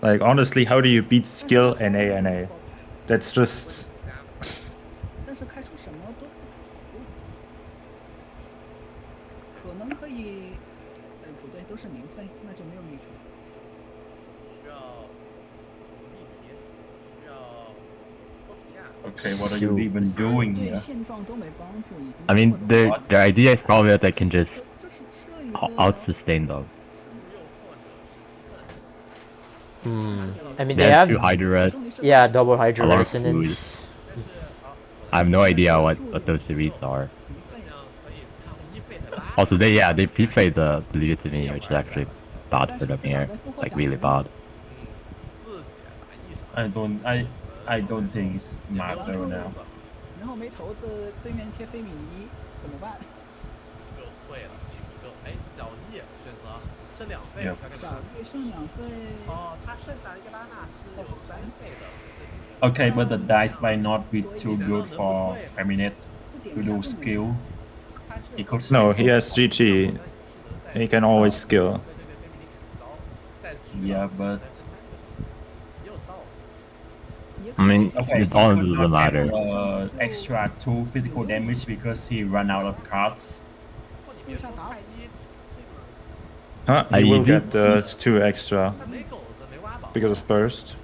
Like honestly, how do you beat skill NA? That's just. Okay, what are you even doing here? I mean, their idea is probably that they can just out-sustain them. I mean, They have 2 Hydra Res. Yeah, double Hydra a lot of resonance. I have no idea what those reads are. Also, they pre-played the Lead to Me, which is actually bad for them here. Like, really bad. I don't think it's matter now. 然后没骰子，对面切菲米尼怎么办？就退了，7-5就哎，小易选择剩2费才给他。小易剩2费。哦，他剩下一个拉纳是有3费的。Okay, but the dice might not be too good for Feminine to do skill. He could No, he has GG. He can always skill. Yeah, but I mean, okay, it all doesn't matter. Extra 2 physical damage because he ran out of cards. Huh? He will get 2 extra because of burst.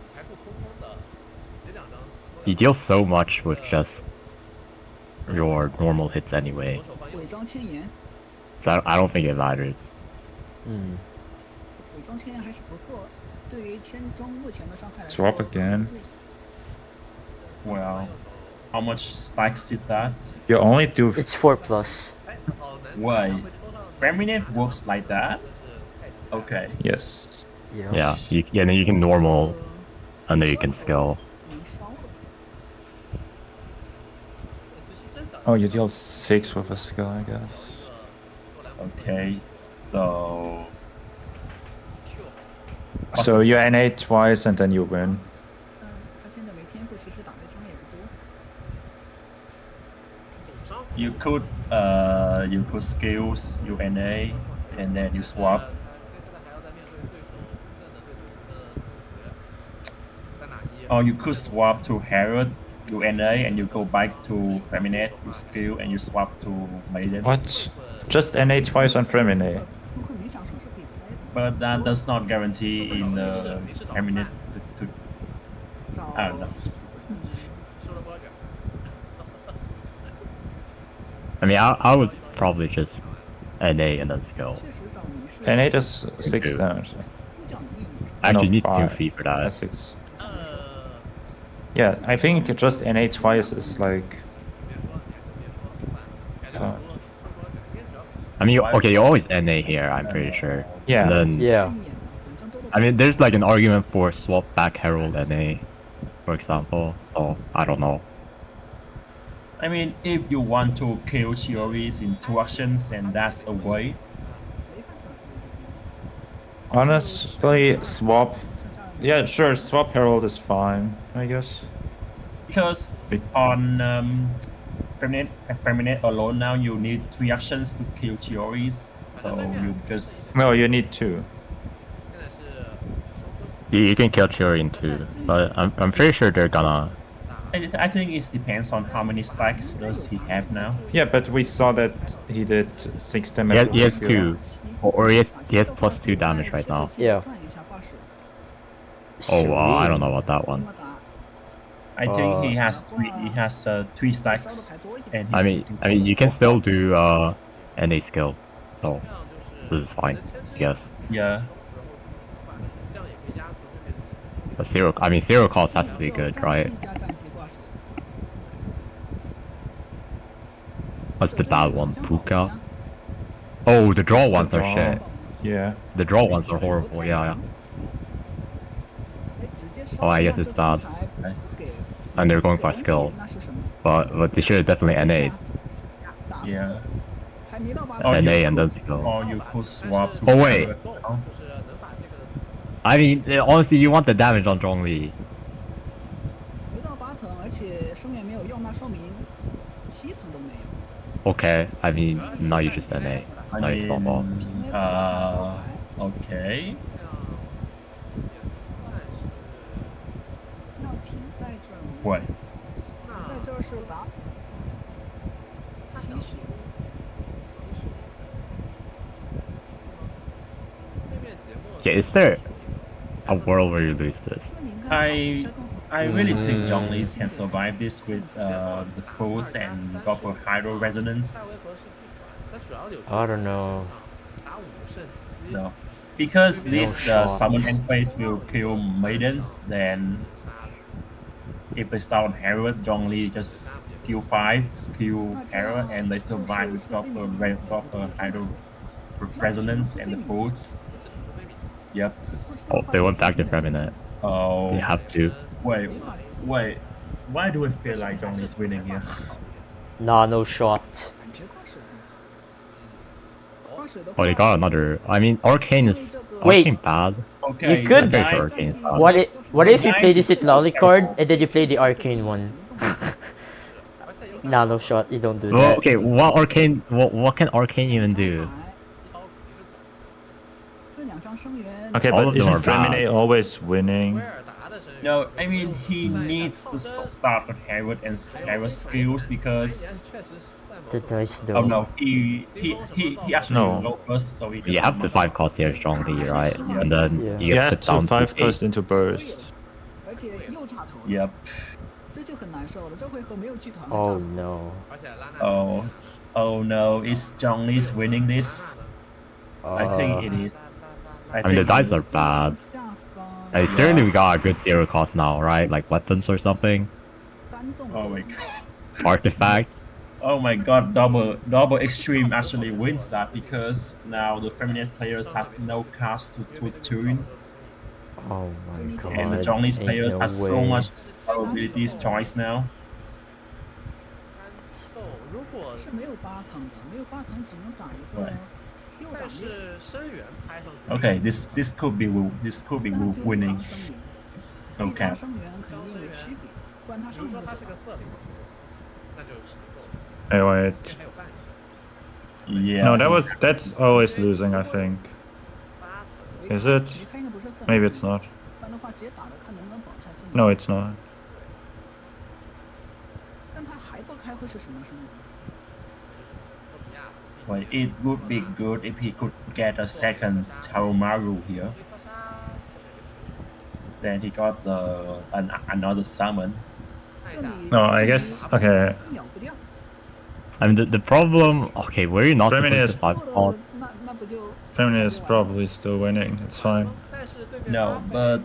He deals so much with just your normal hits anyway. 伪装千言。 So I don't think it matters. 伪装千言还是不错，对于千中目前的伤害来说。 Swap again. Well, how much stacks is that? You only do. It's 4+. Why? Feminine works like that? Okay. Yes. Yeah, and then you can normal, and then you can skill. Oh, you deal 6 with a skill, I guess. Okay, so... So you NA twice and then you win. 他现在没天赋，其实打的伤也不多。 You could skills, you NA, and then you swap. Or you could swap to Herald, you NA, and you go back to Feminine, you skill, and you swap to Maiden. What? Just NA twice on Feminine. But that does not guarantee in the Feminine to I don't know. I mean, I would probably just NA and then skill. NA does 6 damage. Actually, No, need 5. 2 feet for that. 6. Yeah, I think just NA twice is like... I mean, okay, you always NA here, I'm pretty sure. Yeah. And then, I mean, there's like an argument for swap back Herald NA, for example. Oh, I don't know. I mean, if you want to kill Chioris in 2 actions, and that's a way. Honestly, swap... Yeah, sure, swap Herald is fine, I guess. Because on Feminine alone now, you need 3 actions to kill Chioris. So you just... No, you need 2. You can kill Chiori in 2, but I'm pretty sure they're gonna... I think it depends on how many stacks does he have now. Yeah, but we saw that he did 6 damage. He has 2. Or he has +2 damage right now. Yeah. Oh wow, I don't know about that one. I think he has 3 stacks. And I mean, you can still do NA skill, so this is fine, I guess. Yeah. But zero cost has to be good, right? What's the bad one? Puka? Oh, the draw ones are shit. Yeah. The draw ones are horrible, yeah. Oh, I guess it's bad. And they're going for skill. But they should have definitely NA'd. Yeah. NA and then skill. Or you could swap to... Oh wait! I mean, honestly, you want the damage on Zhongli. Okay, I mean, now you just NA. Now you swap off. Okay. What? Yeah, is there a world where you lose this? I really think Zhongli can survive this with the force and proper hydro resonance. I don't know. No. Because this summon and phase will kill maidens, then if they start on Herald, Zhongli just kill 5, skill Herald, and they survive with proper hydro resonance and the force. Yep. Oh, they went back to Feminine. Oh. They have to. Wait, wait. Why do I feel like Zhongli is winning here? Nano shot. Oh, they got another. I mean, Arcane is Wait. bad. Okay, You could. Very sure Arcane is bad. What if you play this with Lolly card and then you play the Arcane one? Nano shot. You don't do Well, that. okay, what can Arcane even do? Okay, All but of them isn't are bad. Fremine always winning? No, I mean he needs to start with Herod and Herod skills because. The nice though. Oh no, he actually No. go first, so he You have to 5 cost here strongly, right? And then Yeah. you You get have put to down 5 to cost into burst. Yep. 这就很难受了。这回合没有剧团。 Oh no. Oh no, is Zhongli's winning this? I think it is. I mean, the dice are bad. Hey, certainly we got a good 0 cost now, right? Like weapons or something. Oh my god. Artifacts. Oh my god, double extreme actually wins that because now the feminine players have no cast to tune. Oh my god. And the Zhongli's Ain't players no have so way. much probabilities choice now. 是没有8藤的，没有8藤只能打一个右打猎。 Okay, this could be winning. Okay. 伤员肯定没区别，不然他上面的就打。 Hey, wait. Yeah. No, that's always losing, I think. Is it? Maybe it's not. 不然的话直接打了，看能不能保下进。 No, it's not. 但他还不开会是什么生物？ Well, it would be good if he could get a second Taromaru here. Then he got another summon. No, I guess. Okay. I mean, the problem. Okay, were you not Femine supposed to 5 cost? Femine is probably still winning. It's fine. No, but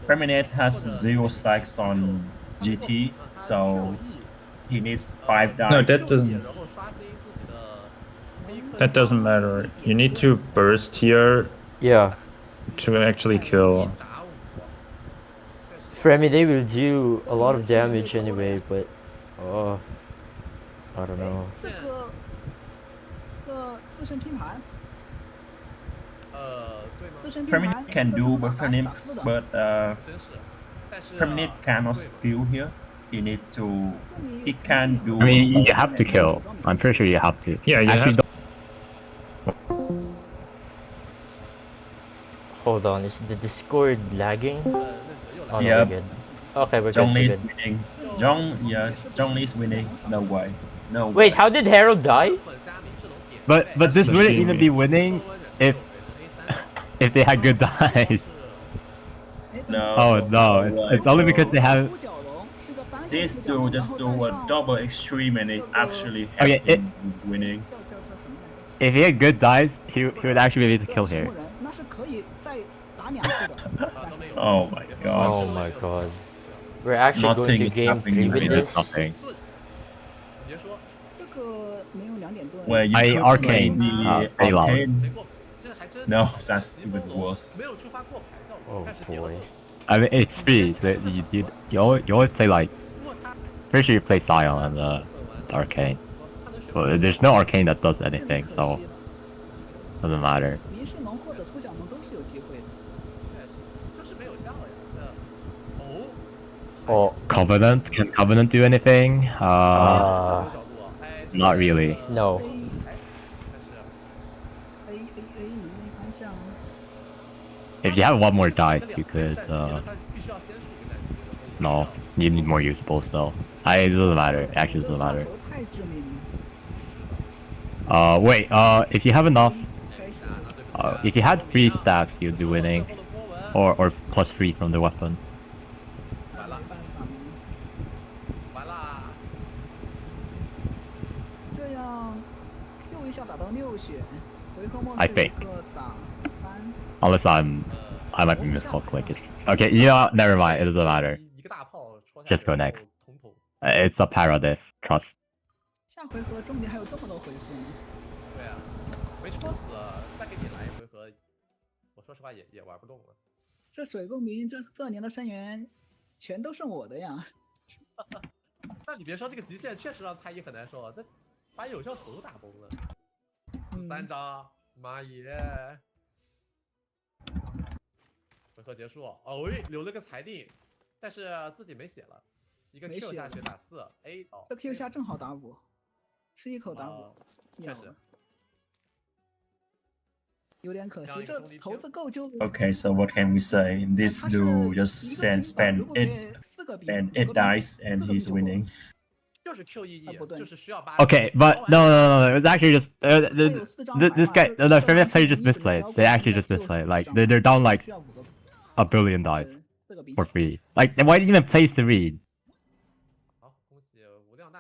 Feminine has 0 stacks on GT, so he needs 5 dice. No, that doesn't matter. You need to burst here. Yeah. To actually kill. Fremine will do a lot of damage anyway, but I don't know. 这个自身拼盘。自身拼 Feminine 盘。 can do, but Feminine cannot skill here. He need to. He can do. I mean, you have to kill. I'm pretty sure you have to. Yeah, you Actually, have. Hold on, is the Discord lagging? Oh, Yeah. no, we're good. Okay, we're Zhongli is good. winning. Zhongli is winning. No way. No way. Wait, how did Harold die? But this wouldn't even be winning if they had good dice. No. Oh no, it's only because they have. This dude just do a double extreme and it actually Okay, helped him winning. If he had good dice, he would actually be able to kill here. 那是可以再打2次的。 Oh my god. Oh my god. We're actually Nothing going is to game happening 3 with here. this? Nothing. 这个没有2点盾。 Where you I could arcane, play the Payload. arcane. No, that's even worse. Oh boy. I mean, it's free. So you always play like. Pretty sure you play Scion and the arcane. But there's no arcane that does anything, so doesn't matter. 民事农或者出角农都是有机会的。就是没有效呀。Oh. Covenant? Can Covenant do anything? Not really. No. If you have one more dice, you could. No, you need more usables though. It doesn't matter. It actually doesn't matter. 太致命了。 Wait. If you have enough, if you had 3 stacks, you'd be winning, or +3 from the weapon. 这样又一下打到6血，回合末 I 是一 think. 个打3。 Unless I might be miscalculated. Okay, you know what? Never mind. It doesn't matter. Just go next. It's a paradiff. Trust. 下回合重点还有这么多回合呢。对啊，没戳死，再给你来一回合，我说实话也玩不动了。这水共鸣这年的声源全都是我的呀。那你别说，这个极限确实让太一很难受啊，这把有效手都打崩了。3张，妈耶！回合结束，哦喂，留了个裁定，但是自己没血了，一个 Q 下去打4 A 倒。这 Q 下正好打5，吃一口打5，确实。有点可惜，这头子够就。Okay, so what can we say? This dude just spend 8 dice and he's winning. 就是 QEE， 就是需要8。Okay, but no. It's actually just this guy, the favorite player just misplayed. They actually just misplayed. Like they're down like a billion dice for free. Like why did you even place the read?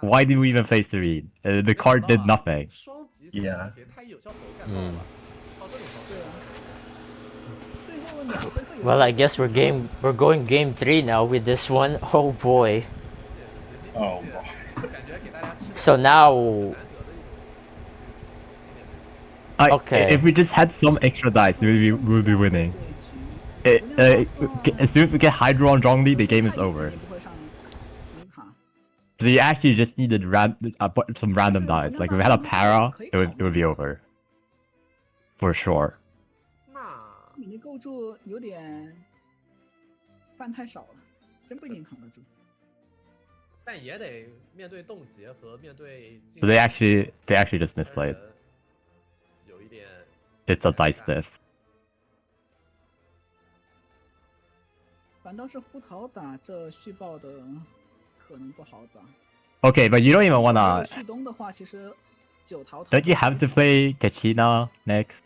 Why did we even place the read? The card did nothing. Yeah. Well, I guess we're going game 3 now with this one. Oh boy. Oh boy. So now. Okay. If we just had some extra dice, we would be winning. As soon as we get Hydro on Zhongli, the game is over. So you actually just needed some random dice. Like if we had a para, it would be over. For sure. 你构筑有点饭太少了，真不一定扛得住。但也得面对冻结和面对。So they actually just misplayed. 有一点。It's a dice diff. 反倒是胡桃打这续报的可能不好打。Okay, but you don't even wanna. 续东的话，其实9桃。Don't you have to play Kachina next?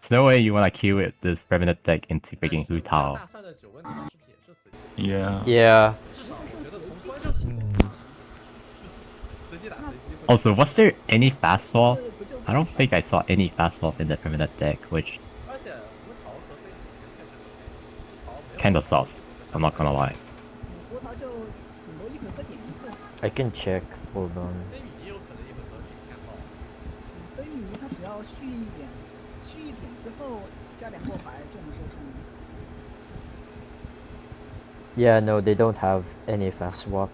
There's no way you wanna queue it this permanent deck into freaking Hu Tao. Yeah. Yeah. Also, was there any fast swap? I don't think I saw any fast swap in the permanent deck, which kinda sus. I'm not gonna lie. I can check. Hold on. Yeah, no, they don't have any fast swap.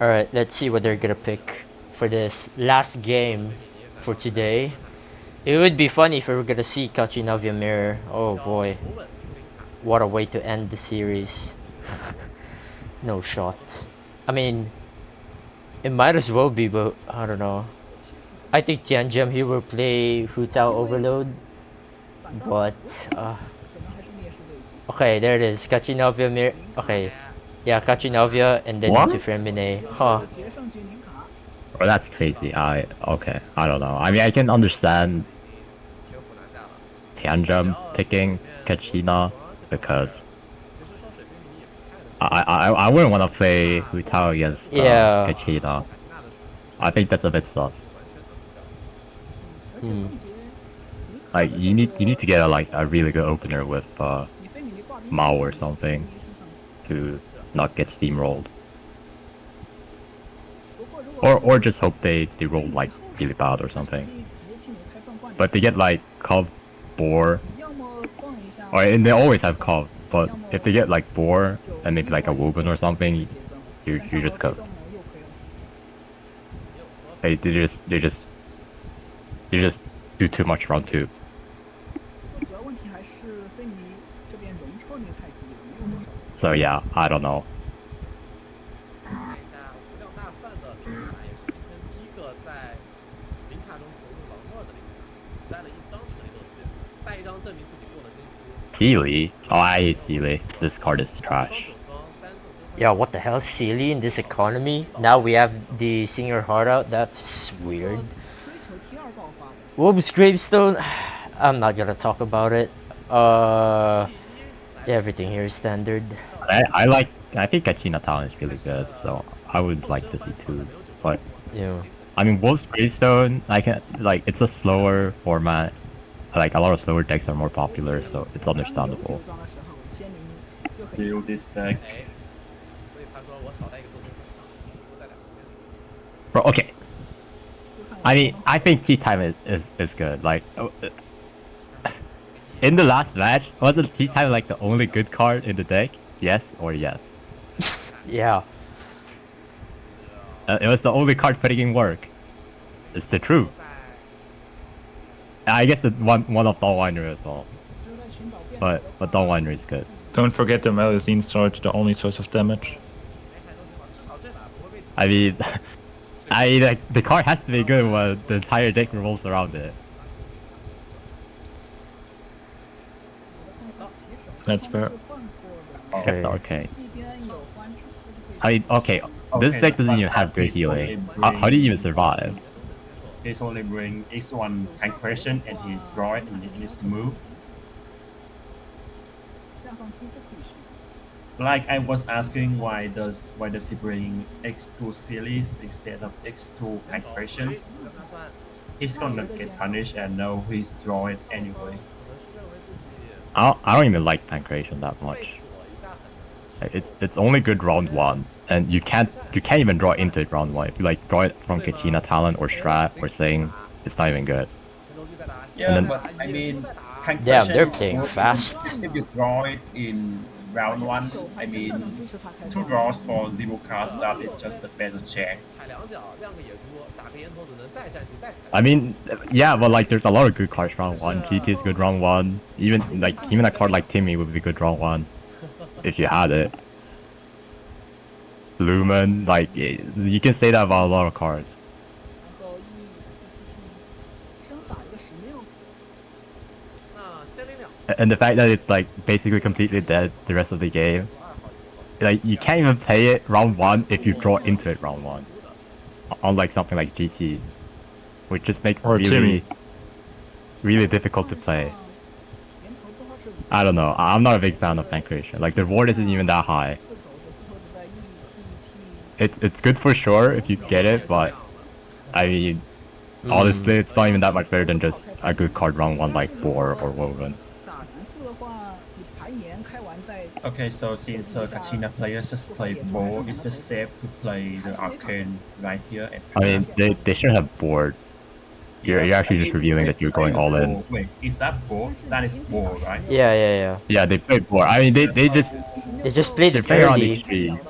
Alright, let's see what they're gonna pick for this last game for today. It would be funny if we were gonna see Kachinavia Mirror. Oh boy. What a way to end the series. No shot. I mean, it might as well be, but I don't know. I think Tianjam he will play Hu Tao Overload. But, okay, there it is. Kachinavia Mirror. Okay. Yeah, Kachinavia and then into Femine. Huh. Oh, that's crazy. Okay, I don't know. I mean, I can understand Tianjam picking Kachina because I wouldn't want to play Hu Tao against Kachina. I think that's a bit sus. Like you need to get a really good opener with Mao or something to not get steamrolled. Or just hope they roll like really bad or something. But they get like Cub, Boar, and they always have Cub. But if they get like Boar and maybe like a Woven or something, you just go. They just do too much round 2. So yeah, I don't know. Sealy? Oh, I hate Sealy. This card is trash. Yeah, what the hell? Sealy in this economy? Now we have the Singer Heart out? That's weird. Whoops, Gravestone. I'm not gonna talk about it. Everything here is standard. I think Kachina Town is really good, so I would like to see 2. But yeah, I mean, Wolf's Gravestone, it's a slower format. Like a lot of slower decks are more popular, so it's understandable. Deal this deck. Bro, okay. I mean, I think tea time is good. Like, in the last match, wasn't tea time like the only good card in the deck? Yes or yes? Yeah. It was the only card putting in work. It's the truth. I guess the one of Dawn Winery as well. But Dawn Winery is good. Don't forget the Melusine Sword, the only source of damage. I mean, like, the card has to be good when the entire deck revolves around it. That's fair. Except the Arcane. I mean, okay, this deck doesn't even have good healing. How do you even survive? He's only bring X1 Pancreation and he draw it in his move. Like I was asking, why does he bring X2 series instead of X2 Pancreations? He's gonna get punished and know he's draw it anyway. I don't even like Pancreation that much. Like, it's only good round 1, and you can't even draw into it round 1. If you like draw it from Kachina Talent or Strat or Sing, it's not even good. Yeah, then, but I mean, yeah, they're playing fast. If you draw it in round 1, I mean, 2 draws for 0 cards, that is just a better check. I mean, yeah, but like there's a lot of good cards round 1. GT is good round 1. Even a card like Timmy would be good round 1 if you had it. Lumen, like you can say that about a lot of cards. And the fact that it's like basically completely dead the rest of the game, like you can't even play it round 1 if you draw into it round 1. Unlike something like GT, which just makes it really difficult to play. I don't know. I'm not a big fan of Pancreation. Like the reward isn't even that high. It's good for sure if you get it, but I mean, honestly, it's not even that much better than just a good card round 1 like Boar or Woven. Okay, so since Kachina players just play Boar, is it safe to play the Arcane right here? I mean, they should have Board. You're actually just revealing that you're going all in. Wait, is that Boar? That is Boar, right? Yeah. Yeah, they play Board. I mean, they just played they play around extreme.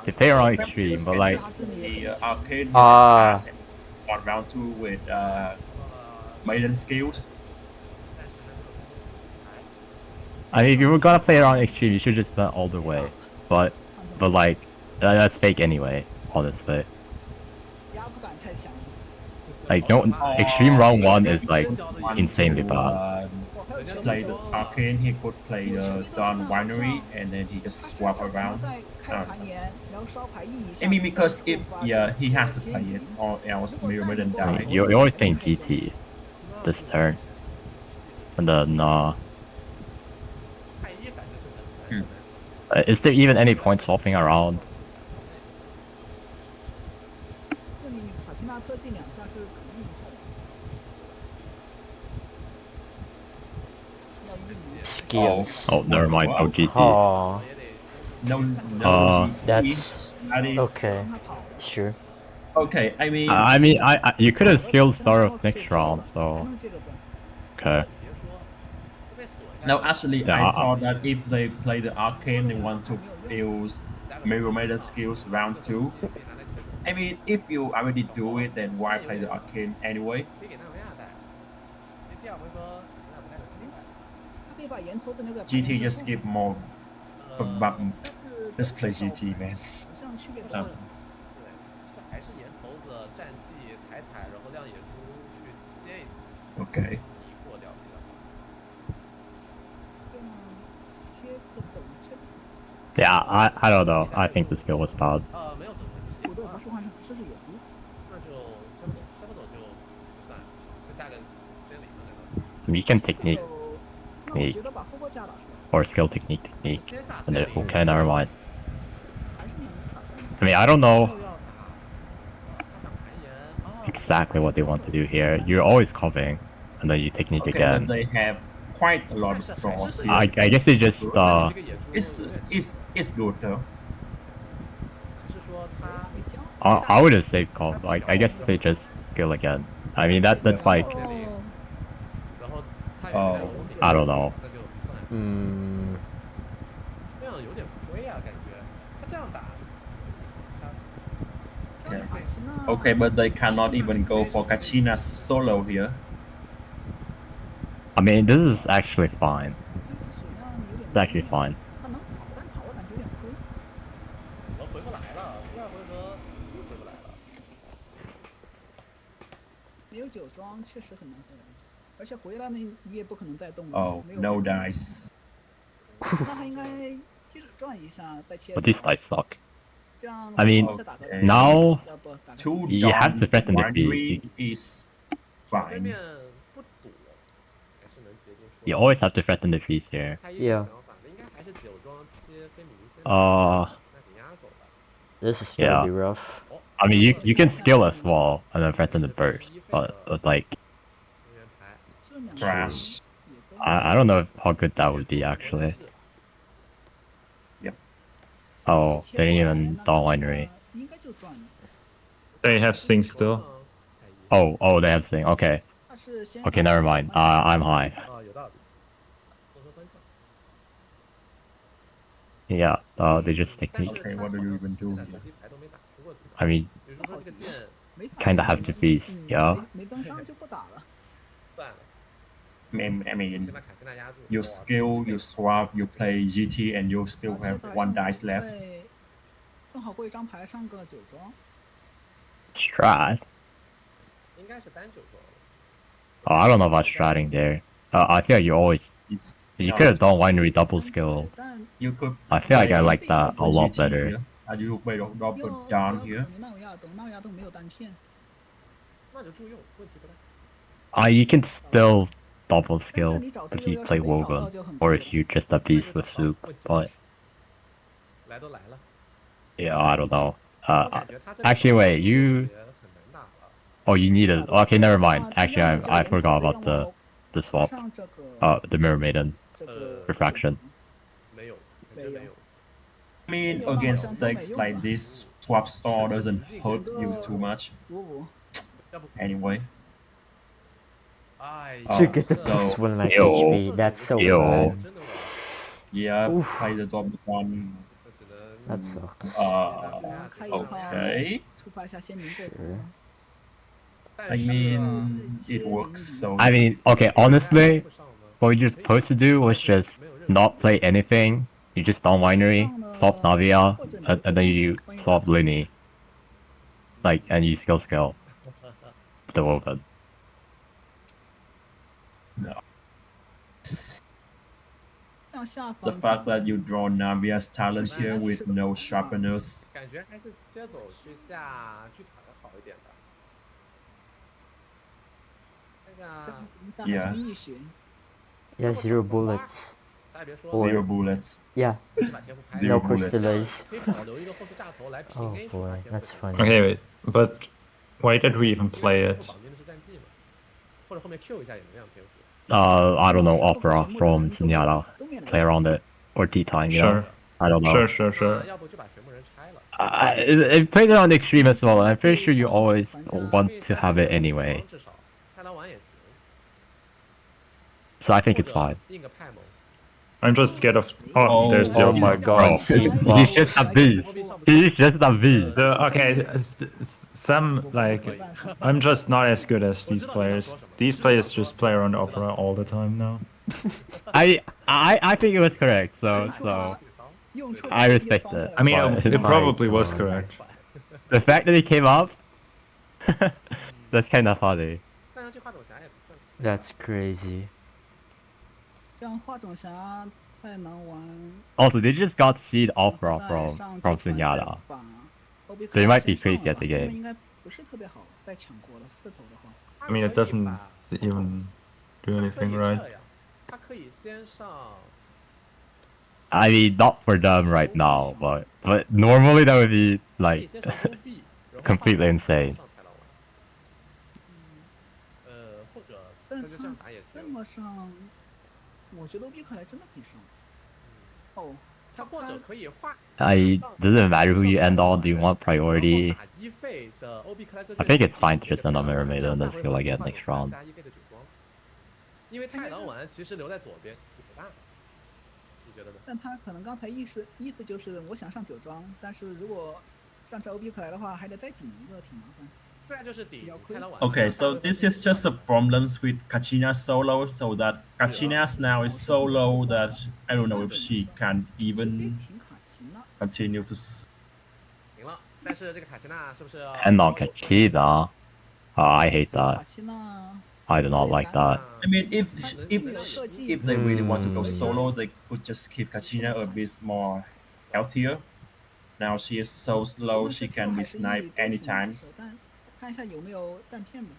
They play around extreme, but like the Arcane has on round 2 with Maiden skills. I mean, if you were gonna play around extreme, you should just went all the way. But like that's fake anyway, honestly. Like no, extreme round 1 is like insanely bad. Play the Arcane, he could play the Dawn Winery and then he just swap around. I mean, because if he has to play it or else Mirror Maiden die. You're always playing GT this turn, and then is there even any point swapping around? Skills. Oh, never mind. No GT. Oh. No. That's okay. Sure. Okay, I mean. I you could have skilled Star of next round, so. Okay. No, actually, I thought that if they play the Arcane, they want to use Mirror Maiden skills round 2. I mean, if you already do it, then why play the Arcane anyway? GT just give more, but let's play GT, man. Okay. Yeah, I don't know. I think the skill was bad. You can technique, or skill technique, and then okay, never mind. I mean, I don't know exactly what they want to do here. You're always copying, and then you technique again. But they have quite a lot of draws here. I guess they just it's good though. I would have saved comp. Like I guess they just skill again. I mean that's like I don't know. 这样有点亏啊，感觉他这样打。Okay, but they cannot even go for Kachina's solo here. I mean, this is actually fine. It's actually fine. 我回不来了，第二回合又回不来了。没有酒庄确实很难回来，而且回来呢你也不可能再动了。 Oh, no dice. 那他应该接着转一下再切。 But these dice suck. I mean, now you have to threaten the beast. Is fine. You always have to threaten the beast here. Yeah. This is gonna be rough. I mean, you can skill as well and then threaten the burst, but like, trash. I don't know how good that would be actually. Yep. Oh, they didn't even dawn winery. They have Sting still. Oh, they have Sting. Okay. Okay, never mind. I'm high. Yeah, they just technique. Okay, what do you even do here? I mean, kinda have to beast, yeah. I mean, you skill, you swap, you play GT, and you still have 1 dice left. 正好过一张牌上个酒庄。 Strat. 应该是单酒庄。 Oh, I don't know about stratting there. I feel like you always you could have done winery double skill. You could. I feel like I like that a lot better. And you play double down here. 那我亚东没有单片。那就助用，问题不大。You can still double skill if you play Woven, or if you just a beast with soup, but... Yeah, I don't know. Actually, wait, you... Oh, you need it. Okay, never mind. Actually, I forgot about the swap. The Mirror Maiden. Refraction. I mean, against decks like this, swap store doesn't hurt you too much. Anyway. To get the plus 1 max HP, that's so bad. Yeah, play the double one. That sucks. Okay. Sure. I mean, it works so. I mean, okay, honestly, what you're supposed to do was just not play anything. You just down winery, swap Navia, and then you swap Linny. Like, and you skill the Woven. No. The fact that you draw Navia's talent here with no sharpeners. Yeah. Yeah, 0 bullets. Zero bullets. Yeah. Zero No bullets. crystallized. Oh boy, that's funny. Okay, wait, but why did we even play it? I don't know, Opera from Sunyata. Play around it. Or T-Time, you know? I don't know. Sure. I played it on Extreme as well, and I'm pretty sure you always want to have it anyway. So I think it's fine. I'm just scared of... Oh, there's the... Oh my god. Bro, he's just a beast. He's just a beast. Okay, some, like... I'm just not as good as these players. These players just play around Opera all the time now. I think it was correct, so I respect it. I mean, it probably was correct. The fact that he came up, that's kind of funny. That's crazy. Also, they just got seed Opera from Sunyata. They might be crazy at the game. I mean, it doesn't even do anything right. I mean, not for them right now, but normally that would be like completely insane. 我觉得 OB 可来真的可以上。哦， doesn't matter who you end on. Do you want priority? I think it's fine to just end on Mirror Maiden and then skill again next round. 因为太郎丸其实留在左边不大，你觉得呢？但他可能刚才意思就是我想上9装，但是如果上这 OB 克莱的话，还得再顶一个，挺麻烦。对啊，就是顶太郎丸。Okay, so this is just the problems with Kachina solo, so that Kachina's now is so low that I don't know if she can't even continue to. 赢了，但是这个卡奇娜是不是？And on Kachina, I hate that. I do not like that. I mean, if they really want to go solo, they could just keep Kachina a bit more healthier. Now she is so slow, she can be sniped anytime. 看一下有没有弹片吧。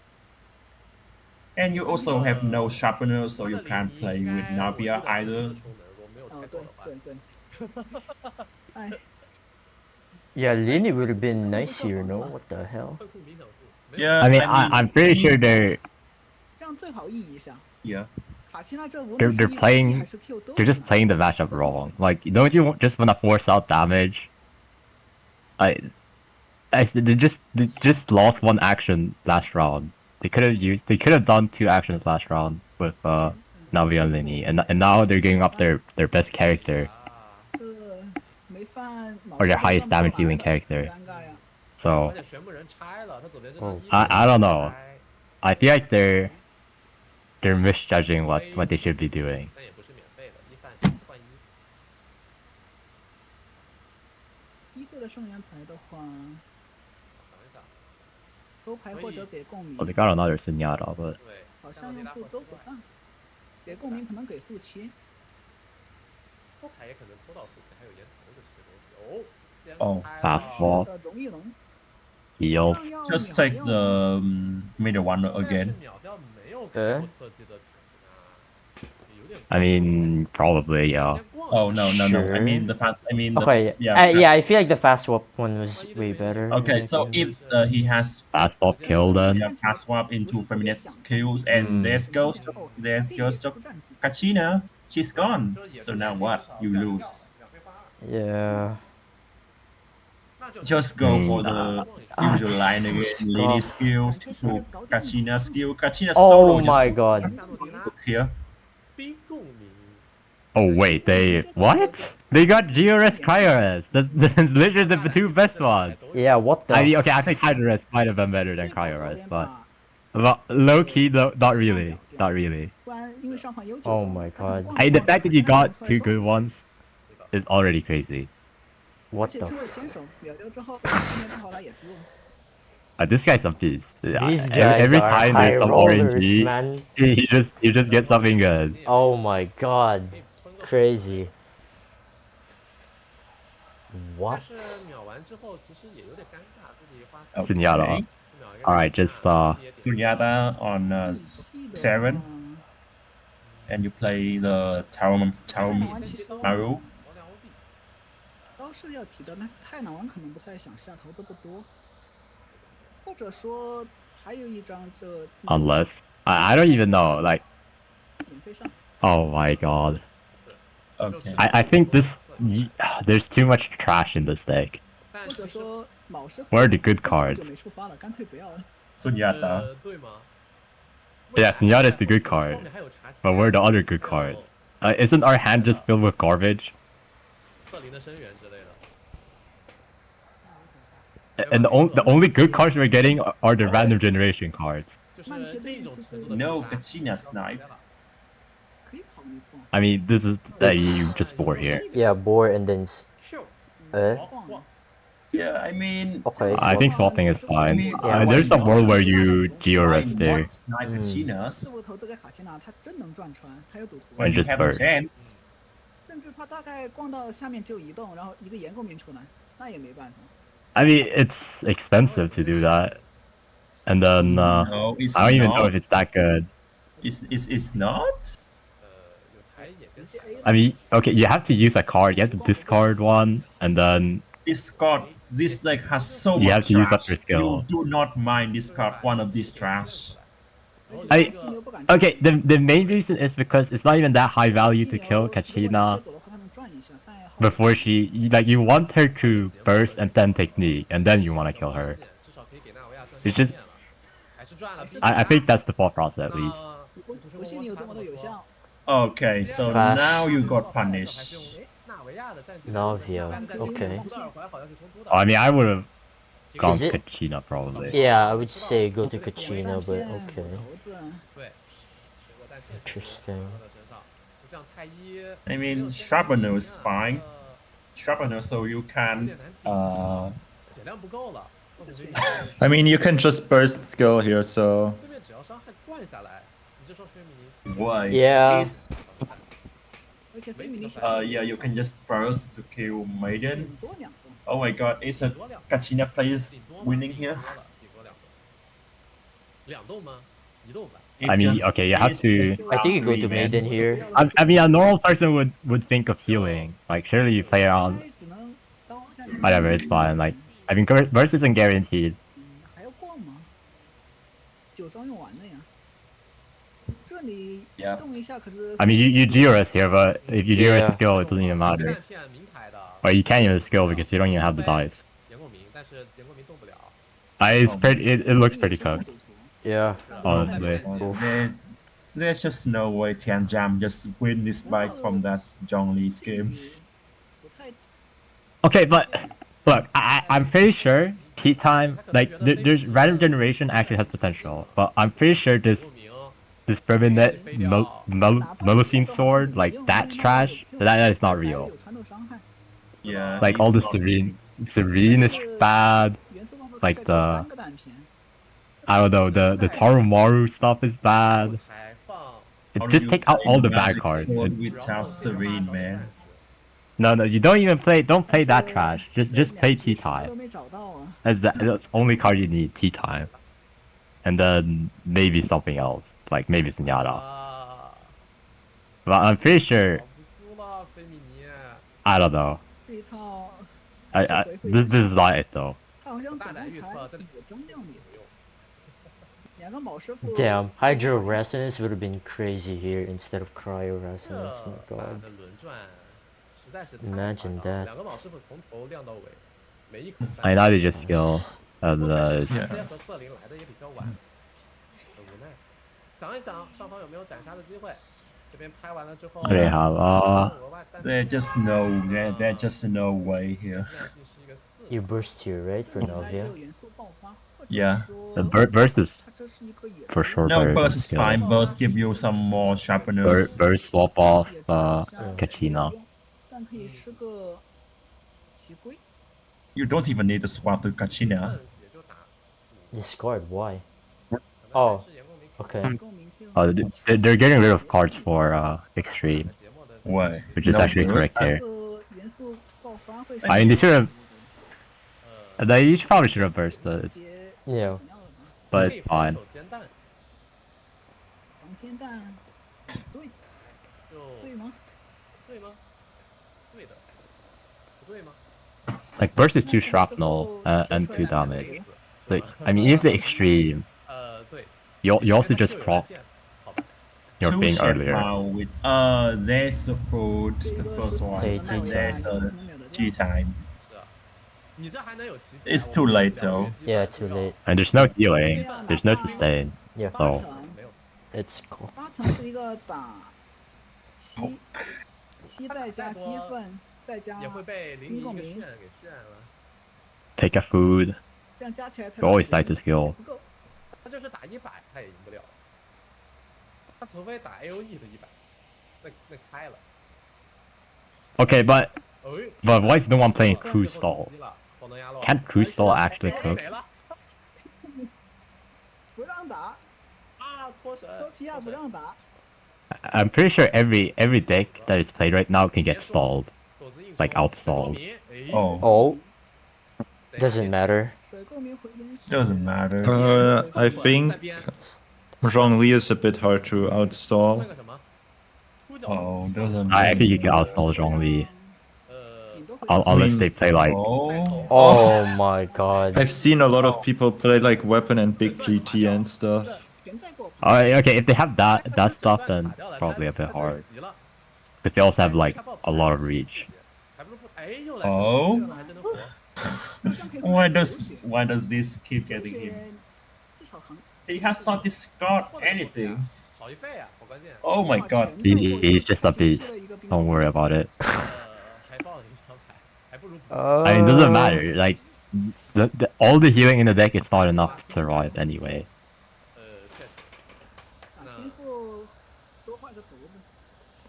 And you also have no sharpener, so you can't play with Navia either. 哦，对。哎。 Yeah, Lini would have been nice here, no? What the hell? Yeah, I mean, I'm pretty sure they're. 这样最好意一下。 Yeah. They're playing. They're just playing the matchup wrong. Like, don't you just want to force out damage? They just lost one action last round. They could have done 2 actions last round with Navi and Lini, and now they're giving up their best character. Or their highest damage dealing character. So I don't know. I feel like they're misjudging what they should be doing. 一个的圣元牌的话，抽牌或者给共鸣。 Well, they got another Sunyata, but 好像用处都不大，给共鸣可能给速切。抽牌也可能抽到速切，还有岩头的这些东西。 Oh, fast fall. Heals. Just take the middle one again. I mean, probably, yeah. Oh no. I mean the fast. Okay, yeah. I feel like the fast swap one was way better. Okay, so if he has fast swap kill, then fast swap into feminine skills, and there's goes Kachina. She's gone. So now what? You lose. Yeah. Just go for the usual line again. Lady skills to Kachina skill. Kachina solo. Oh my god. Here. Oh wait, what? They got GRS Cryo-Res. That's literally the 2 best ones. Yeah, what the? I mean, okay, I think Hydro-Res might have been better than Cryo-Res, but low key, though, not really. Oh my god. The fact that you got 2 good ones is already crazy. What the? This guy's a beast. These guys every are time high there's some rollers, RNG, man. he just gets something good. Oh my god. Crazy. What? Sunyata. Alright, just Sunyata on 7. And you play the Tower Maru. 倒是要提的，那太郎丸可能不太想下，投资不多，或者说还有一张这。Unless I don't even know, like. Oh my god. Okay. I think there's too much trash in this deck. 或者说老师。Where are the good cards? 就没触发了，干脆不要了。 Sunyata. Yeah, Sunyata is the good card. But where are the other good cards? Isn't our hand just filled with garbage? And the only good cards we're getting are the random generation cards. No Kachina snipe. I mean, this is you just bore here. Yeah, bore and then. Yeah, I mean. Okay. I think swapping is fine. There's a world where you GRS there. When you have a chance. 甚至他大概逛到下面只有移动，然后一个岩共鸣出来，那也没办法。 I mean, it's expensive to do that, and then no, I don't even know if it's that good. It's not. I mean, okay, you have to use a card. You have to discard one, and then discard. This deck has so much. You have to use up your skill. You do not mind discard one of these trash. Okay, the main reason is because it's not even that high value to kill Kachina. before like you want her to burst and then technique, and then you want to kill her. It's just, I think that's the thought process at least. Okay, so now you got punished. Navia, okay. I mean, I would have gone Kachina probably. Yeah, I would say go to Kachina, but okay. Interesting. I mean, Sharpener is fine. Sharpener, so you can. I mean, you can just burst skill here, so. Why? Yeah. Yeah, you can just burst to kill Maiden. Oh my god, is a Kachina players winning here? I mean, okay, you have to. I think you go to Maiden here. I mean, a normal person would think of healing. Like, surely you play around. Whatever, it's fine. Like, I mean, burst isn't guaranteed. Yeah. I mean, you GRS here, but if you GRS skill, it doesn't even matter. Or you can't use skill because you don't even have the dice. It looks pretty cooked. Yeah. Honestly. There's just no way Tianjam just win this fight from that Zhongli's game. Okay, but look, I'm pretty sure tea time, like there's random generation actually has potential, but I'm pretty sure this permanent Melusine sword, like that's trash. That is not real. Yeah. Like all the serene is bad. Like the I don't know, the Tarumaru stuff is bad. Just take out all the bad cards. Without Serene, man. No, you don't play that trash. Just play tea time. That's the only card you need, tea time. And then maybe something else, like maybe Zenyatta. But I'm pretty sure. I don't know. This is not it though. Damn, Hydro Resonance would have been crazy here instead of Cryo Resonance. Oh my god. Imagine that. I know they just skill of the. They have there's just no way here. You burst here, right, for Novia? Yeah. The burst is for sure. No, burst is fine. Burst give you some more sharpeners. Burst swap off Kachina. You don't even need to swap to Kachina. Discard, why? Oh, okay. Oh, they're getting rid of cards for Extreme. Why? Which is actually correct here. I mean, they should have. They probably should have burst this. Yeah. But it's fine. Like burst is 2 shrapnel and 2 damage. Like I mean, if the extreme, you also just proc your thing earlier. With there's a food, the first one, and there's a tea time. It's too late though. Yeah, too late. And there's no healing, there's no sustain. Yeah. So it's cool. Take a food. You always die to skill. Okay, but why is no one playing crew stall? Can't crew stall actually cook? I'm pretty sure every deck that is played right now can get stalled, like outstalled. Oh. Doesn't matter. Doesn't matter. I think Zhongli is a bit hard to outstall. Oh, doesn't. I think you can outstall Zhongli. Unless they play like. Oh my god. I've seen a lot of people play like weapon and big GT and stuff. Okay, if they have that stuff, then probably a bit hard. Because they also have like a lot of reach. Oh. why does this keep getting him? He has not discarded anything. Oh my god. He's just a beast. Don't worry about it. Oh. I mean, it doesn't matter. Like, all the healing in the deck is not enough to survive anyway.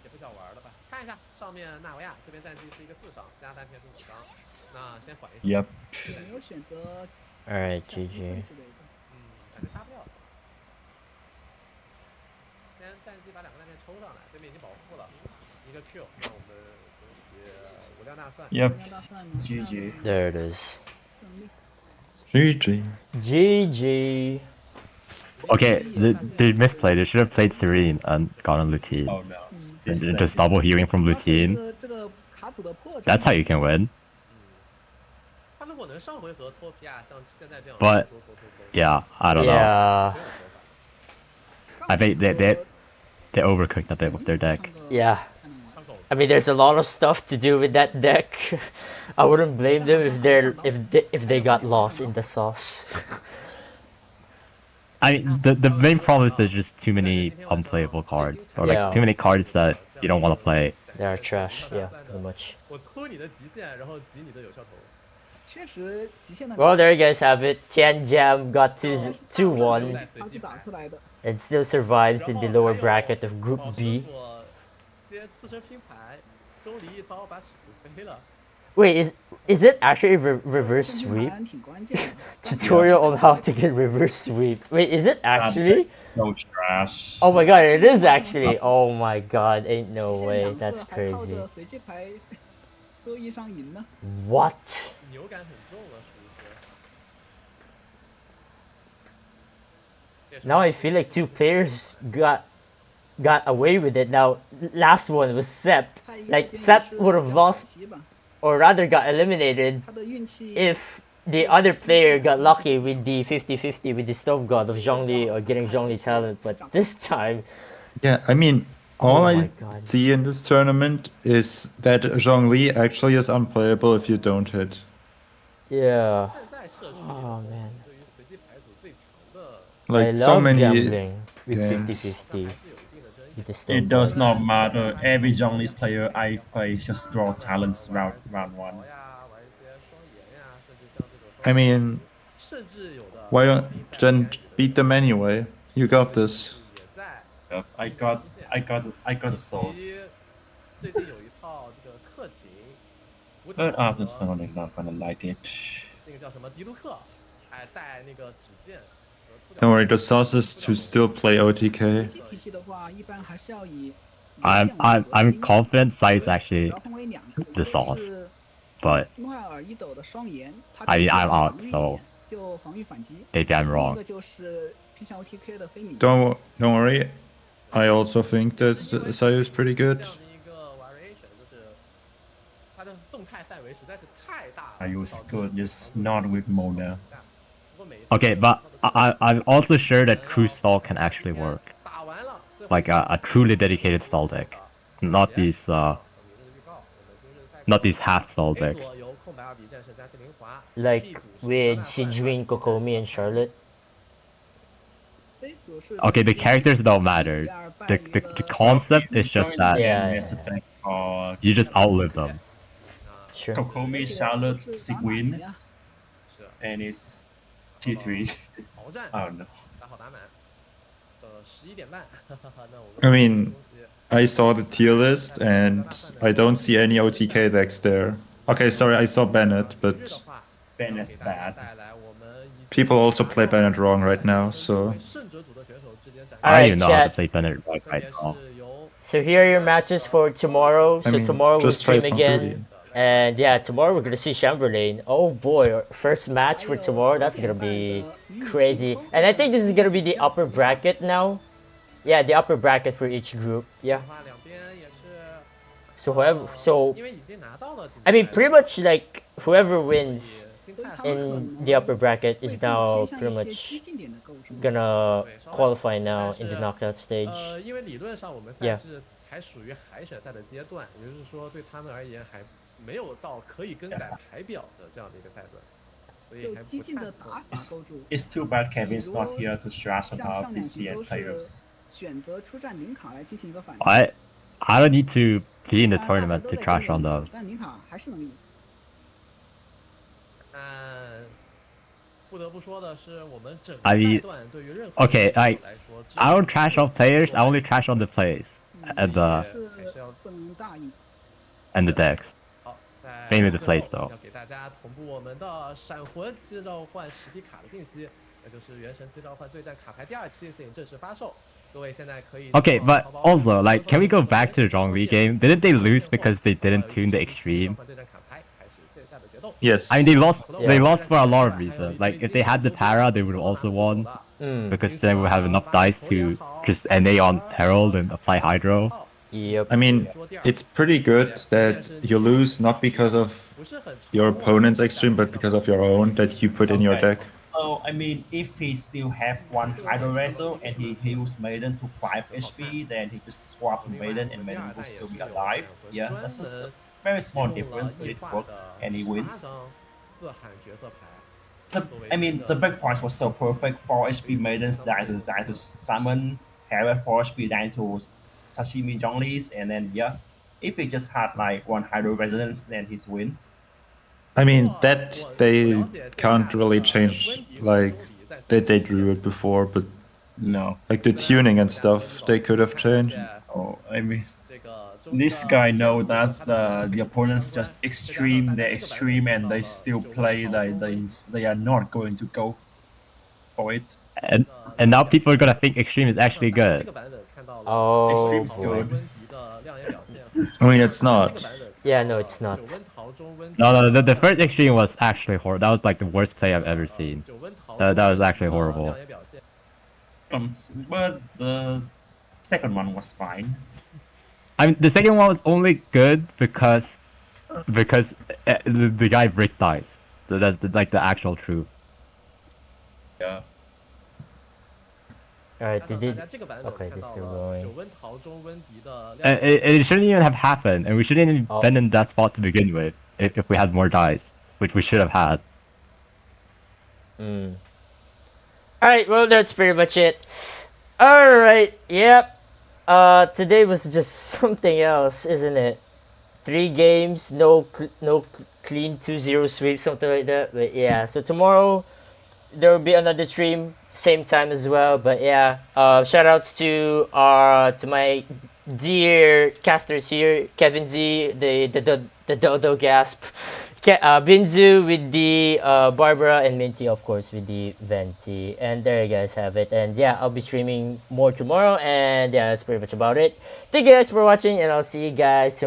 也不想玩了吧？看一下上面纳维亚这边战绩是一个4伤，加单片是5伤。那先缓一下。Yep. 没有选择 Alright, GG. 感觉杀不掉。先战绩把2个单片抽上来，对面已经保护了一个 Q， 那我们无量大算。Yep. GG. There it is. GG. GG. Okay, they misplayed. They should have played Serene and gone on Lutein. Oh no. And just double healing from Lutein. That's how you can win. But yeah, I don't know. I think they overcooked a bit with their deck. Yeah. I mean, there's a lot of stuff to do with that deck. I wouldn't blame them if they got lost in the sauce. I mean, the main problem is there's just too many unplayable cards, or like too many cards that you don't want to play. They are trash, yeah, pretty much. Well, there you guys have it. Tian Jam got 2-1 and still survives in the lower bracket of Group B. Wait, is it actually reverse sweep? Tutorial on how to get reverse sweep. Wait, is it actually? So trash. Oh my god, it is actually. Oh my god, ain't no way. That's crazy. What? Now I feel like 2 players got away with it. Now, last one was Sept. Like, Sept would have lost, or rather got eliminated, if the other player got lucky with the 50-50 with the Stove God of Zhongli or getting Zhongli talent. But this time... Yeah, I mean, all I see in this tournament is that Zhongli actually is unplayable if you don't hit. Yeah. Oh man. Like, I love so many gambling with games. 50-50. It does not matter. Every Zhongli's player I face just draw talents round 1. I mean, why don't then beat them anyway? You got this. Yep, I got a source. But others are not gonna like it. Don't worry, the sauce is to still play OTK. I'm confident Sai is actually the sauce, but I mean, I'm out, so maybe I'm wrong. Don't worry, I also think that Sayu is pretty good. Sayu is good, just not with Mona. Okay, but I'm also sure that true stall can actually work. Like a truly dedicated stall deck, not these half stall decks. Like with Sidwin, Kokomi, and Charlotte. Okay, the characters don't matter. The concept is just that you just outlive them. Sure. Kokomi, Charlotte, Sigwin, and it's T3. I don't know. I mean, I saw the tier list and I don't see any OTK decks there. Okay, sorry, I saw Bennett, but Bennett's bad. people also play Bennett wrong right now, so... I don't know how to play Bennett right now. So here are your matches for tomorrow. So tomorrow we'll just play stream again. Pompulian. And yeah, tomorrow we're gonna see Chamberlain. Oh boy, first match for tomorrow. That's gonna be crazy. And I think this is gonna be the upper bracket now. Yeah, the upper bracket for each group. Yeah. So I mean, pretty much like whoever wins in the upper bracket is now pretty much gonna qualify now in the knockout stage. Yeah. 没有到可以更改牌表的这样的一个赛段，所以还不太好。It's too bad Kevin's not here to trash about the CN players. 选择出战宁卡来进行一个反击。I don't need to be in the tournament to trash on them. 但宁卡还是能赢。不得不说的是，我们整个 I 赛 mean, 段对于任何 okay, 来 I 说， I don't trash on players. I only trash on the plays and 还是要不能大意。 the decks. 好， Mainly the plays though. 要给大家同步我们的闪魂七召唤实体卡的信息，那就是原神七召唤对战卡牌第2期现已正式发售。各位现在可以 Okay, but also, like, can we go back to the Zhongli game? Didn't they lose because they didn't tune the extreme? Yes. I mean, they lost. They lost for a lot of reasons. Like, if they had the para, they would have also won. Because then we would have enough dice to just NA on Herald and apply Hydro. Yep. I mean, it's pretty good that you lose not because of your opponent's extreme, but because of your own that you put in your deck. So I mean, if he still have one Hydro Wrestle and he heals Maiden to 5 HP, then he just swap to Maiden and Maiden will still be alive. Yeah, that's just a very small difference, but it works and he wins. I mean, the breakpoints was so perfect. 4 HP Maidens die to summon, Herald 4 HP die to Sashimi Zhonglis, and then yeah, if he just had like one Hydro Resonance, then he's win. I mean, that they can't really change, like, they drew it before, but no. Like the tuning and stuff, they could have changed. Oh, I mean, this guy know that's the opponents just extreme, they're extreme and they still play, they are not going to go for it. And now people are gonna think extreme is actually good. Oh, Extreme's good. I mean, it's not. Yeah, no, it's not. No, the first extreme was actually horrible. That was like the worst play I've ever seen. That was actually horrible. But the second one was fine. I mean, the second one was only good because the guy bricked dice. So that's like the actual truth. Yeah. Alright, they did. Okay, they're still going. It shouldn't even have happened, and we shouldn't even been in that spot to begin with if we had more dice, which we should have had. Alright, well, that's pretty much it. Alright, yep. Today was just something else, isn't it? 3 games, no clean 2-0 sweep, something like that. But yeah, so tomorrow there will be another stream, same time as well. But yeah, shout outs to my dear casters here, Kevin Z, the Dodo Gasp, Binzu with the Barbara, and Minty of course with the Venti. And there you guys have it. And yeah, I'll be streaming more tomorrow, and yeah, that's pretty much about it. Thank you guys for watching, and I'll see you guys tomorrow.